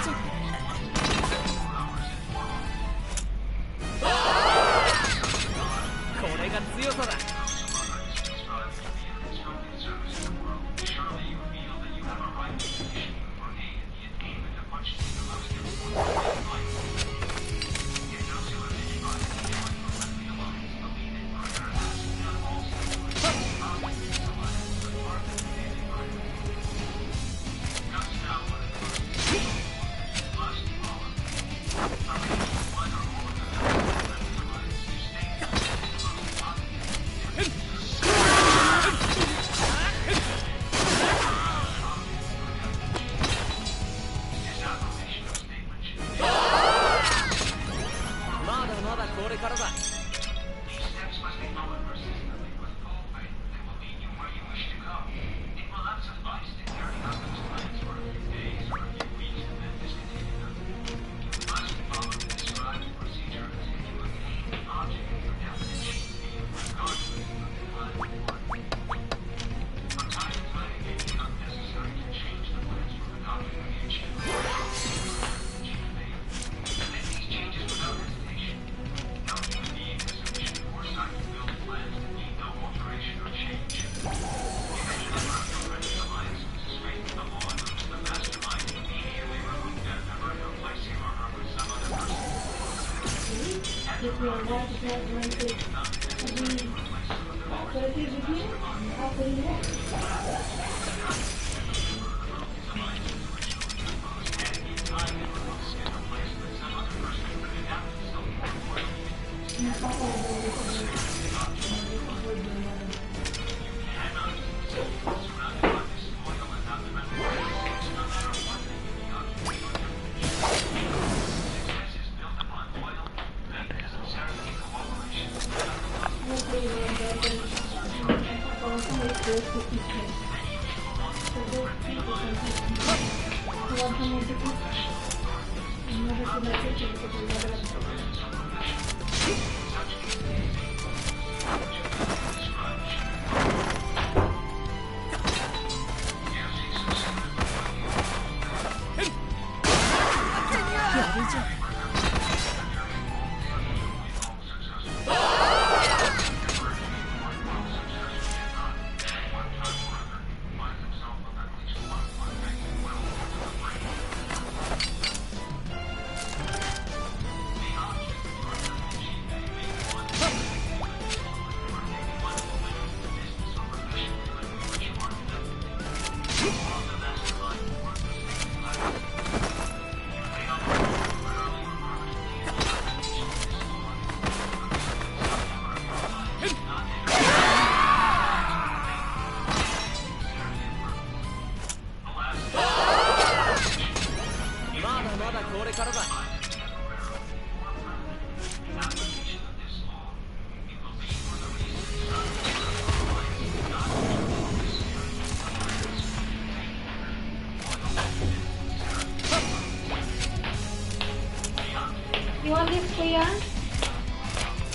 丈夫。これが強さだ。 まだまだこれからだ。 These steps must be followed persistently with full faith. They will lead you where you wish to go. It will not suffice to carry out those plans for a few days or a few weeks and then discontinue them. You must follow the described procedure until you attain the object of your definition field, regardless of the plan for it. From time to time, it may become necessary to change the plans from the copy of the achievement. Make these changes without hesitation. No human being has sufficient foresight to build plans that need no alteration or change. If any member of your friendly alliance loses faith in the law and loses the mastermind, immediately remove that member and replace him or her with some other person. If you are not going to so if you begin, how can you walk? You want this, Kuya?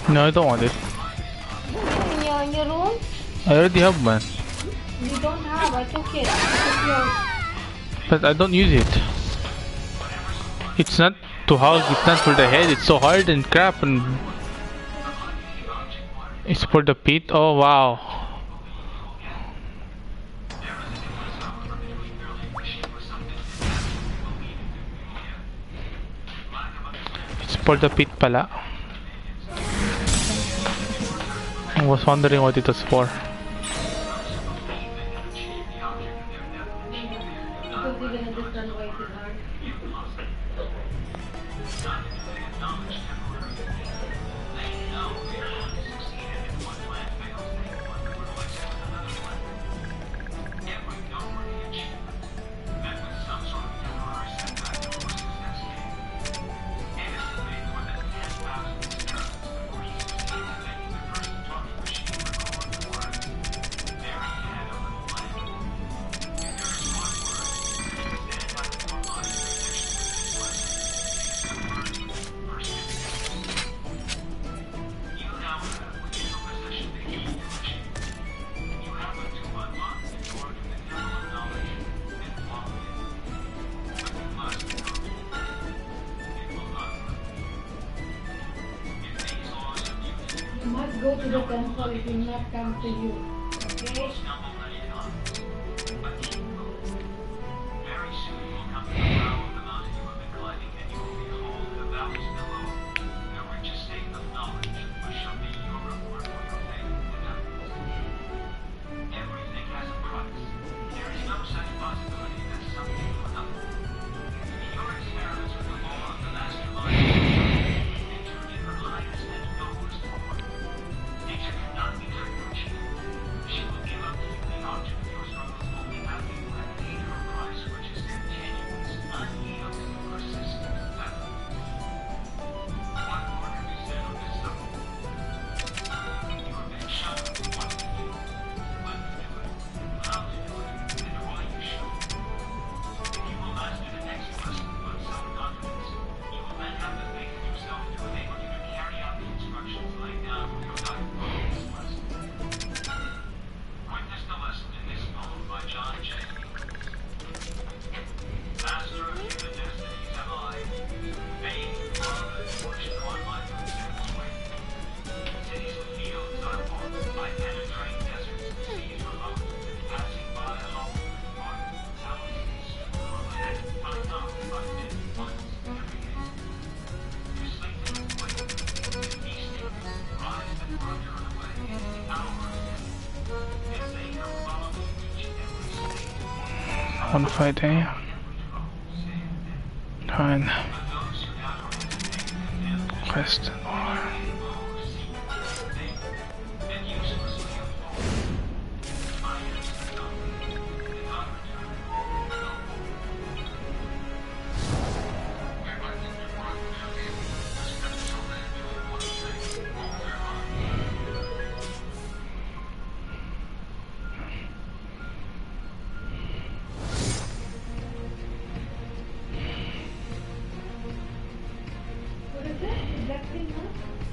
No, I don't want it. In your room? I already have one. You don't have, I took it. I took yours. But I don't use it. It's not to hug, it's not for the head, it's so hard and crap and... It's for the pit? Oh wow. It's for the pit pala. I was wondering what it was for. Because you didn't understand why it is hard. must go to the temple, it will not come to you. Okay? Stumble many times, but keep moving. Very soon you will come to the brow of the mountain you have been climbing, and you will behold the valleys below, the rich estate of knowledge, which shall be your reward for your faith and efforts. Everything has a price. There is no such possibility as something for nothing. In your experiments with the law of the mastermind, nature in her highest and noblest form. Nature cannot be tricked. She will give up to you the object of your struggles only after you have paid her price, which is continuous, unyielding, persistent effort. What more can be said of this subject? You have been shown what to do, when to do it, how to do it, and why you should. If you will master the next lesson on self-confidence, you will then have the faith in yourself to enable you to carry out the instructions laid down for your guidance in this lesson. Witness the lesson in this poem by John J. Master of human destinies am I. Faith, love, and worship on my footsteps wait. Cities and fields I walk. I penetrate deserts and seas remote. Passing by hollow and water, thousands strewn ahead. I know I've been once every day. You sleep and wake. And feasting, rise and wander away. The hour of death. As they come follow me each and every state. One fighting. Fine. Quest. What is it? Is that thing, huh?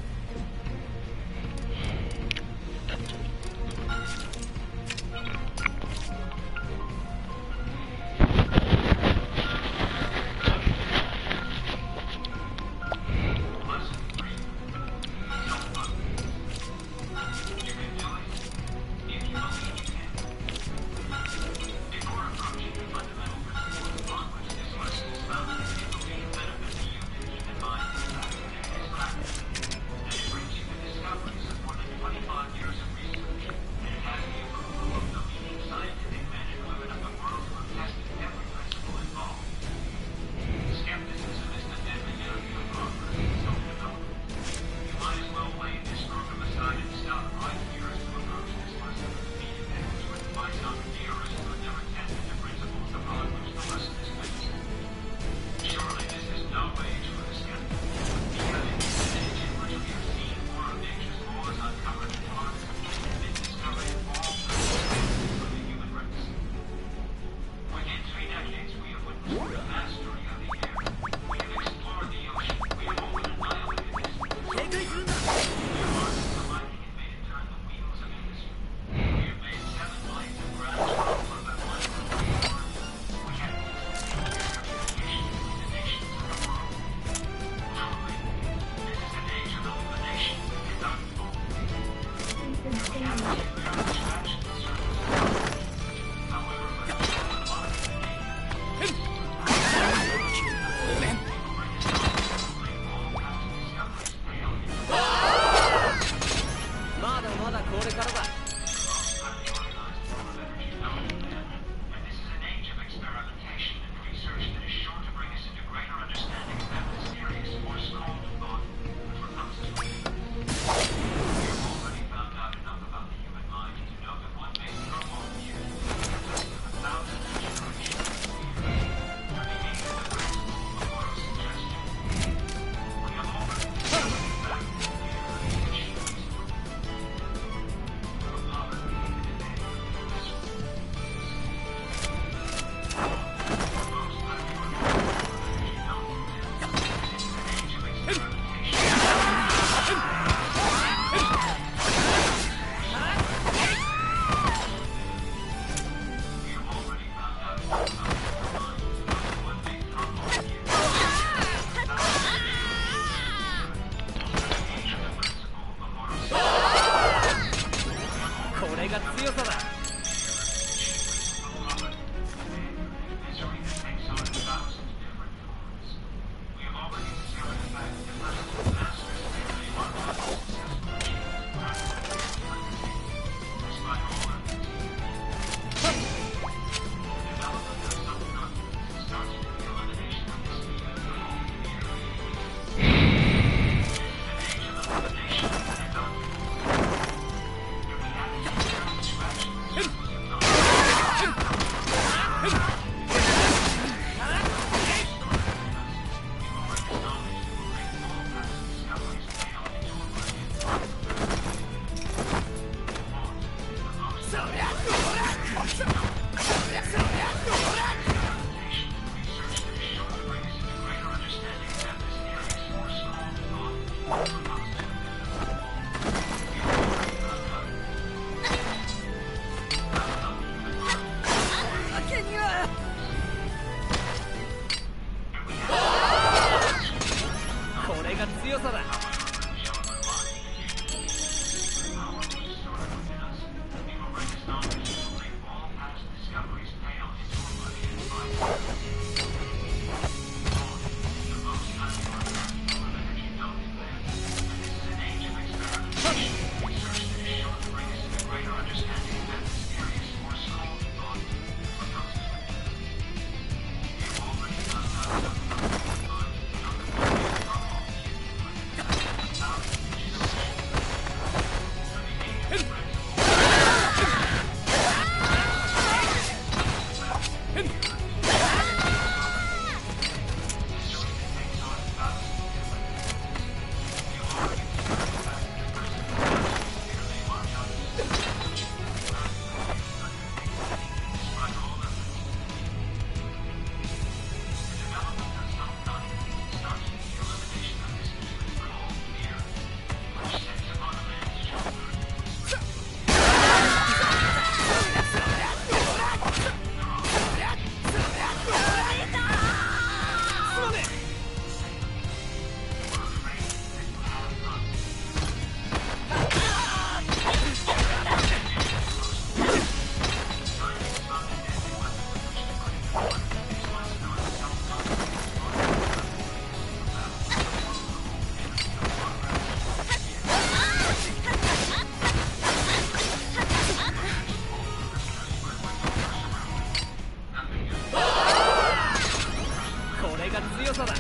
強さだ。 The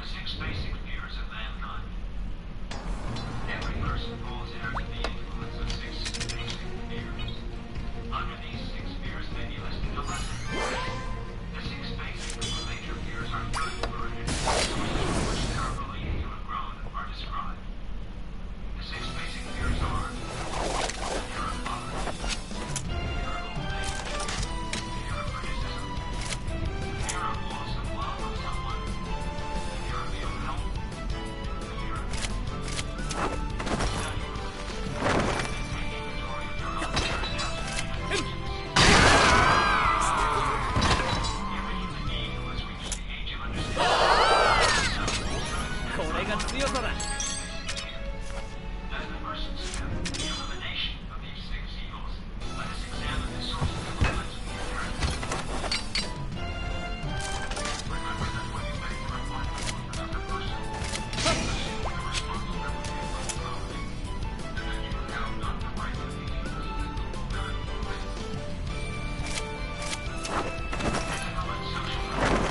six basic fears of mankind. Every person falls heir to the influence of six basic fears. Under these six fears may be listed a lesson. The six basic or major fears are good for an individual, which they are believed to have grown are described. The six basic fears are fear of poverty, fear of old age, fear of criticism, fear of loss of love of someone, fear of ill health, fear of death. Study and take inventory of your own fears now to name it. Even the being who has reached the age of understanding. これが強さだ。 As the first step, the elimination of these six evils, let us examine the sources of violence we inherit. Remember that when you make the refinement of another person, assume the responsibility of those wrongs, and that you have not the right to be physical and social health.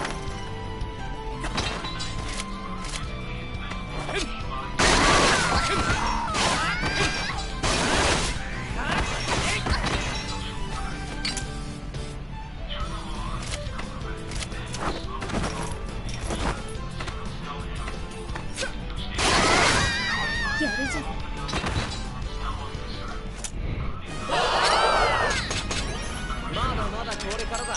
Through the law of physical heredity, man is slowly evolving the idea of a single cell animal. やるじゃん。 まだまだこれからだ。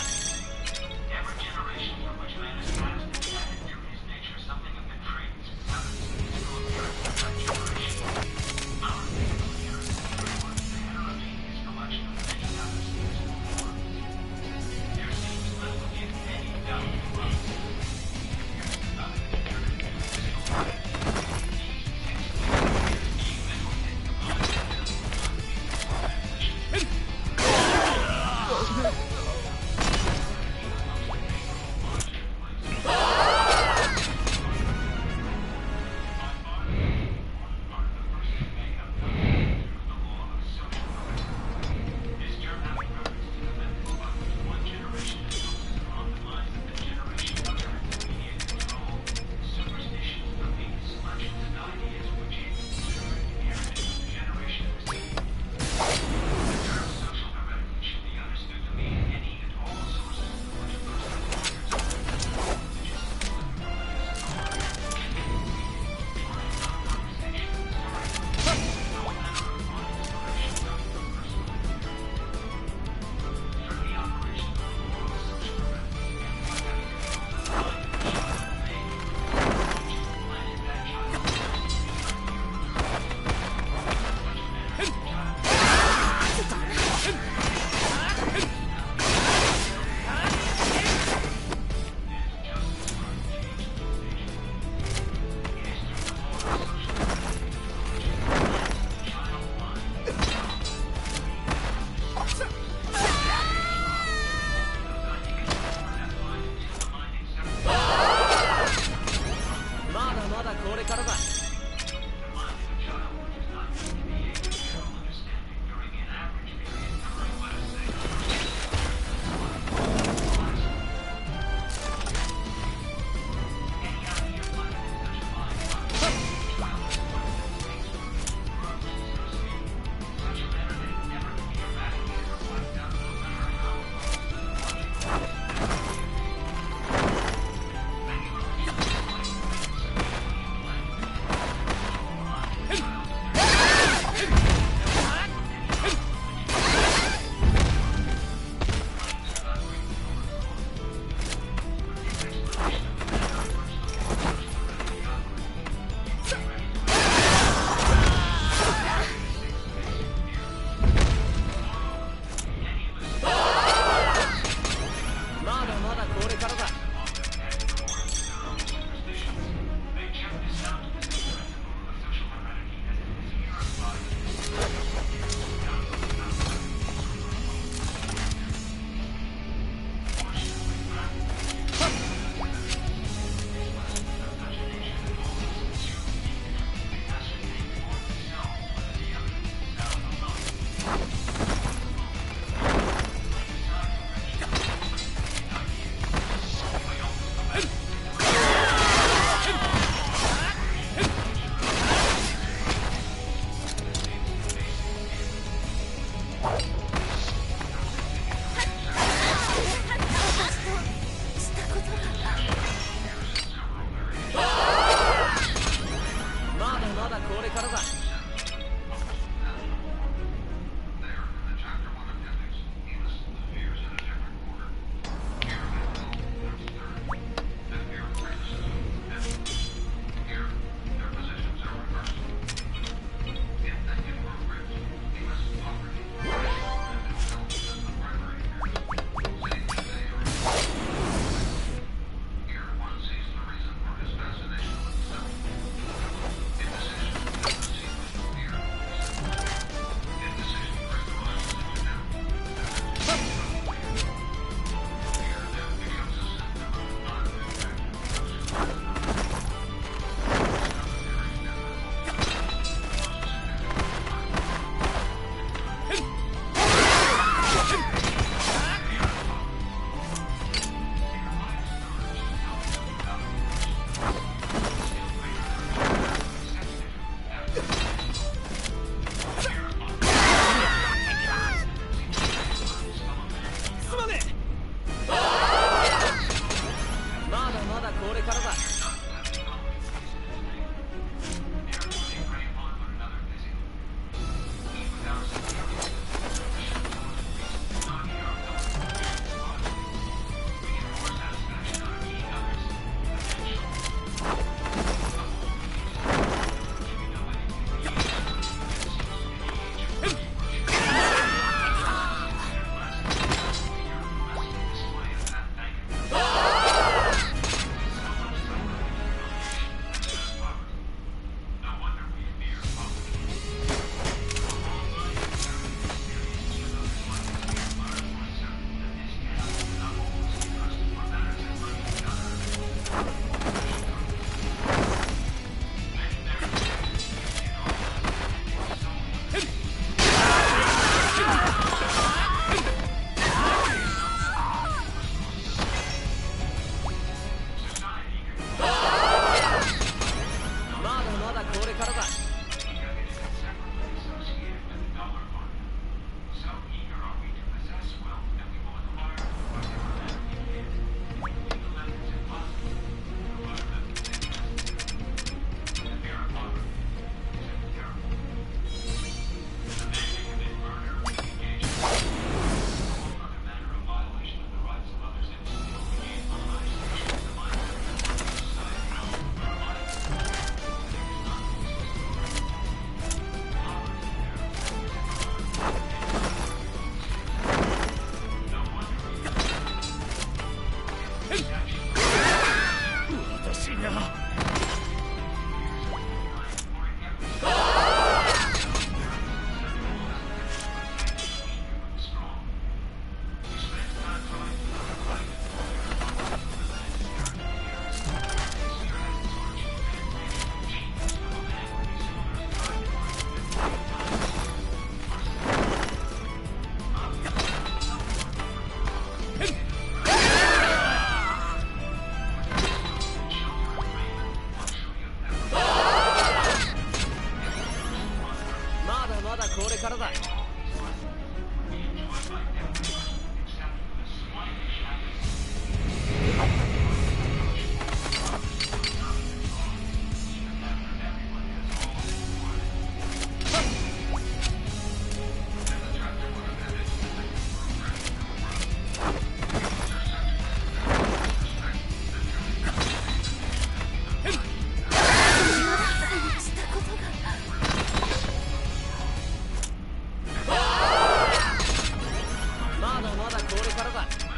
まだこれからだ。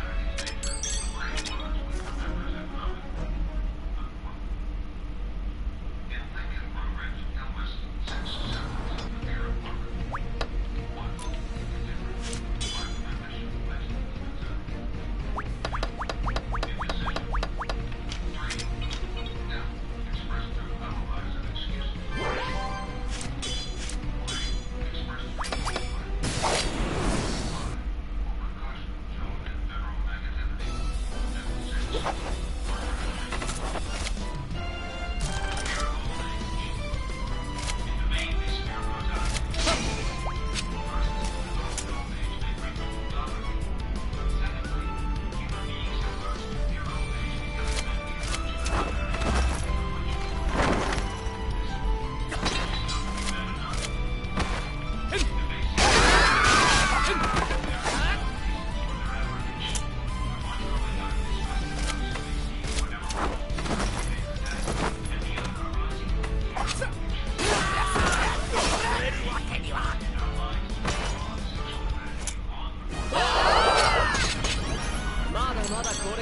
こ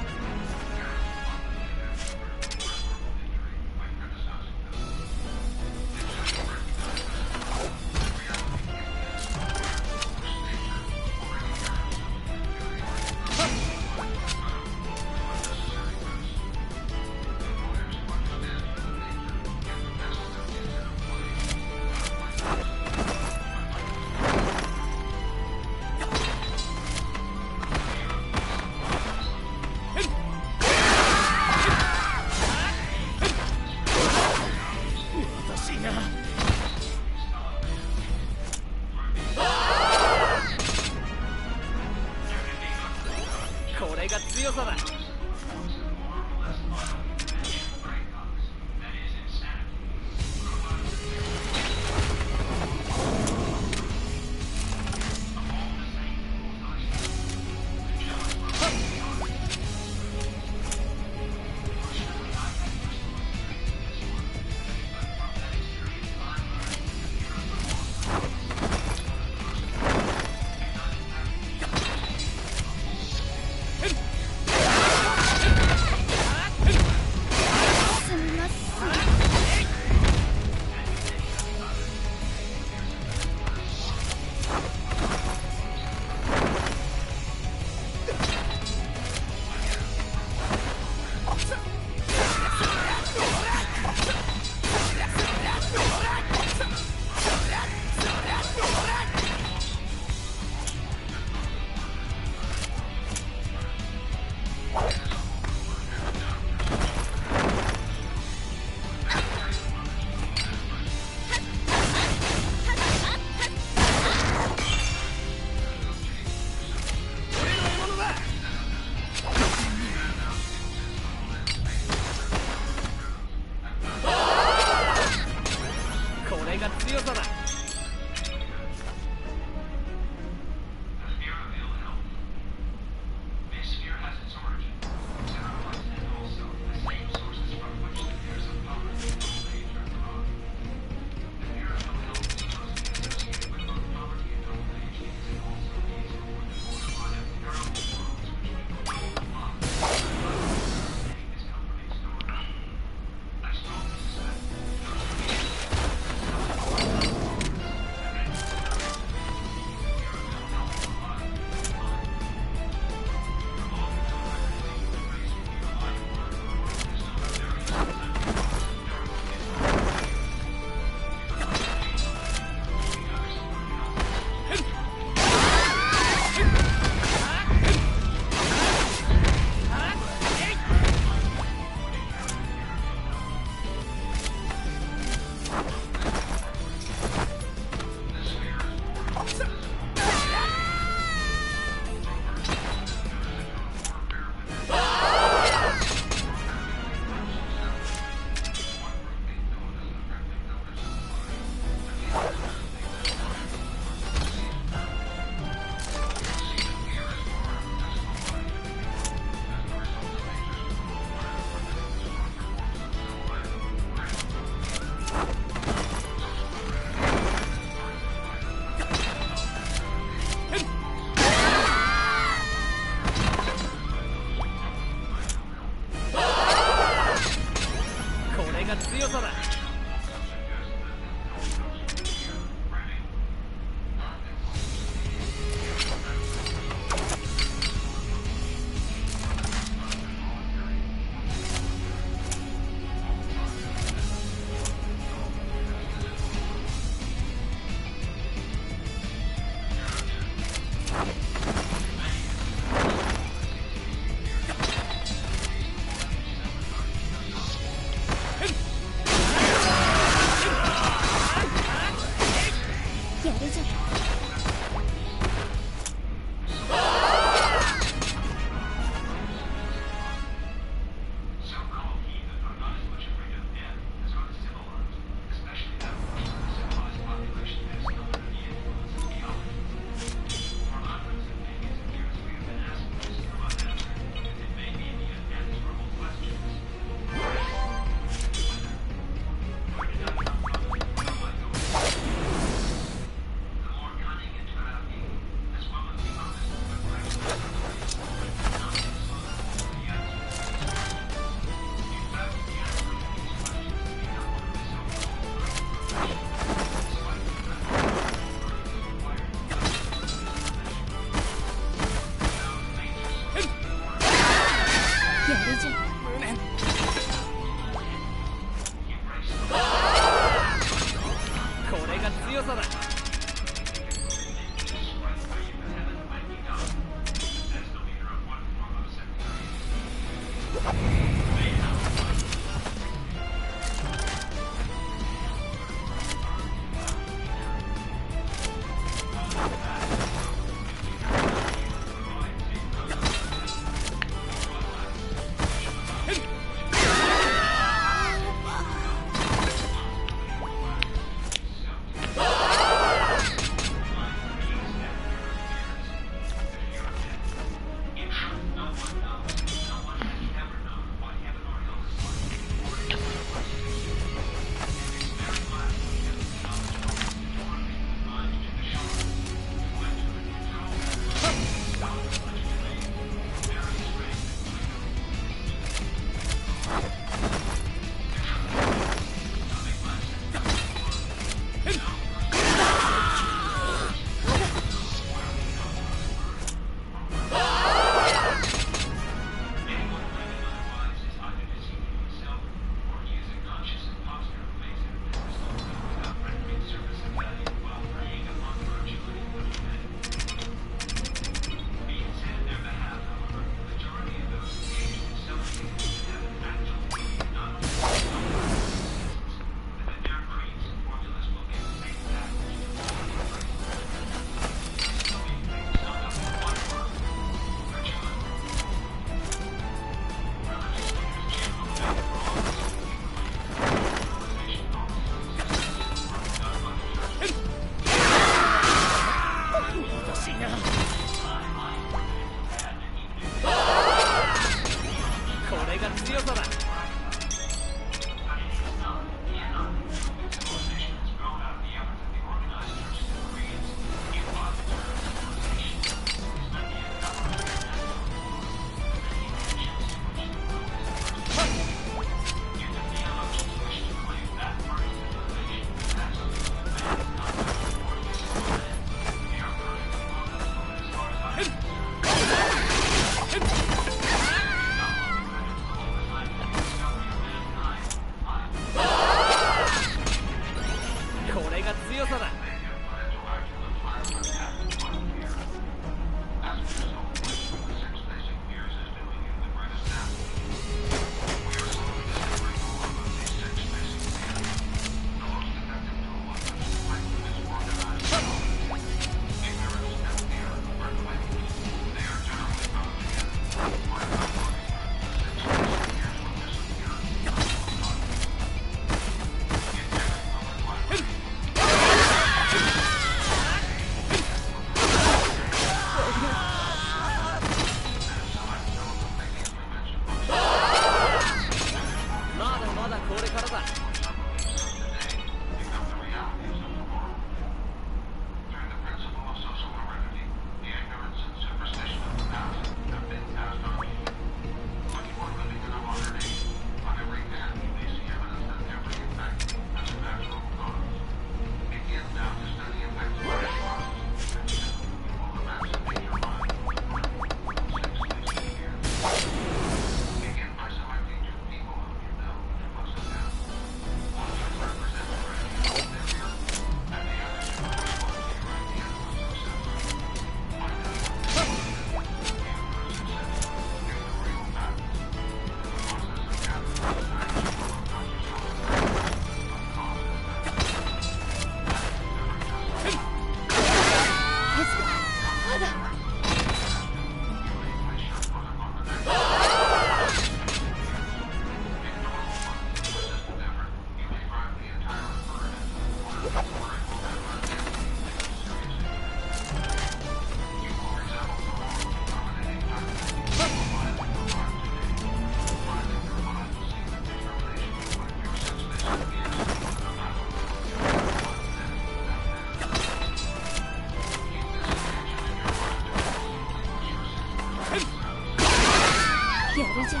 れじゃ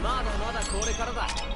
まだまだこれからだ。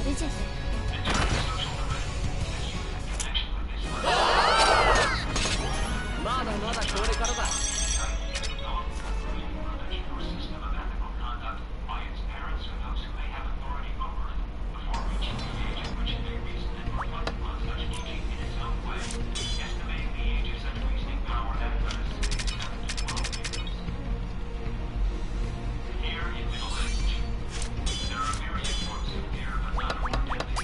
レジェンド。まだまだこれからだ。 Here in Middle Age, there are myriad forms of fear, but none more deadly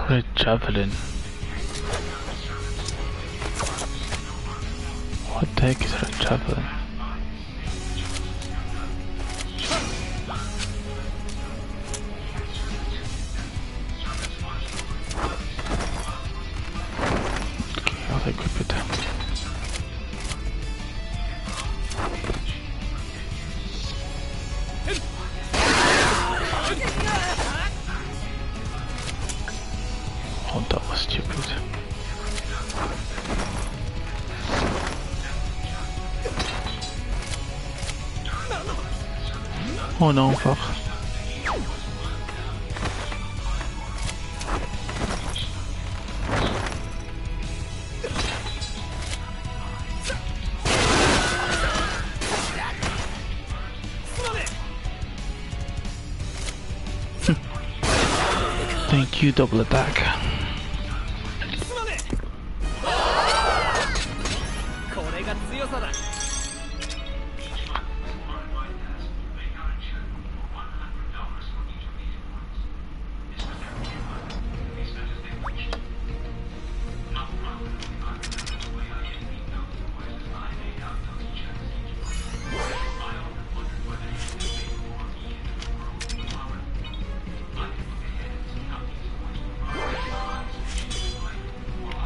Red javelin. What the heck is red javelin? Okay, I'll equip it. Oh, that was stupid. Oh no, fuck. Thank you, double attack. これが強さだ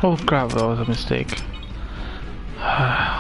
Oh crap, that was a mistake. Okay.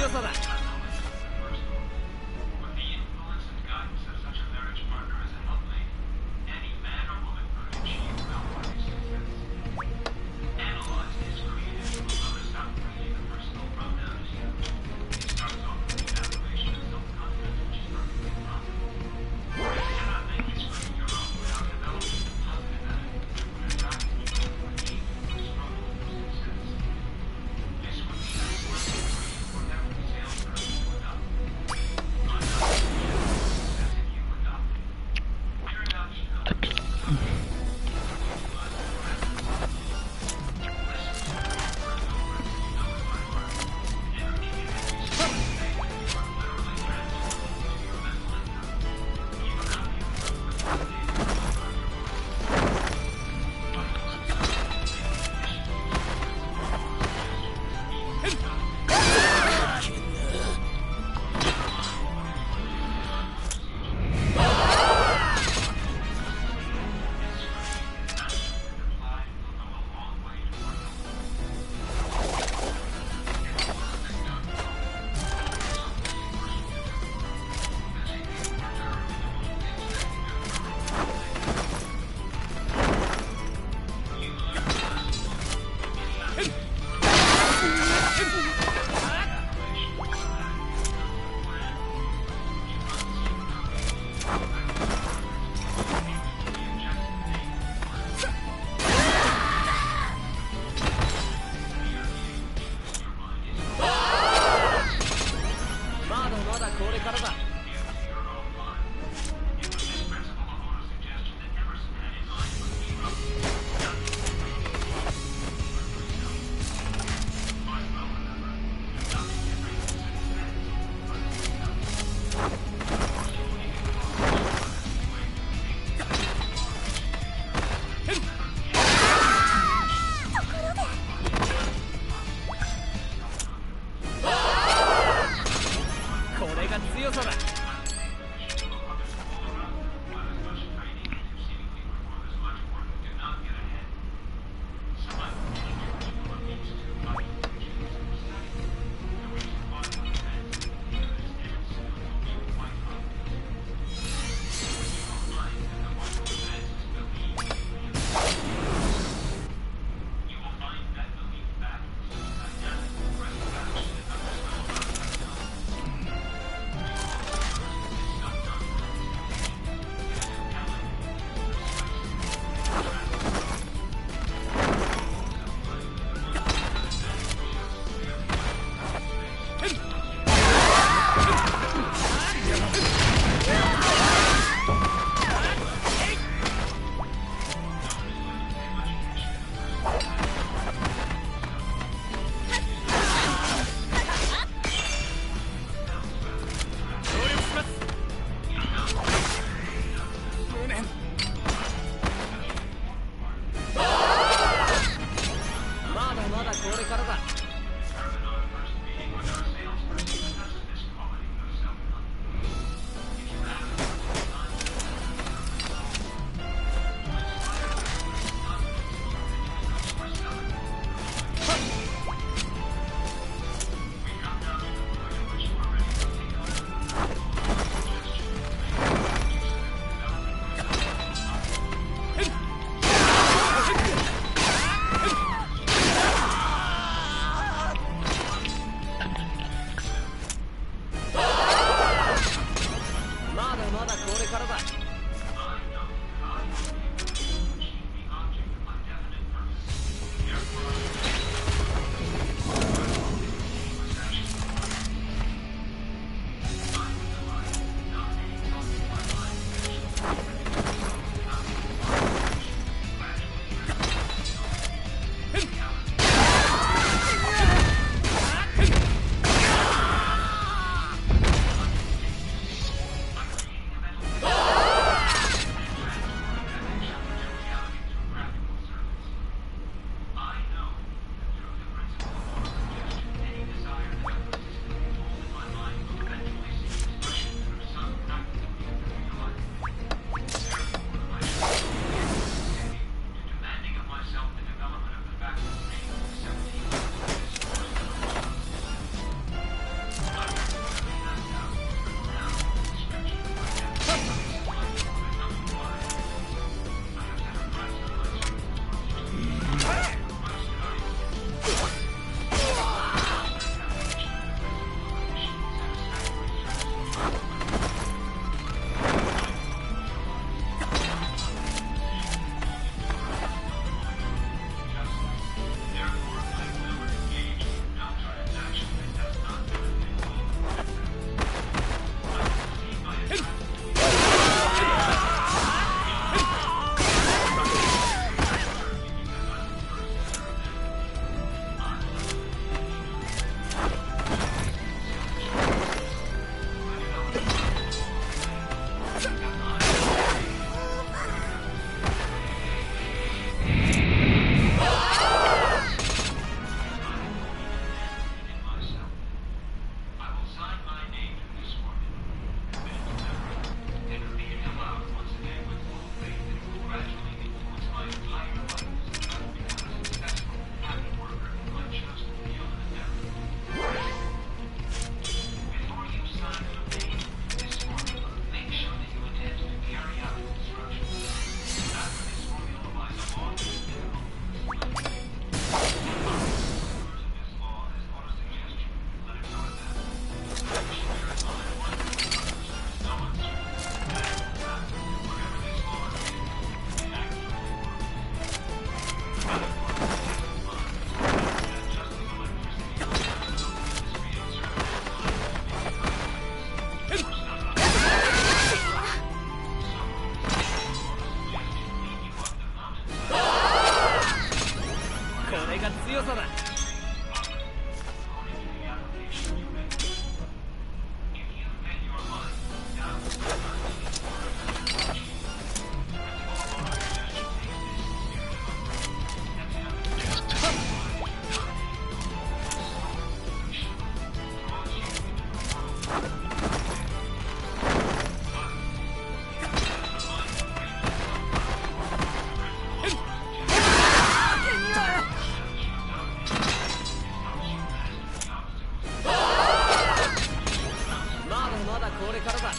白さだ。 With the influence and guidance of such a marriage partner as a helpmate, any man or woman could achieve outright success. Analyze his creative to notice how freely the personal pronoun is used. It starts off with the affirmation of self-confidence, which is perfectly possible. You cannot make history your own without developing the positive attitude that would attract people who are eager to struggle for success. This would be a great for every salesperson. が強さだ。 これからだ。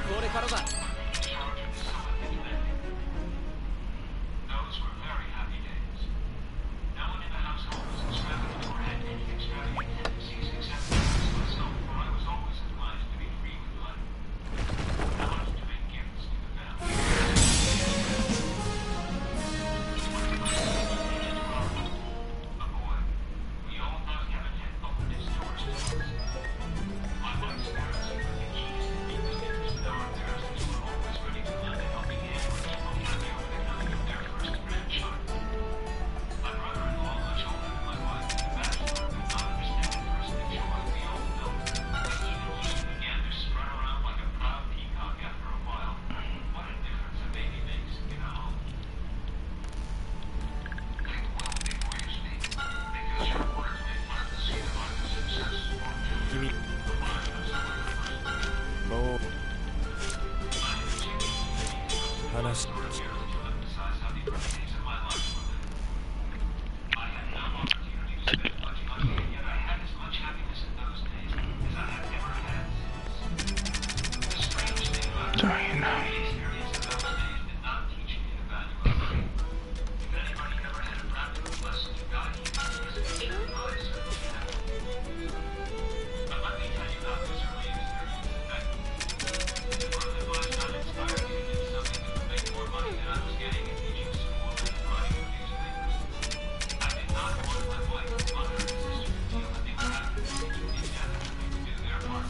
これからだ。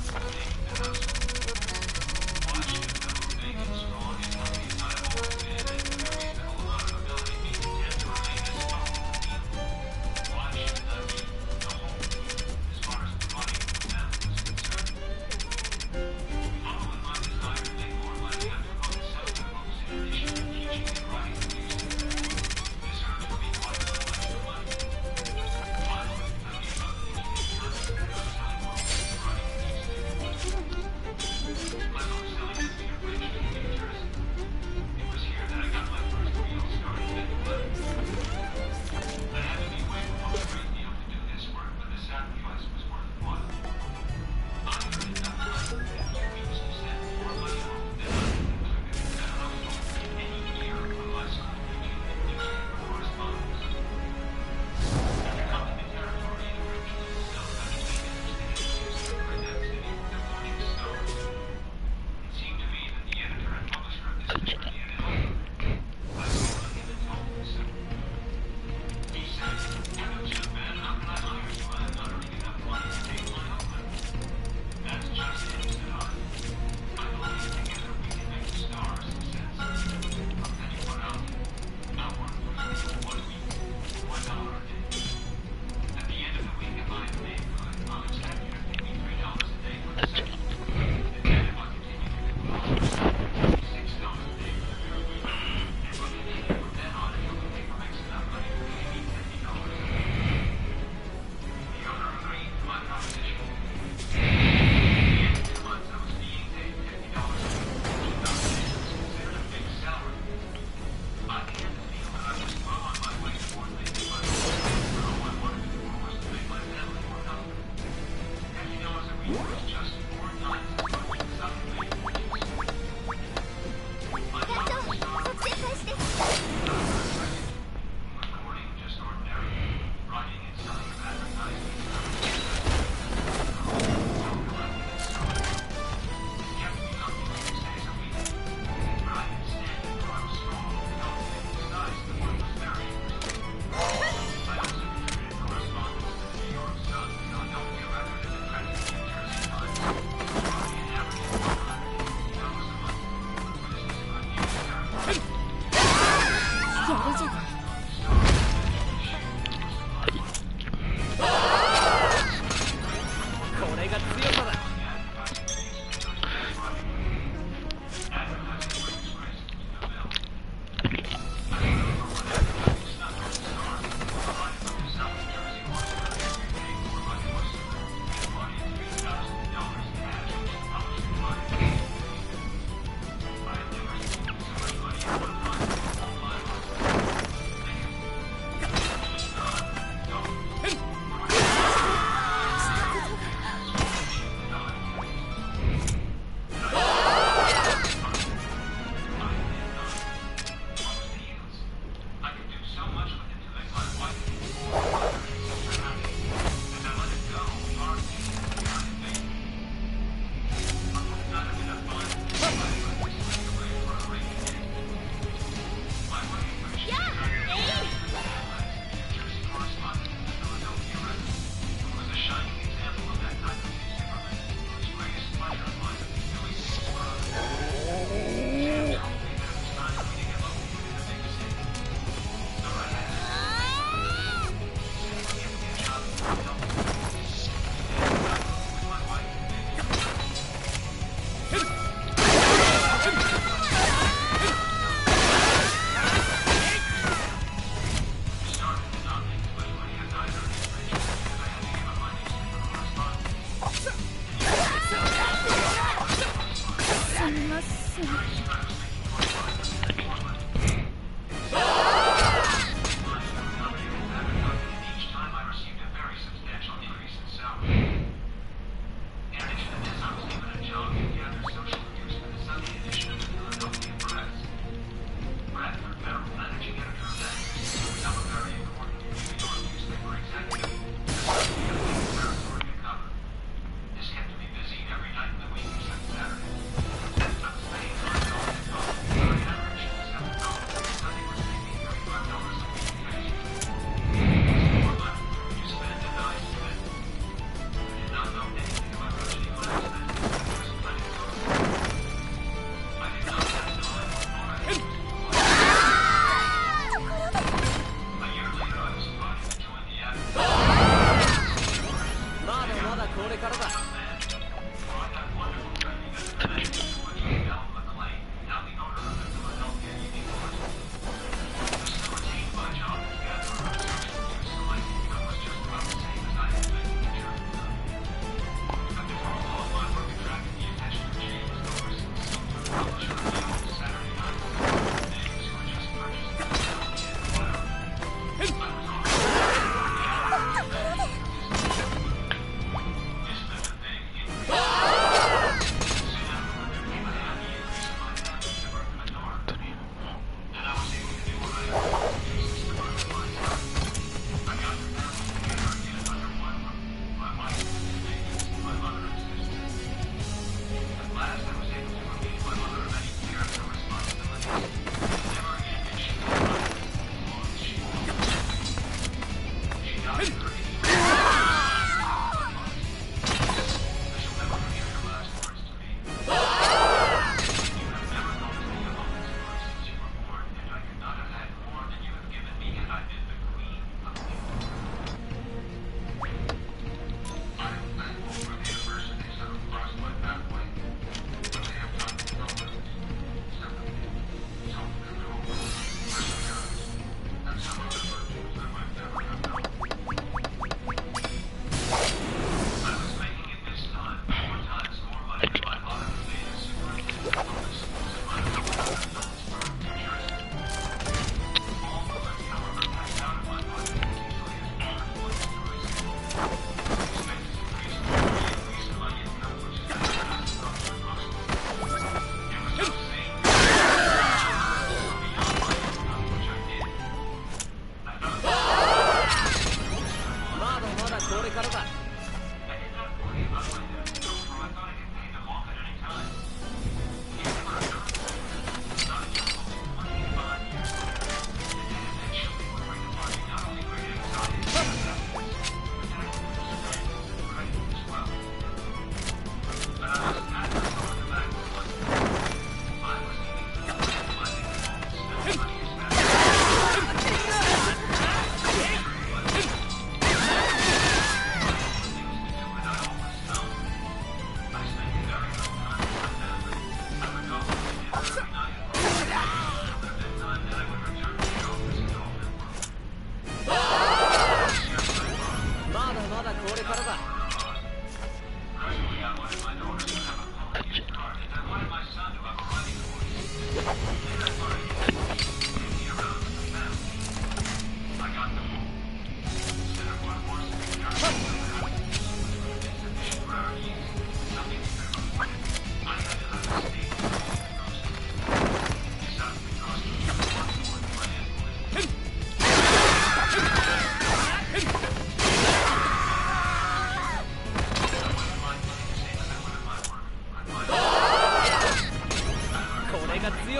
Part.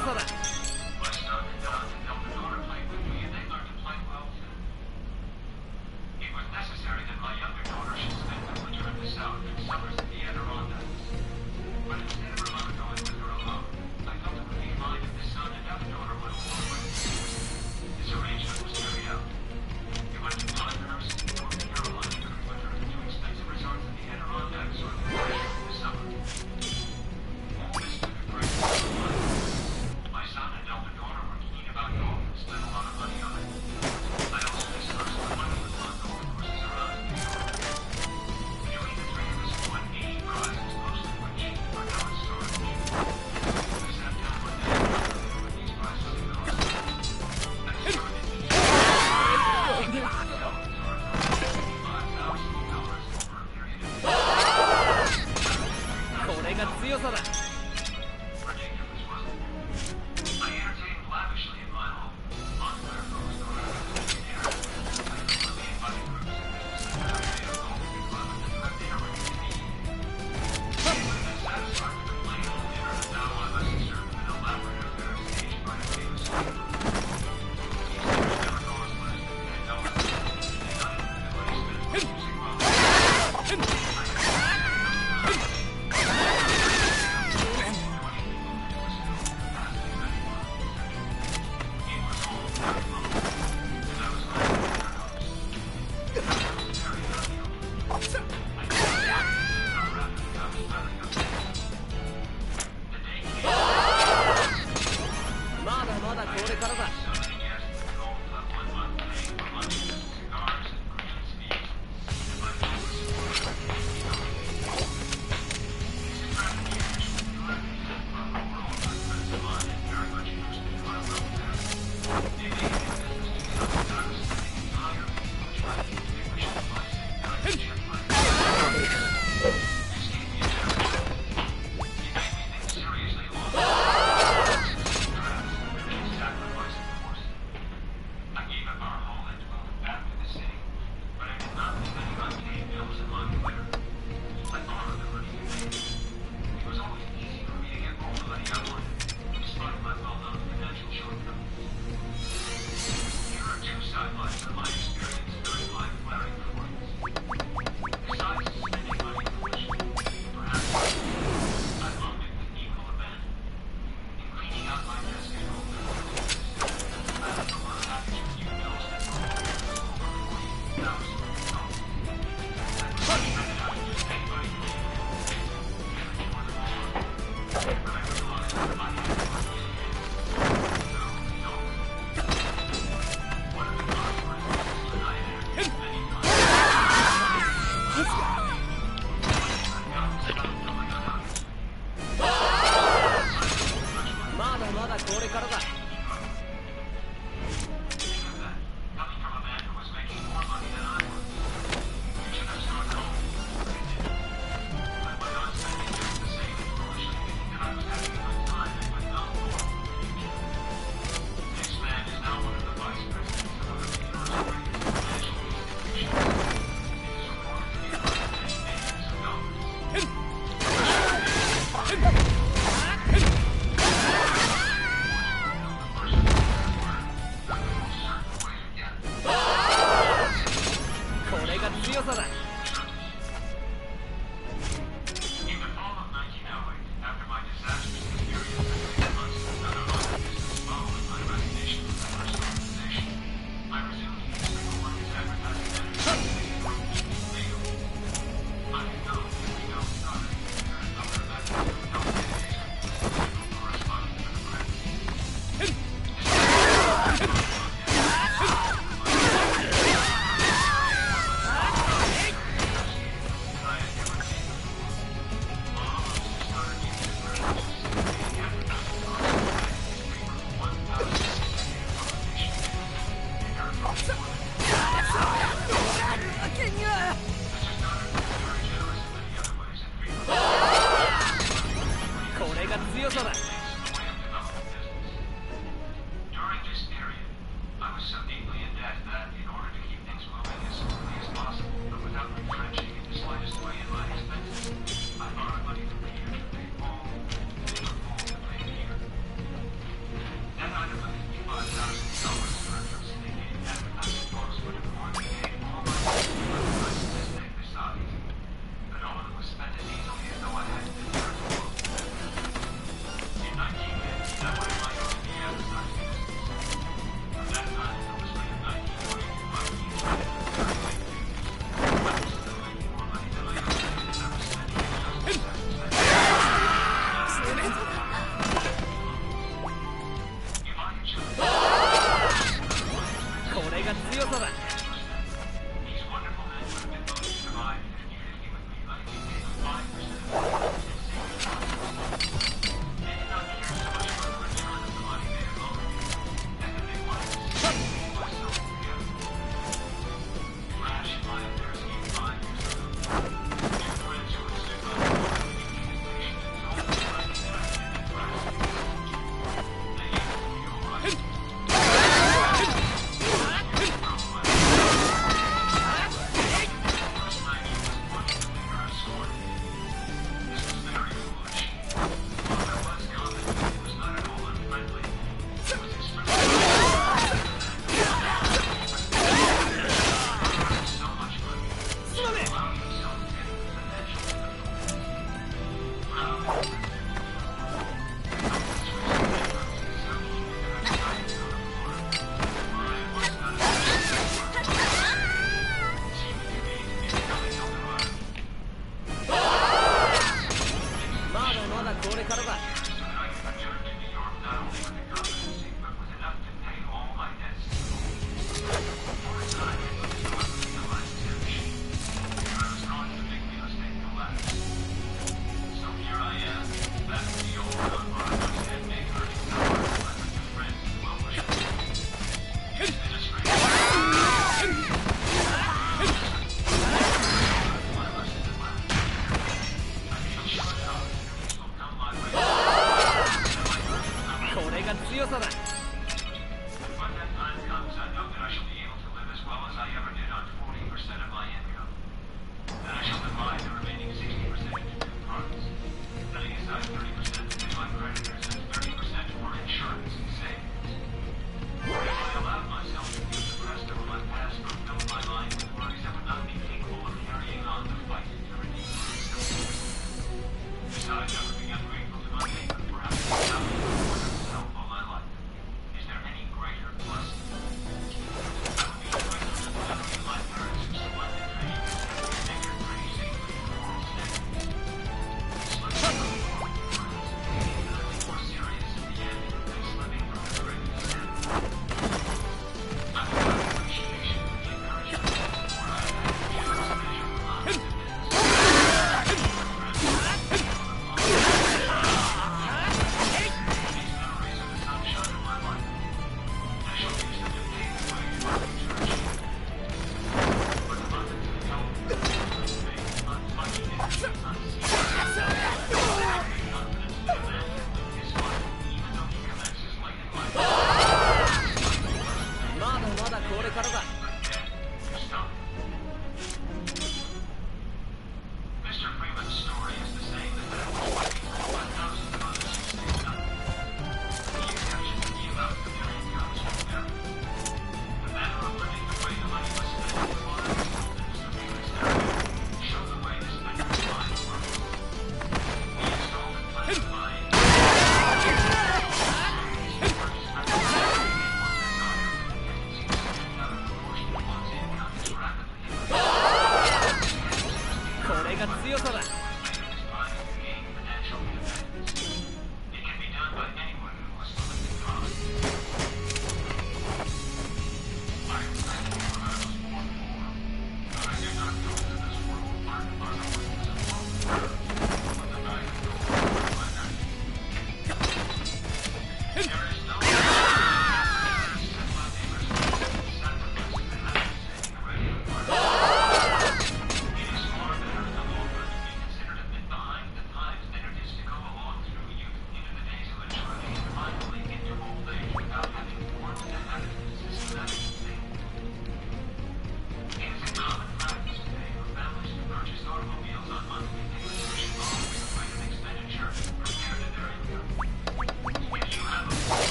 強さだ My son and elder daughter played with me, and they learned to play well too. It was necessary that my younger daughter should spend the winter in the south and summers in the Adirondacks. But instead of her mother going with her alone, I felt it would be fine if the son and elder daughter went along with me. This arrangement was carried out. We went to Pinehurst, North Carolina for the winter, and to expensive resorts in the Adirondacks or the Marsh in the summer. This took a great deal of money. My son and elder daughter were keen about golf and spent a lot of money on it. I also dispersed the money with my golf courses around New York. Between the three of us, we won 80 prizes, most of which are now in storage. We sat down one day and calculated what these prizes had cost. I discovered that each $5,000 over a period of これが強さだ ridiculous, wasn't it? I entertained lavishly in my home. Montclair folks go around with dinner. I frequently invited groups of business to a golfing club, and they never get to meet me. I would have been satisfied with a plain old dinner, but now I must serve an elaborate affair staged by a famous speaker. These dinners never cost less than $10. And not even the money spent on music well. I had からだ。 so that I can return to New York not only with a competency, but with enough to pay all my debts. For a time, I was going to realize this machine. Here I was going to make real estate collapse. So here I am, back in the old non-barbarous and make earning power with my new friends and well-wishers. It's been a strange one lesson at last. I feel sure enough things will come my way. これが強さだ。 When that time comes, I know that I shall be able to live as well as I ever did on 40% of my income. Then I shall divide the remaining 60% into two parts, setting aside 30% to pay my creditors and 30% for insurance and savings. If I allowed myself to be depressed over my past or filled my mind with worries that would not be capable of carrying on the fight to redeem myself. Besides, I would be ungrateful to my neighbor for having allowed me to support himself all my life. Is there any greater blessing? I would be ungrateful to the memory of my parents whose splendid dreams and make her pretty safely for all stay. Slipping from the world of friends, nothing more serious in the end than slipping from the great descent. I would have appreciation for the encouragement and support I have had from generous measure from my friends.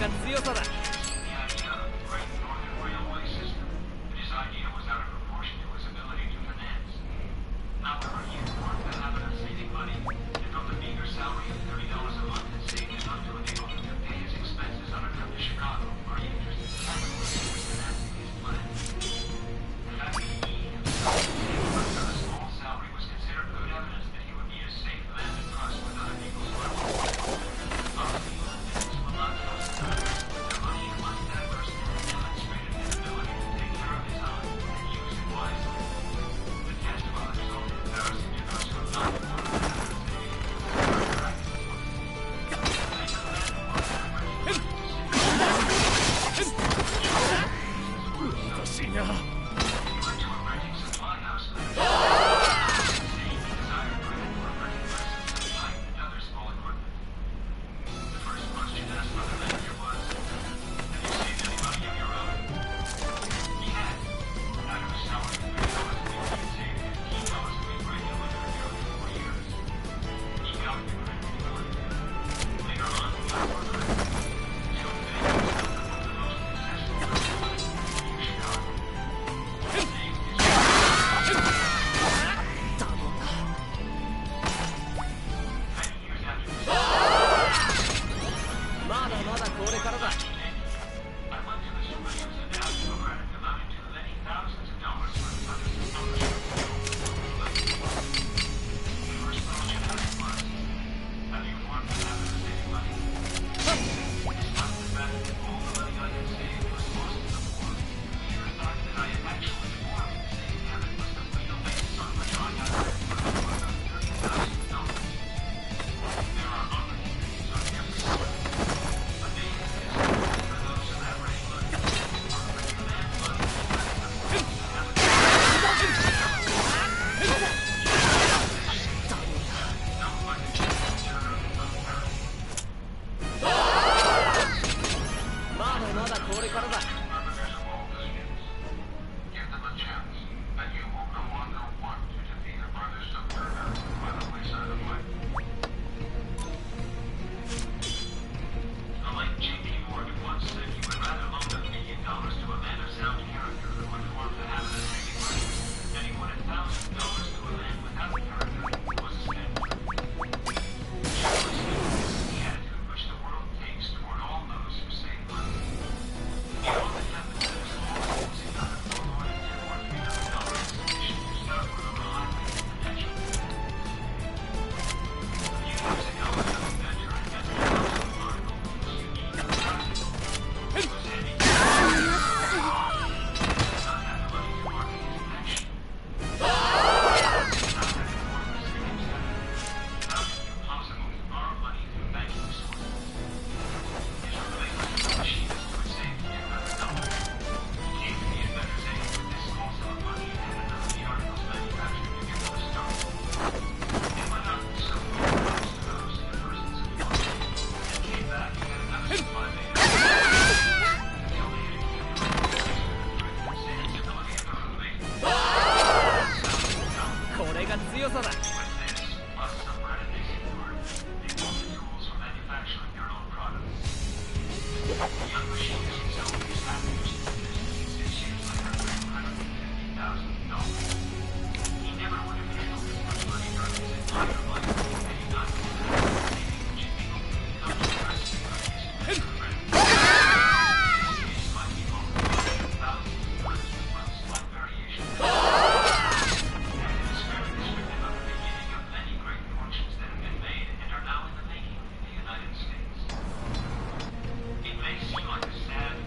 が強さだ。 The idea of the Great Northern Railway system. His idea was out of proportion to his ability to finance. However, he informed the habit of saving money, and from the meager salary of $30 a month, had saved enough to enable him to pay his expenses on a trip to Chicago. Are you interested in financing his plan? The fact that he himself worked on a small salary was considered good evidence that he would be a safe man to trust with other people's money. Obviously, this will not trust others with their money unless that person has demonstrated his ability to take care of his own and use it wisely. The test of others is only embarrassing to those who have not performed the habit of saving or practice one. I know that one average to save. He went to a renting supply house and saying he desired credit for renting lessons of pipe and other small equipment. The first question asked by the manager was, "Have you saved any money of your own?" He had. Out of a salary of $30 a week, he had saved $15 a week regularly for nearly 4 years. He doubted the credibility. Later on, he got more credit. So today, he was one of the most successful restaurants in Chicago. His name is 20 years after this, まだまだこれからだ。 I went to the supermarket and asked for credit amounting to many thousands of dollars for the purchase of membership. The first question asked was, "Have you formed the habit of saving money?" Despite the fact that all the money I had saved was lost in the war, the mere fact that I had actually formed the saving habit was the real basis on which I had worked for about $30,000. There are opportunities on every side. But they exist for those who have ready money, or who demand money to credit themselves to have it. No one can turn unfair. まだまだこれからだ。 Arbiters of all disputes. Give them a chance, and you will no longer want to defeat a brother subverter by the wayside of life. The late J.P. Morgan once said he would rather loan $1 million to a man of sound character who would form the habit of saving money than he would $1,000 to a man without character who was a spender. Generally speaking, this is the attitude which the world takes toward all those who save money. It often happens that as long as losing out of no more than $2 or $300 is sufficient to start with a reliable connection. A few years ago, a young inventor invented a household article that was unique and practical. It was handy to have. He did not have the money to market his invention. He did not have to form the savings habit. He found it impossible to borrow money through banking sources. His roommate was a machinist who had saved $200. He came to the inventor's aid with this small sum of money and had enough of the articles manufactured to give him a start. It went out and sold articles to those in the persons who wanted it, and came back and had another supply made up. Until they had accumulated the savings ability of the roommate. $1,000. これが強さだ。 With this, plus some credit they secured, they bought the tools for manufacturing their own products. The young machinist himself was happy to see the business 6 years later for $150,000. He never would have handled this much money during his entire life had he not been the habit of saving which enabled him to become the recipe of his inventor friend. This case might be multiplied in thousands of times with one slight variation. And it is fairly descriptive of the beginning of many great fortunes that have been made and are now in the making in the United States. It may seem like a sad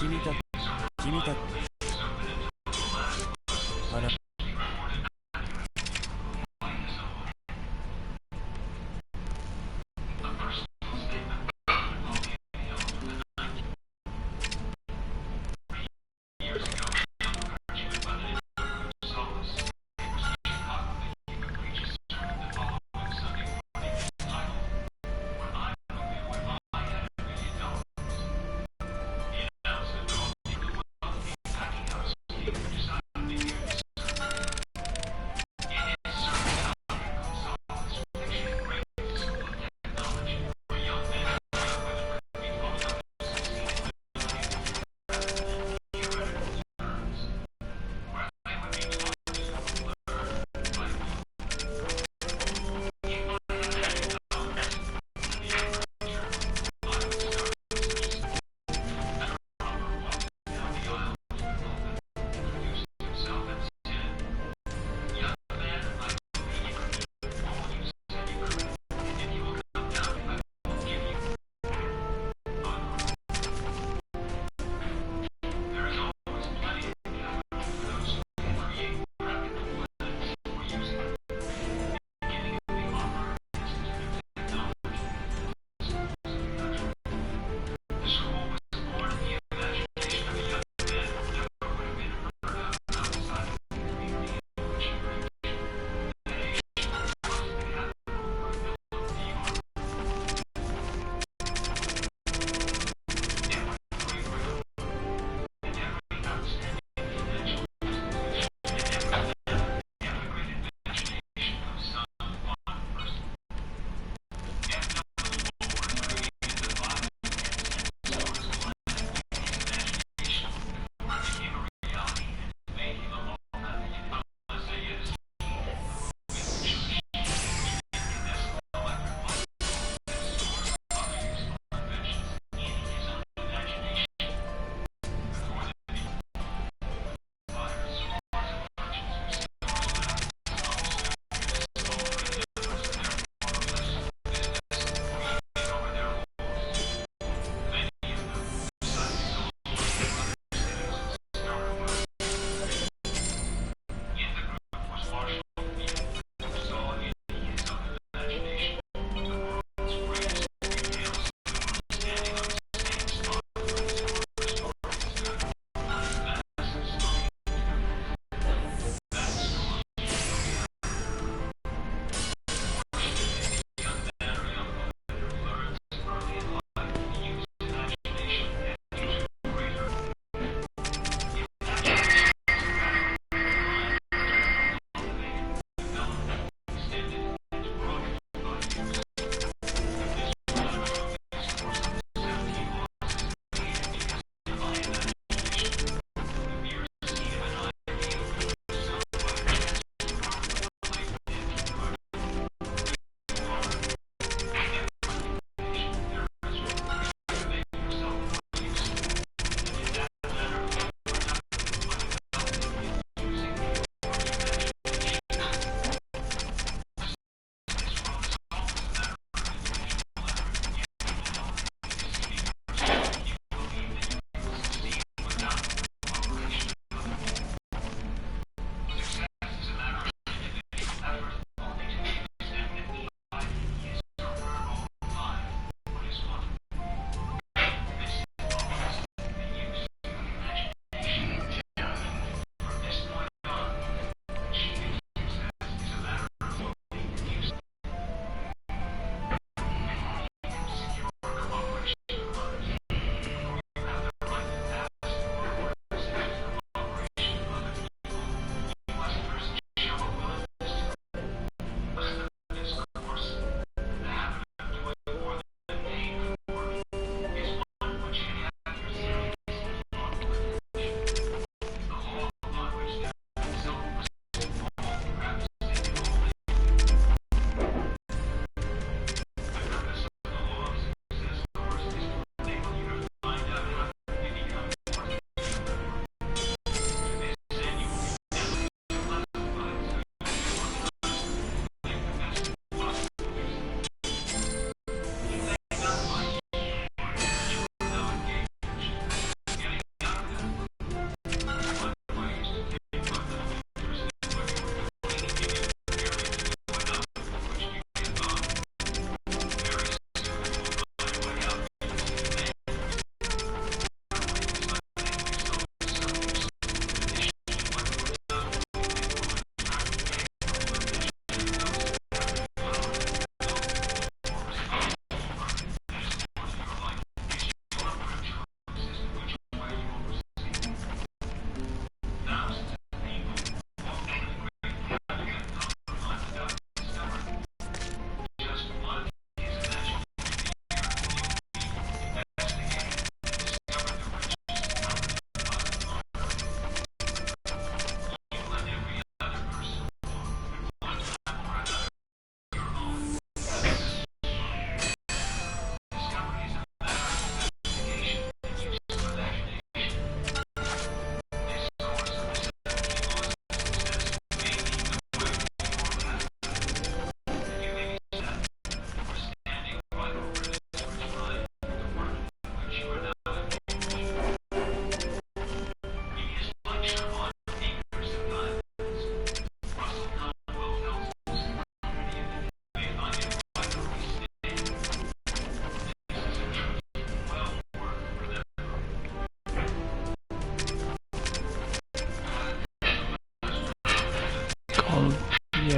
君たあな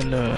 Hello.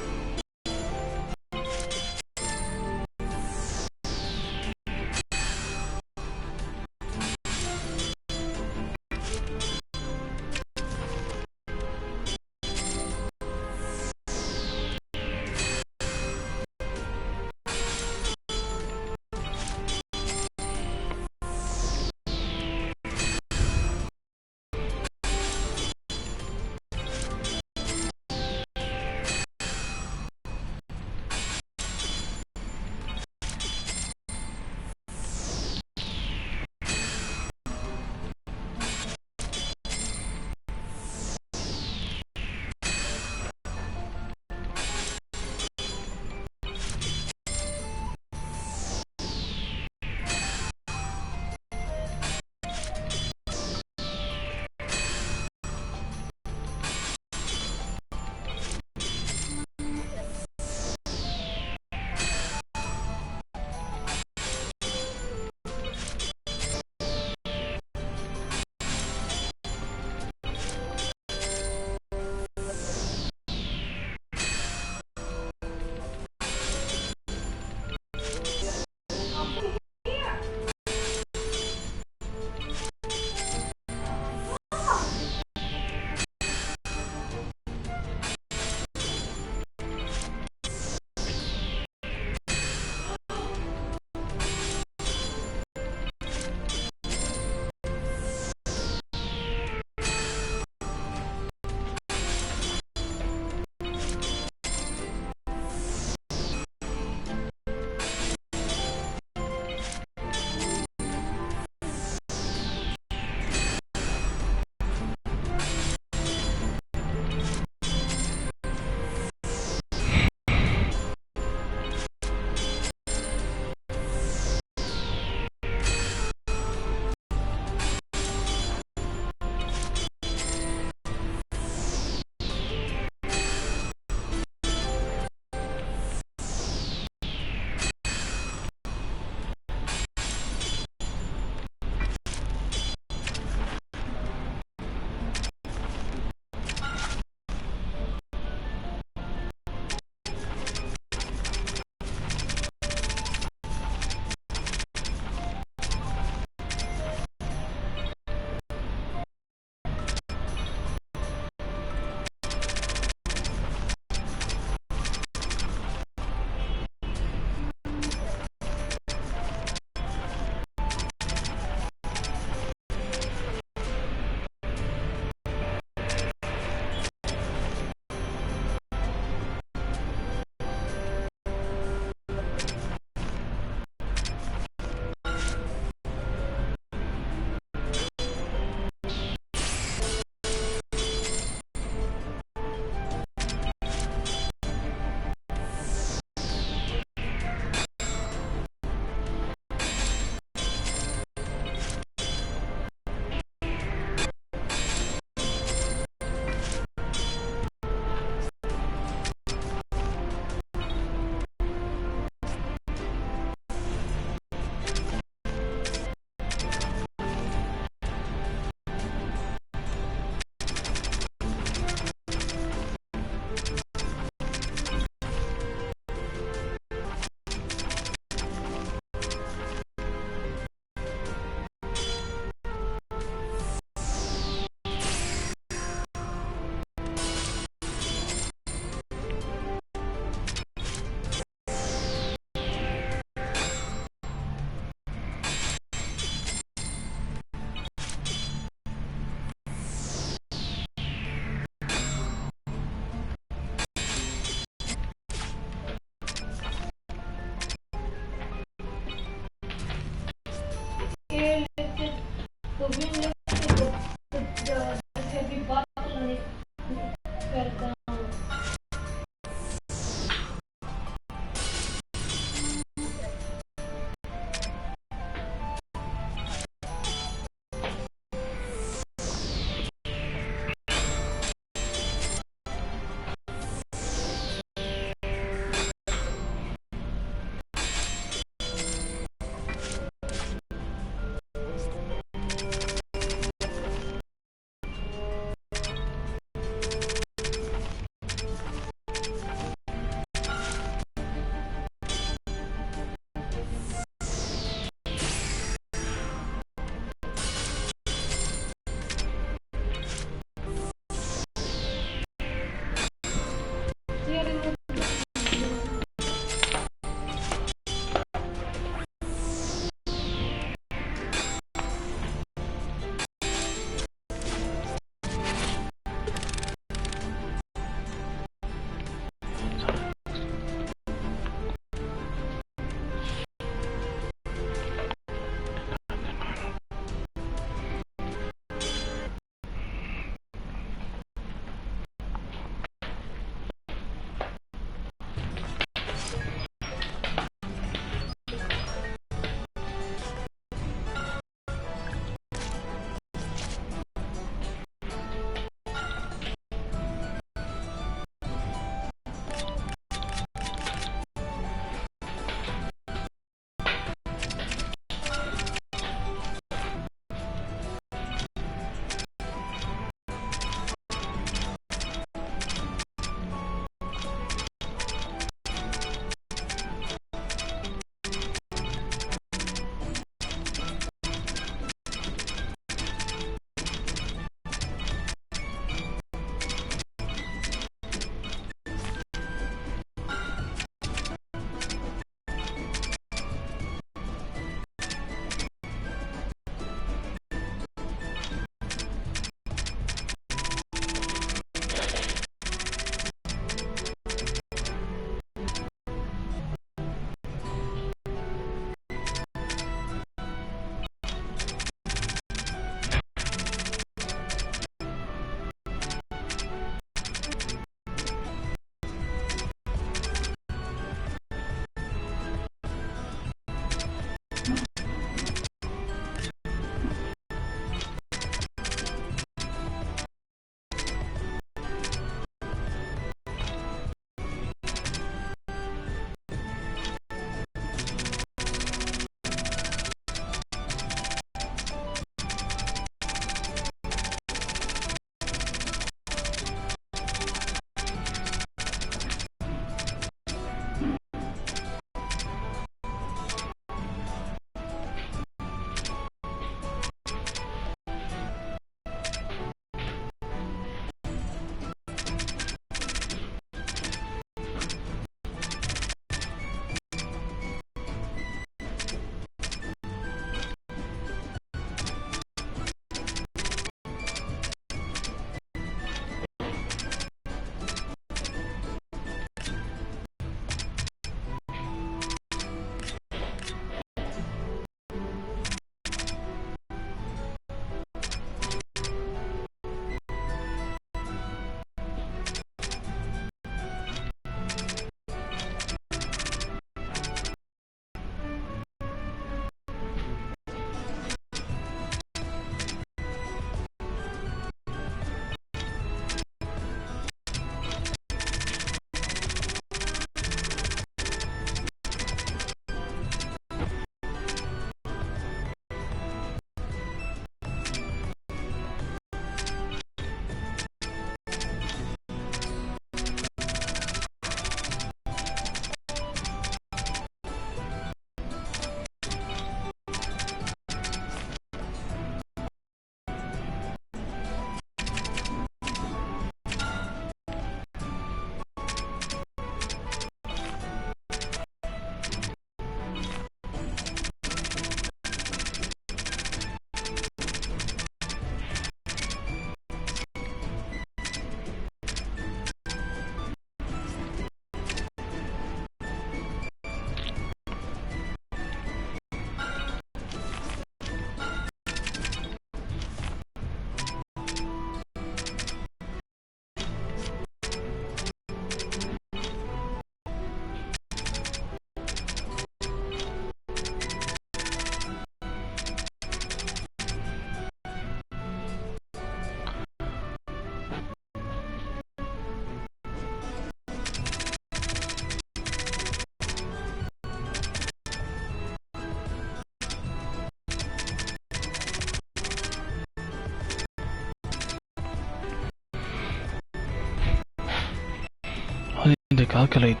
calculator.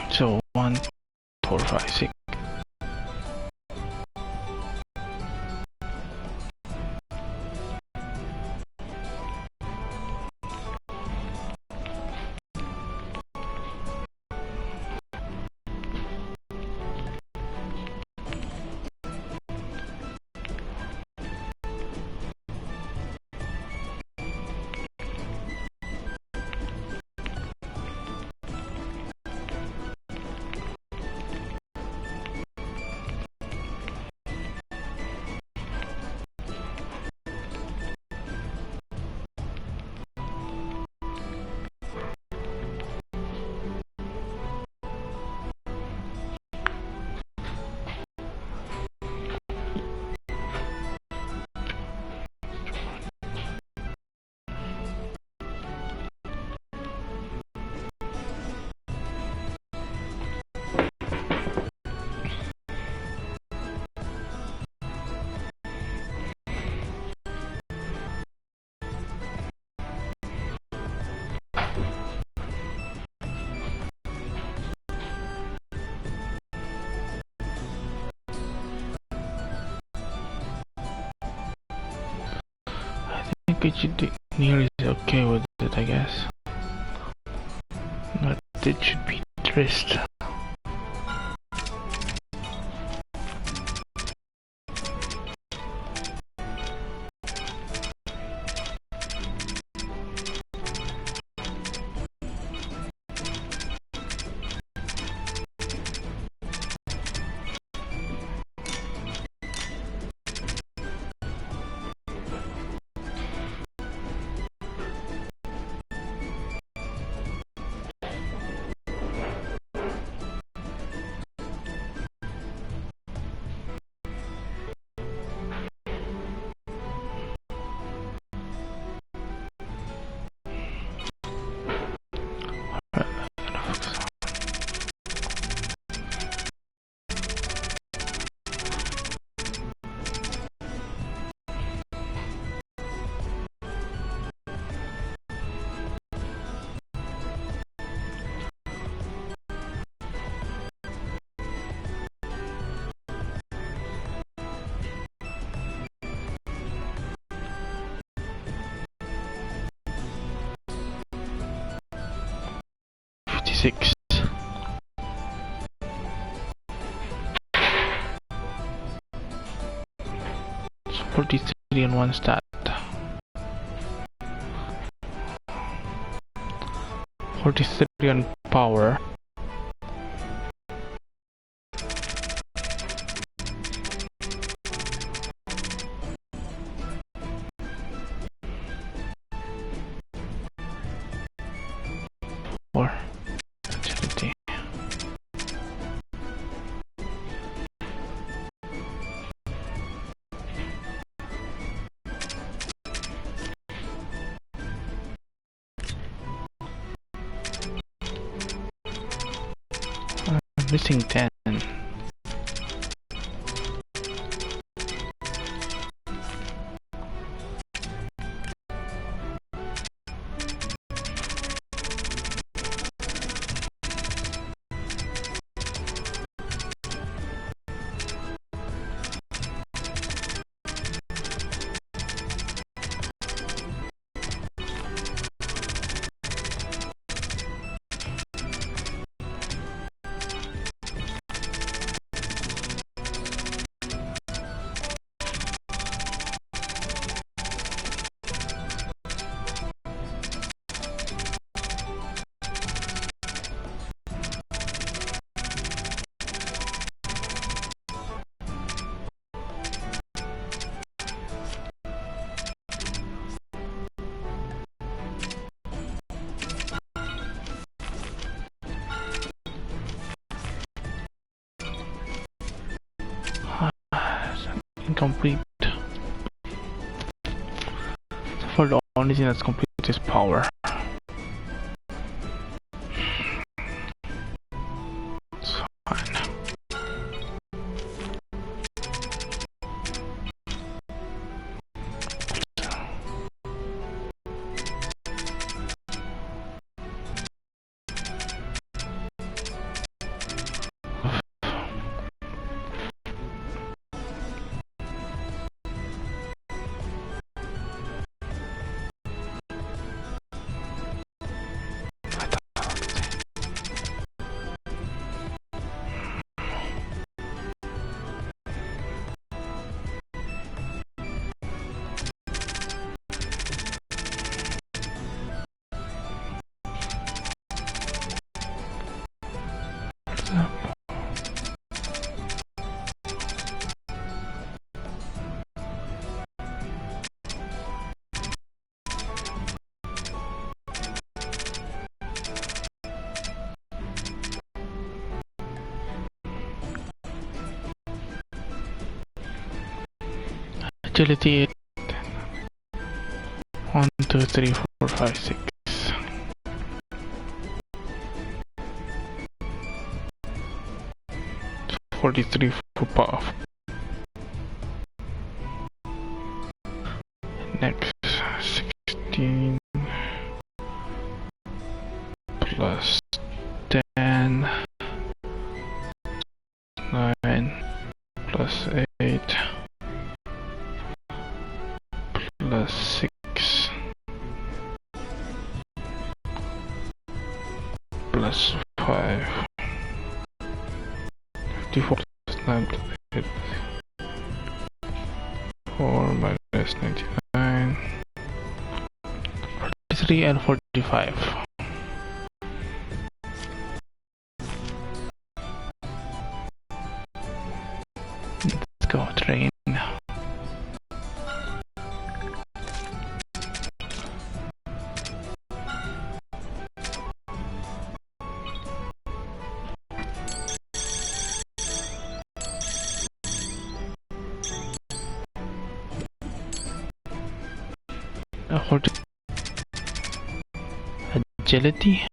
So 1, 4, 5, 6. Near is okay with it, I guess. But it should be Trist. Six. 43 on one stat. 43 on power. Or agility. Missing 10. Incomplete. So for the only thing that's complete is power. It's fine. Agility 1, 2, 3, 4, 5, 6. $43 for power. Next 16 plus 10 9 plus 8 plus 6 plus 5 54 plus 9 plus 8 4 minus 99 43 and 45. Let's go train. Agility.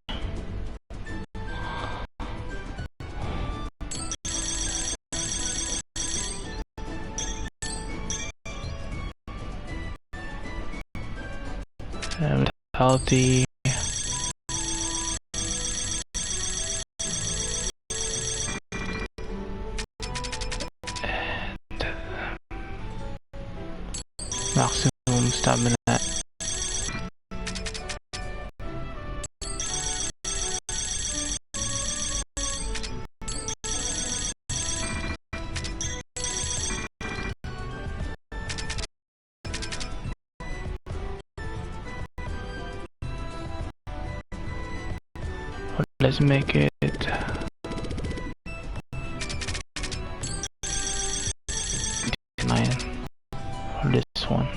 Healthy. And maximum stamina. Let's make it 9 for this one.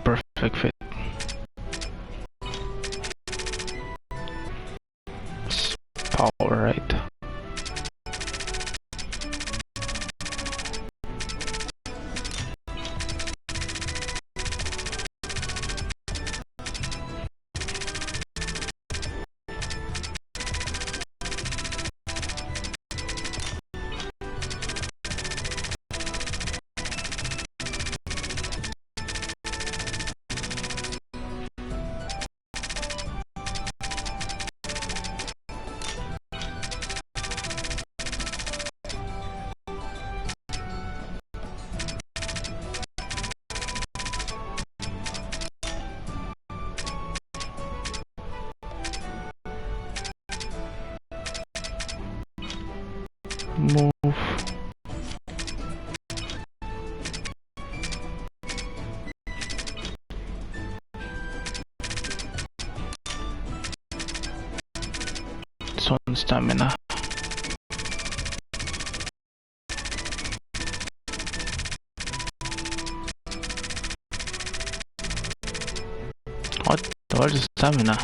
Perfect fit. Power, right? Move. This one stamina. What? Where's the stamina?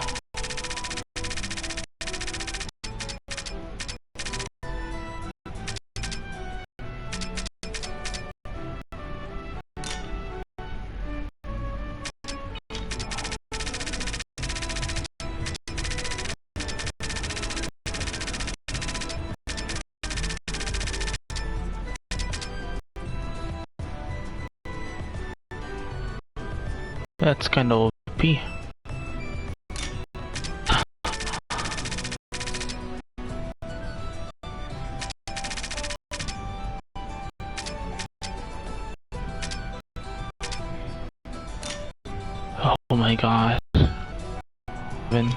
That's kind of OP. Oh my god. Even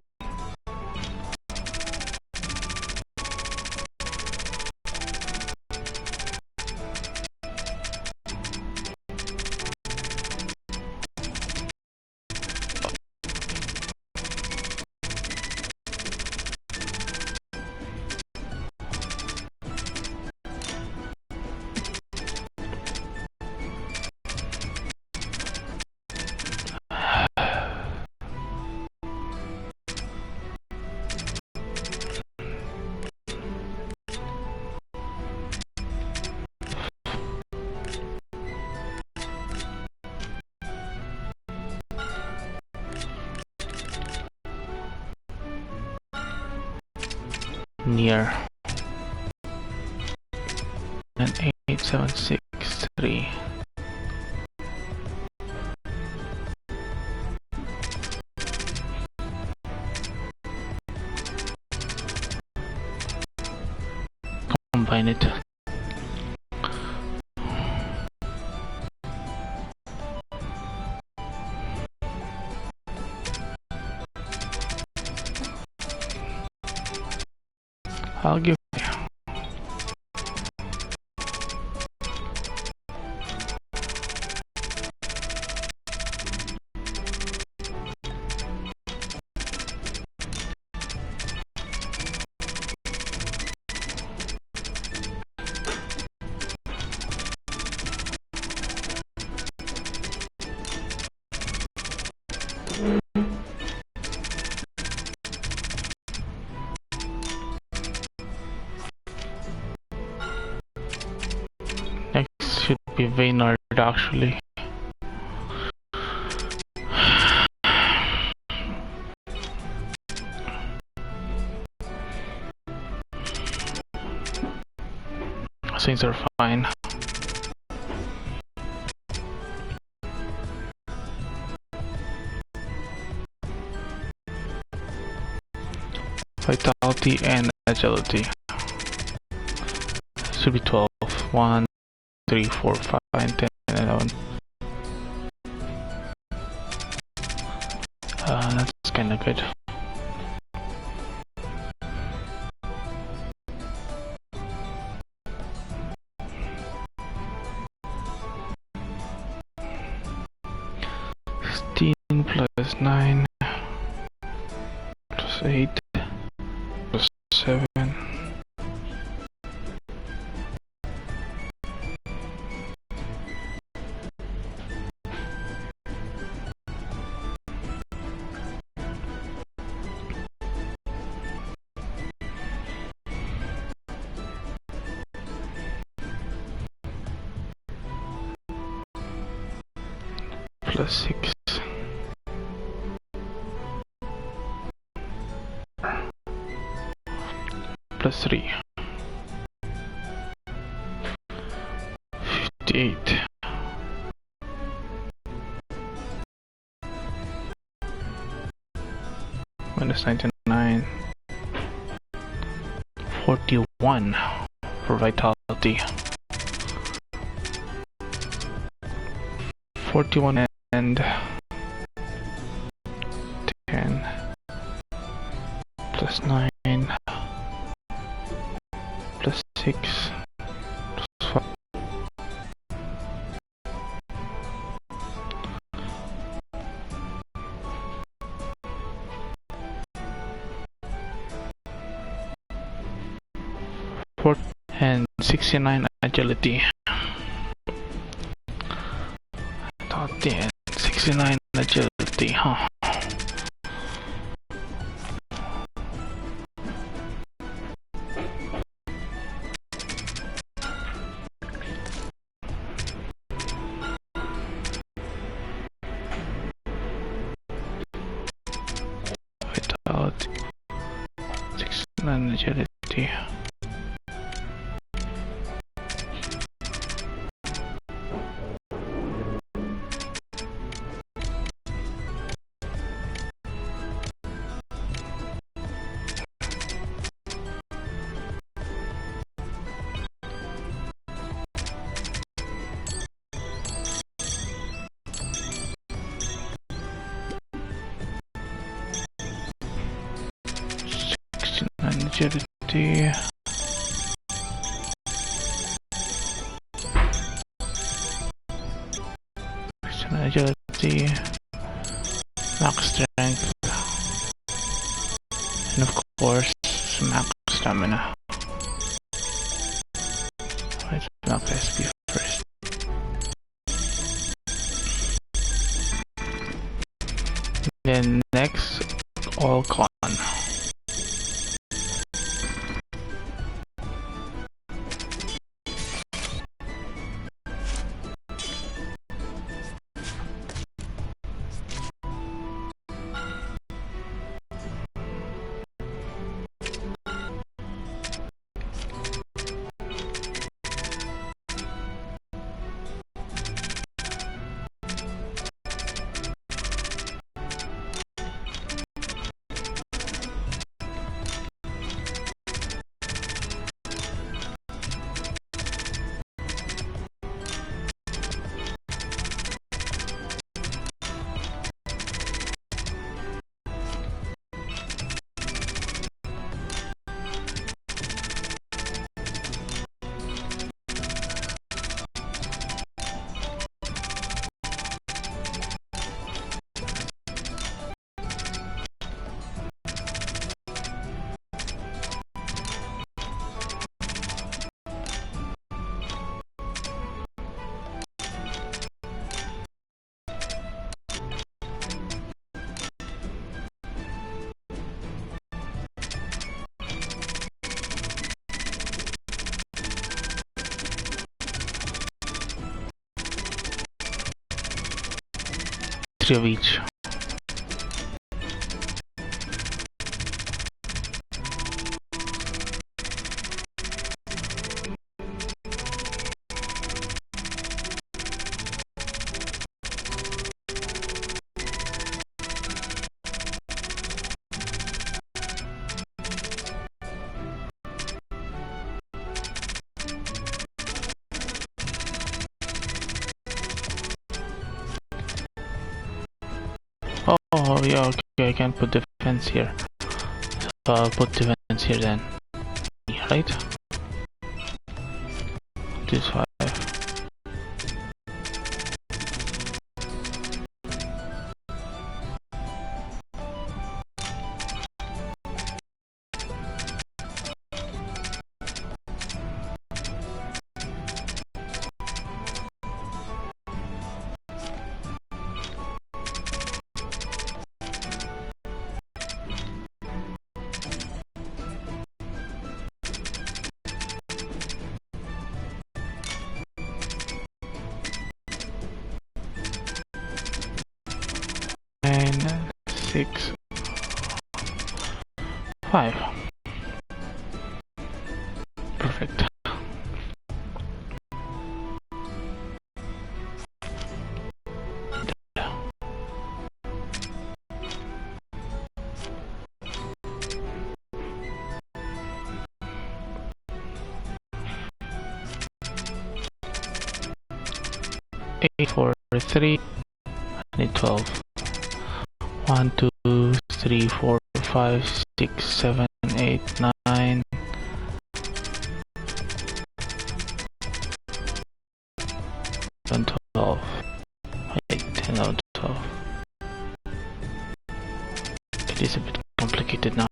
near 98763. Combine it. I'll give you. Next should be Vaynard actually. Things are fine. Vitality and agility. Should be 12. 1, 3, 4, 5, 10, 11. That's kinda good. Plus 9 plus 8 plus 7 plus 6 plus 3 58 minus 99 41 for vitality 41 and 10 plus 9 plus 6 plus 5 4 and 69 agility 10 69 agility, huh? Vitality 69 agility. agility. Personal agility. Max strength. And of course, max stamina. Let's max SP first. Then next, all con. Of each. Oh yeah, okay, I can put defense here. So I'll put defense here then. Right? This 5. Nine, 6, 5. Perfect. Eight, 4, 3. I need 12. 1, 2, 3, 4, 5, 6, 7, 8, 9. And 12. Wait, 10, 11, 12. It is a bit complicated now.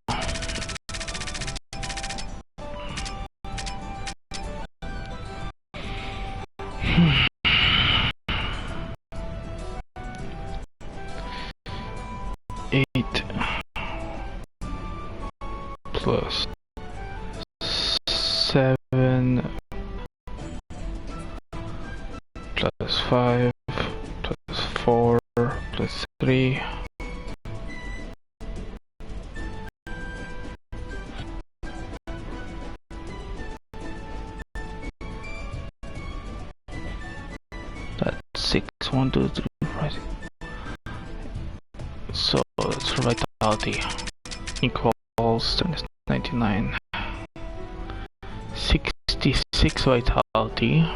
Eight plus 7 plus 5 plus 4 plus 3. That's 6. 1, 2, 3, 4, 6. So it's vitality equals 99. 66 vitality.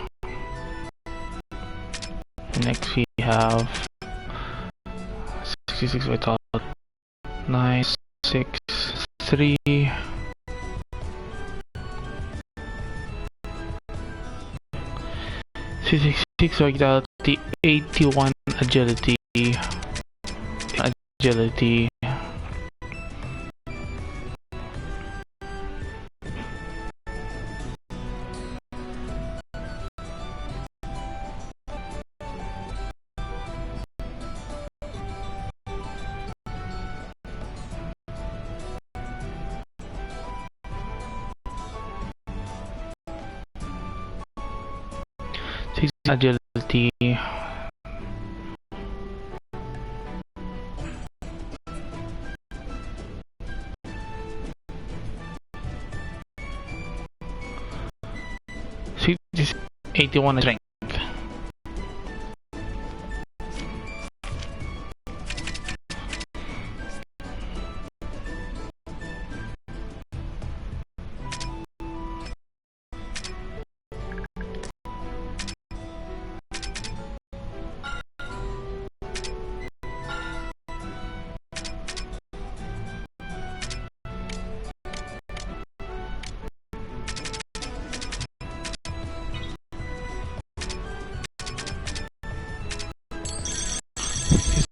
Next we have 66 vitality. 9, 6, 3. 66 vitality, 81 agility. Agility. Agility. See, this 81 strength.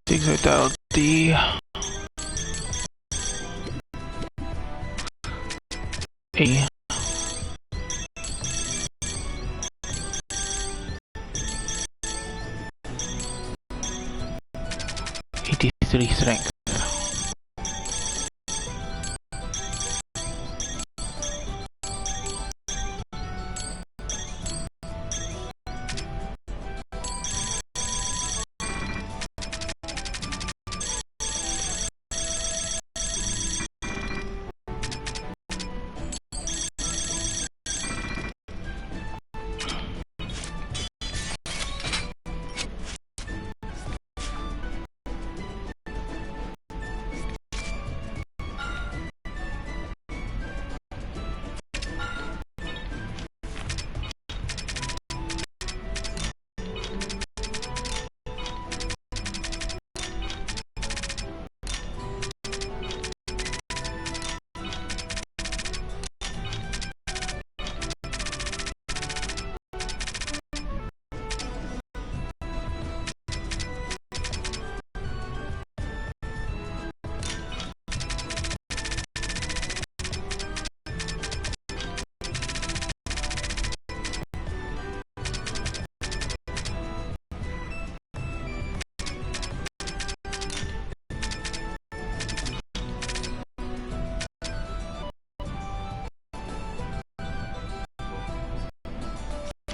Six vitality. 83 strength.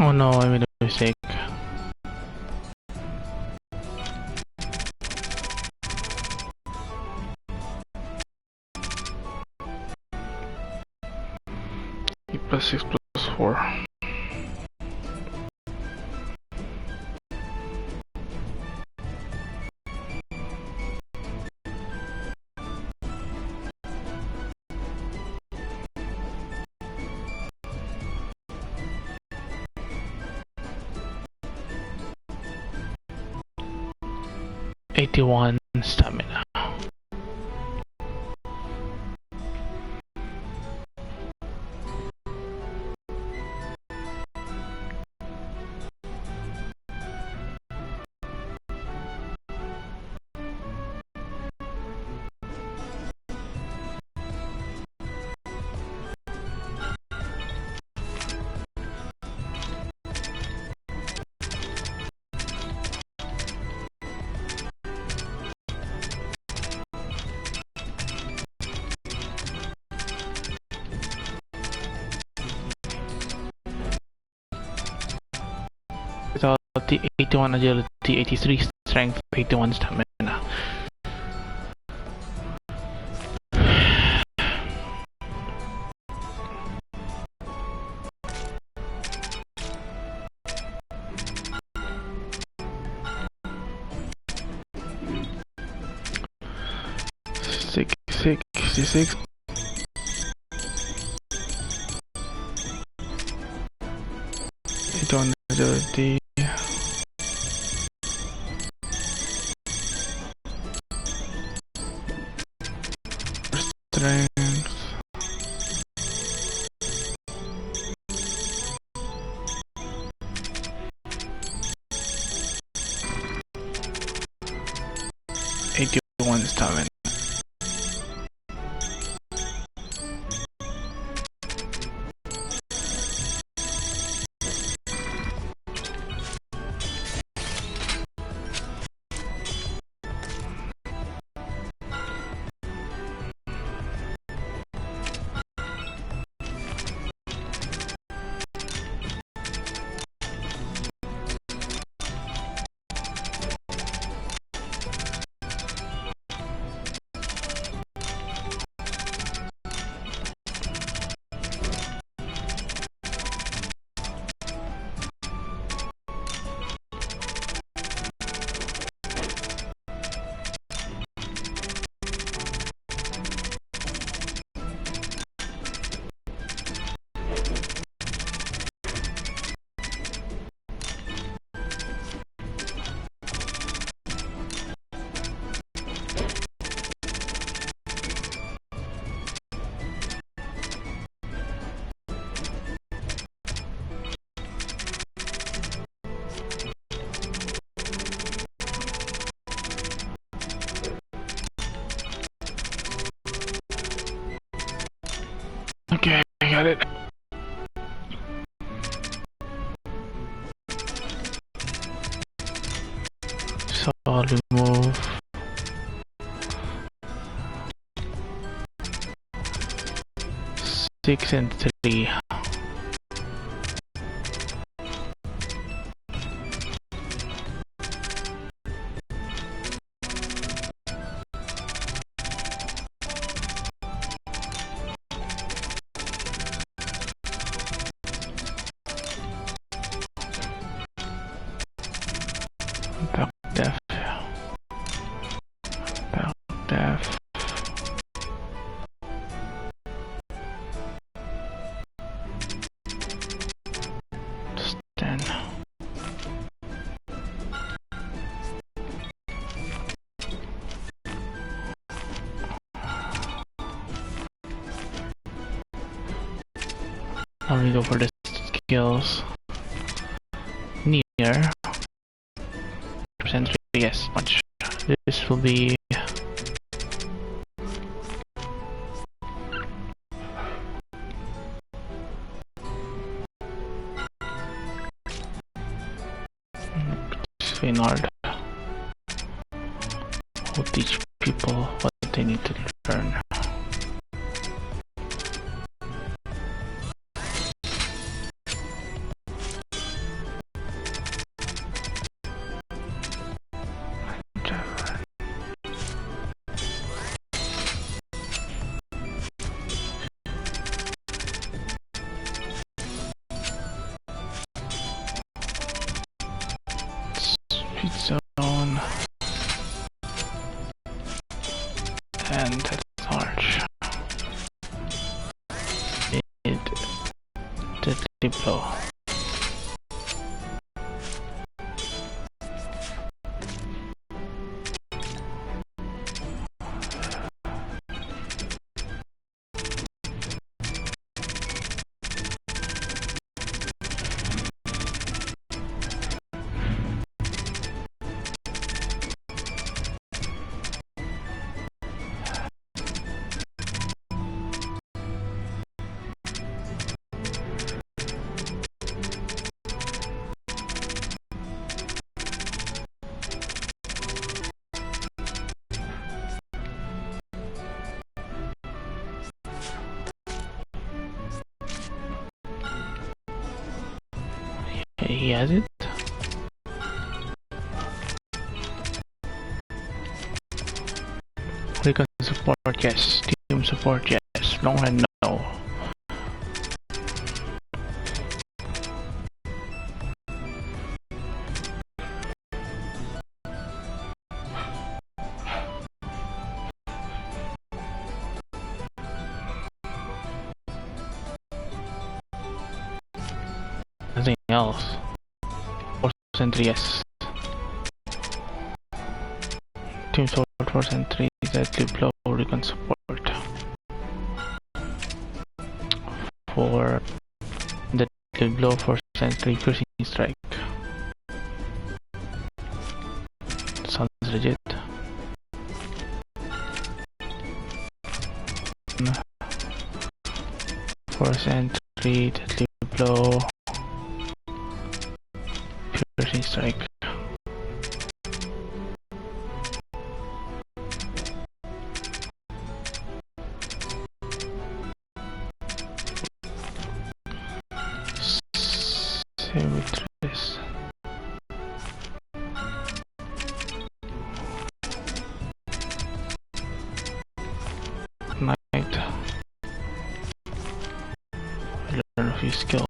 Oh no, I made a mistake. Plus 6 plus 4. Stamina. Vitality, 81 agility, 83 strength, 81 stamina. Six. 81 agility. Strength. got it. So I'll remove 6 and 3. Back def. Back def. Just 10. Now we go for the skills. Near. Percent, yes, much. This will be Svinard. Will teach people what they need to learn. Speed zone and that's large. Mid deadly blow. He has it. Recon support, yes. Team support, yes. Long run, no. Nothing else. Sentry, yes. Team support for sentry, deadly blow, recon support. For deadly blow for sentry, piercing strike. Sounds legit. For sentry, deadly blow, piercing strike. Same with this. Night. Learn a few skills.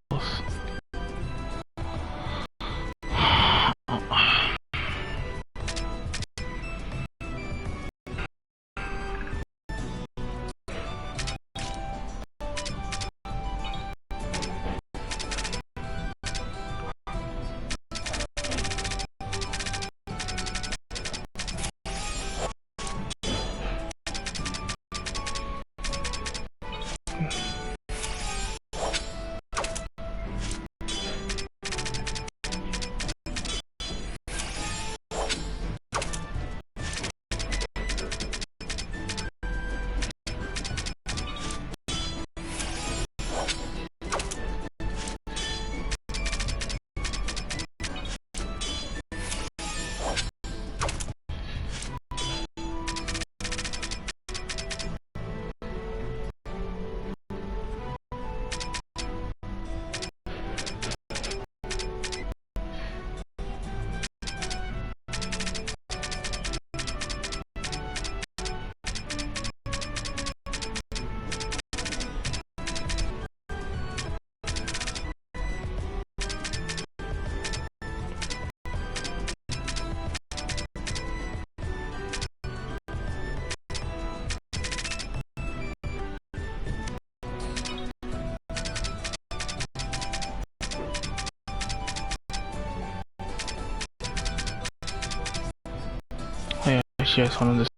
시야에서는 this.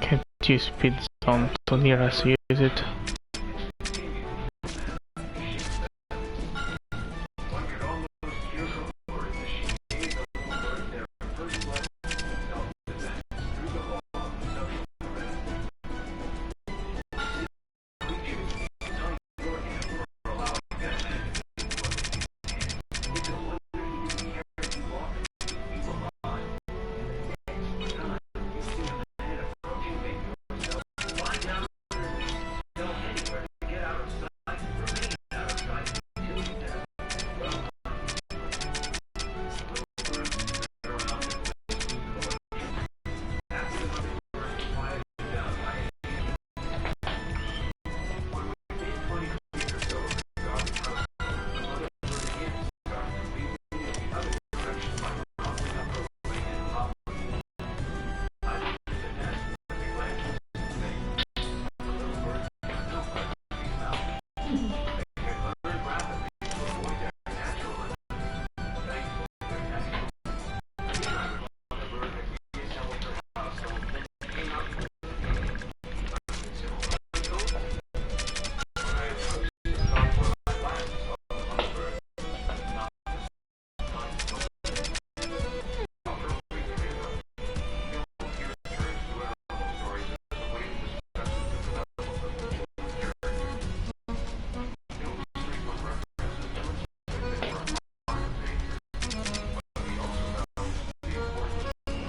Can't use speed zone to near us use it.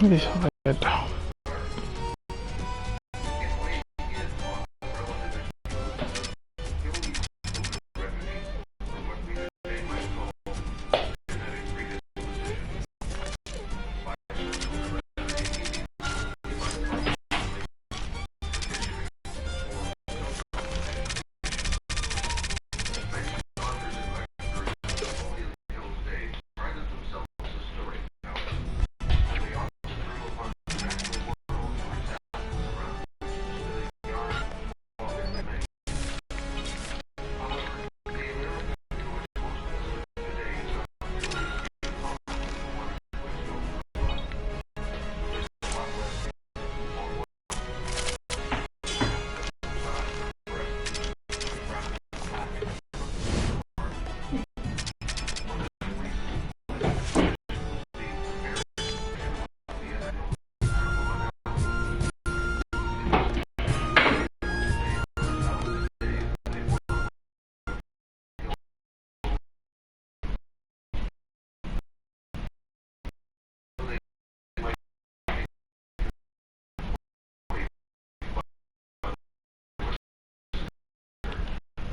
This